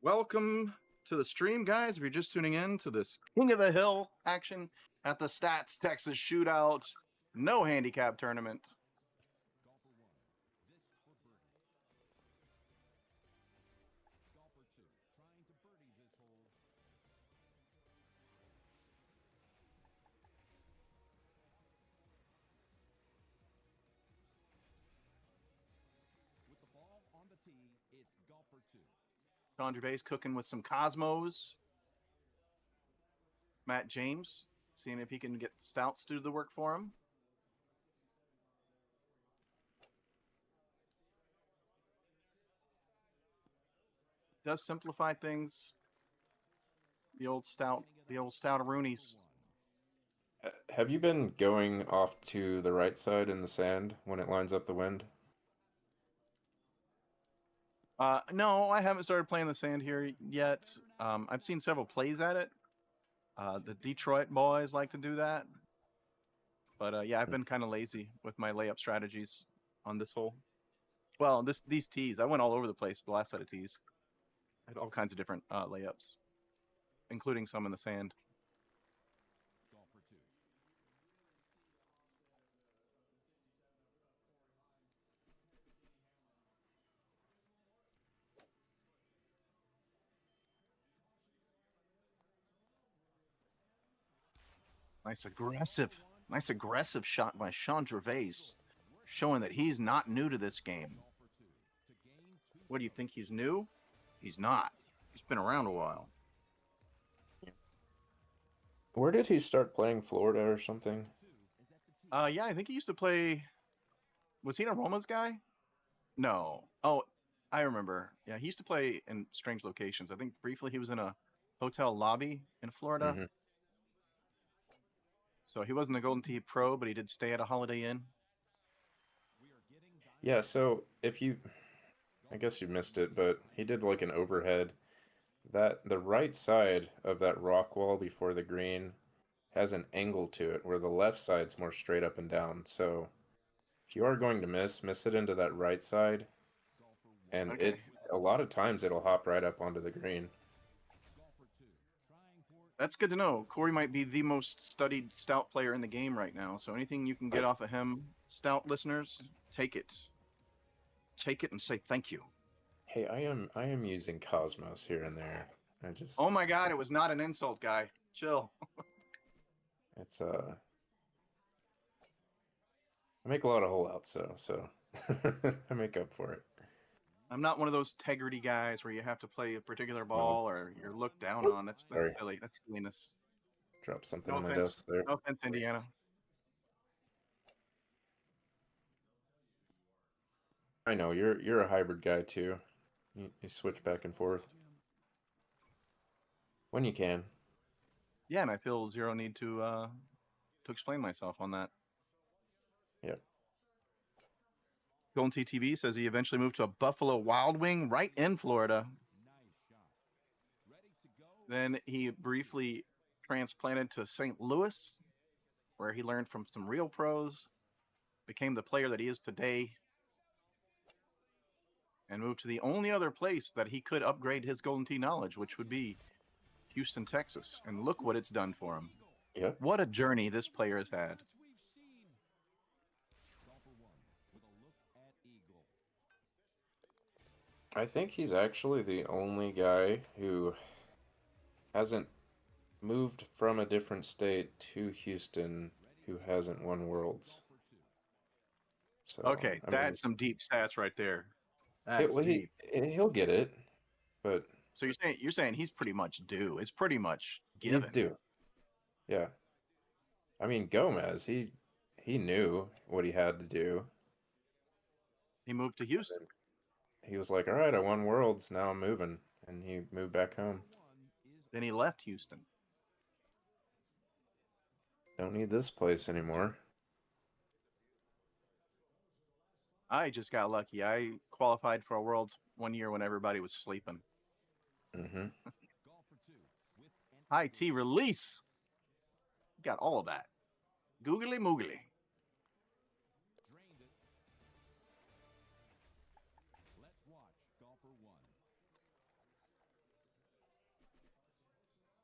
Welcome to the stream, guys. If you're just tuning in to this King of the Hill action at the STATS Texas Shootout, no handicap tournament. With the ball on the tee, it's golfer 2. John Gervais cooking with some Cosmos. Matt James seeing if he can get Stouts to do the work for him. Does simplify things. The old Stouteroonies. Have you been going off to the right side in the sand when it lines up the wind? No, I haven't started playing the sand here yet. I've seen several plays at it. The Detroit boys like to do that. But yeah, I've been kind of lazy with my layup strategies on this hole. Well, these tees, I went all over the place the last set of tees. I had all kinds of different layups, including some in the sand. Golfer 2. Nice aggressive shot by Sean Gervais, showing that he's not new to this game. What do you think, he's new? He's not. He's been around a while. Where did he start playing? Florida or something? Yeah, I think he used to play. Was he an Aromas guy? No. Oh, I remember. Yeah, he used to play in strange locations. I think briefly he was in a hotel lobby in Florida. Mhm. So he wasn't a Golden Tee pro, but he did stay at a Holiday Inn. Yeah, so I guess you missed it, but he did like an overhead. The right side of that rock wall before the green has an angle to it, where the left side's more straight up and down. So if you are going to miss it into that right side, and Okay. a lot of times it'll hop right up onto the green. That's good to know. Corey might be the most studied Stout player in the game right now. So anything you can get off of him, Stout listeners, take it. Take it and say thank you. Hey, I am using Cosmos here and there. I just Oh my God, it was not an insult, guy. Chill. it's I make a lot of hole outs, so I make up for it. I'm not one of those integrity guys where you have to play a particular ball or you're looked down on. That's Sorry. silly. That's silliness. Drop something No on my offense. desk there. No offense, Indiana. I know you're a hybrid guy too. You switch back and forth when you can. Yeah, and I feel zero need to explain myself on that. Yep. GoldenTeeTV says he eventually moved to a Buffalo Wild Wing right in Florida. Then he briefly transplanted to St. Louis, where he learned from some real pros, became the player that he is today, and moved to the only other place that he could upgrade his Golden Tee knowledge, which would be Houston, Texas. And look what it's done for him. Yep. What a journey this player has had. I think he's actually the only guy who hasn't moved from a different state to Houston who hasn't won Worlds. So Okay, I mean, that's some deep stats right there. That's deep. he'll get it, but So you're saying he's pretty much due. It's pretty much he's given. due. Yeah. I mean, Gomez, he knew what he had to do. He moved to Houston. He was like, all right, I won Worlds, now I'm moving. And he moved back home. Then he left Houston. Don't need this place anymore. I just got lucky. I qualified for a Worlds one year when everybody was sleeping. Mm-hmm. High T release. Got all of that. Googly moogly. Drained it. Let's watch golfer one.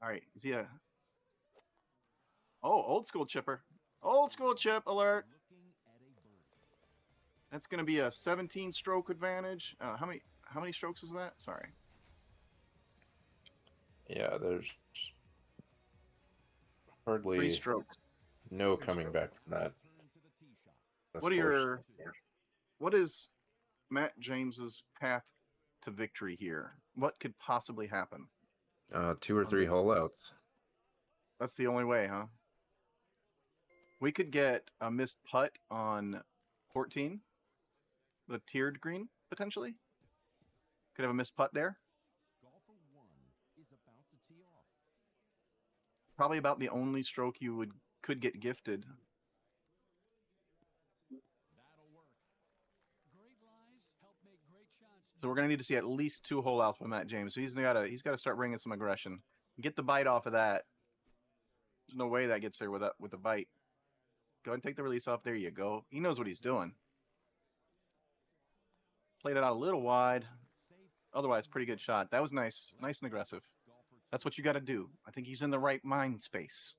All right. Is he a... Oh, old school chipper. Old school chip alert. Looking at a birdie. That's going to be a 17 stroke advantage. How many strokes is that? Sorry. Yeah, there's 3 hardly strokes. no coming back from that. Turn to the tee shot. That's What are fortunate. what is Matt James's path to victory here? What could possibly happen? 2 or 3 hole outs. That's the only way, huh? We could get a missed putt on 14, the tiered green, potentially. Could have a missed putt there. Golfer one is about to tee off. Probably about the only stroke you could get gifted. That'll work. Great lies help make great shots. So we're gonna need to see at least 2 hole outs by Matt James. So he's got to start bringing some aggression. Get the bite off of that. There's no way that gets there with the bite. Go ahead and take the release off. There you go. He knows what he's doing. Played it out a little wide. Otherwise, pretty good shot. That was nice. Nice and aggressive. That's what you got to do. I think he's in the right mind space.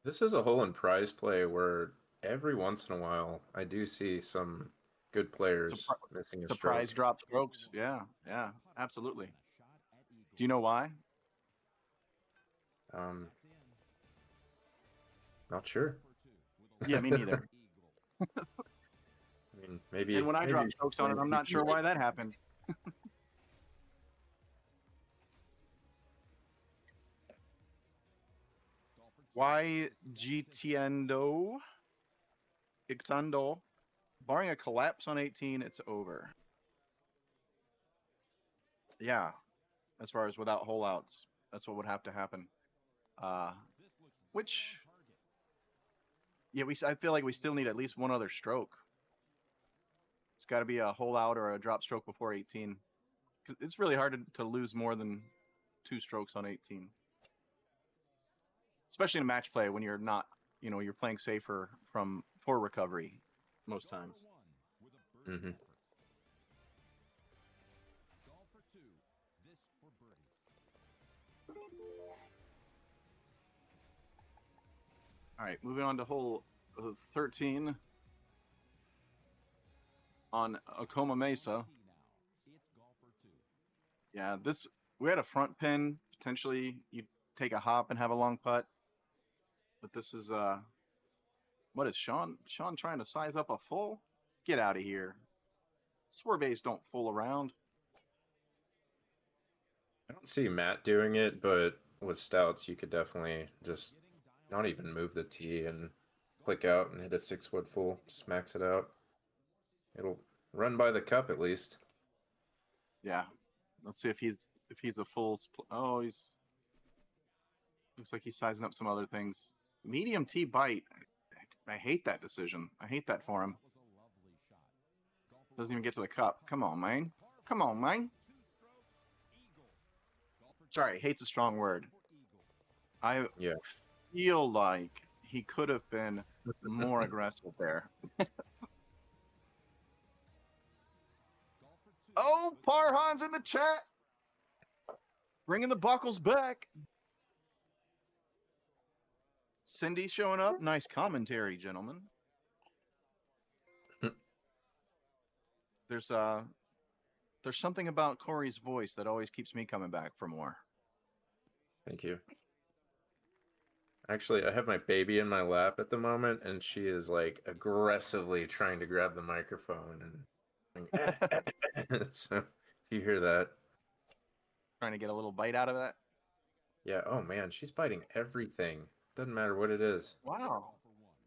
This is a hole in prize play where every once in a while I do see some good players missing a stroke. Surprise drop strokes. Yeah, absolutely. Do you know why? Not sure. Yeah, me neither. I mean, maybe. And when I drop maybe strokes on it, I'm not sure why that happened. Why GTTV? Ictando. Barring a collapse on 18, it's over. Yeah, as far as without hole outs, that's what would have to happen. Which, yeah, I feel like we still need at least one other stroke. It's got to be a hole out or a drop stroke before 18. It's really hard to lose more than 2 strokes on 18. Especially in a match play when you're not, you're playing safer for recovery most times. Mm-hmm. Golfer two, this for birdie. All right, moving on to hole 13 on Acoma Mesa. It's golfer two. Yeah, we had a front pin. Potentially, you take a hop and have a long putt. But this is what is Sean trying to size up a full? Get out of here. Swerbays don't fool around. I don't see Matt doing it, but with Stouts, you could definitely just not even move the tee and click out and hit a 6-wood full. Just max it out. It'll run by the cup at least. Yeah. Let's see if he's a full. Oh, looks like he's sizing up some other things. Medium tee bite. I hate that decision. I hate that for him. That was a lovely shot. Golfer Doesn't even get to the cup. Come on, man. Come on, man. 2 strokes, eagle. Golfer Sorry, hate's a strong word. for eagle. I Yeah. feel like he could have been more aggressive there. Golfer two. Oh, Parhan's in the chat. Bringing the buckles back. Cindy showing up. Nice commentary, gentlemen. There's something about Corey's voice that always keeps me coming back for more. Thank you. Actually, I have my baby in my lap at the moment, and she is like aggressively trying to grab the microphone. And so if you hear that, Trying to get a little bite out of that. yeah, oh man, she's biting everything. Doesn't matter what it is. Wow.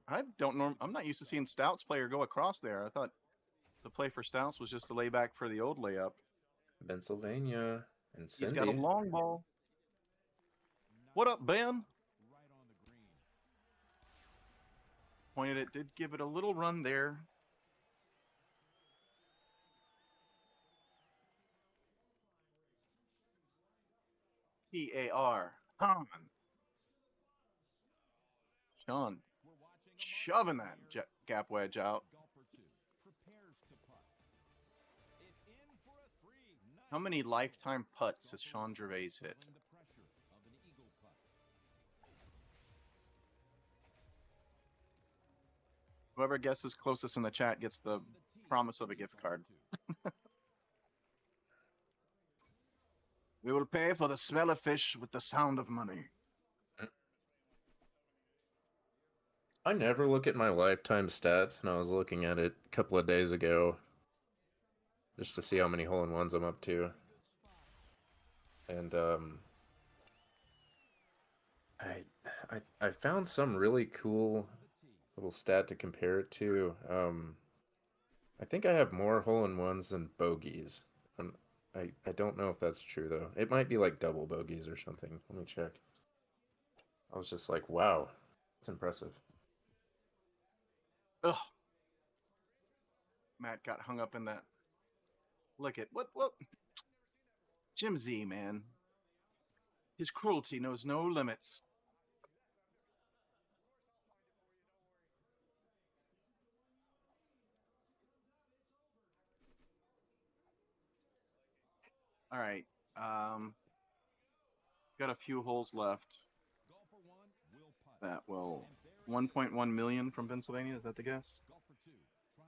I don't know. I'm not used to seeing Stouts player go across there. I thought the play for Stouts was just to lay back for the old layup. Pennsylvania and He's Cindy. got a long ball. What up, Ben? Right on the green. pointed it, did give it a little run there. PAR. Han. Sean shoving that gap wedge out. How many lifetime putts has Sean Gervais hit? Whoever guesses closest in the chat gets the promise of a gift card. We will pay for the smell of fish with the sound of money. I never look at my lifetime stats, and I was looking at it a couple of days ago just to see how many hole-in-ones I'm up to. And I found some really cool little stat to compare it to. I think I have more hole-in-ones than bogeys. I don't know if that's true though. It might be like double bogeys or something. Let me check. I was just like, wow, that's impressive. Ugh. Matt got hung up in that. Look at what? Jim Z, man. His cruelty knows no limits. All right. Got a few holes left. That will 1.1 million from Pennsylvania. Is that the guess?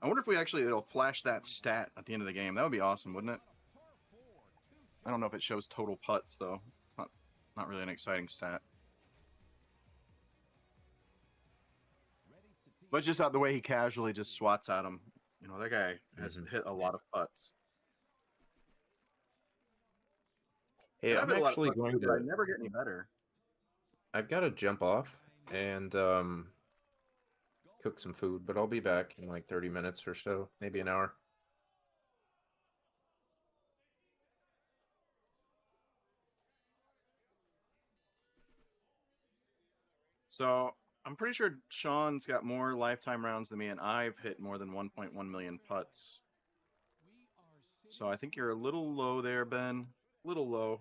I wonder if it'll flash that stat at the end of the game. That would be awesome, wouldn't it? I don't know if it shows total putts though. It's not really an exciting stat. But just out the way he casually just swats at him. You know, that guy has hit a lot of putts. Hey, And I'm actually going but I to. never get any better. I've got to jump off and cook some food, but I'll be back in like 30 minutes or so, maybe an hour. So I'm pretty sure Sean's got more lifetime rounds than me, and I've hit more than 1.1 million putts. So I think you're a little low there, Ben. A little low.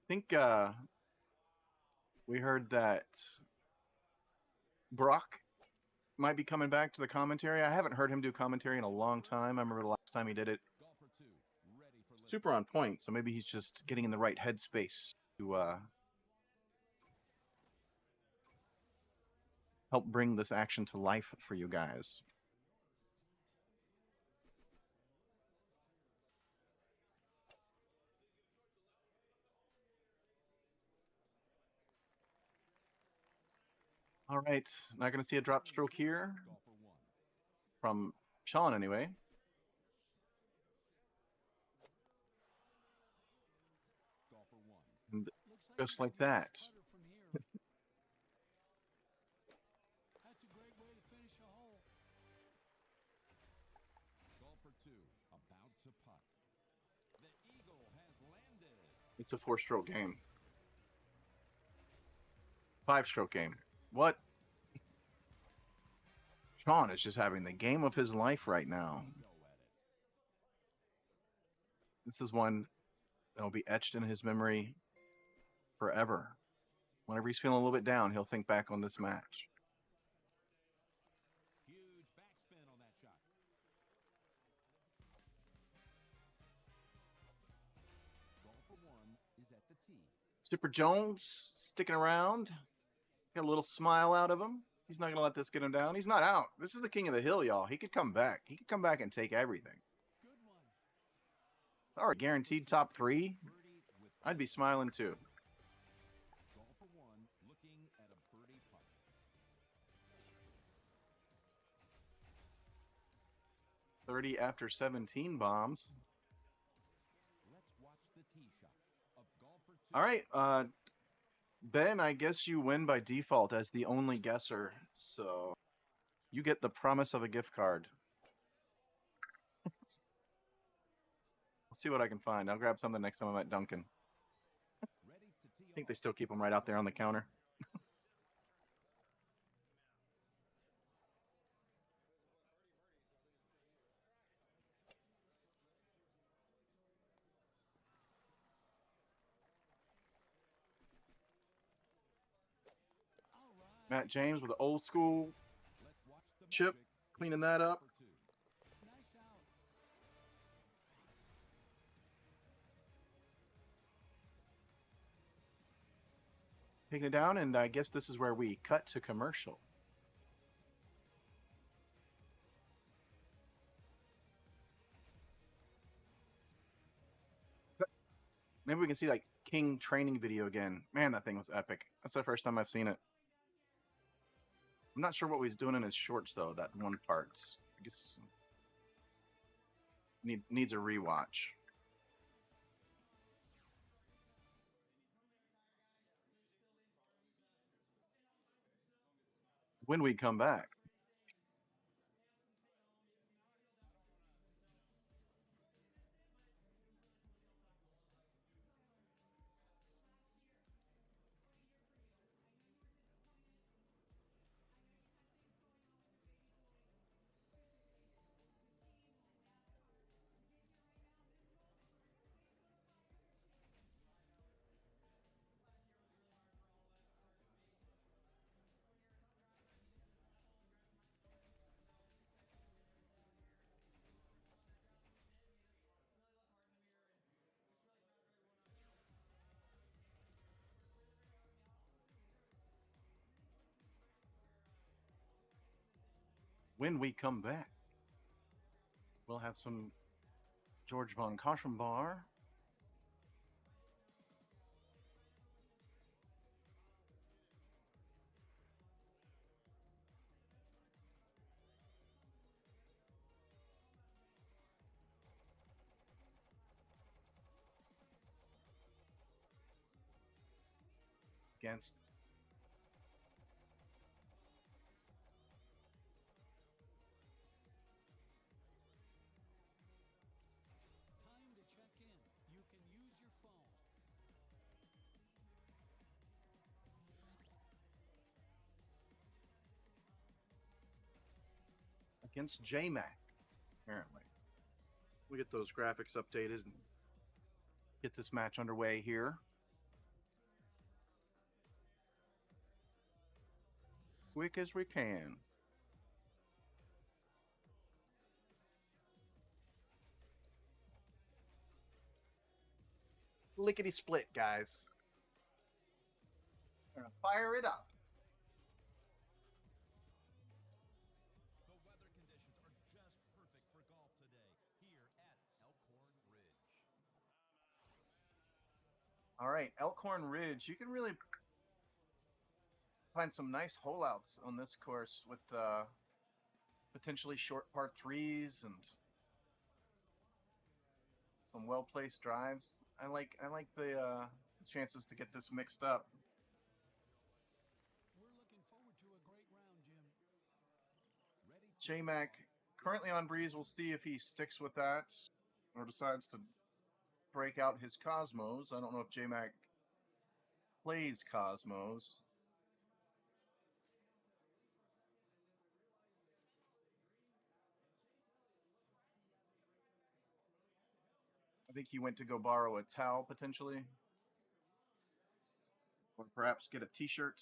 I think we heard that Burak might be coming back to the commentary. I haven't heard him do commentary in a long time. I remember the last time he did it. Super on point, so maybe he's just getting in the right headspace to help bring this action to life for you guys. All right, not going to see a drop stroke here from Sean anyway. And just like that. That's a great way to finish a hole. Golfer 2 about to putt. The eagle has landed. It's a 4-stroke game. 5-stroke game. What? Sean is just having the game of his life right now. This is one that will be etched in his memory forever. Whenever he's feeling a little bit down, he'll think back on this match. Huge backspin on that shot. Golfer 1 is at the tee. Chipper Jones sticking around. Got a little smile out of him. He's not going to let this get him down. He's not out. This is the king of the hill, y'all. He could come back. He could come back and take everything. Good one. All right, guaranteed top 3. I'd be smiling too. Golfer 1 looking at a birdie putt. .30 after 17 bombs. Let's watch the tee shot of golfer 2. All right, Ben, I guess you win by default as the only guesser, so you get the promise of a gift card. Let's see what I can find. I'll grab something next time I'm at Duncan. think they still keep them right out there on the counter. Matt James with the old school Let's watch the chip, magic. cleaning that up. For 2. Nice out. Taking it down, and I guess this is where we cut to commercial. Maybe we can see like King training video again. Man, that thing was epic. That's the first time I've seen it. I'm not sure what he's doing in his shorts though. That one part, I guess, needs a rewatch. When we come back. When we come back, we'll have some George von Koschenbar. Against Time to check in. You can use your phone. J-Mac, apparently. We get those graphics updated and get this match underway here. Quick as we can. Lickety split, guys. We're gonna fire it up. The weather conditions are just perfect for golf today here at Elkhorn Ridge. All right, Elkhorn Ridge. You can really find some nice holeouts on this course with potentially short par threes and some well-placed drives. I like the chances to get this mixed up. We're looking forward to a great round, Jim. Ready for J-Mac currently on breeze. We'll see if he sticks with that or decides to break out his Cosmos. I don't know if J-Mac plays Cosmos. I think he went to go borrow a towel potentially. Or perhaps get a t-shirt.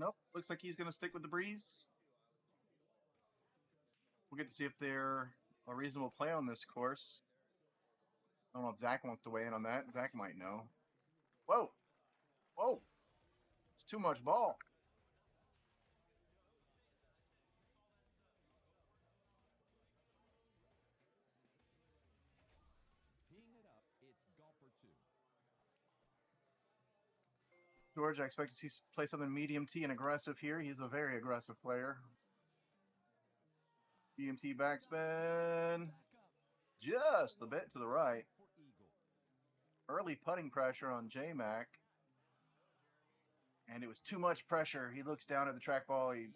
Nope. Looks like he's going to stick with the breeze. We'll get to see if they're a reasonable play on this course. I don't know if Zach wants to weigh in on that. Zach might know. Whoa. Whoa. It's too much ball. teeing it up. It's golf for 2. George, I expect to see play something medium T and aggressive here. He's a very aggressive player. Medium T backspin. Just a bit to the right. Early putting pressure on J-Mac. And it was too much pressure. He looks down at the trackball. He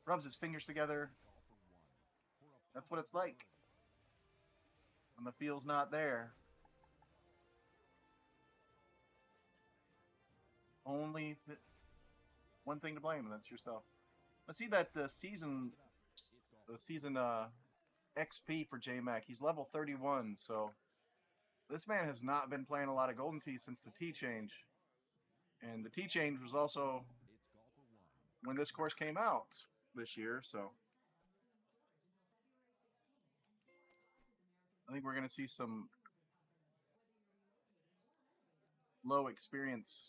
rubs his fingers together. That's what it's like when the feel's not there. Only one thing to blame, and that's yourself. I see that the season XP for J-Mac, he's level 31, so this man has not been playing a lot of Golden Tee since the T change. And the T change was also when this course came out this year, so I think we're going to see some low experience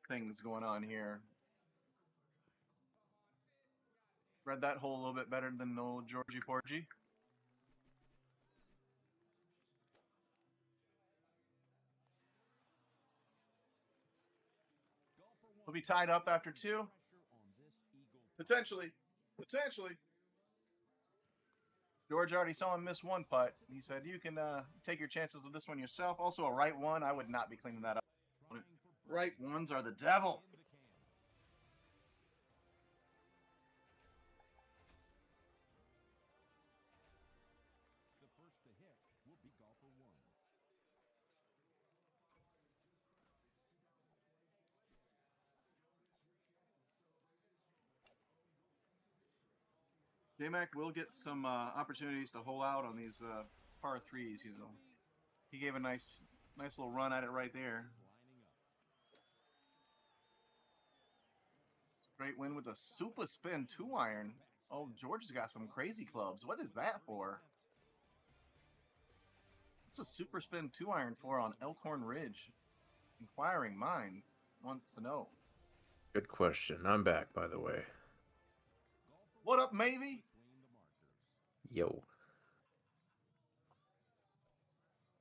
things going on here. Read that hole a little bit better than the old Georgie Porgy. We'll be tied up after 2. Potentially. George already saw him miss 1 putt. He said, you can take your chances with this one yourself. Also, a right 1. I would not be cleaning that up. Right 1s are the devil. The first to hit will be golfer 1. J-Mac will get some opportunities to hole out on these par 3s. You know, he gave a nice little run at it right there. Great win with a super spin 2-iron. Oh, George has got some crazy clubs. What is that for? What's a super spin 2-iron for on Elkhorn Ridge? Inquiring mind wants to know. Good question. I'm back, by the way. What up, maybe? Yo.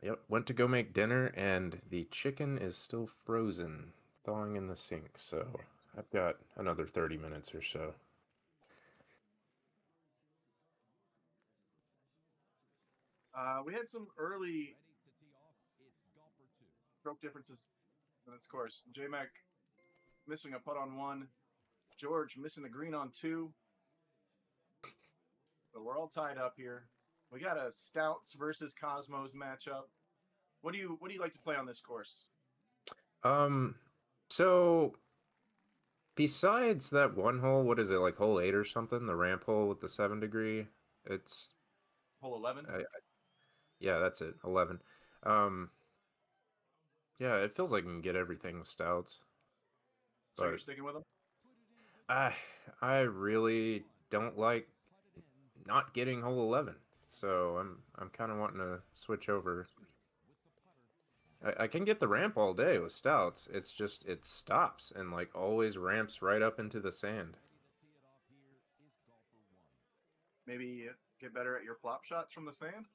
Yep, went to go make dinner, and the chicken is still frozen, thawing in the sink, so I've got another 30 minutes or so. We had some early stroke differences in this course. J-Mac missing a putt on 1. George missing the green on 2. But we're all tied up here. We got a Stouts versus Cosmos matchup. What do you like to play on this course? So besides that one hole, what is it, like hole 8 or something? The ramp hole with the 7 degree. It's hole 11. Yeah, that's it. 11. Yeah, it feels like you can get everything with Stouts. So you're sticking with them? I really don't like not getting hole 11, so I'm kind of wanting to switch over. I can get the ramp all day with Stouts. It's just it stops and like always ramps right up into the sand. Maybe get better at your flop shots from the sand?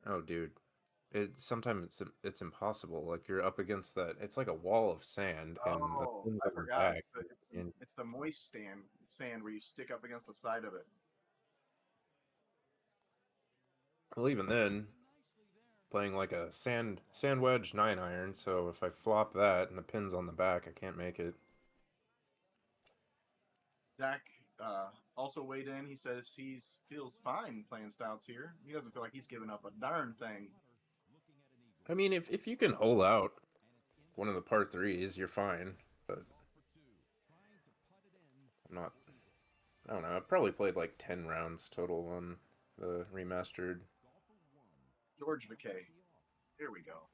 Oh, dude. Sometimes it's impossible. Like you're up against that. It's like a wall of sand, and the pins I on the forgot. back. It's the moist sand where you stick up against the side of it. Well, even then, playing like a sand wedge 9-iron. So if I flop that and the pin's on the back, I can't make it. Zach also weighed in. He says he feels fine playing Stouts here. He doesn't feel like he's given up a darn thing. I mean, if you can hole out one of the par 3s, you're fine. But I'm not. I don't know. I've probably played like 10 rounds total on the remastered. George McKay. Here we go.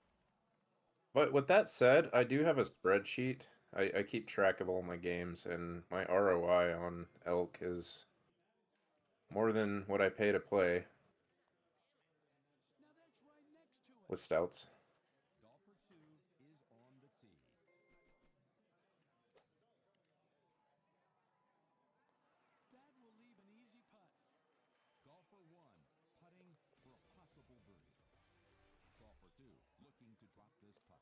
But with that said, I do have a spreadsheet. I keep track of all my games, and my ROI on Elk is more than what I pay to play with Stouts. Golfer 2 is on the tee. That will leave an easy putt. Golfer 1 putting for a possible birdie. Golfer 2 looking to drop this putt.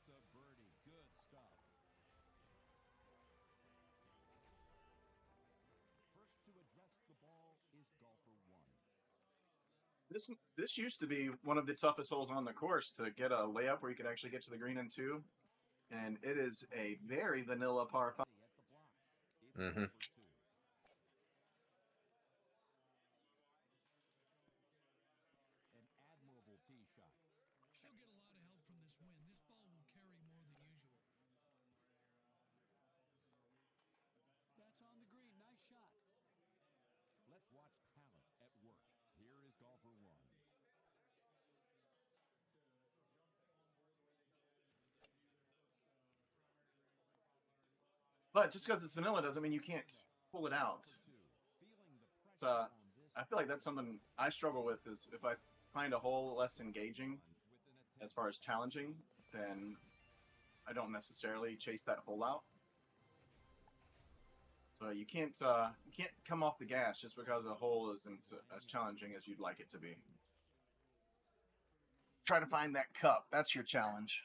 It's a birdie. Good stuff. First to address the ball is golfer 1. This used to be one of the toughest holes on the course to get a layup where you could actually get to the green in 2. And it is a very vanilla par 5. At the blocks. It's Mhm. golfer 2. An admirable tee shot. She'll get a lot of help from this wind. This ball will carry more than usual. That's on the green. Nice shot. Let's watch talent at work. Here is golfer 1. But just because it's vanilla doesn't mean you can't pull it out. Golfer 2. Feeling the It's, pressure on this I feel like that's something I struggle with is if I find a hole less engaging with an attempt. as far as challenging, then I don't necessarily chase that hole out. So you can't come off the gas just because a hole isn't as challenging as you'd like it to be. Try to find that cup. That's your challenge.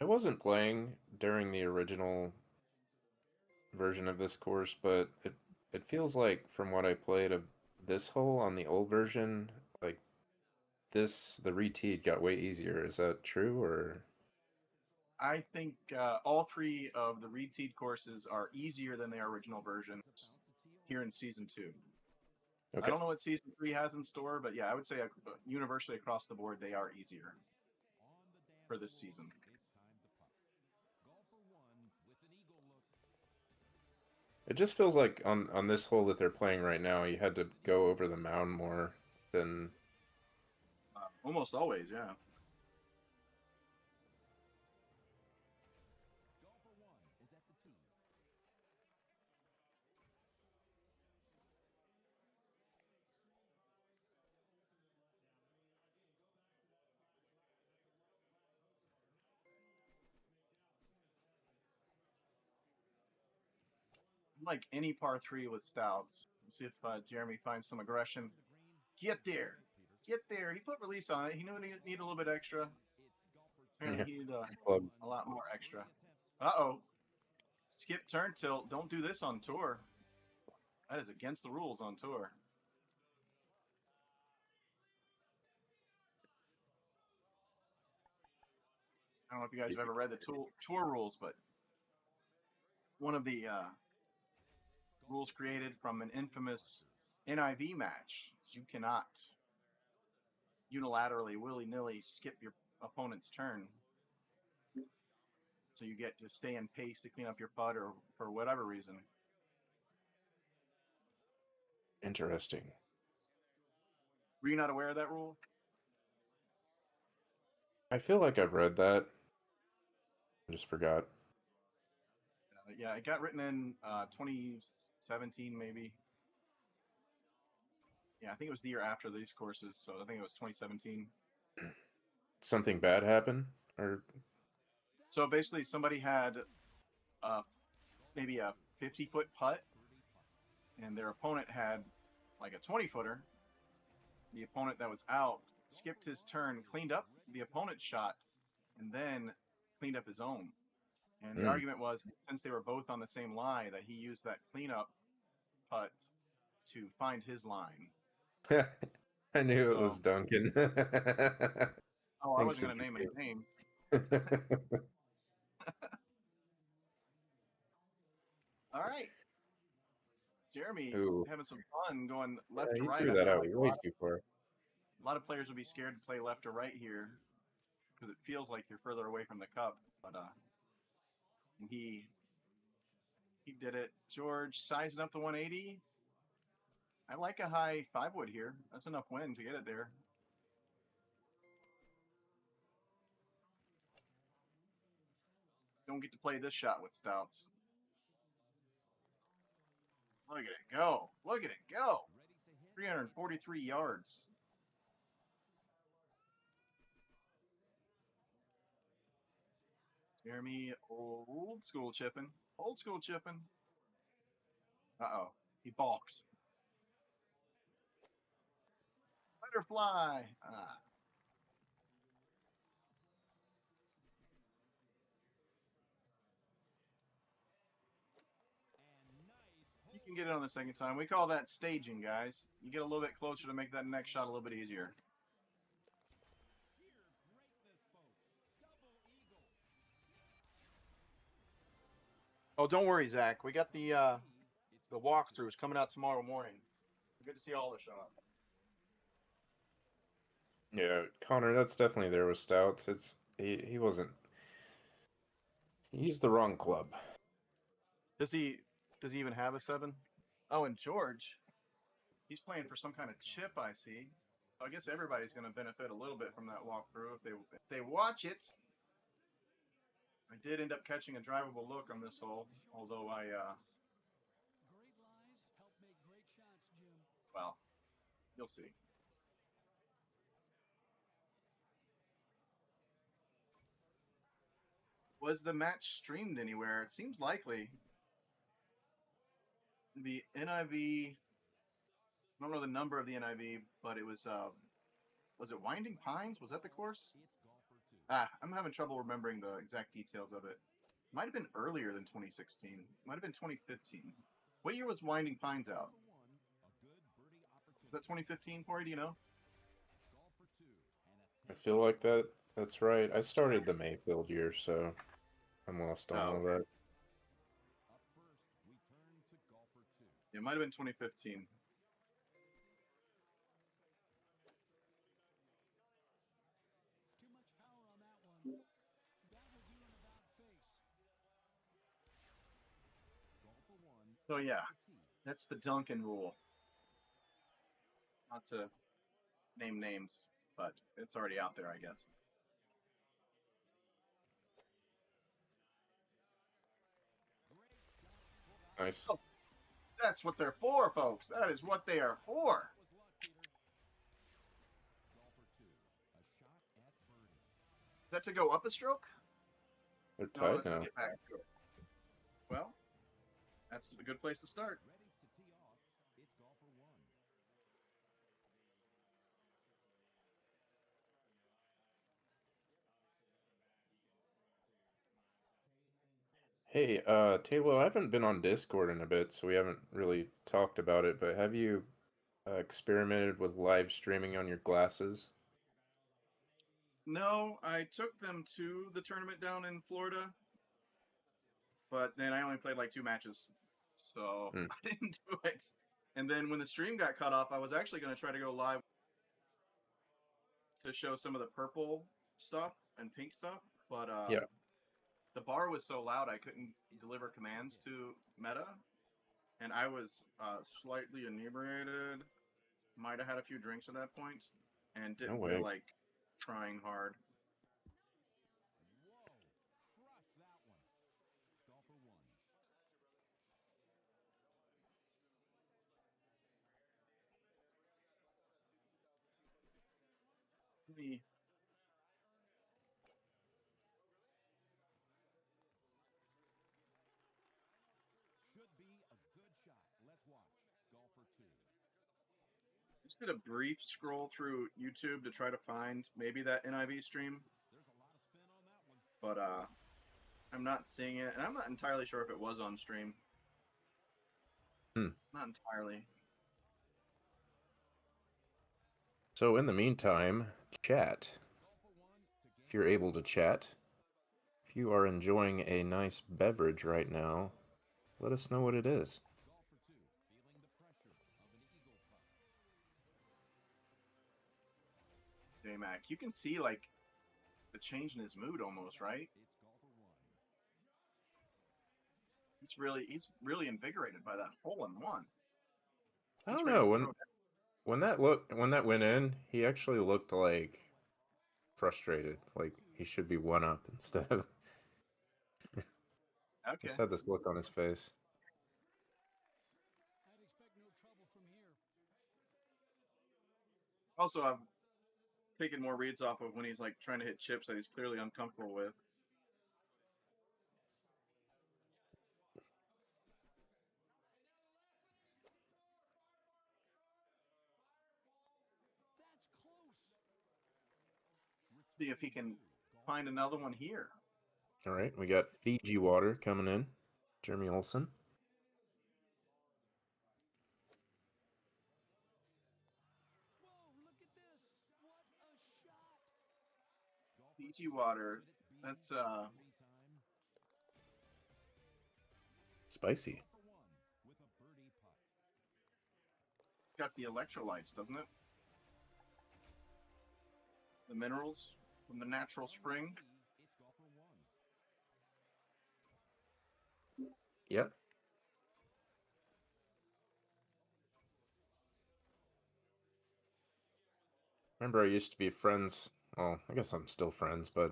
I wasn't playing during the original version of this course, but it feels like from what I played of this hole on the old version, like the reteed got way easier. Is that true or? I think all 3 of the reteed courses are easier than their original versions here in Season 2. I Okay. don't know what Season 3 has in store, but yeah, I would say universally across the board, they are easier On the dance for this floor, season. It's time to putt. Golfer 1 with an eagle look. It just feels like on this hole that they're playing right now, you had to go over the mound more than Almost always, yeah. Golfer 1 is at the tee. Like any par 3 with stouts. Let's see if Jeremy finds some aggression. On the green. Get there. Get there. He put release on it. He knew he needed a little bit extra. It's golfer 2. Apparently, Yeah. he needed clubs. a lot more extra. Attempt. Uh-oh. Skip turn tilt. Don't do this on tour. That is against the rules on tour. I don't know if you guys have ever read the tour rules, but one of the rules created from an infamous NIV match is you cannot unilaterally, willy-nilly skip your opponent's turn. So you get to stay in pace to clean up your putt or for whatever reason. Interesting. Were you not aware of that rule? I feel like I've read that. I just forgot. Yeah, it got written in 2017, maybe. Yeah, I think it was the year after these courses, so I think it was 2017. Something bad happened? Or So basically, somebody had maybe a 50-foot putt, and their opponent had like a 20-footer. The opponent that was out skipped his turn, cleaned up the opponent's shot, and then cleaned up his own. And the argument was, since they were both on the same lie, that he used that cleanup putt to find his line. I knew it So- was Duncan. Oh, I Thanks wasn't for going to name any names. All right. Jeremy Ooh. having some fun going left Yeah, to he right. threw I that feel out like way too far. a lot of players would be scared to play left or right here because it feels like you're further away from the cup. But he did it. George sizing up to 180. I like a high 5-wood here. That's enough wind to get it there. Don't get to play this shot with stouts. Look at it go. Look at it go. Ready to hit. 343 yards. Jeremy, old school chipping. Old school chipping. Uh-oh. He balked. Butterfly. Ah. You can get it on the second time. We call that staging, guys. You get a little bit closer to make that next shot a little bit easier. Oh, don't worry, Zach. We got the walkthroughs coming out tomorrow morning. Good to see all the shots. Yeah, Connor, that's definitely there with Stouts. He wasn't. He used the wrong club. Does he even have a 7? Oh, and George, he's playing for some kind of chip, I see. I guess everybody's going to benefit a little bit from that walkthrough if they watch it. I did end up catching a drivable look on this hole, although I Great lies help make great shots, Jim. well, you'll see. Was the match streamed anywhere? It seems likely. The NIV, I don't know the number of the NIV, but it was it Winding Pines? Was that the course? I'm having trouble remembering the exact details of it. Might have been earlier than 2016. Might have been 2015. What year was Winding Pines out? Was that 2015, Corey? Do you know? I feel like that's right. I started the Mayfield year, so I'm lost on all that. It might have been 2015. Too much power on that one. That will do an about face. So yeah, that's the Duncan rule. Not to name names, but it's already out there, I guess. Nice. Oh, that's what they're for, folks. That is what they are for. Is that to go up a stroke? They're No, tied that's to now. get back to it. Well, that's a good place to start. Hey, Taylor, I haven't been on Discord in a bit, so we haven't really talked about it, but have you experimented with live streaming on your glasses? No, I took them to the tournament down in Florida, but then I only played like 2 matches, so Hmm. I didn't do it. And then when the stream got cut off, I was actually going to try to go live to show some of the purple stuff and pink stuff, but Yeah. the bar was so loud I couldn't deliver commands to Meta, and I was slightly inebriated. Might have had a few drinks at that point, and didn't way. feel like trying hard. Me. Just did a brief scroll through YouTube to try to find maybe that NIV stream, but I'm not seeing it, and I'm not entirely sure if it was on stream. Not entirely. So in the meantime, chat. If you're able to chat, if you are enjoying a nice beverage right now, let us know what it is. J-Mac, you can see like the change in his mood almost, right? He's really invigorated by that hole in one. I He's don't ready know, to throw it. when that went in, he actually looked like frustrated, like he should be one up instead of Okay. just had this look on his face. I'd expect no trouble from here. Also, I've taken more reads off of when he's like trying to hit chips that he's clearly uncomfortable with. That's See if he can find another one here. All right, we got Fiji water coming in. Jeremy Olson. Whoa, look at this. What a shot. Fiji water. That's Spicy. got the electrolytes, doesn't it? The minerals from the natural spring. Yep. Remember, I used to be friends. Well, I guess I'm still friends, but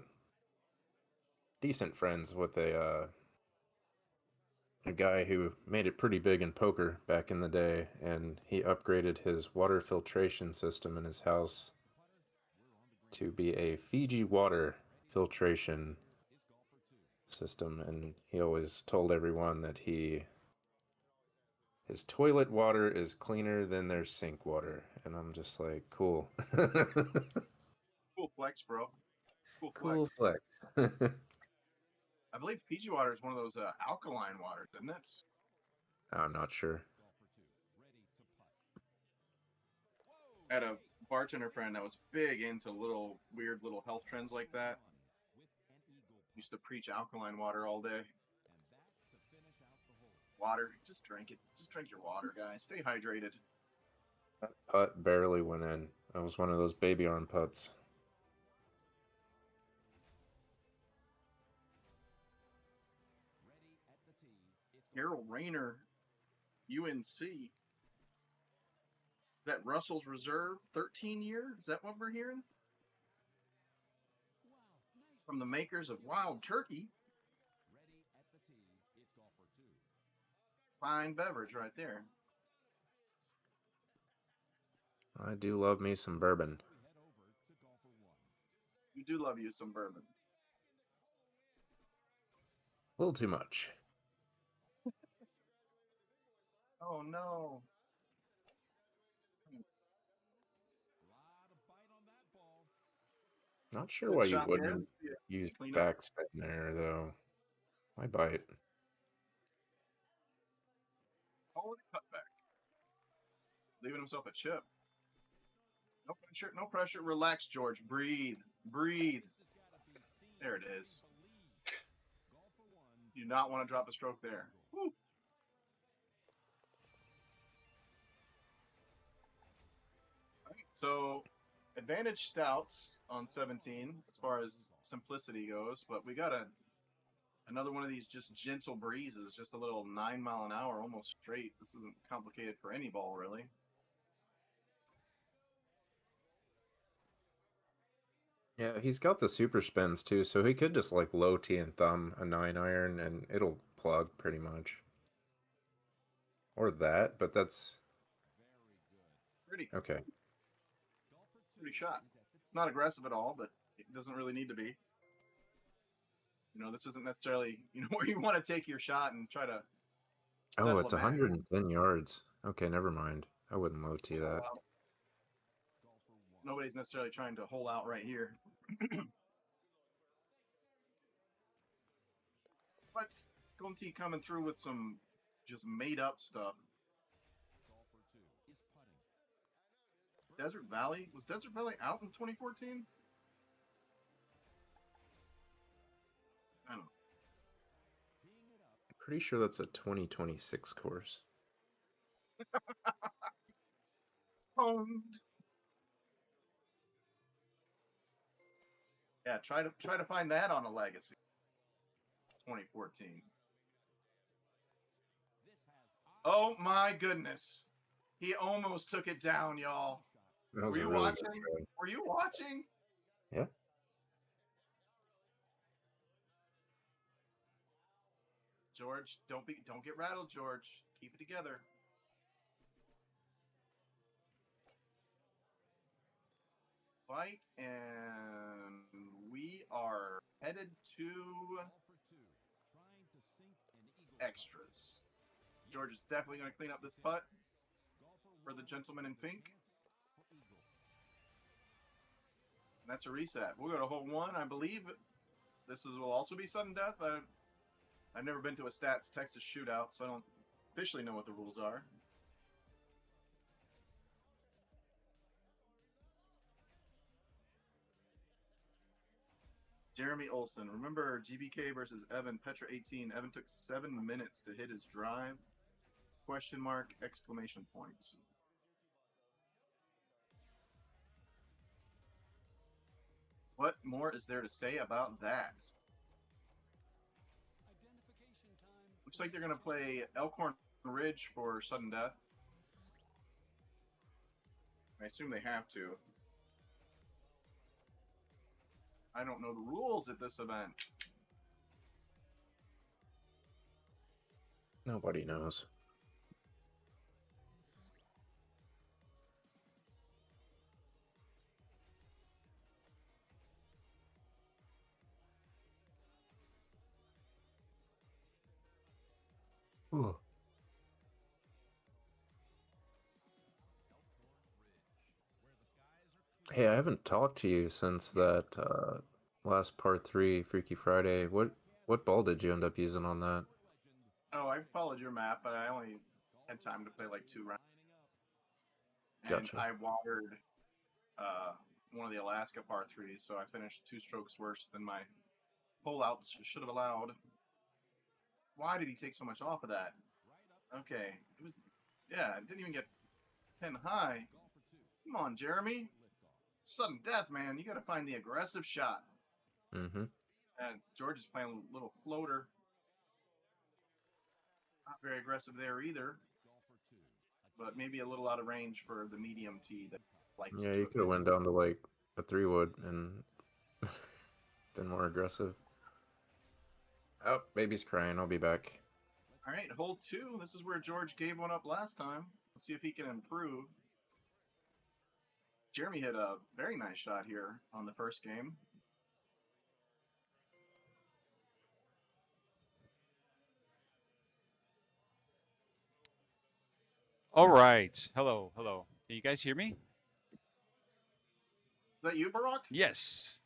decent friends with a guy who made it pretty big in poker back in the day, and he upgraded his water filtration system in his house to be a Fiji water filtration system, and he always told everyone that his toilet water is cleaner than their sink water, and I'm just like, cool. Cool flex, bro. Cool flex. I believe Fiji water is one of those alkaline waters, isn't it? I'm not sure. I had a bartender friend that was big into weird little health trends like that. Used to preach alkaline water all day. Water, just drink it. Just drink your water, guys. Stay hydrated. That putt barely went in. That was one of those baby arm putts. Harold Rayner, UNC. Is that Russell's Reserve 13 year? Is that what we're hearing? From the makers of Wild Turkey. Fine beverage right there. I do love me some bourbon. You do love you some bourbon. A little too much. Oh no. Not sure Good why you shot there. wouldn't Yeah, use clean up. backspin there, though. Why bite? Oh, cut back. Leaving himself a chip. No pressure, no pressure. Relax, George. Breathe. Breathe. There it is. You do not want to drop a stroke there. Woo. All right, so advantage stouts on 17 as far as simplicity goes, but we got another one of these just gentle breezes, just a little 9 mile an hour, almost straight. This isn't complicated for any ball, really. Yeah, he's got the super spins too, so he could just like low tee and thumb a 9-iron and it'll plug pretty much. Or that, but that's Pretty. okay. Pretty shot. It's not aggressive at all, but it doesn't really need to be. You know, this isn't necessarily, where you want to take your shot and try to Oh, it's settle a match. 110 yards. Okay, never mind. I wouldn't low tee that. Wow. Nobody's necessarily trying to hole out right here. But GoldenTee coming through with some just made up stuff. Desert Valley? Was Desert Valley out in 2014? I don't know. I'm pretty sure that's a 2026 course. Owned. Yeah, try to find that on a legacy. 2014. Oh my goodness. He almost took it down, y'all. That was Were a you really watching? good try. Were you watching? Yeah. George, don't get rattled, George. Keep it together. Fight, and we are headed to extras. George is definitely going to clean up this putt for the gentleman in pink. That's a reset. We'll go to hole 1. I believe will also be sudden death. I've never been to a STATS Texas Shootout, so I don't officially know what the rules are. Jeremy Olson. Remember GBK versus Evan, Petra 18. Evan took 7 minutes to hit his drive. Question mark, exclamation points. What more is there to say about that? Identification time. Looks like they're going to play Elkhorn Ridge for sudden death. I assume they have to. I don't know the rules at this event. Nobody knows. Ooh. Hey, I haven't talked to you since that last part 3 Freaky Friday. What ball did you end up using on that? Oh, I followed your map, but I only had time to play like 2 rounds. And Gotcha. I watered one of the Alaska par 3s, so I finished 2 strokes worse than my pullouts should have allowed. Why did he take so much off of that? Okay, it was, yeah, it didn't even get 10 high. Come on, Jeremy. Sudden death, man. You got to find the aggressive shot. Mm-hmm. And George is playing a little floater. Not very aggressive there either. But maybe a little out of range for the medium tee that likes Yeah, to you could have went down to like a 3-wood and been more aggressive. Oh, baby's crying. I'll be back. All right, hole 2. This is where George gave one up last time. Let's see if he can improve. Jeremy hit a very nice shot here on the first game. All right. Hello. Hello. Can you guys hear me? Is that you, Burak? Yes.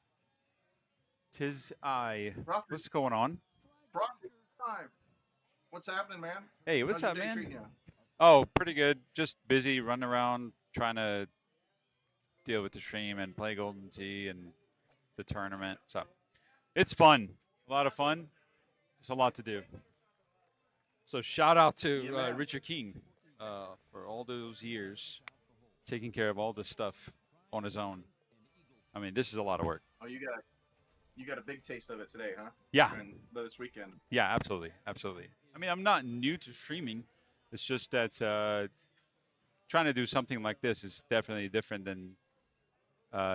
Tis I. Rough. What's going on? Brock, 5. What's happening, man? Hey, what's How's up, your day man? treating you? Oh, pretty good. Just busy running around trying to deal with the stream and play Golden Tee and the tournament. So it's fun. A lot of fun. There's a lot to do. So shout out to Yeah, man. Richard King for all those years taking care of all this stuff on his own. I mean, this is a lot of work. Oh, you got a big taste of it today, huh? Yeah. And this weekend. Yeah, absolutely. Absolutely. I mean, I'm not new to streaming. It's just that trying to do something like this is definitely different than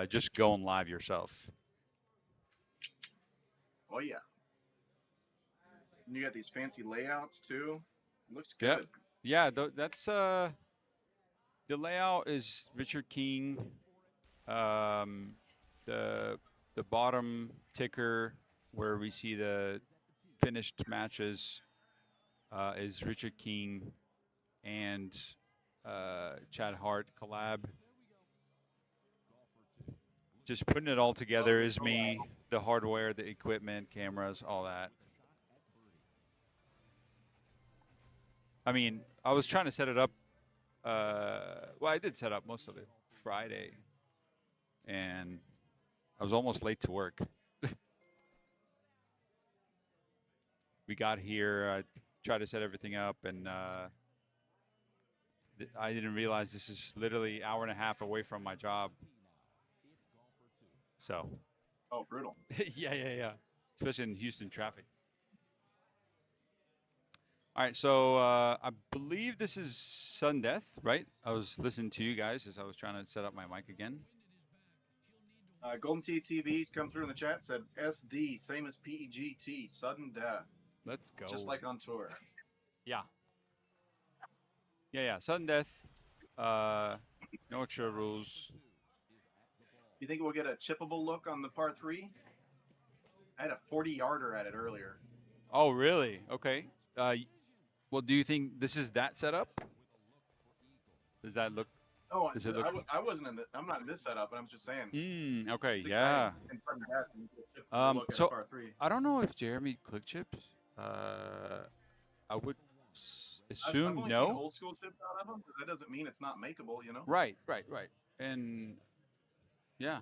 just going live yourself. Oh yeah. And you got these fancy layouts too. It looks Yeah. good. Yeah, that's the layout is Richard King. The bottom ticker where we see the finished matches is Richard King and Chad Hart collab. Just putting it all together is me, the hardware, the equipment, cameras, all that. I mean, I was trying to set it up. Well, I did set up most of it Friday, and I was almost late to work. We got here. I tried to set everything up, and I didn't realize this is literally an hour and a half away from my job. So. Oh, brutal. Yeah. Especially in Houston traffic. All right, so I believe this is sudden death, right? I was listening to you guys as I was trying to set up my mic again. GoldenTeeTV's come through in the chat, said SD, same as PEGT, sudden death. Let's go. Just like on tour. Yeah. Sudden death. No extra rules. You think we'll get a chippable look on the par 3? I had a 40-yarder at it earlier. Oh, really? Okay. Well, do you think this is that setup? Does that look Oh, Does it look? I wasn't in. I'm not in this setup, but I'm just saying. Okay, It's yeah. exciting. And sudden death, and you get chipped to look at So par 3. I don't know if Jeremy click chips. I would I've assume only seen no. old school chips out of them, but that doesn't mean it's not makeable, you know? Right. And yeah,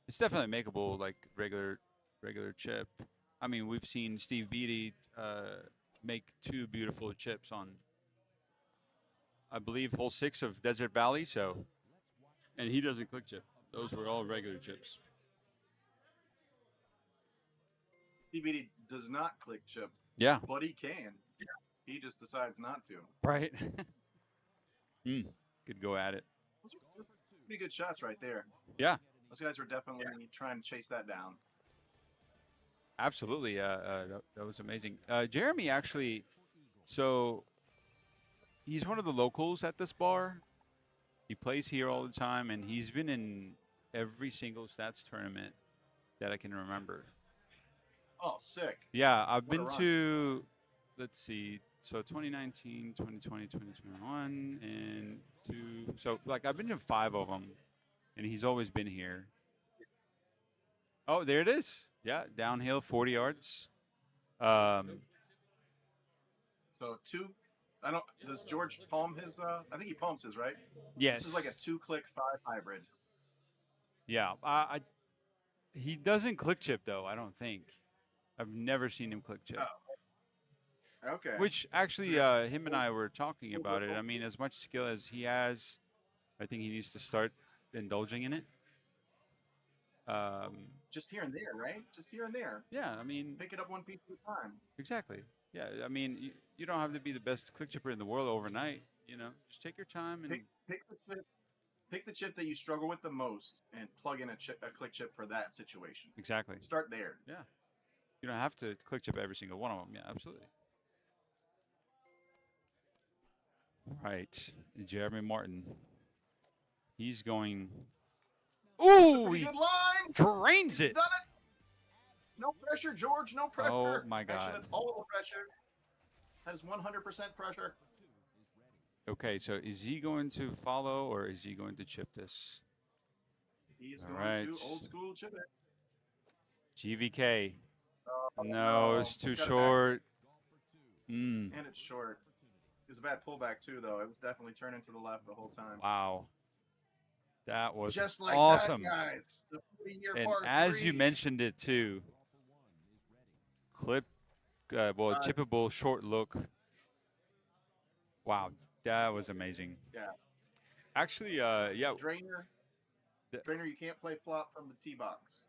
it's definitely makeable like regular chip. I mean, we've seen Steve Beatty make 2 beautiful chips on, I believe, hole 6 of Desert Valley. So, and he doesn't click chip. Those were all regular chips. PBD does not click chip, Yeah. but he can. He just decides not to. Right. Could go at it. Those are pretty good shots right there. Yeah. Those guys were definitely trying to chase that down. Absolutely. That was amazing. Jeremy actually, so he's one of the locals at this bar. He plays here all the time, and he's been in every single stats tournament that I can remember. Oh, sick. Yeah, I've What a been run. to, let's see, so 2019, 2020, 2021, and so like I've been to 5 of them, and he's always been here. Oh, there it is. Yeah, downhill 40 yards. So 2. I don't. Does George palm his? I think he palms his, right? Yes. This is like a 2-click 5 hybrid. Yeah, he doesn't click chip though. I don't think. I've never seen him click chip. Oh. Okay. Which actually, him and I were talking about it. I mean, as much skill as he has, I think he needs to start indulging in it. Just here and there, right? Just here and there. Yeah, I mean, Pick it up one piece at a time. exactly. Yeah, I mean, you don't have to be the best click chipper in the world overnight. You know, just take your time and Pick the chip that you struggle with the most, and plug in a click chip for that situation. exactly. Start there. Yeah, you don't have to click chip every single one of them. Yeah, absolutely. Right, Jeremy Martin. He's going. Ooh, Pretty he good line. drains He's it. done it. No pressure, George. No pressure. Oh, my God. Actually, that's all the pressure. That is 100% pressure. Okay, so is he going to follow or is he going to chip this? He is All going right. to old school chip it. GVK. Oh, No, it's too He's got it back. short. And it's short. It was a bad pullback too, though. It was definitely turning to the left the whole time. Wow. That was Just like awesome. that, guys. The 40-year And par as you 3. mentioned it too, chippable short look. Wow, that was amazing. Yeah. Actually, Drainer. Drainer, you can't play flop from the tee box.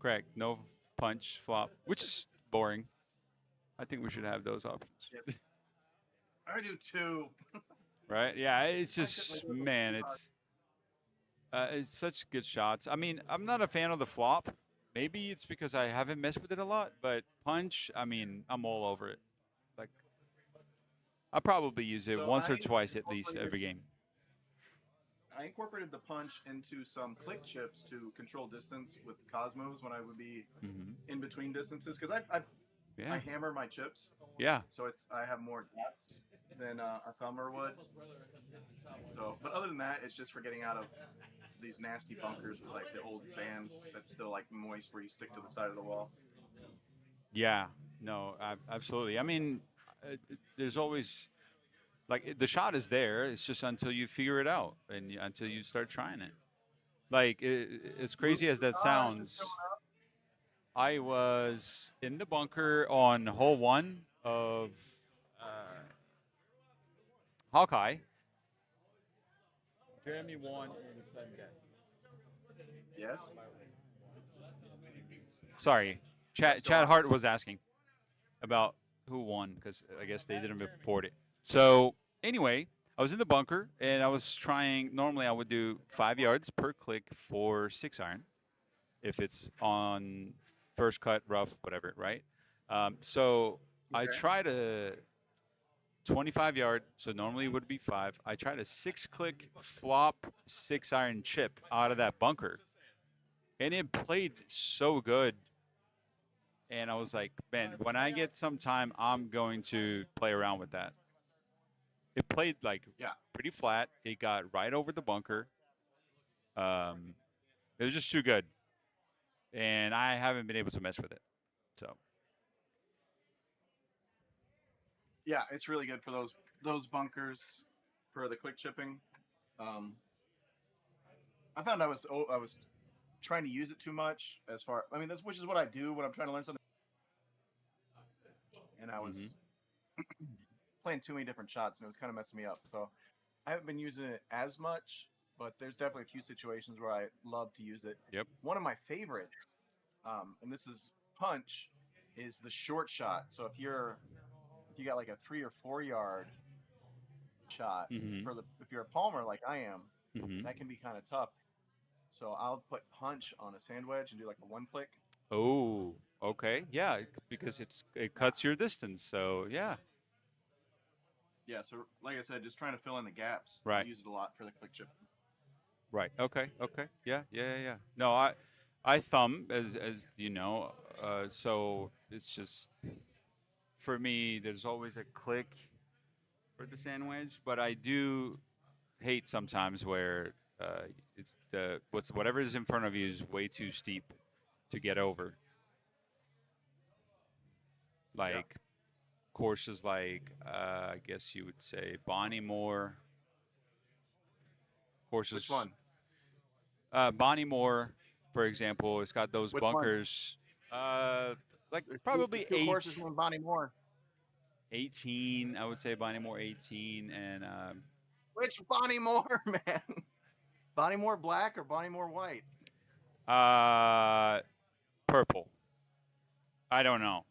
correct. No punch flop, which is boring. I think we should have those options. Yep. I do too. Right? Yeah, it's couldn't just, live with man, it's such good shots. I mean, I'm not a fan of the flop. Maybe it's because I haven't messed with it a lot, but punch, I mean, I'm all over it. Like, I probably use it So once or I twice at least incorporated- every game. I incorporated the punch into some click chips to control distance with Cosmos when I would be Hmm. in between distances, because I Yeah, hammer my chips, yeah. so I have more gaps than a thumber would. So, but other than that, it's just for getting out of these nasty bunkers with like the old sand that's still like moist, where you stick to the side of the wall. Yeah, no, absolutely. I mean, there's always like the shot is there. It's just until you figure it out and until you start trying it. Like as crazy as that sounds, I was in the bunker on hole 1 of Hawkeye. Jeremy won in sudden death. Yes. Sorry, Yes, Chad go Hart was asking about who won because I guess they didn't report it. So anyway, I was in the bunker and I was trying. Normally, I would do 5 yards per click for 6-iron, if it's on first cut, rough, whatever, right? So I Okay. tried a 25-yard. So normally it would be 5. I tried a 6-click flop 6-iron chip out of that bunker, and it played so good. And I was like, man, when I get some time, I'm going to play around with that. it played like Yeah. pretty flat. It got right over the bunker. It was just too good, and I haven't been able to mess with it. So Yeah, it's really good for those bunkers for the click chipping. I found I was trying to use it too much as far. I mean, which is what I do when I'm trying to learn something. And I was playing too many different shots, and it was kind of messing me up. So I haven't been using it as much, but there's definitely a few situations where I love to use it. Yep. One of my favorites, and this is punch, is the short shot. So if you got like a 3 or 4 yard shot if you're a palmer like I am, that can be kind of tough. So I'll put punch on a sand wedge and do like a 1 click. Oh, okay, yeah, because it cuts your distance. So yeah. Yeah, so like I said, just trying to fill in the gaps. Right. I use it a lot for the click chip. Right. Okay. Okay. Yeah. Yeah. Yeah. No, I thumb as you know. So it's just for me. There's always a click for the sandwich, but I do hate sometimes where it's whatever is in front of you is way too steep to get over. Like courses like I guess you would say Bonnie Moore. Courses. Which one? Bonnie Moore, for example, it's got those Which bunkers. Like There's probably two courses named Bonnie Moore. 18. I would say Bonnie Moore 18 and Which Bonnie Moore, man? Bonnie Moore black or Bonnie Moore white? purple. I don't know.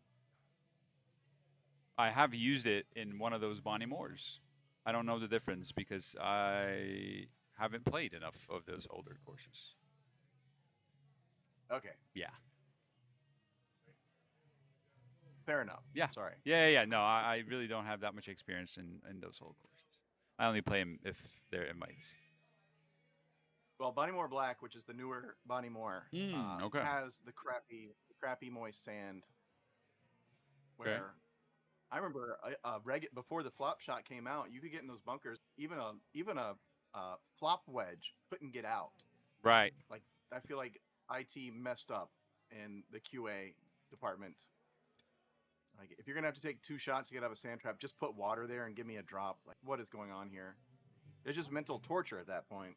I have used it in one of those Bonnie Moores. I don't know the difference because I haven't played enough of those older courses. Okay. Yeah. Fair enough. Yeah. Sorry. Yeah. No, I really don't have that much experience in those old courses. I only play them if they're invites. Well, Bonnie Moore Black, which is the newer Bonnie Moore, Okay. has the crappy moist sand. Where I remember before the flop shot came out, you could get in those bunkers. Even a flop wedge couldn't get out. Right. Like I feel like IT messed up in the QA department. Like if you're gonna have to take 2 shots to get out of a sand trap, just put water there and give me a drop. Like what is going on here? It's just mental torture at that point.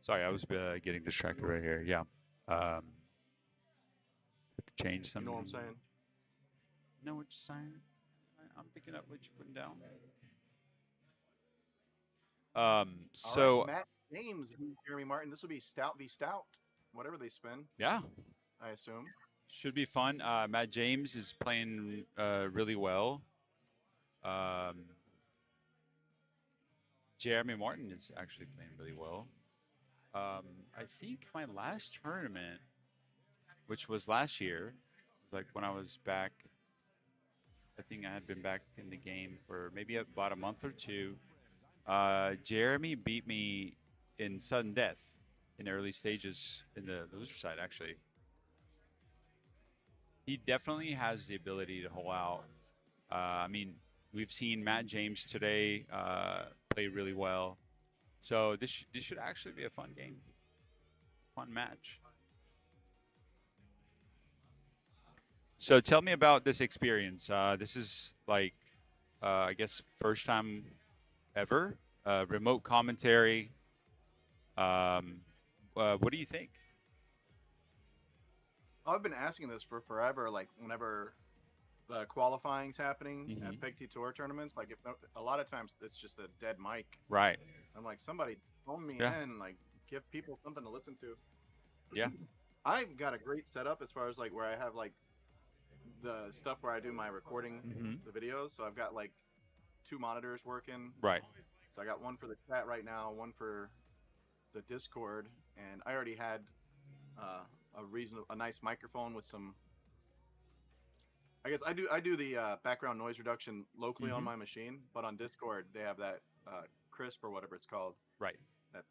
Sorry, I was getting distracted right here. Yeah. Have to change You something. know what I'm saying? Know what you're saying? I'm picking up what you're putting down. So All right, Matt James, Jeremy Martin. This will be Stout v Stout, whatever they spin. Yeah, I assume. should be fun. Matt James is playing really well. Jeremy Martin is actually playing really well. I think my last tournament, which was last year, like when I was back, I think I had been back in the game for maybe about a month or two. Jeremy beat me in sudden death in the early stages in the loser side, actually. He definitely has the ability to hold out. I mean, we've seen Matt James today play really well. So this should actually be a fun game, fun match. So tell me about this experience. This is like, I guess, first time ever. Remote commentary. What do you think? I've been asking this for forever. Like whenever the qualifying's happening at Big T Tour tournaments, like if a lot of times it's just a dead mic. Right. I'm like, somebody phone me in, like give people something to listen to. Yeah. I've got a great setup as far as like where I have like the stuff where I do my recording the videos. So I've got like 2 monitors working. Right. So I got one for the chat right now, one for the Discord, and I already had a nice microphone with some. I guess I do the background noise reduction locally on my machine, but on Discord they have that crisp or whatever it's called. Right. That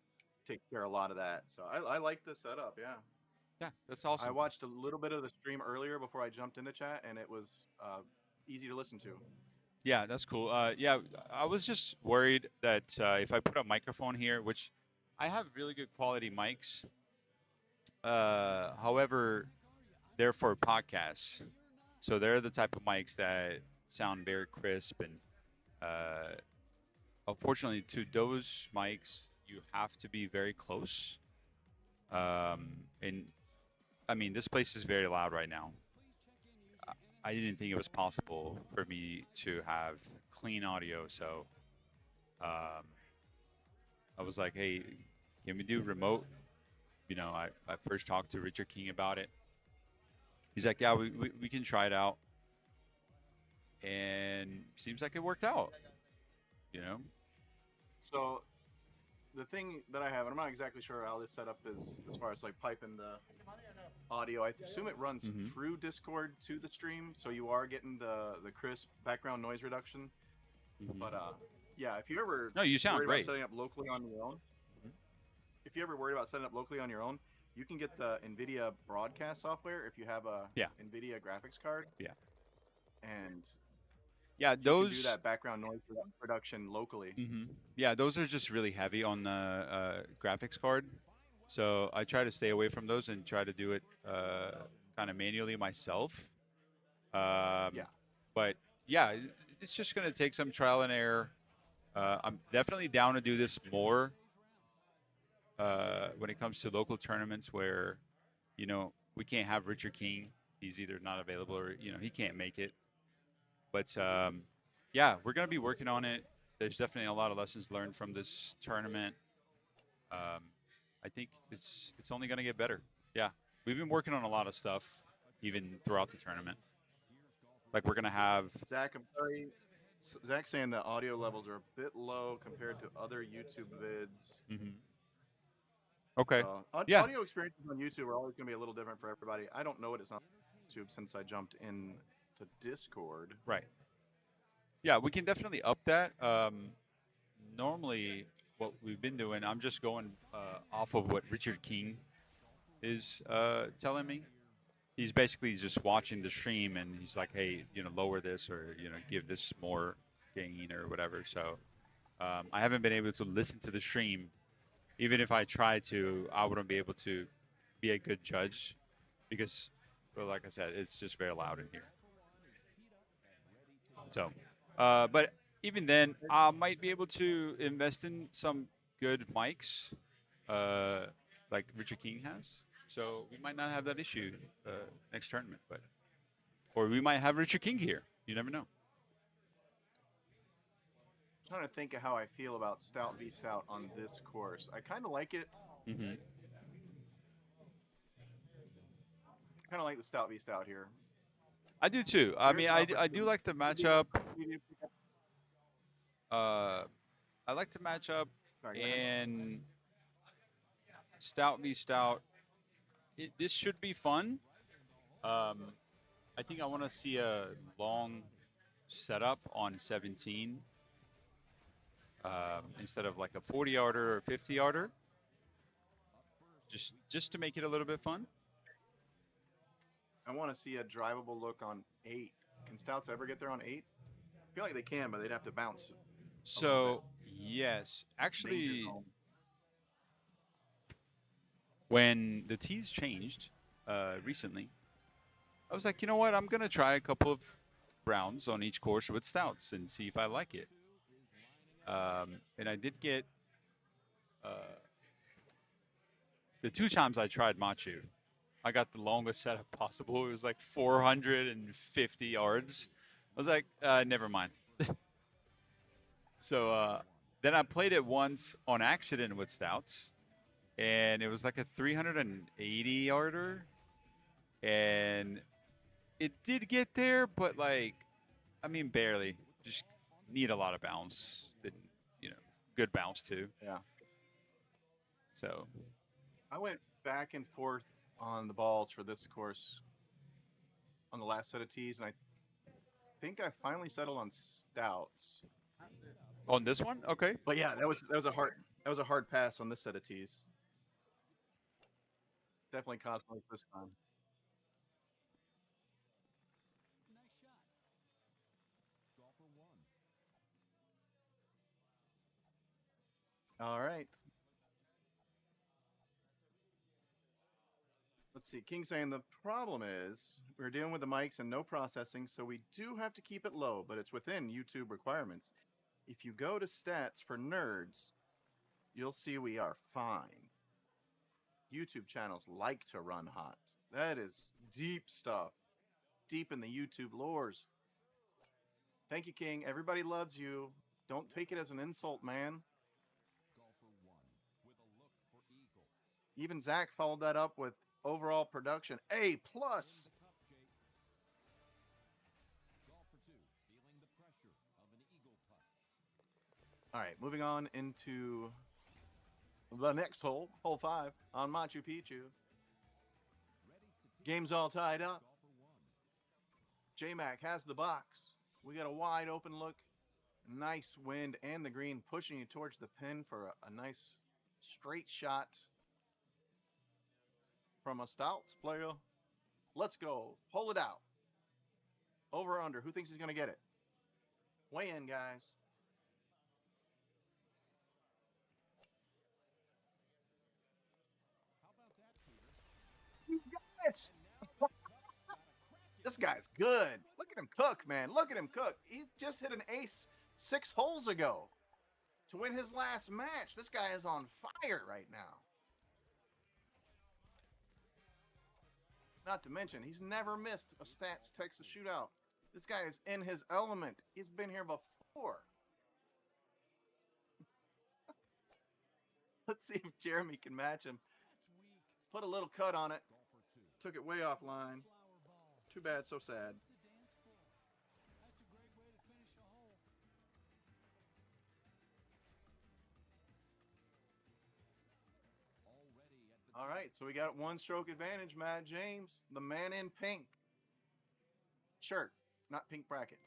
takes care of a lot of that. So I like the setup. Yeah. Yeah, that's awesome. I watched a little bit of the stream earlier before I jumped into chat, and it was easy to listen to. Yeah, that's cool. Yeah, I was just worried that if I put a microphone here, which I have really good quality mics, however, they're for podcasts. So they're the type of mics that sound very crisp. And uh, unfortunately, to those mics, you have to be very close. And I mean, this place is very loud right now. I didn't think it was possible for me to have clean audio. So um, I was like, hey, can we do remote? I first talked to Richard King about it. He's like, yeah, we can try it out. And seems like it worked out, you know? So the thing that I have, and I'm not exactly sure how this setup is as far as like piping the audio. I assume it runs Mhm. through Discord to the stream, so you are getting the crisp background noise reduction. Mhm. But yeah, if you ever No, you sound worried great. about setting up locally on your own, Mhm. if you ever worried about setting up locally on your own, you can get the NVIDIA broadcast software if you have a Yeah. NVIDIA graphics card. Yeah. And Yeah, you can do those. that background noise reduction locally. Yeah, those are just really heavy on the graphics card. So I try to stay away from those and try to do it kind of manually myself. Yeah. But yeah, it's just going to take some trial and error. I'm definitely down to do this more when it comes to local tournaments where, we can't have Richard King. He's either not available or, he can't make it. But yeah, we're going to be working on it. There's definitely a lot of lessons learned from this tournament. I think it's only going to get better. Yeah, we've been working on a lot of stuff even throughout the tournament. Like we're going to have. Zach, I'm sorry. Zach's saying the audio levels are a bit low compared to other YouTube vids. Mhm. Okay. So, Yeah. audio experiences on YouTube are always going to be a little different for everybody. I don't know what it's on YouTube since I jumped in to Discord. Right. Yeah, we can definitely up that. Normally, what we've been doing, I'm just going off of what Richard King is telling me. He's basically just watching the stream and he's like, hey, lower this or, give this more gain or whatever. So I haven't been able to listen to the stream. Even if I tried to, I wouldn't be able to be a good judge because, well, like I said, it's just very loud in here. So, but even then, I might be able to invest in some good mics, like Richard King has. So we might not have that issue next tournament, or we might have Richard King here. You never know. I'm trying to think of how I feel about Stout v Stout on this course. I kind of like it. Mm-hmm. I kind of like the Stout v Stout here. I do too. I mean, I do like the matchup. I like to match up in Stout v Stout. This should be fun. I think I want to see a long setup on 17 instead of like a 40-yarder or 50-yarder. Just to make it a little bit fun. I want to see a drivable look on 8. Can Stouts ever get there on 8? I feel like they can, but they'd have to bounce. So, yes. Actually, when the tees changed recently, I was like, you know what? I'm going to try a couple of rounds on each course with Stouts and see if I like it. And I did get the 2 times I tried Machu. I got the longest setup possible. It was like 450 yards. I was like, never mind. So then I played it once on accident with Stouts, and it was like a 380 yarder, and it did get there, but like, I mean, barely. Just need a lot of bounce. Didn't, good bounce too. Yeah. So I went back and forth on the balls for this course on the last set of tees, and I think I finally settled on Stouts. on this one, okay. But yeah, that was a hard pass on this set of tees. Definitely Cosmos this time. Nice shot. Golfer 1 All right. Let's see. King saying the problem is we're dealing with the mics and no processing, so we do have to keep it low, but it's within YouTube requirements. If you go to stats for nerds, you'll see we are fine. YouTube channels like to run hot. That is deep stuff. Deep in the YouTube lores. Thank you, King. Everybody loves you. Don't take it as an insult, man. Golfer 1 with a look for eagle. Even Zach followed that up with overall production A+. Wins the cup, Jake. Golfer 2 feeling the pressure of an eagle putt. All right, moving on into the next hole, hole 5 on Machu Picchu. Ready to tee Game's all tied up. Golfer 1. J-Mac has the box. We got a wide open look. Nice wind and the green pushing you towards the pin for a nice straight shot from a Stouts player. Let's go. Pull it out. Over or under. Who thinks he's going to get it? Weigh in, guys. How about that, Peter? You got it. And now the Cubs got a crack This at guy's good. Look at him cook, man. Look at him cook. He just hit an ace 6 holes ago to win his last match. This guy is on fire right now. Not to mention, he's never missed a STATS Texas Shootout. This guy is in his element. He's been here before. Let's see if Jeremy can match him. That's weak. Put a little cut on it. Golfer 2. Took it way offline. Flower ball. Too bad, so sad. The dance floor. That's a great way to finish a hole. Already at the All right, so we got 1 stroke advantage, Matt James, the man in pink shirt, not pink bracket.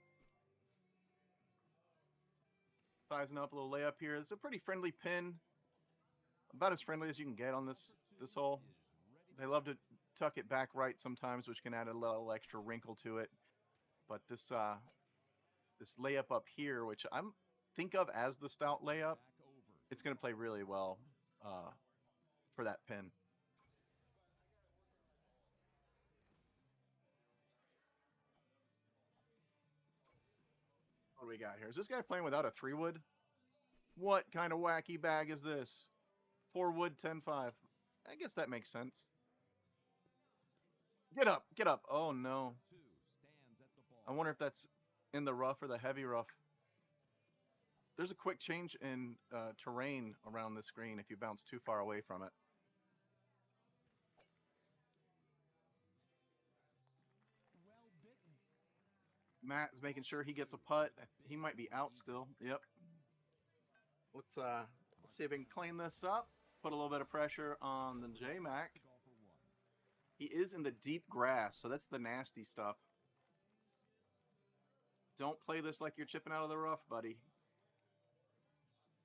Sizing up a little layup here. It's a pretty friendly pin, about as friendly as you can get on this hole. They love to tuck it back right sometimes, which can add a little extra wrinkle to it. But this this layup up here, which I'm think of as the stout layup, back over. it's going to play really well for that pin. What do we got here? Is this guy playing without a 3-wood? What kind of wacky bag is this? 4-wood, 10-5. I guess that makes sense. Get up, get up. Oh, no. 2 stands at the ball. I wonder if that's in the rough or the heavy rough. There's a quick change in terrain around this green if you bounce too far away from it. Well bitten. Matt's making sure he gets a putt. He might be out still. Yep. Let's see if we can clean this up. Put a little bit of pressure on the J-Mac. Golfer 1. He is in the deep grass, so that's the nasty stuff. Don't play this like you're chipping out of the rough, buddy.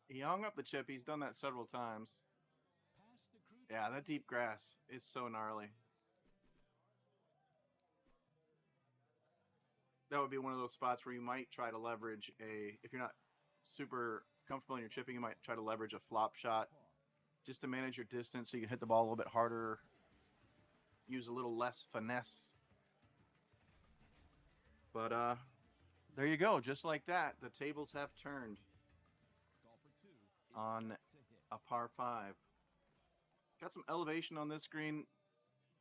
He hung up the chip. He's done that several times. Pass the crew. Yeah, that deep grass is so gnarly. That would be one of those spots where you might try to leverage if you're not super comfortable in your chipping, you might try to leverage a flop shot just to manage your distance so you can hit the ball a little bit harder, use a little less finesse. But there you go, just like that, the tables have turned Golfer 2 is on set to hit. a par 5. Got some elevation on this screen.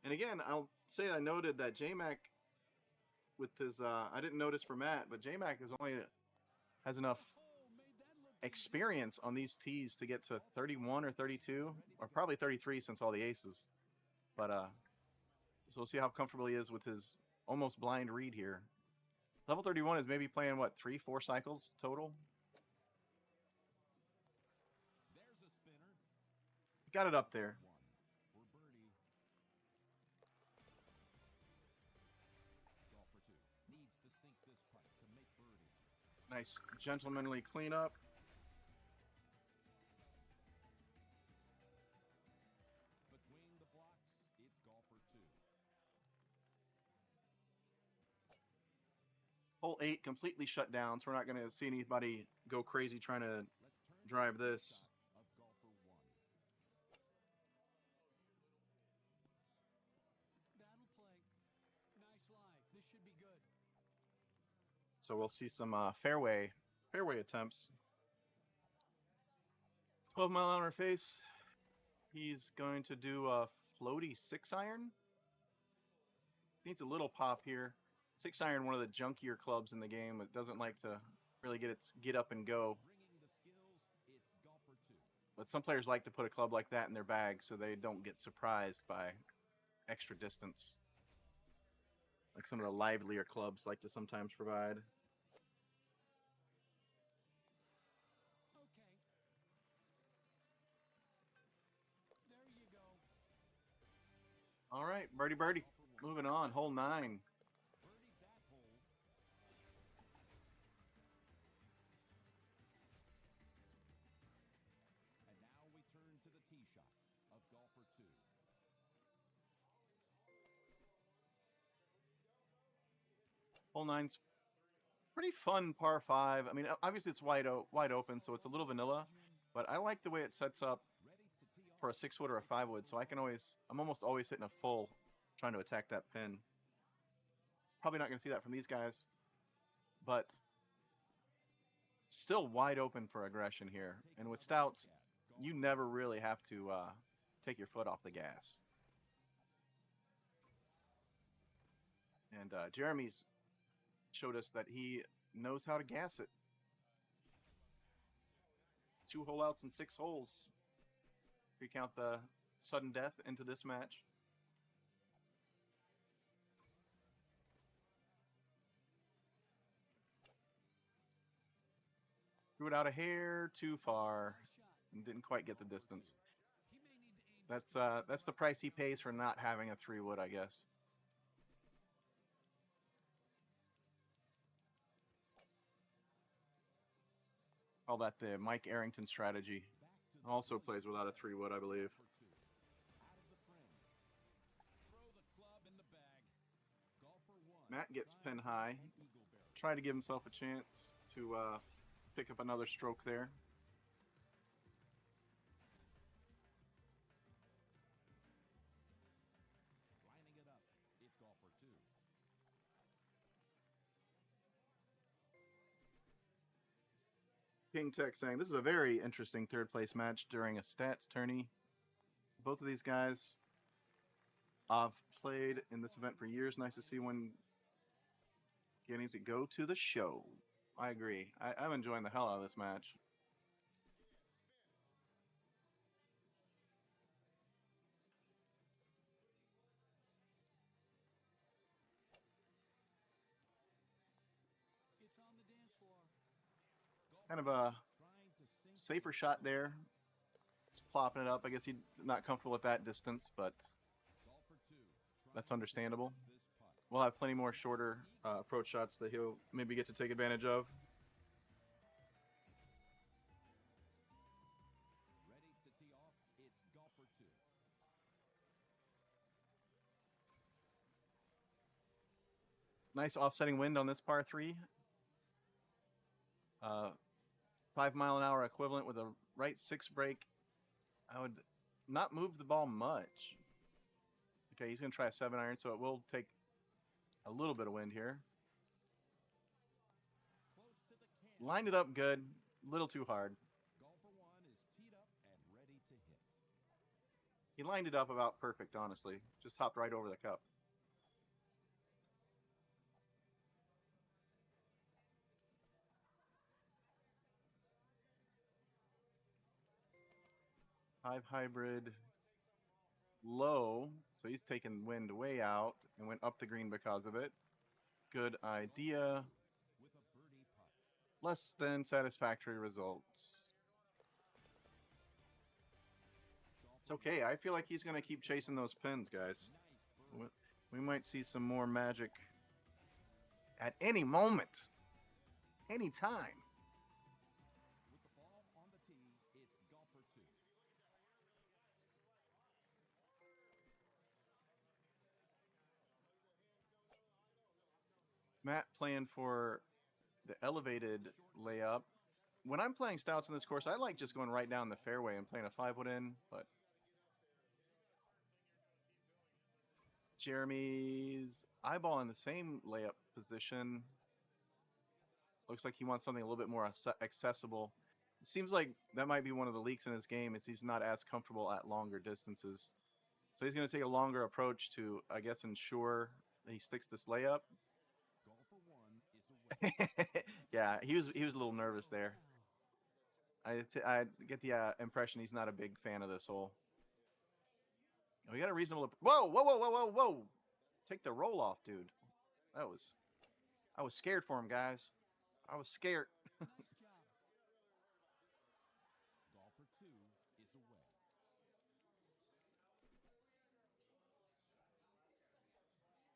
And again, I'll say I noted that J-Mac with his, I didn't notice for Matt, but J-Mac has enough Oh, made that look experience on these tees to get to 31 or 32, or probably 33 since all the aces. But so we'll see how comfortable he is with his almost blind read here. Level 31 is maybe playing, what, 3-4 cycles total? There's a spinner. Got it up there. 1 for birdie. Golfer 2 needs to sink this putt to make birdie. Nice gentlemanly cleanup. Between the blocks, it's golfer 2. Hole 8 completely shut down, so we're not going to see anybody go crazy trying to Let's turn to drive the this. shot of This should be good. So we'll see some fairway attempts. 12-mile-an-hour face. He's going to do a floaty 6-iron. Needs a little pop here. 6-iron, one of the junkier clubs in the game. It doesn't like to really get up and go. Bringing the skills, it's golfer 2. But some players like to put a club like that in their bag so they don't get surprised by extra distance. Like some of the livelier clubs like to sometimes provide. Okay. There you go. All right, birdie. Moving on, hole 9. Birdied that hole. And now we turn to the tee shot of golfer 2. Hole 9's pretty fun par 5. I mean, obviously it's wide open, so it's a little vanilla. But I like the way it sets up Ready to tee off. for a 6-wood or a 5-wood, so I'm almost always hitting a full, trying to attack that pin. Probably not going to see that from these guys, but still wide open for aggression here. And with stouts, you never really have to take your foot off the gas. And Jeremy's showed us that he knows how to gas it. 2 hole outs and 6 holes. If you count the sudden death into this match. Threw it out a hair too far Nice shot. and didn't quite get the distance. He may need to aim That's the price he pays for not having a 3-wood, I guess. Call that the Mike Arrington strategy. Back to the Also green. plays without a 3-wood, I believe. Golfer 2. Out of the fringe. Throw the club in the bag. Golfer 1. Matt gets trying pin to high. an eagle barrel. Try to give himself a chance to pick up another stroke there. Lining it up. It's golfer 2. King Tech saying this is a very interesting 3rd place match during a stats tourney. Both of these guys I've played in this event for years. Nice to see one getting to go to the show. I agree. I'm enjoying the hell out of this match. It's on the dance floor. Kind of a Trying to sink safer shot there. Just plopping it up. I guess he's not comfortable at that distance, but golfer 2. that's trying to understandable. stop this putt. We'll have plenty more shorter approach shots that he'll maybe get to take advantage of. Ready to tee off. It's golfer 2. Nice offsetting wind on this par 3. 5-mile-an-hour equivalent with a right 6 break. I would not move the ball much. Okay, he's going to try a 7-iron, so it will take a little bit of wind here. Close to the can. Lined it up good, a little too hard. Golfer 1 is teed up and ready to hit. He lined it up about perfect, honestly. Just hopped right over the cup. Five hybrid low, so he's taking wind way out and went up the green because of it. Good idea. With a birdie putt. Less than satisfactory results. It's okay. I feel like he's going to keep chasing those pins, guys. Nice birdie. We might see some more magic at any moment, any time. With the ball on the tee, it's golfer 2. Matt playing for the elevated layup. When I'm playing stouts in this course, I like just going right down the fairway and playing a 5-wood in, but Jeremy's eyeball in the same layup position. Looks like he wants something a little bit more accessible. It seems like that might be one of the leaks in his game is he's not as comfortable at longer distances. So he's going to take a longer approach to, I guess, ensure that he sticks this layup. Yeah, he was a little nervous there. I get the impression he's not a big fan of this hole. We got a reasonable. Whoa, whoa, whoa, whoa, whoa, whoa! Take the roll off, dude. I was scared for him, guys. I was scared. Nice job. Golfer 2 is away.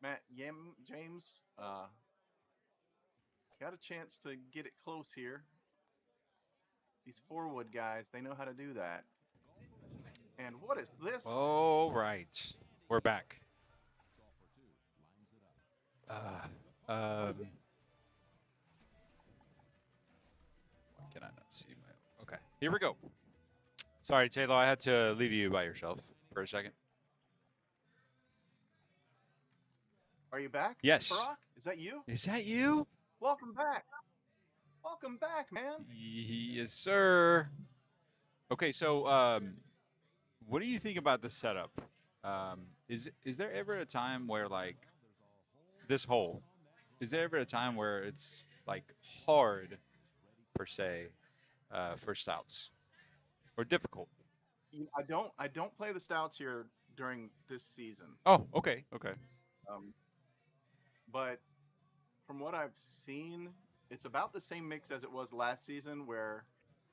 Matt James got a chance to get it close here. These forward guys, they know how to do that. And what is this? All right. We're back. What is it? Why can I not see my... Okay, here we go. Sorry, Taylor, I had to leave you by yourself for a second. Are you back? Yes. Burak? Is that you? Is that you? Welcome back. Welcome back, man. Yes, sir. Okay, so what do you think about the setup? Is there ever a time where, like, this hole, is there ever a time where it's, like, hard, per se, for stouts? Or difficult? I don't play the stouts here during this season. Oh, okay, okay. But from what I've seen, it's about the same mix as it was last season, where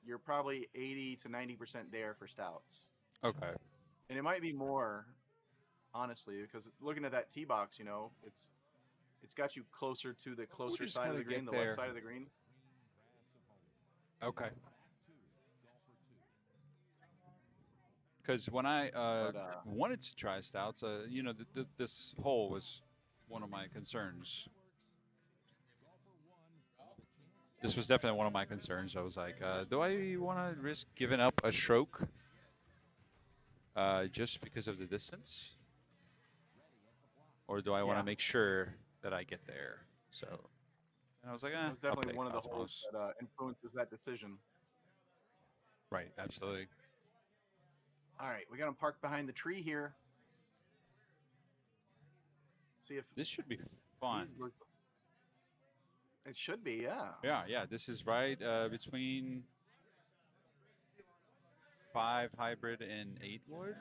you're probably 80 to 90% there for stouts. Okay. And it might be more, honestly, because looking at that tee box, you know, it's got you closer to the closer just side of gotta the green, get the left there. side of the green. Okay. Because when I wanted to try stouts, you know, this hole was one of my concerns. This was definitely one of my concerns. I was like, do I want to risk giving up a stroke just because of the distance? Or do I want to Yeah. make sure that I get there? So, and I was like, It was I'll definitely take one of the Osmos. holes that influences that decision. Right, absolutely. All right, we got him parked behind the tree here. See if This should be fun. It should be, yeah. Yeah. This is right between 5 hybrid and 8 wood.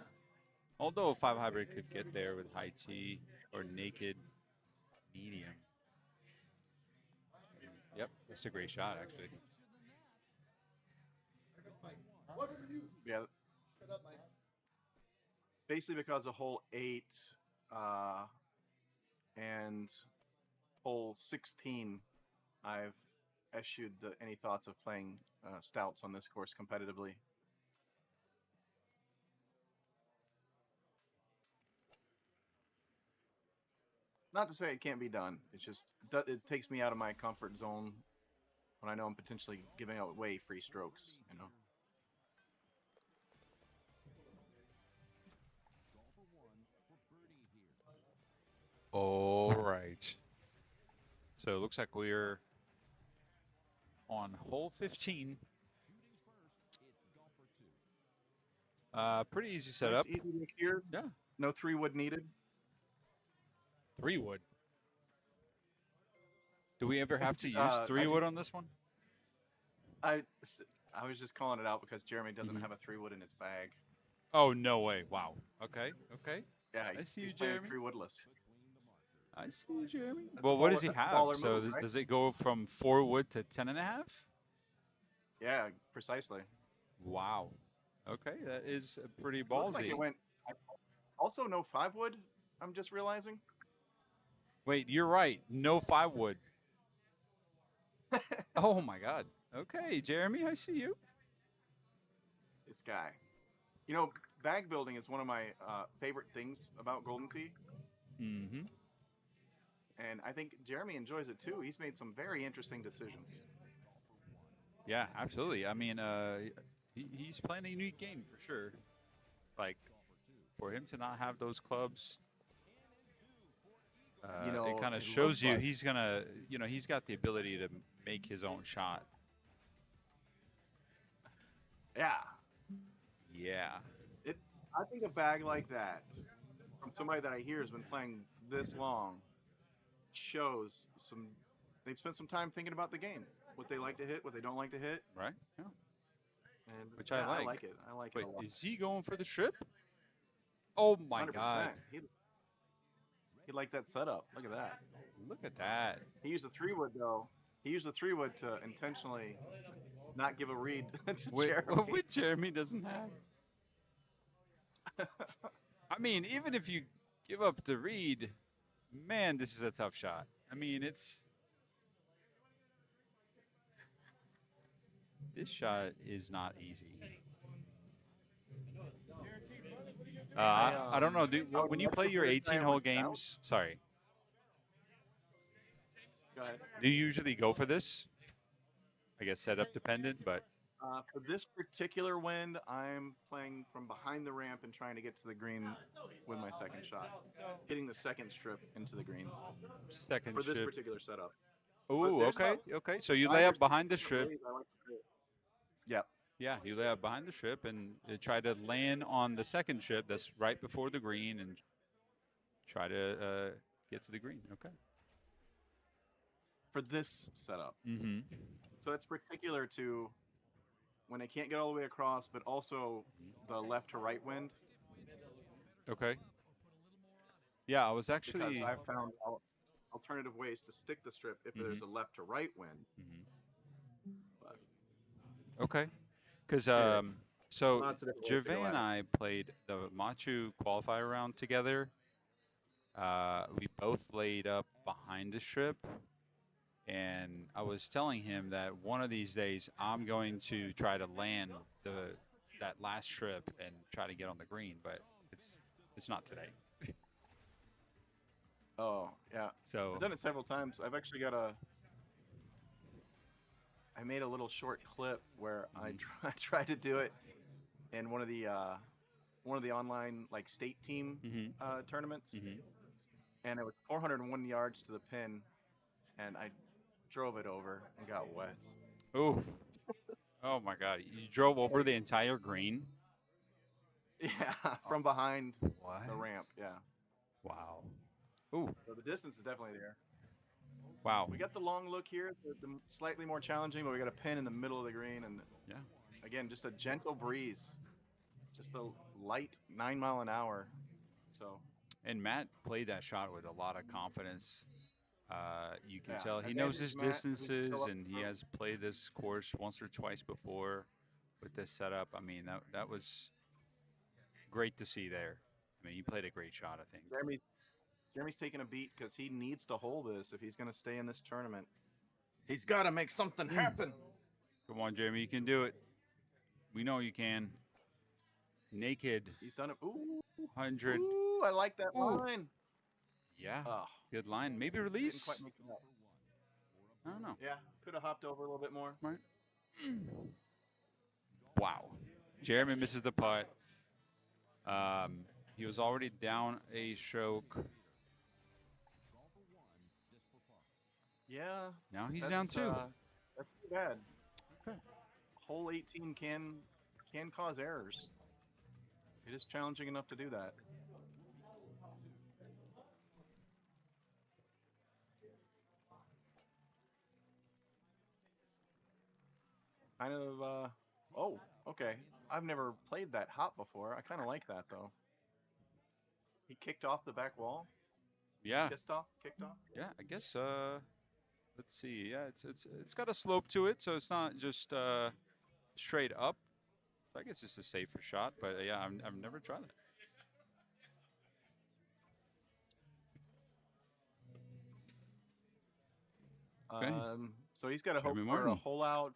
Although 5 hybrid could get there with high T or naked medium. Yep, that's a great shot, actually. Yeah. Basically, because of hole 8 and hole 16, I've eschewed any thoughts of playing stouts on this course competitively. Not to say it can't be done. It's just it takes me out of my comfort zone when I know I'm potentially giving away free strokes. You know. All right. So it looks like we're on hole 15. Pretty easy setup. Nice, easy to clear. Yeah. No 3 wood needed. 3 wood. Do we ever have to use 3 I wood on this one? I was just calling it out because Jeremy doesn't Mhm. have a 3 wood in his bag. Oh, no way. Wow. Okay. Yeah, I see you, he's playing Jeremy. 3 woodless. I see you, Jeremy. That's Well, a what does he that's a have? baller So move, right? does it go from 4 wood to 10.5? Yeah, precisely. Wow. Okay, that is pretty It looks like ballsy. it went. Also, no 5 wood. I'm just realizing. Wait, you're right. No 5 wood. Oh my God. Okay, Jeremy, I see you. This guy. You know, bag building is one of my favorite things about Golden Tee, Mm-hmm. and I think Jeremy enjoys it too. He's made some very interesting decisions. Yeah, absolutely. I mean, he's playing a unique game for sure. Like, for him to not have those clubs You know, it kind of it shows looks you like- he's gonna, he's got the ability to make his own shot. Yeah. Yeah. I think a bag like that from somebody that I hear has been playing this long shows they've spent some time thinking about the game, what they like to hit, what they don't like to hit, Right. Yeah. and Which yeah, I I like. like it. I like Wait, it a lot. is he going for the strip? Oh my 100%. God! He liked that setup. Look at that. Look at that. He used the 3-wood though. He used the 3-wood to intentionally not give a read to Jeremy. Which Jeremy doesn't have. I mean, even if you give up the read, man, this is a tough shot. I mean, this shot is not easy. I don't know. When you play your 18-hole games, sorry, Go ahead. do you usually go for this? I guess setup dependent, but For this particular wind, I'm playing from behind the ramp and trying to get to the green with my second shot, hitting the second strip into the green second for this strip. particular setup. Oh, there's okay, about okay. So you 5 lay or up 6 behind the different strip. ways I like to play it. Yep. Yeah, you lay up behind the strip and try to land on the second strip that's right before the green and try to get to the green. Okay. For this setup. Mm-hmm. So it's particular to when I can't get all the way across, but also the left to right wind, Okay. Yeah, I was because actually. I've found alternative ways to stick the strip if there's a left to right wind. Okay. Because Anyway, so lots of different ways to Gervais go and at it. I played the Machu qualifier round together. We both laid up behind the strip, and I was telling him that one of these days I'm going to try to land that last strip and try to get on the green, but it's not today. Oh, yeah. So I've done it several times. I've actually got I made a little short clip where I tried to do it in one of the online like state team tournaments, and it was 401 yards to the pin, and I drove it over and got wet. oof. Oh my God! You drove over the entire green. Yeah, from behind What? the ramp. Yeah. Wow. Ooh. So the distance is definitely there. Wow. We got the long look here, the slightly more challenging, but we got a pin in the middle of the green, and Yeah. again, just a gentle breeze, just a light 9 mile an hour. So And Matt played that shot with a lot of confidence. You can Yeah, tell he advantage knows his Matt, he can distances, fill up and the he room. has played this course once or twice before with this setup. I mean, that was great to see there. I mean, he played a great shot, I think. Jeremy's taking a beat because he needs to hold this if he's going to stay in this tournament. He's got to make something happen. Come on, Jeremy, you can do it. We know you can. Naked He's done it. Ooh, 100. ooh, I like that Ooh. line. Yeah, Oh, good line. Maybe didn't release. quite make it up. I don't know. Yeah, could have hopped over a little bit more. Right. Wow. Jeremy misses the putt. He was already down a stroke. Yeah. Now he's down two. That's too bad. Okay. Hole 18 can cause errors. It is challenging enough to do that. Kind of, oh, okay. I've never played that hop before. I kind of like that, though. He kicked off the back wall. Yeah. Kicked off. Yeah, I guess. Let's see. Yeah, it's got a slope to it, so it's not just straight up. So I guess it's a safer shot, but yeah, I've never tried it. Okay. So he's got to hope Jeremy for a Martin. hole out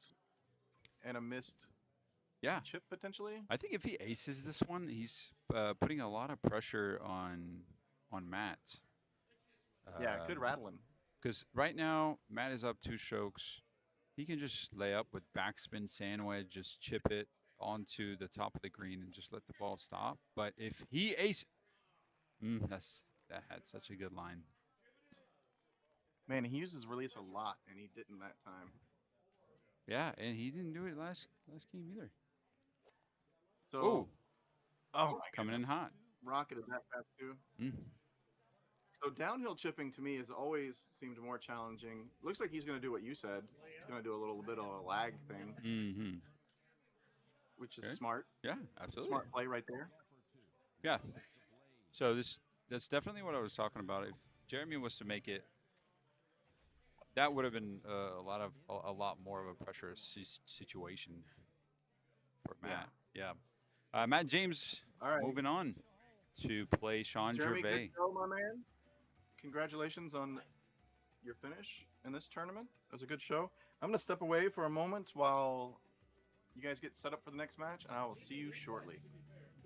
and a missed Yeah. chip potentially. I think if he aces this one, he's putting a lot of pressure on Matt. Yeah, it could rattle him. Because right now, Matt is up two strokes. He can just lay up with backspin sand wedge, just chip it onto the top of the green and just let the ball stop. But if he that had such a good line. Man, he used his release a lot, and he didn't that time. Yeah, and he didn't do it last game either. So, Oh, oh my coming in goodness. hot. Rocketed that fast too. Mm. So downhill chipping to me has always seemed more challenging. Looks like he's going to do what you said. He's going to do a little bit of a lag thing, Mm-hmm. which is Okay. smart. Yeah, absolutely. Smart play right there. Yeah. So that's definitely what I was talking about. If Jeremy was to make it, that would have been a lot more of a pressure situation for Matt. Yeah. Matt James All right. moving on to play Sean Jeremy, good Gervais. show, my man. Congratulations on your finish in this tournament. It was a good show. I'm going to step away for a moment while you guys get set up for the next match, and I will see you shortly.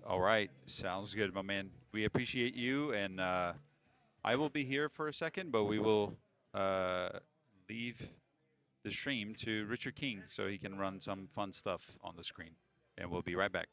All right. Sounds good, my man. We appreciate you, and I will be here for a second, but we will leave the stream to Richard King so he can run some fun stuff on the screen. And we'll be right back.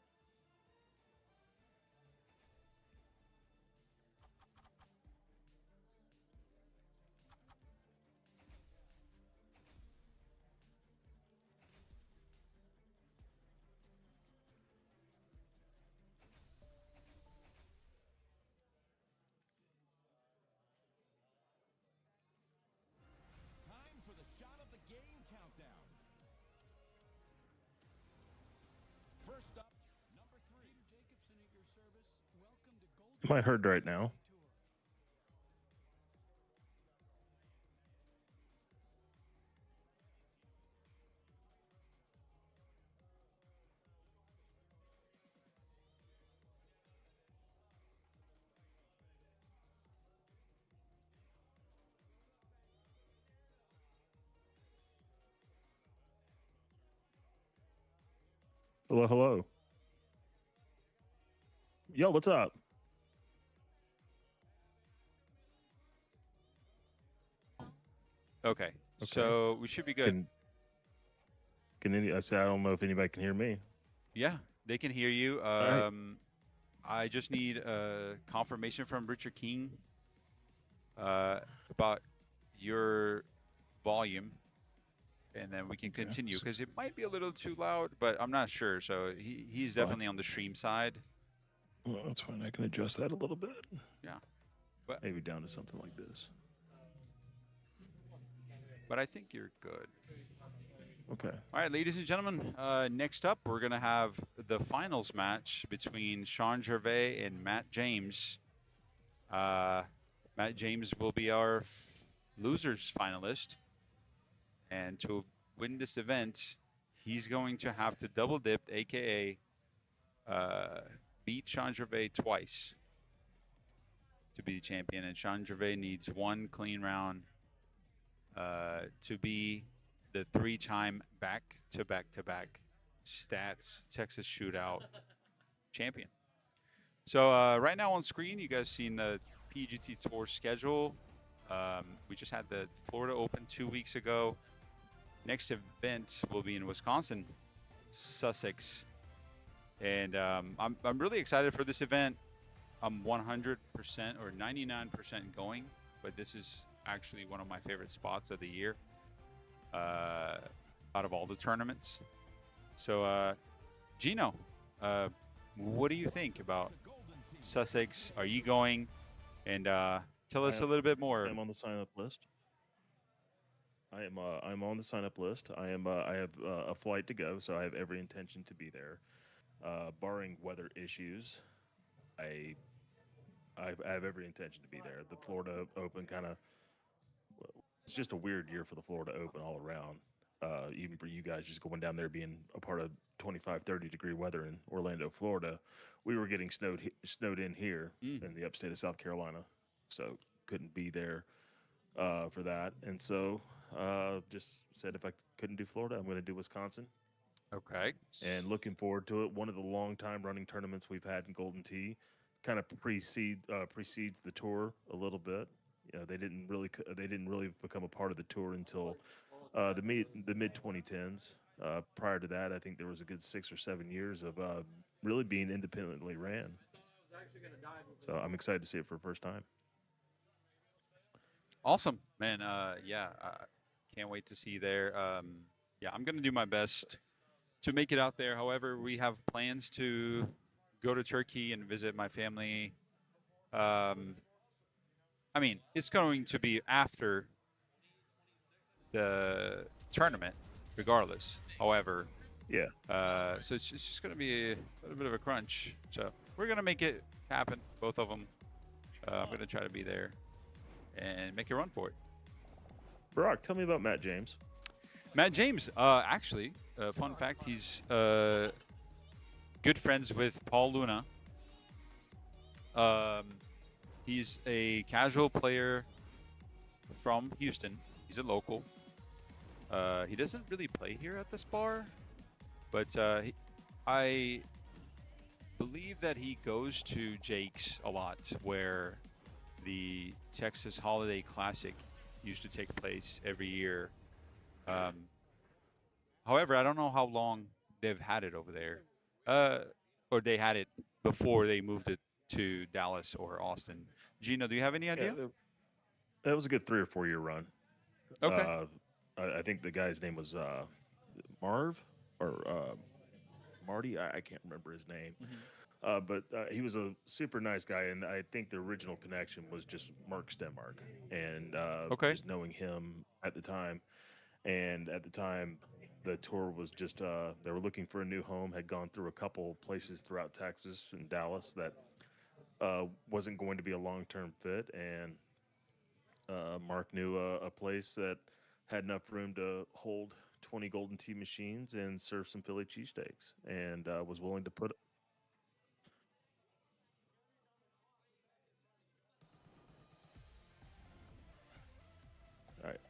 Time for the shot of the game countdown. First up, number 3. Jacobson at your service. Welcome to Golden. Am I heard right now? Hello, hello. Yo, what's up? Okay. So we should be good. Can any? I say I don't know if anybody can hear me. Yeah, they can hear you. right. I just need confirmation from Richard King about your volume, and then we can continue because it might be a little too loud, but I'm not sure. So he's Fine. definitely on the stream side. Well, that's fine. I can adjust that a little bit. Yeah. But Maybe down to something like this. but I think you're good. Okay. All right, ladies and gentlemen, next up, we're going to have the finals match between Sean Gervais and Matt James. Matt James will be our losers finalist. And to win this event, he's going to have to double dip, a.k.a. Beat Sean Gervais twice to be the champion. And Sean Gervais needs one clean round to be the 3-time back-to-back-to-back STATS Texas Shootout champion. So right now on screen, you guys seen the PGT Tour schedule. We just had the Florida Open 2 weeks ago. Next event will be in Wisconsin, Sussex. And I'm really excited for this event. I'm 100% or 99% going, but this is actually one of my favorite spots of the year. Out of all the tournaments. So, Gino, what do you think about Sussex? Are you going? And tell us a little bit more. I'm on the sign-up list. I'm on the sign-up list. I have a flight to go, so I have every intention to be there. Barring weather issues, I have every intention to be there. The Florida Open it's just a weird year for the Florida Open all around. Even for you guys just going down there being a part of 25, 30 degree weather in Orlando, Florida. We were getting snowed in here in the upstate of South Carolina. So couldn't be there for that. And so just said if I couldn't do Florida, I'm going to do Wisconsin. Okay. And looking forward to it. One of the long time running tournaments we've had in Golden Tee kind of precedes the tour a little bit. You know, they didn't really become a part of the tour until the mid 2010s. Prior to that, I think there was a good 6 or 7 years of really being independently ran. So I'm excited to see it for the first time. Awesome, man. Yeah, can't wait to see you there. Yeah, I'm gonna do my best to make it out there. However, we have plans to go to Turkey and visit my family. Um, I mean, it's going to be after the tournament, regardless. However, Yeah. so it's just going to be a little bit of a crunch. So we're going to make it happen, both of them. I'm going to try to be there and make a run for it. Burak, tell me about Matt James. Matt James, actually, fun fact, he's good friends with Paul Luna. He's a casual player from Houston. He's a local. He doesn't really play here at this bar, but I believe that he goes to Jake's a lot, where the Texas Holiday Classic used to take place every year. However, I don't know how long they've had it over there, or they had it before they moved it to Dallas or Austin. Gino, do you have any idea? Yeah, that was a good 3 or 4 year run. Okay. I think the guy's name was Marv or Marty. I can't remember his name. But he was a super nice guy, and I think the original connection was just Mark Stenmark, and Okay. just knowing him at the time. And at the time, the tour was just they were looking for a new home. Had gone through a couple places throughout Texas and Dallas that wasn't going to be a long-term fit, and Mark knew a place that had enough room to hold 20 Golden Tee machines and serve some Philly cheesesteaks, and was willing to put. All right.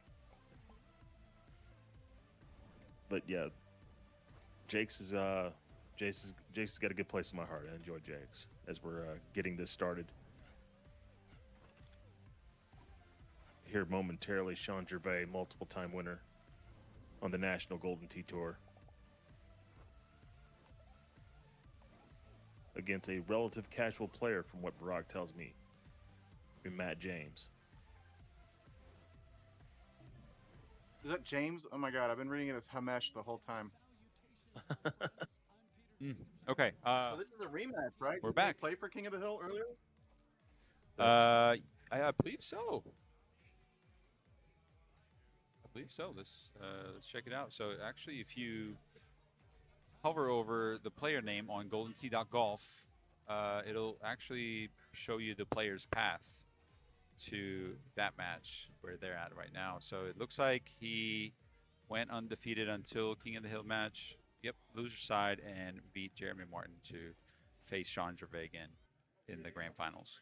But yeah, Jake's has got a good place in my heart. I enjoy Jake's as we're getting this started. Here momentarily, Sean Gervais, multiple time winner on the National Golden Tee Tour, against a relative casual player, from what Burak tells me, in Matt James. Is that James? Oh my God, I've been reading it as Hamesh the whole time. Okay. So this is a rematch, right? We're Didn't they back. play for King of the Hill earlier? I believe so. Let's check it out. So actually, if you hover over the player name on GoldenTee.golf, it'll actually show you the player's path to that match where they're at right now. So it looks like he went undefeated until King of the Hill match. Yep, loser side, and beat Jeremy Martin to face Sean Gervais again in the grand finals.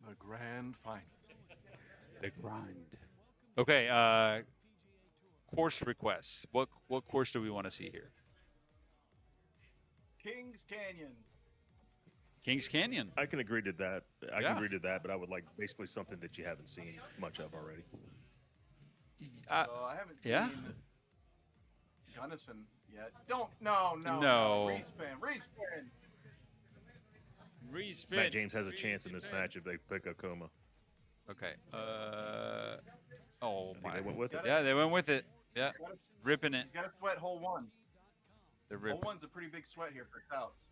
The grand final. The grind. Okay, course requests. What course do we want to see here? Kings Canyon. Kings Canyon. I can agree to that. I Yeah. can agree to that, but I would like basically something that you haven't seen much of already. So I haven't seen yeah. Gunnison yet. No. Respin. Respin. Matt James has a chance in this match if they pick Okoma. Okay. I think they went with it. Yeah, they went with it. Yeah. Ripping it. He's got to sweat hole one. They're Hole ripping. one's a pretty big sweat here for Touts.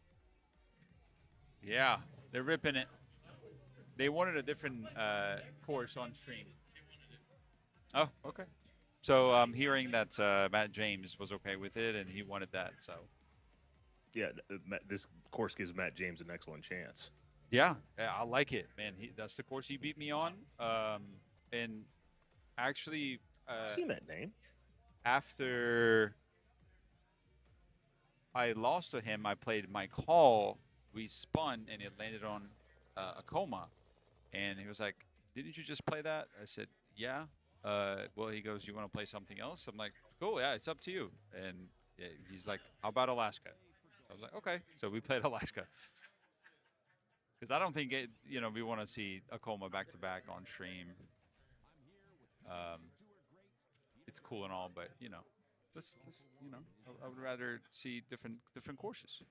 Yeah, they're ripping it. They wanted a different course on stream. Oh, okay. So I'm hearing that Matt James was okay with it, and he wanted that. So Yeah, this course gives Matt James an excellent chance. yeah, I like it, man. That's the course he beat me on. And actually, I've seen that name. after I lost to him, I played Mike Hall. We spun, and it landed on a coma. And he was like, "Didn't you just play that?" I said, "Yeah." Well, he goes, "You want to play something else?" I'm like, "Cool, yeah, it's up to you." And he's like, "How about Alaska?" I was like, "Okay." So we played Alaska. Because I don't think we want to see Acoma back to back on stream. It's cool and all, but let's I would rather see different courses.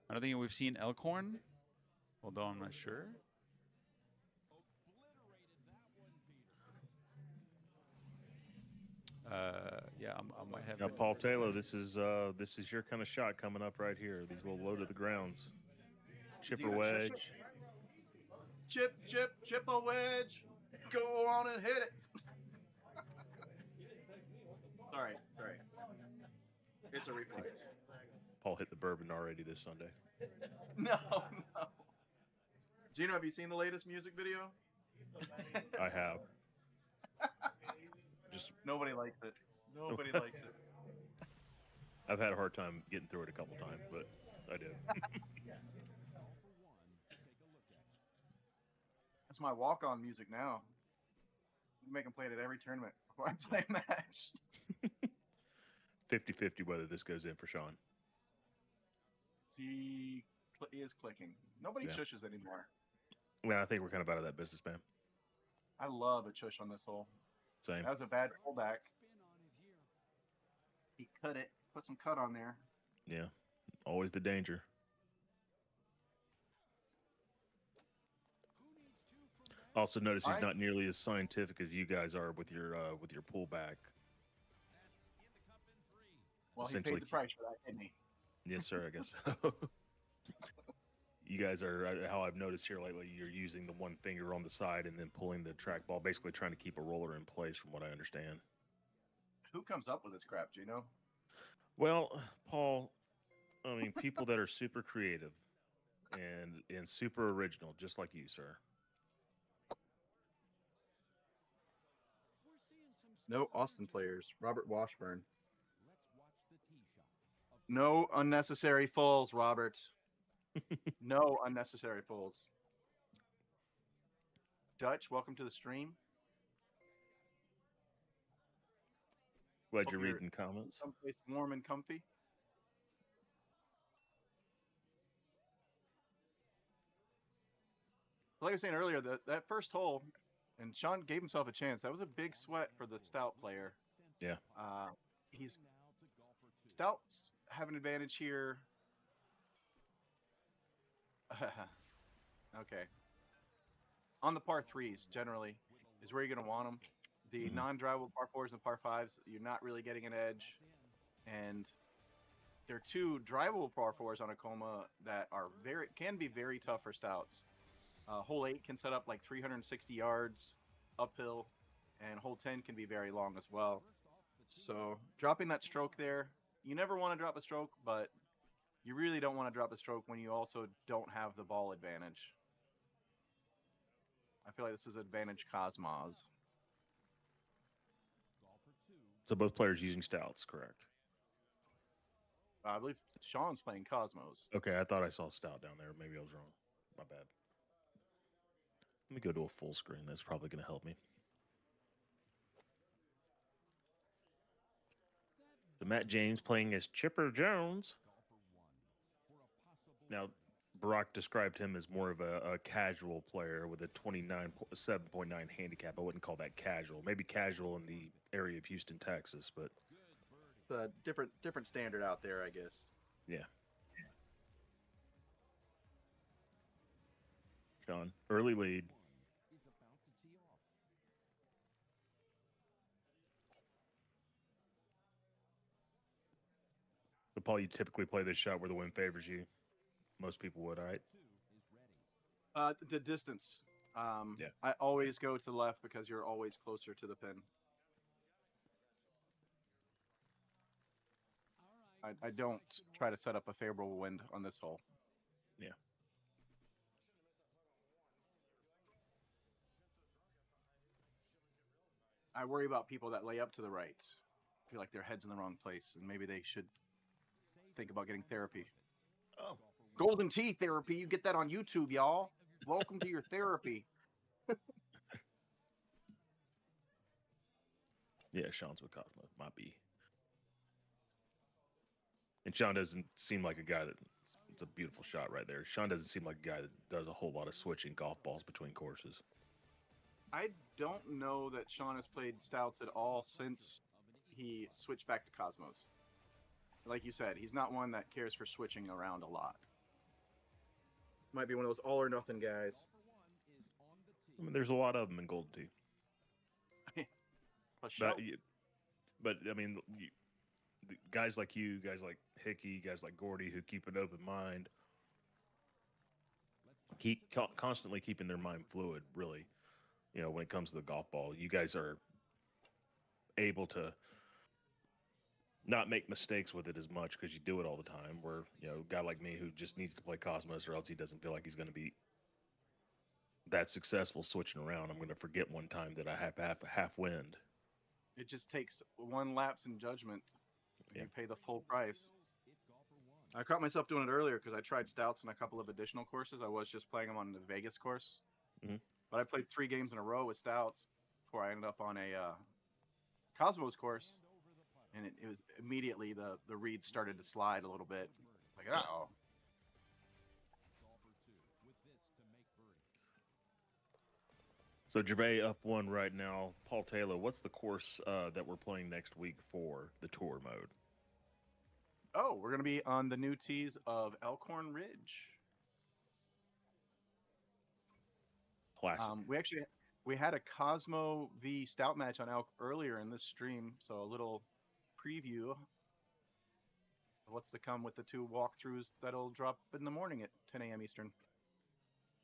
I don't think we've seen Elkhorn. Although I'm not sure. Yeah, I might have. Now, Paul Taylor, this is your kind of shot coming up right here. These little low to the grounds, chipper gonna chush it? wedge. Chip a wedge. Go on and hit it. Sorry. It's a reflex. Paul hit the bourbon already this Sunday. No. Gino, have you seen the latest music video? I have. Just Nobody likes it. Nobody likes it. I've had a hard time getting through it a couple times, but I did. That's my walk-on music now. You make them play it at every tournament before I play a match. 50-50 whether this goes in for Sean. He is clicking. Nobody Yeah. shushes anymore. Well, I think we're kind of out of that business, man. I love a shush on this hole. Same. That was a bad pullback. He cut it. Put some cut on there. Yeah. Always the danger. Also, notice he's not nearly as scientific as you guys are with your pullback. Well, he paid the price for that, didn't he? Yes, sir. I guess so. You guys are, how I've noticed here lately, you're using the one finger on the side and then pulling the trackball, basically trying to keep a roller in place, from what I understand. Who comes up with this crap, do you know? Well, Paul, I mean, people that are super creative and super original, just like you, sir. No Austin players. Robert Washburn. No unnecessary falls, Robert. No unnecessary falls. Dutch, welcome to the stream. Glad Hope you're you're reading comments. Someplace warm and comfy. Like I was saying earlier, that first hole, and Sean gave himself a chance. That was a big sweat for the stout player. Yeah. Stouts have an advantage here. Okay. On the par threes, generally, is where you're going to want them. The non-drivable par fours and par fives, you're not really getting an edge. And there are two drivable par fours on a Coma that are can be very tough for stouts. Hole 8 can set up like 360 yards uphill, and hole 10 can be very long as well. So dropping that stroke there, you never want to drop a stroke, but you really don't want to drop a stroke when you also don't have the ball advantage. I feel like this is advantage Cosmos. So both players using stouts, correct? I believe Sean's playing Cosmos. Okay, I thought I saw stout down there. Maybe I was wrong. My bad. Let me go to a full screen. That's probably going to help me. So Matt James playing as Chipper Jones. Now, Burak described him as more of a casual player with a 7.9 handicap. I wouldn't call that casual. Maybe casual in the area of Houston, Texas, but It's a different standard out there, I guess. yeah. Sean, early lead. So, Paul, you typically play this shot where the wind favors you. Most people would, all right? The distance. Yeah. I always go to the left because you're always closer to the pin. I don't try to set up a favorable wind on this hole. Yeah. I worry about people that lay up to the right. Feel like their head's in the wrong place, and maybe they should think about getting therapy. Oh. Golden Tee therapy. You get that on YouTube, y'all. Welcome to your therapy. Yeah, Sean's with Cosmo. Might be. And Sean doesn't seem like a guy that... It's a beautiful shot right there. Sean doesn't seem like a guy that does a whole lot of switching golf balls between courses. I don't know that Sean has played stouts at all since he switched back to Cosmos. Like you said, he's not one that cares for switching around a lot. Might be one of those all or nothing guys. I mean, there's a lot of them in Golden Tee. But But but I mean, guys like you, guys like Hickey, guys like Gordy, who keep an open mind, keep constantly keeping their mind fluid. Really, when it comes to the golf ball, you guys are able to not make mistakes with it as much because you do it all the time. Where a guy like me who just needs to play Cosmos, or else he doesn't feel like he's going to be that successful switching around. I'm going to forget one time that I have half wind. It just takes one lapse in judgment. And Yeah. You pay the full price. I caught myself doing it earlier because I tried Stouts on a couple of additional courses. I was just playing them on the Vegas course. Mhm. But I played 3 games in a row with Stouts before I ended up on a Cosmos course. And it was immediately the read started to slide a little bit. Like, oh. So Gervais up 1 right now. Paul Taylor, what's the course that we're playing next week for the tour mode? Oh, we're going to be on the new tees of Elkhorn Ridge. Classic. We had a Cosmo v Stout match on Elk earlier in this stream, so a little preview of what's to come with the 2 walkthroughs that'll drop in the morning at 10 a.m. Eastern.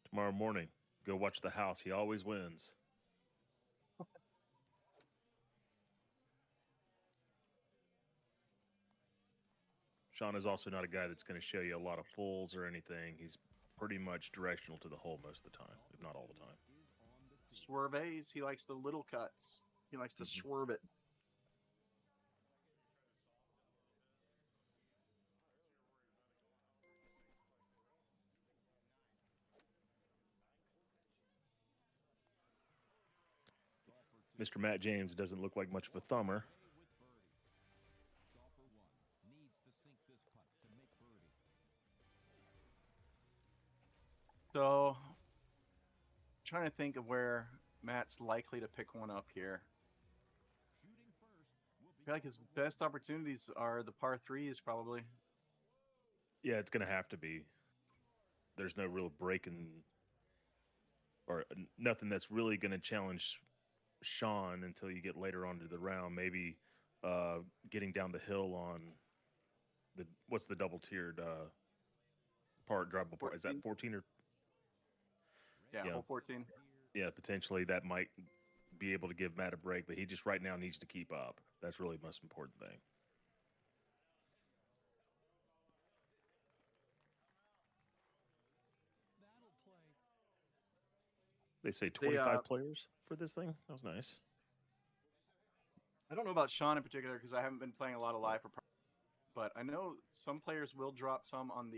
Tomorrow morning, go watch the house. He always wins. Sean is also not a guy that's going to show you a lot of fulls or anything. He's pretty much directional to the hole most of the time, if not all the time. Swerves, he likes the little cuts. He likes to swerve it. Mr. Matt James doesn't look like much of a thumber. So, trying to think of where Matt's likely to pick one up here. I feel like his best opportunities are the par 3s, probably. Yeah, it's going to have to be. There's no real break in, or nothing that's really going to challenge Sean until you get later on to the round. Maybe getting down the hill on what's the double tiered drivable part? Is that 14 or? Yeah, hole 14. Yeah, potentially that might be able to give Matt a break, but he just right now needs to keep up. That's really the most important thing. That'll play. They say 25 players for this thing. That was nice. I don't know about Sean in particular because I haven't been playing a lot of live, but I know some players will drop some on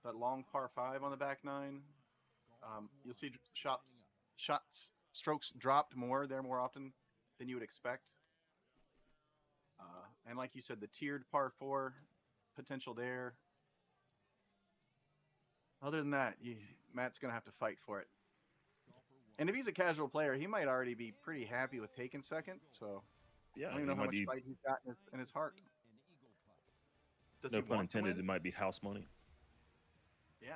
that long par 5 on the back 9. You'll see strokes dropped more there more often than you would expect. And like you said, the tiered par 4 potential there. Other than that, Matt's going to have to fight for it. And if he's a casual player, he might already be pretty happy with taking second. So yeah, I don't even know how much fight he's got in his heart. No pun intended, it might be house money. Yeah.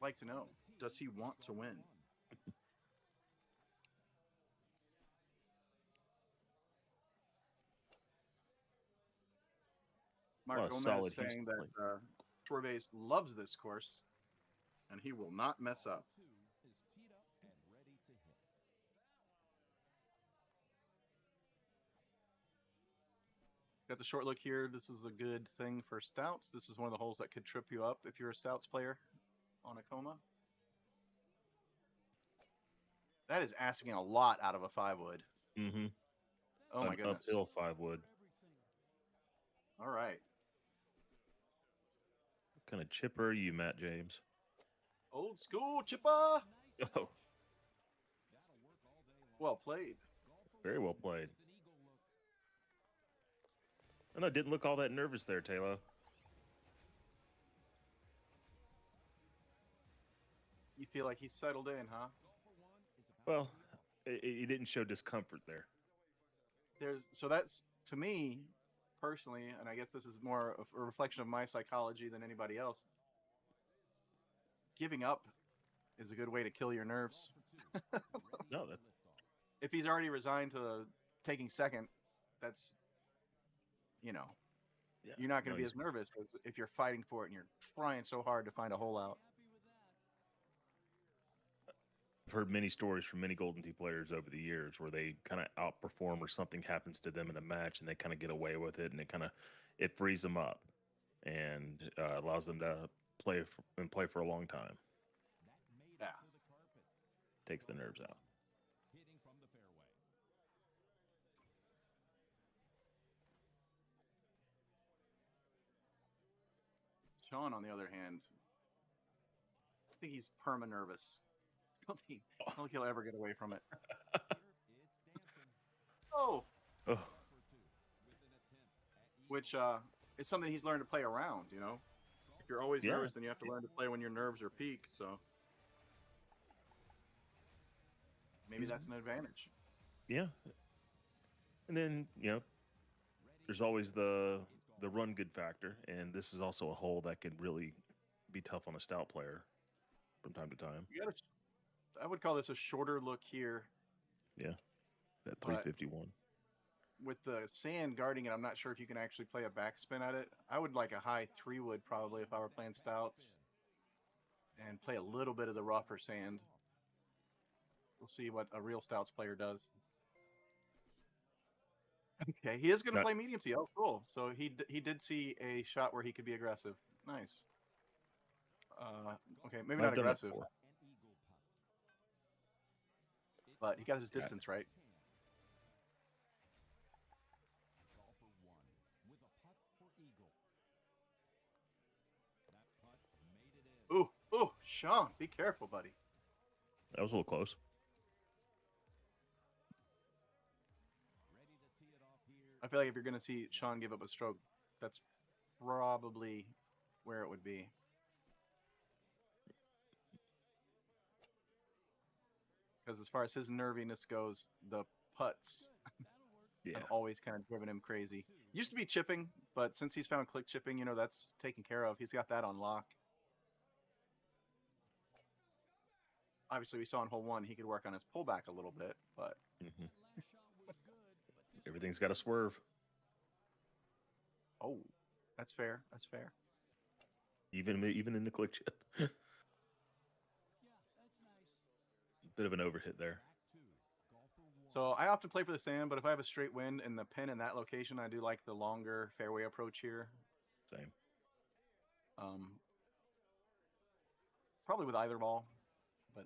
Like to know, does he want to win? Mark Gomez saying that Swerves loves this course, and he will not mess up. Got the short look here. This is a good thing for Stouts. This is one of the holes that could trip you up if you're a Stouts player on a coma. That is asking a lot out of a 5-wood. Mm-hmm. Oh, my goodness. Uphill 5-wood. All right. What kind of chipper are you, Matt James? Old school chipper. Oh. Well played. Very well played. And I didn't look all that nervous there, Taylor. You feel like he's settled in, huh? Well, he didn't show discomfort there. So that's, to me, personally, and I guess this is more of a reflection of my psychology than anybody else. Giving up is a good way to kill your nerves. No, if he's already resigned to taking second, that's, you know, Yeah, you're not going no, to be he's as nervous as if you're fighting for it and you're trying so hard to find a hole out. I've heard many stories from many Golden Tee players over the years where they kind of outperform or something happens to them in a match and they kind of get away with it and it frees them up and allows them to play for a long time. That made it Yeah. to the carpet. Takes the nerves out. Hitting from the fairway. Sean, on the other hand, I think he's perma nervous. I don't think he'll ever get away from it. Here, it's dancing. Oh, Oh, For two, with an attempt at which eagle. is something he's learned to play around. You know, if you're always Yeah. nervous, then you have to learn to play when your nerves are peak. So maybe He's- that's an advantage. yeah. And then, there's always the run good factor, and this is also a hole that can really be tough on a stout player from time to time. You gotta, I would call this a shorter look here. Yeah, that But- 351. With the sand guarding it, I'm not sure if you can actually play a backspin at it. I would like a high 3-wood probably if I were playing stouts, and play a little bit of the rougher sand. We'll see what a real stouts player does. Okay, he is going to Not- play medium tee. Oh, cool. So he did see a shot where he could be aggressive. Nice. Okay, maybe not I've done it aggressive, before. An eagle putt. but he got his Yeah. distance right. Golfer one with a putt for eagle. That putt made it in. Ooh, Sean, be careful, buddy. That was a little close. Ready to tee it off here. I feel like if you're going to see Sean give up a stroke, that's probably where it would be. Because as far as his nerviness goes, the putts Yeah. have always kind of driven him crazy. Used to be chipping, but since he's found click chipping, that's taken care of. He's got that on lock. Obviously, we saw in hole one he could work on his pullback a little bit, but hmm Everything's got to swerve. oh, that's fair. That's fair. Even in the click chip. Bit of an overhit there. Back two. Golfer one. So I often play for the sand, but if I have a straight wind and the pin in that location, I do like the longer fairway approach here. Same. Probably with either ball, but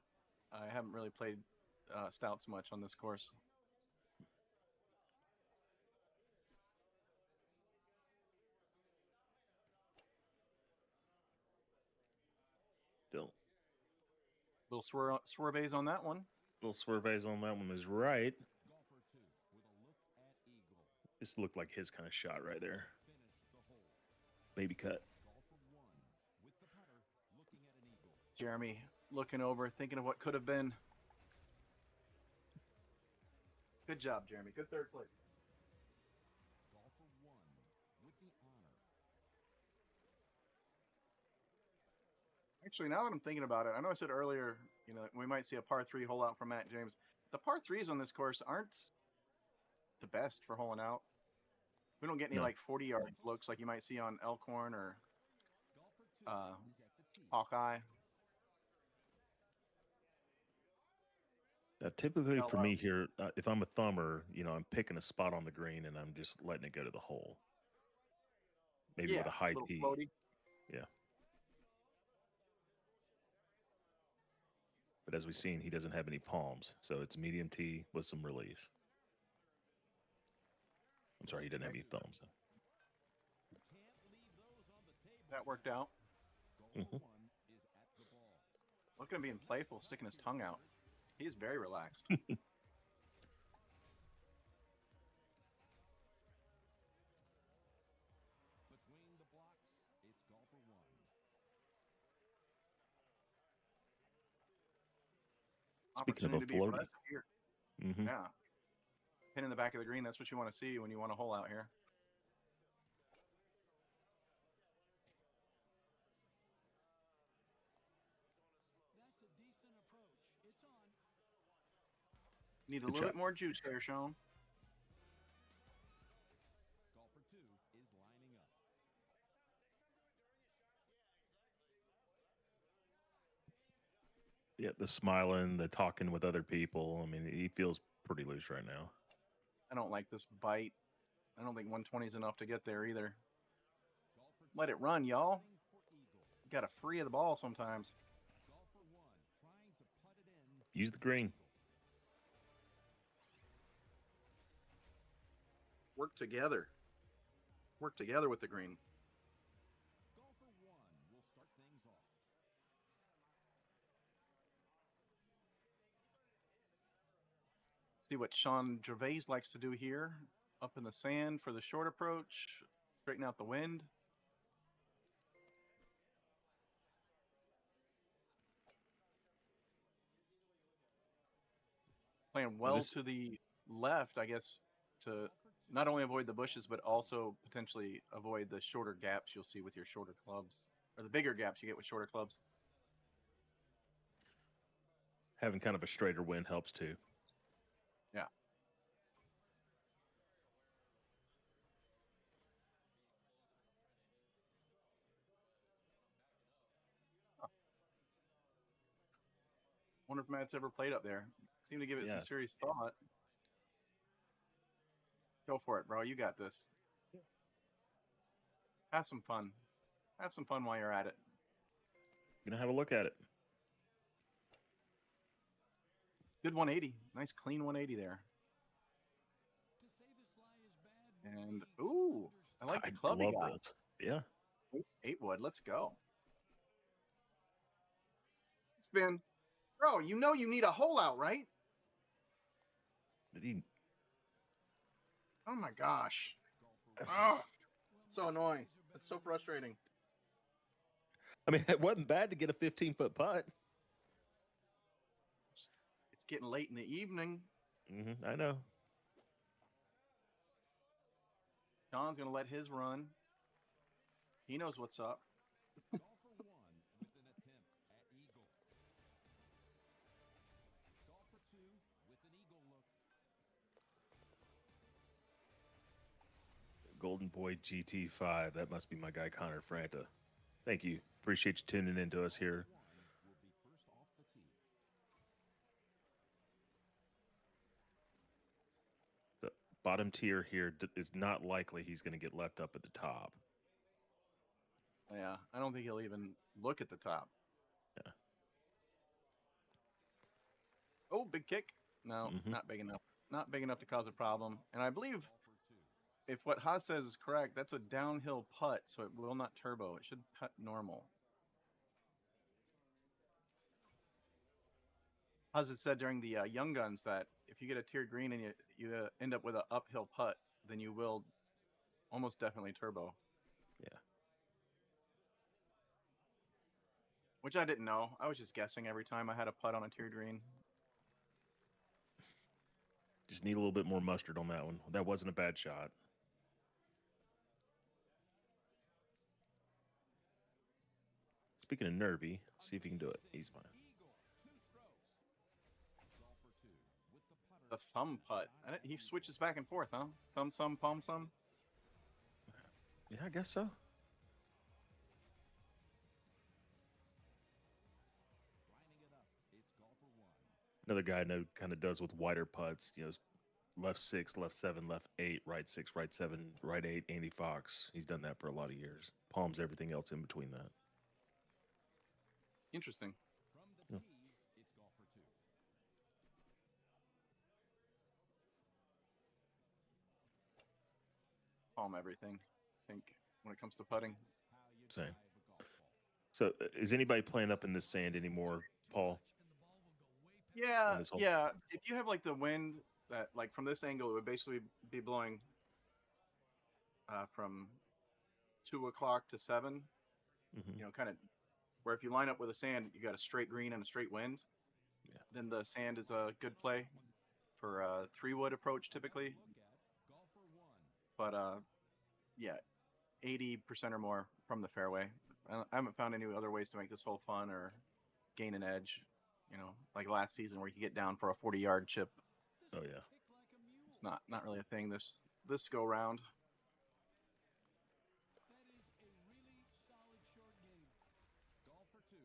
I haven't really played stouts much on this course. Still, Little swerves on that one. little swerves on that one is right. Golfer two with a look at eagle. Just looked like his kind of shot right there. Finish the hole. Baby cut. Golfer one with the putter looking at an eagle. Jeremy looking over, thinking of what could have been. Good job, Jeremy. Good third place. Golfer one with the honor. Actually, now that I'm thinking about it, I know I said earlier, we might see a par 3 hole out from Matt James. The par 3s on this course aren't the best for holing out. We don't get any No. like 40-yard looks like you might see on Elkhorn or Golfer two is at the tee. Hawkeye. Typically No, for me here, if I'm a thumber, I'm picking a spot on the green and I'm just letting it go to the hole. Maybe with a high little tee. floaty. Yeah. But as we've seen, he doesn't have any palms, so it's medium tee with some release. I'm sorry, he doesn't have any thumbs. Can't leave those on the table. That worked out. Golfer Mhm. one is at the ball. Look at him being playful, sticking his tongue out. He's very relaxed. Between the blocks, it's golfer one. Speaking of a Opportunity to be floaty. aggressive here. Mm-hmm. Yeah. Pin in the back of the green, that's what you want to see when you want to hole out here. That's a decent approach. It's on. Need a Good little shot. bit more juice there, Sean. Golfer 2 is lining up. Yeah, the smiling, the talking with other people. I mean, he feels pretty loose right now. I don't like this bite. I don't think 120 is enough to get there either. Golfer Let 2 it run, y'all. putting for eagle. You got to free of the ball sometimes. Golfer 1 trying to putt it in. Use the green. Work together. Work together with the green. Golfer 1 will start things off. See what Sean Gervais likes to do here. Up in the sand for the short approach. Straighten out the wind. Playing well This- to the left, I guess, to not only avoid the bushes, but also potentially avoid the shorter gaps you'll see with your shorter clubs. Or the bigger gaps you get with shorter clubs. Having kind of a straighter wind helps too. Yeah. Wonder if Matt's ever played up there. Seem to give it some Yeah. serious thought. Go for it, bro. You got this. Have some fun. Have some fun while you're at it. Gonna have a look at it. Good 180. Nice clean 180 there. To say this lie is bad would And be ooh, I like the I club he love got. those. Yeah. 8 wood. Let's go. Spin. Bro, you know you need a hole out, right? Did he? Oh my gosh. Golfer 1 Oh, so annoying. It's so frustrating. I mean, it wasn't bad to get a 15-foot putt. It's getting late in the evening. I know. John's going to let his run. He knows what's up. Golfer 1 with an attempt at eagle. Golfer 2 with an eagle look. Golden Boy GT5. That must be my guy Connor Franta. Thank you. Appreciate you tuning in to us here. 1 will be first off the tee. The bottom tier here is not likely he's going to get left up at the top. Yeah, I don't think he'll even look at the top. Yeah. Oh, big kick. No, not big enough. Not big enough to cause a problem. And I believe Golfer 2. if what Haas says is correct, that's a downhill putt, so it will not turbo. It should putt normal. Haas had said during the Young Guns that if you get a tiered green and you end up with an uphill putt, then you will almost definitely turbo. Yeah. Which I didn't know. I was just guessing every time I had a putt on a tiered green. Just need a little bit more mustard on that one. That wasn't a bad shot. Speaking of nervy, see if he can do it. He's fine. Eagle. 2 strokes. Golfer 2 with the putter. The thumb putt. He switches back and forth, huh? Thumb some, palm some. Yeah, I guess so. Lining it up. It's golfer 1. Another guy I know kind of does with wider putts. You know, left 6, left 7, left 8, right 6, right 7, right 8. Andy Fox. He's done that for a lot of years. Palms everything else in between that. Interesting. From the tee, it's golfer 2. Palm everything, I think, when it comes to putting. How you Same. drive a golf ball. So, is anybody playing up in the sand anymore, Paul? Yeah, this whole- yeah. If you have like the wind that, like from this angle, it would basically be blowing from 2 o'clock to 7. Mhm. You know, kind of where if you line up with a sand, you got a straight green and a straight wind. Yeah. Then the sand is a good play for a 3-wood approach typically. Look at golfer 1. But yeah, 80% or more from the fairway. I haven't found any other ways to make this hole fun or gain an edge. You know, like last season where you get down for a 40-yard chip Oh yeah. It's not really a thing this go round.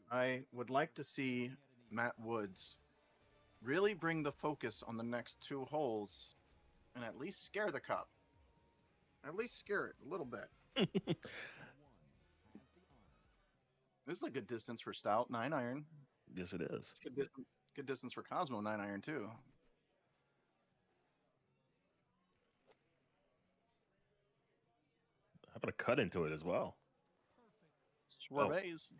I would like to see Matt Woods really bring the focus on the next 2 holes and at least scare the cup. At least scare it a little bit. This is a good distance for Stout, 9 iron. Yes, it is. Good distance for Cosmo, 9 iron too. How about a cut into it as well? Sorbets.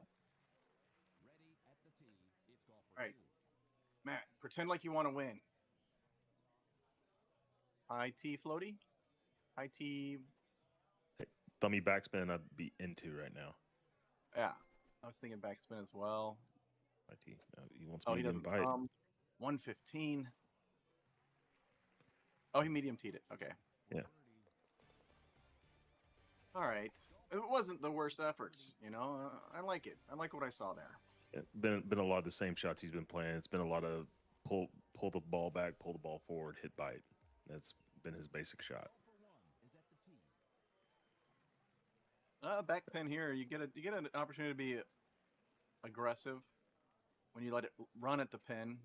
All right, Matt, pretend like you want to win. High T floaty. High T. Thummy backspin I'd be into right now. Yeah, I was thinking backspin as well. He wants Oh, he medium doesn't bite. 115. Oh, he medium teed it. Okay. Yeah. All right. It wasn't the worst efforts, you know. I like it. I like what I saw there. Been a lot of the same shots he's been playing. It's been a lot of pull the ball back, pull the ball forward, hit bite. That's been his basic shot. Back pin here. You get an opportunity to be aggressive when you let it run at the pin.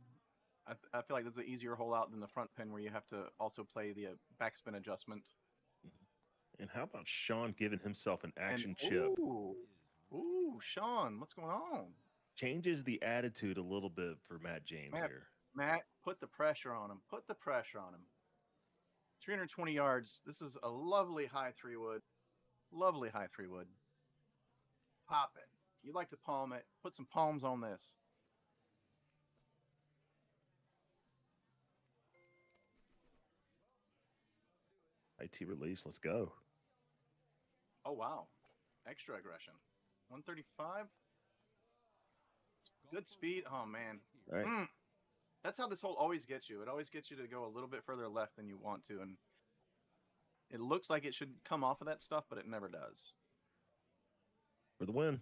I feel like this is an easier hole out than the front pin where you have to also play the backspin adjustment. And how about Sean giving himself an action chip? Ooh, Sean, what's going on? Changes the attitude a little bit for Matt James here. Matt, put the pressure on him. Put the pressure on him. 320 yards. This is a lovely high 3-wood. Lovely high 3-wood. Pop it. You like to palm it. Put some palms on this. IT release. Let's go. Oh, wow. Extra aggression. 135. Good speed. Oh, man. All right. That's how this hole always gets you. It always gets you to go a little bit further left than you want to. And it looks like it should come off of that stuff, but it never does. For the win.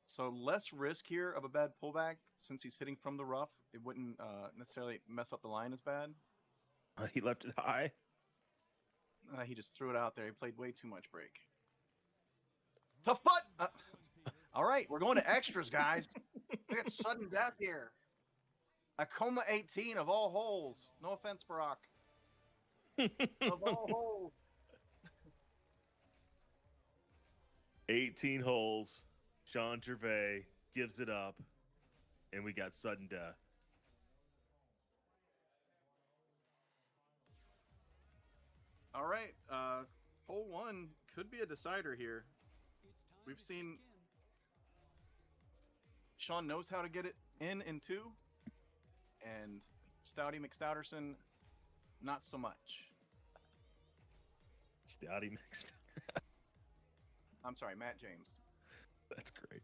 So less risk here of a bad pullback since he's hitting from the rough. It wouldn't necessarily mess up the line as bad. He left it high. He just threw it out there. He played way too much break. Tough putt. All right, we're going to extras, guys. We got sudden death here. A coma 18 of all holes. No offense, Burak. Of all holes. 18 holes. Sean Gervais gives it up, and we got sudden death. All right, hole 1 could be a decider here. We've seen Sean knows how to get it in 2, and Stouty McStouterson, not so much. Stouty mixed. I'm sorry, Matt James. That's great.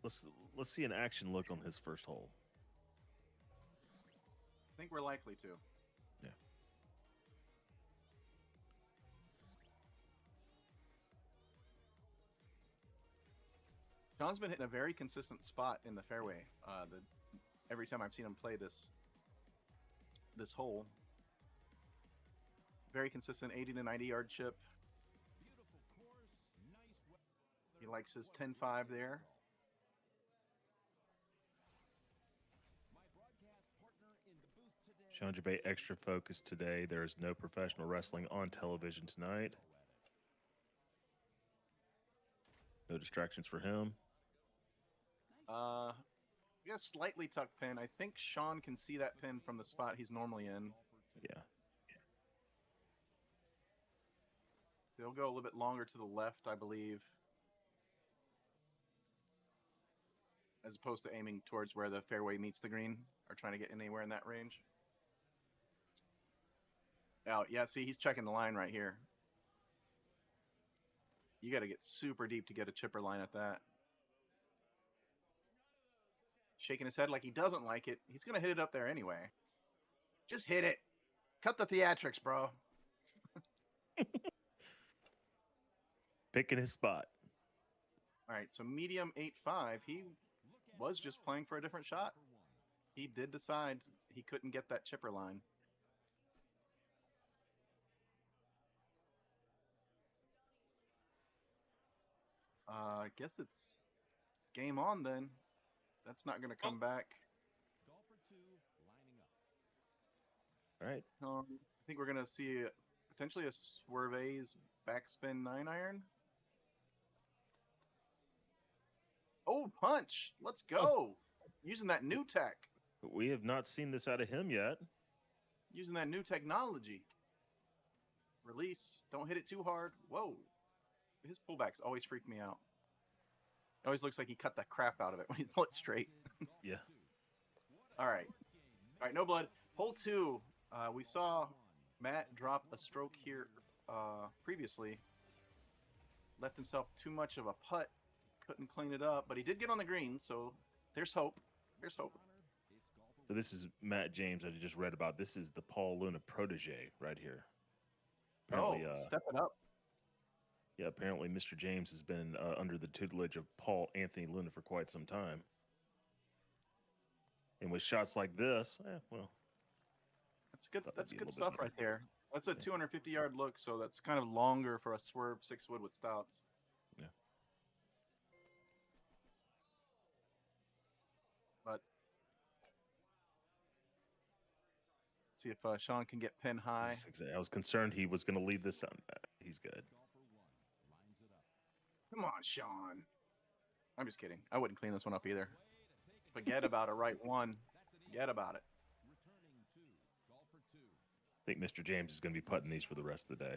Let's see an action look on his first hole. I think we're likely to. Yeah. Sean's been hitting a very consistent spot in the fairway. Every time I've seen him play this hole, very consistent 80 to 90 yard chip. He likes his 10-5 there. Sean Gervais extra focused today. There is no professional wrestling on television tonight. No distractions for him. Yeah, slightly tucked pin. I think Sean can see that pin from the spot he's normally in. Yeah. They'll go a little bit longer to the left, I believe, as opposed to aiming towards where the fairway meets the green or trying to get anywhere in that range. Oh, yeah, see, he's checking the line right here. You got to get super deep to get a chipper line at that. Shaking his head like he doesn't like it. He's going to hit it up there anyway. Just hit it. Cut the theatrics, bro. Picking his spot. All right, so medium 8-5. He was just playing for a different shot. He did decide he couldn't get that chipper line. I guess it's game on then. That's not going to come back. Golfer 2 lining up. All right. I think we're going to see potentially a Swerve A's backspin 9-iron. Oh, punch. Let's go. Using that new tech. We have not seen this out of him yet. Using that new technology. Release. Don't hit it too hard. Whoa. His pullbacks always freak me out. It always looks like he cut the crap out of it when he pull it straight. Yeah. All right. All right, no blood. Hole 2. We saw Matt drop a stroke here previously. Left himself too much of a putt. Couldn't clean it up, but he did get on the green, so there's hope. There's hope. So this is Matt James that I just read about. This is the Paul Luna protege right here. Apparently, Step it up. yeah, apparently Mr. James has been under the tutelage of Paul Anthony Luna for quite some time. And with shots like this, well, That's good. Thought That's that'd be a good little bit stuff right there. That's a 250-yard look, so that's kind of longer for a swerve 6-wood with stouts. Yeah. But see if Sean can get pin high. I was concerned he was going to leave this on. He's good. Come on, Sean. I'm just kidding. I wouldn't clean this one up either. Forget about a right one. Forget about it. I think Mr. James is going to be putting these for the rest of the day.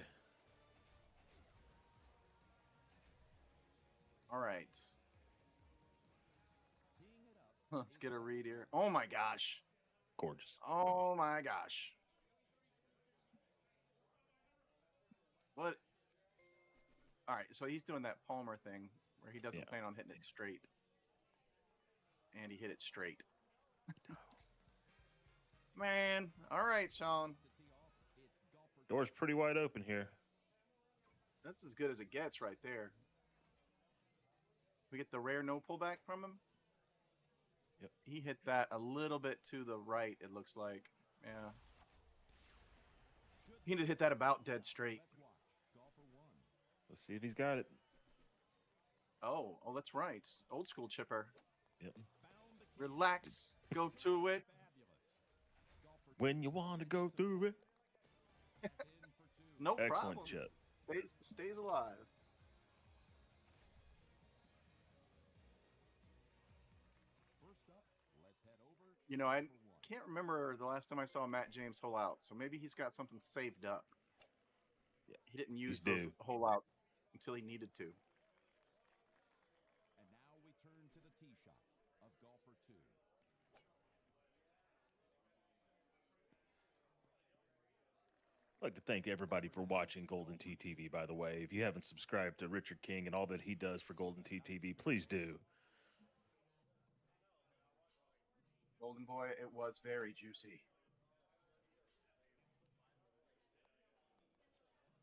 All right. Let's get a read here. Oh my gosh. Gorgeous. Oh my gosh. What? All right, so he's doing that Palmer thing where he doesn't plan on hitting it straight. And he hit it straight. Man. All right, Sean. Door's pretty wide open here. That's as good as it gets right there. We get the rare no pullback from him. Yep. He hit that a little bit to the right, it looks like. Yeah. He need to hit that about dead straight. Let's see if he's got it. Oh, that's right. Old school chipper. Yep. Relax. Go to it. When you want to go through it. No Excellent problem. chip. Stays alive. You know, I can't remember the last time I saw Matt James hole out, so maybe he's got something saved up. Yeah. He didn't use He's those due. hole outs until he needed to. And now we turn to the tee shot of golfer 2. I'd like to thank everybody for watching GoldenTeeTV, by the way. If you haven't subscribed to Richard King and all that he does for GoldenTeeTV, please do. Golden Boy, it was very juicy.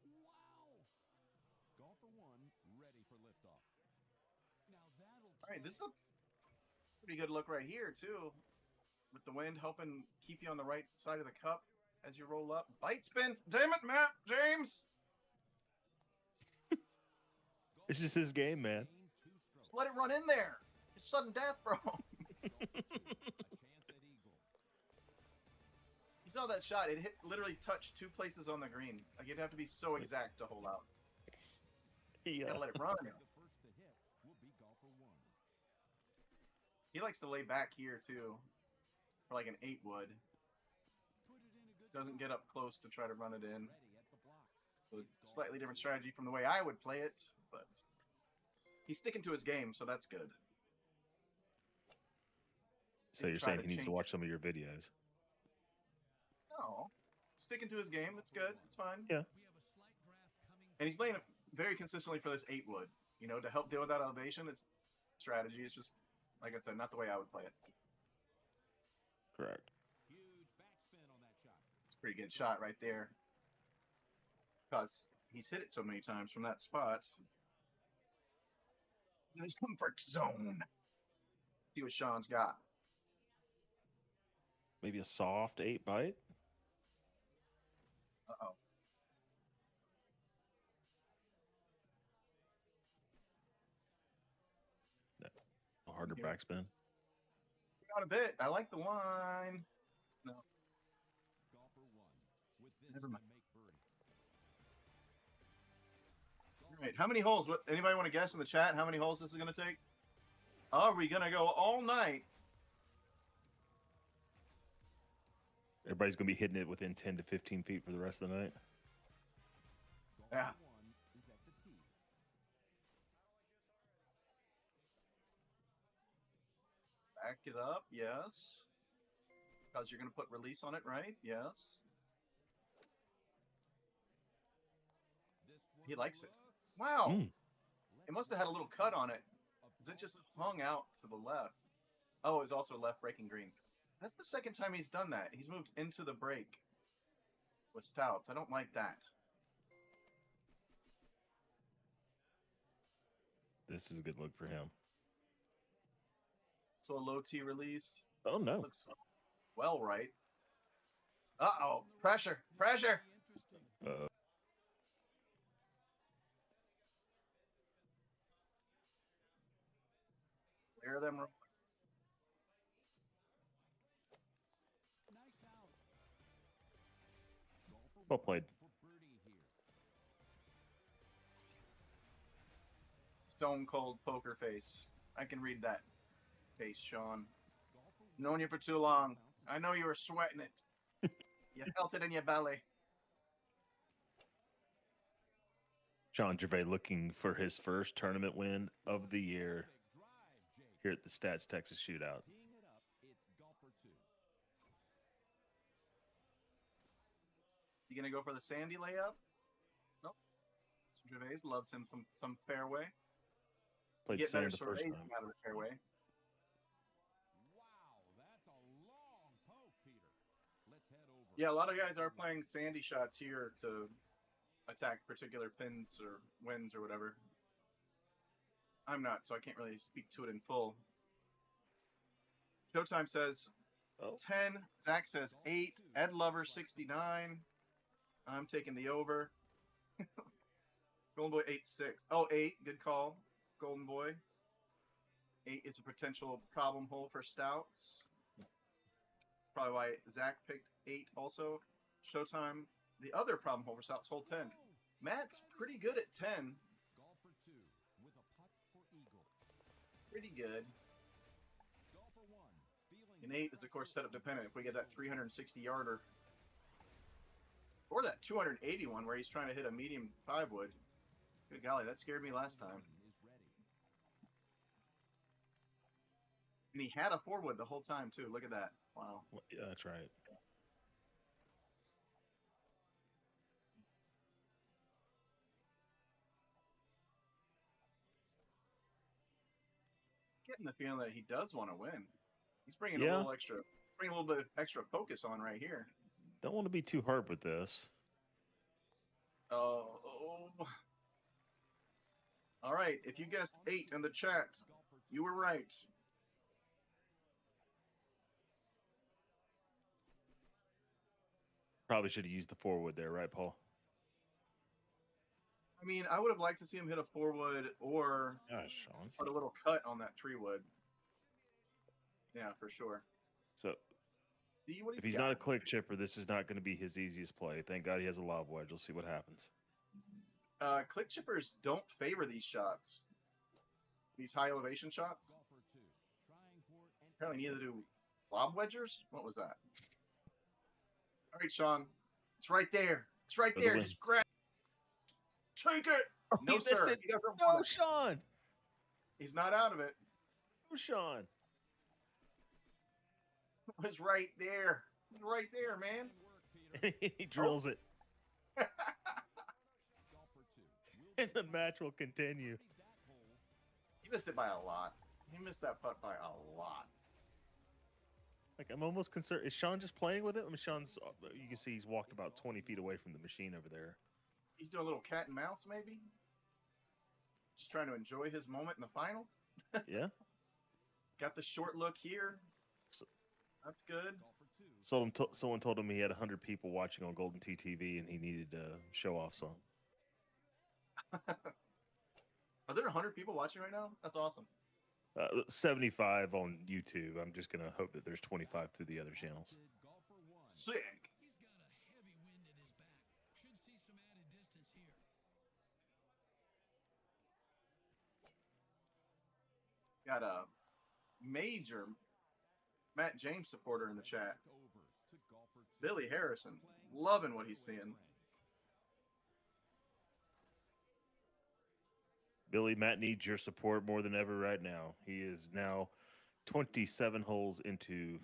Wow! Golfer 1 ready for liftoff. Now that'll All right, this is a pretty good look right here, too. With the wind helping keep you on the right side of the cup as you roll up. Bite spin. Damn it, Matt James. It's just his game, man. Just let it run in there. It's sudden death, bro. You saw that shot. It hit, literally touched 2 places on the green. Like, you'd have to be so exact to hold out. You gotta let it run. The first to hit will be golfer 1. He likes to lay back here, too. For like an 8-wood. put it in a good Doesn't get up close to try to run it in. Ready at the blocks. So it's slightly different strategy from the way I would play it, but he's sticking to his game, so that's good. So He you're tried saying he needs to change- watch some of your videos. No, sticking to his game. It's good. It's fine. Yeah. We have a slight draft coming. And he's laying it very consistently for this 8-wood. You know, to help deal with that elevation, it's strategy. It's just, like I said, not the way I would play it. Correct. Huge backspin on that shot. It's a pretty good shot right there. Because he's hit it so many times from that spot. His comfort zone. See what Sean's got. Maybe a soft 8 bite. Uh-oh. A harder Here. backspin. Got a bit. I like the line. No. Golfer 1 with this Never mind. to make birdie. All right. How many holes? What? Anybody want to guess in the chat how many holes this is going to take? Are we going to go all night? Everybody's going to be hitting it within 10 to 15 feet for the rest of the night. Golfer Yeah. 1 is at the tee. Back it up. Yes. Because you're going to put release on it, right? Yes. This He one likes it. looks- Wow. Mm. It must have had a little cut on it. Is it just hung out to the left? Oh, it's also left breaking green. That's the second time he's done that. He's moved into the break with stouts. I don't like that. This is a good look for him. So a low T release. Oh, no. Looks well right. Uh-oh. Pressure. Pressure. Uh, Clear them. Nice out. Golfer Well 1 played. for birdie here. Stone cold poker face. I can read that face, Sean. Golfer 1 Known you for too long. bounces I know you were sweating it. You felt it in your belly. Sean Gervais looking for his first tournament win of the year Perfect drive, Jake. here at the STATS Texas Shootout. Teeing it up, it's golfer 2. You gonna go for the Sandy layup? Nope. Gervais loves him from some fairway. Played Get better sand the first surveys time. out of the fairway. Wow, that's a long poke, Peter. Let's head over. Yeah, a lot of guys are playing sandy shots here to attack particular pins or wins or whatever. I'm not, so I can't really speak to it in full. Showtime says Oh, 10. Zach says 8. Ed Lover 69. I'm taking the over. Golden Boy 8-6. Oh, 8. Good call. Golden Boy. 8 is a potential problem hole for stouts. Probably why Zach picked 8 also. Showtime. The other problem hole for stouts, hole 10. Matt's pretty good at 10. Golfer 2 with a putt for eagle. Pretty good. Golfer 1 feeling And 8 is, of course, setup dependent. If we get that 360 yarder. Or that 281 where he's trying to hit a medium 5 wood. Good golly, that scared me last time. is ready. And he had a 4 wood the whole time, too. Look at that. Wow. well, yeah, that's right. Getting the feeling that he does want to win. He's bringing Yeah. a little extra, bringing a little bit of extra focus on right here. Don't want to be too hard with this. Oh. All right. If you guessed 8 in the chat, you were right. Probably should have used the 4 wood there, right, Paul? I mean, I would have liked to see him hit a 4 wood or Gosh, Sean. put a little cut on that 3 wood. Yeah, for sure. So See what if he's got. not a click chipper, this is not going to be his easiest play. Thank God he has a lob wedge. We'll see what happens. Click chippers don't favor these shots. These high elevation shots. Golfer 2 trying for an Apparently neither do lob wedgers. What was that? All right, Sean. It's right there. It's right For the there. win. Just grab. Take it. No, he missed sir. it. He doesn't No, want it. Sean. He's not out of it. No, Sean. It's right there. It's right there, man. work, Peter. He drills it, Golfer 2 will and the match will continue. birdie that hole. He missed it by a lot. He missed that putt by a lot. Like, I'm almost concerned. Is Sean just playing with it? I mean, Sean's, you can see he's walked about 20 feet away from the machine over there. He's doing a little cat and mouse, maybe. Just trying to enjoy his moment in the finals. Yeah. Got the short look here. So- That's good. Golfer Someone told him he had 100 people watching on GoldenTeeTV and he needed to show off some. Are there 100 people watching right now? That's awesome. 75 on YouTube. I'm just gonna hope that there's 25 through the other channels. Sick. He's got a heavy wind at his back. Should see some added distance here. Got a major Matt James supporter in the chat. Billy Harrison. Loving what he's seeing. Billy, Matt needs your support more than ever right now. He is now 27 holes into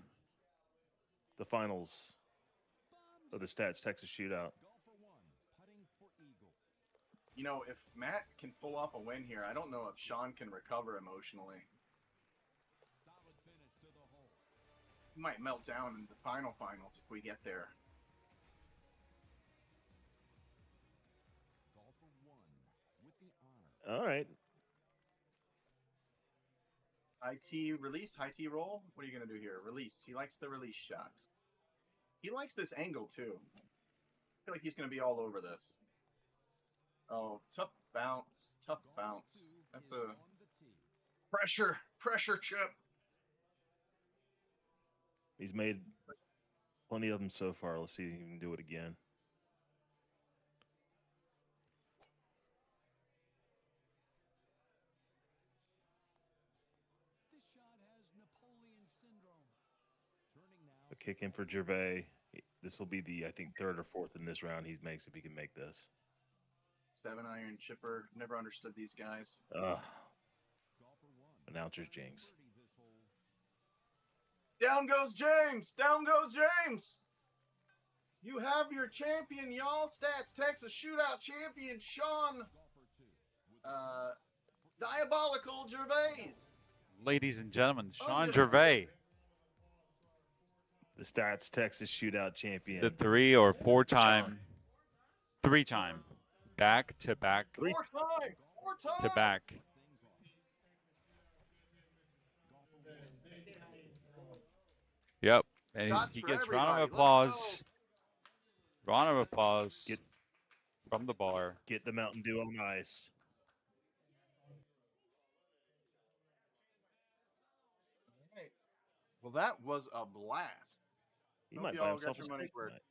the finals of the STATS Texas Shootout. You know, if Matt can pull off a win here, I don't know if Sean can recover emotionally. He might melt down in the finals if we get there. All right. High T release, high T roll. What are you going to do here? Release. He likes the release shot. He likes this angle, too. I feel like he's going to be all over this. Oh, tough bounce. Tough bounce. That's a pressure chip. He's made plenty of them so far. Let's see if he can do it again. This shot has Napoleon syndrome. A kick in for Gervais. This will be the, I think, third or fourth in this round he makes if he can make this. 7-iron chipper. Never understood these guys. Announcer's jinx. Down goes James. Down goes James. You have your champion, y'all. STATS Texas Shootout champion, Sean. Diabolical Gervais. Ladies and gentlemen, Sean good. Gervais, The STATS Texas Shootout champion. the 3 or 4 time, 3 time, back to back Four time. to back. Yep, and Shots he for gets everybody. round of Let's applause. Round of applause Get- from the bar. Get the Mountain Dew on ice. Well, that was a blast. He Hope might y'all buy got himself a your money's steak worth. tonight.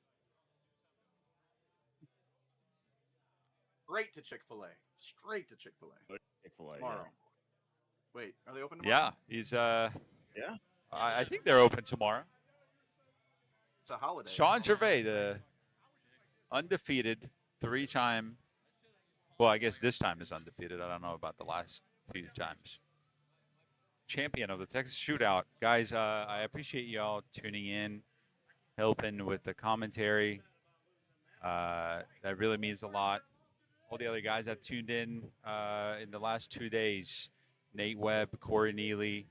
Straight to Chick-fil-A. Straight to Chick-fil-A. Chick-fil-A, Tomorrow. Wait, are they open tomorrow? Yeah, he's Yeah. I think they're open tomorrow. It's a holiday. Sean Gervais, the undefeated 3-time. Well, I guess this time is undefeated. I don't know about the last few times. Champion of the Texas Shootout. Guys, I appreciate y'all tuning in, helping with the commentary. That really means a lot. All the other guys that tuned in the last 2 days, Nate Webb, Corey Neely,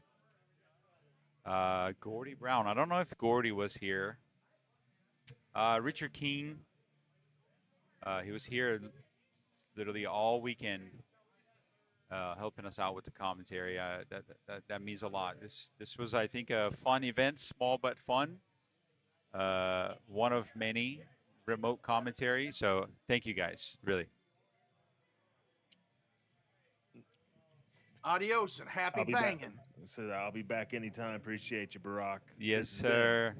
Gordy Brown. I don't know if Gordy was here. Richard King. He was here literally all weekend, helping us out with the commentary. That means a lot. This was, I think, a fun event, small but fun. One of many remote commentary. So thank you guys, really. Adios and happy I'll be back. banging. So I'll be back anytime. Appreciate you, Burak. Yes, This has been- sir.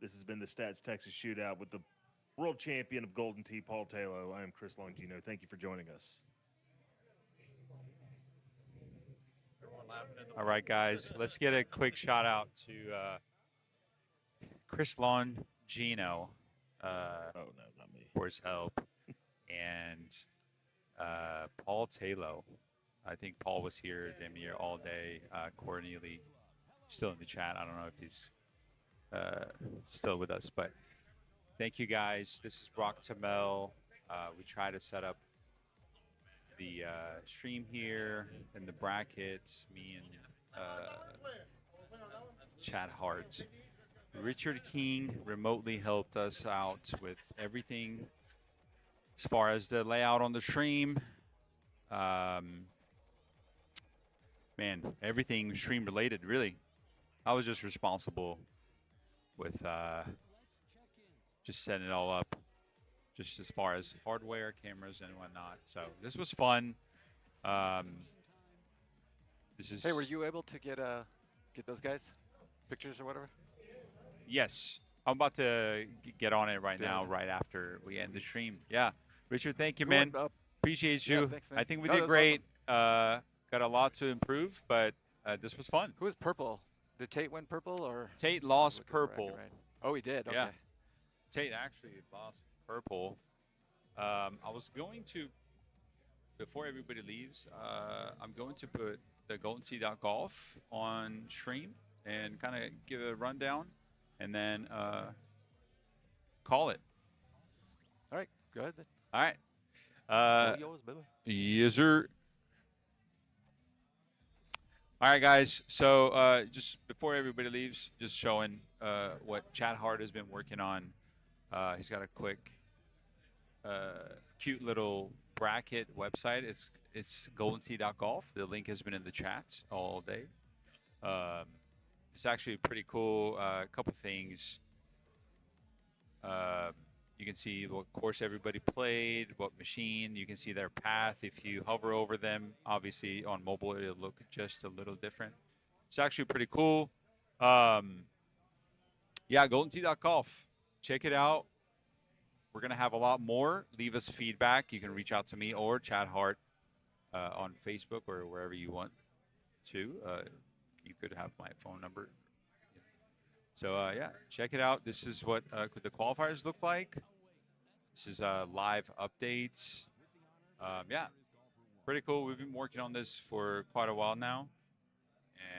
This has been the STATS Texas Shootout with the world champion of Golden Tee, Paul Taylor. I am Chris Longino. Thank you for joining us. All right, guys, let's get a quick shout out to Chris Longino Oh, no, not me. for his help, and Paul Taylor. I think Paul was here damn near all day. Corey Neely still in the chat. I don't know if he's still with us, but thank you guys. This is Burak Temel. We try to set up the stream here in the brackets. Me and Chad Hart. Richard King remotely helped us out with everything as far as the layout on the stream. Man, everything stream related, really. I was just responsible with just setting it all up, just as far as hardware, cameras, and whatnot. So this was fun. This is. Hey, were you able to get those guys pictures or whatever? Yes, I'm about to get on it right Yeah, now, okay. right after we end the stream. Yeah, Richard, thank you, Who man. went up? Appreciate Yeah, you. thanks, man. I think we No, did that was great. Got a lot to improve, but this was fun. Who was purple? Did Tate win purple or? Tate I'm lost looking at the bracket purple. right. Oh, he did. Okay. Yeah. Tate actually lost purple. I was going to, before everybody leaves, I'm going to put the GoldenTeeTV on stream and kind of give a rundown, and then call it. All right. Go ahead then. All right. Go yours, baby. Yes, sir. All right, guys. So just before everybody leaves, just showing what Chad Hart has been working on. He's got a quick, cute little bracket website. It's GoldenTeeTV. The link has been in the chat all day. It's actually pretty cool. A couple things. You can see what course everybody played, what machine. You can see their path. If you hover over them, obviously on mobile, it'll look just a little different. It's actually pretty cool. Yeah, GoldenTeeTV. Check it out. We're going to have a lot more. Leave us feedback. You can reach out to me or Chad Hart on Facebook or wherever you want to. You could have my phone number. So, yeah, check it out. This is what the qualifiers look like. This is live updates. Yeah, pretty cool. We've been working on this for quite a while now,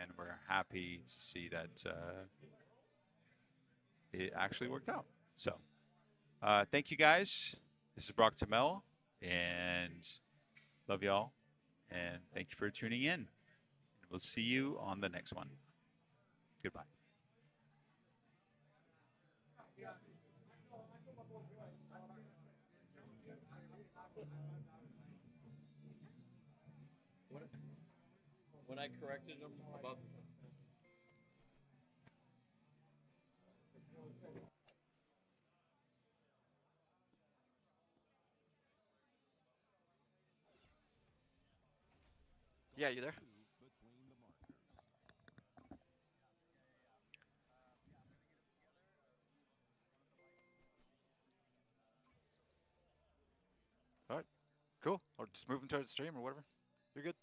and we're happy to see that it actually worked out. So, thank you guys. This is Burak Temel, and love y'all, and thank you for tuning in. We'll see you on the next one. Goodbye. When I corrected them above. Yeah, you there? Between the markers. All right. Cool. Or just moving towards the stream or whatever. You're good.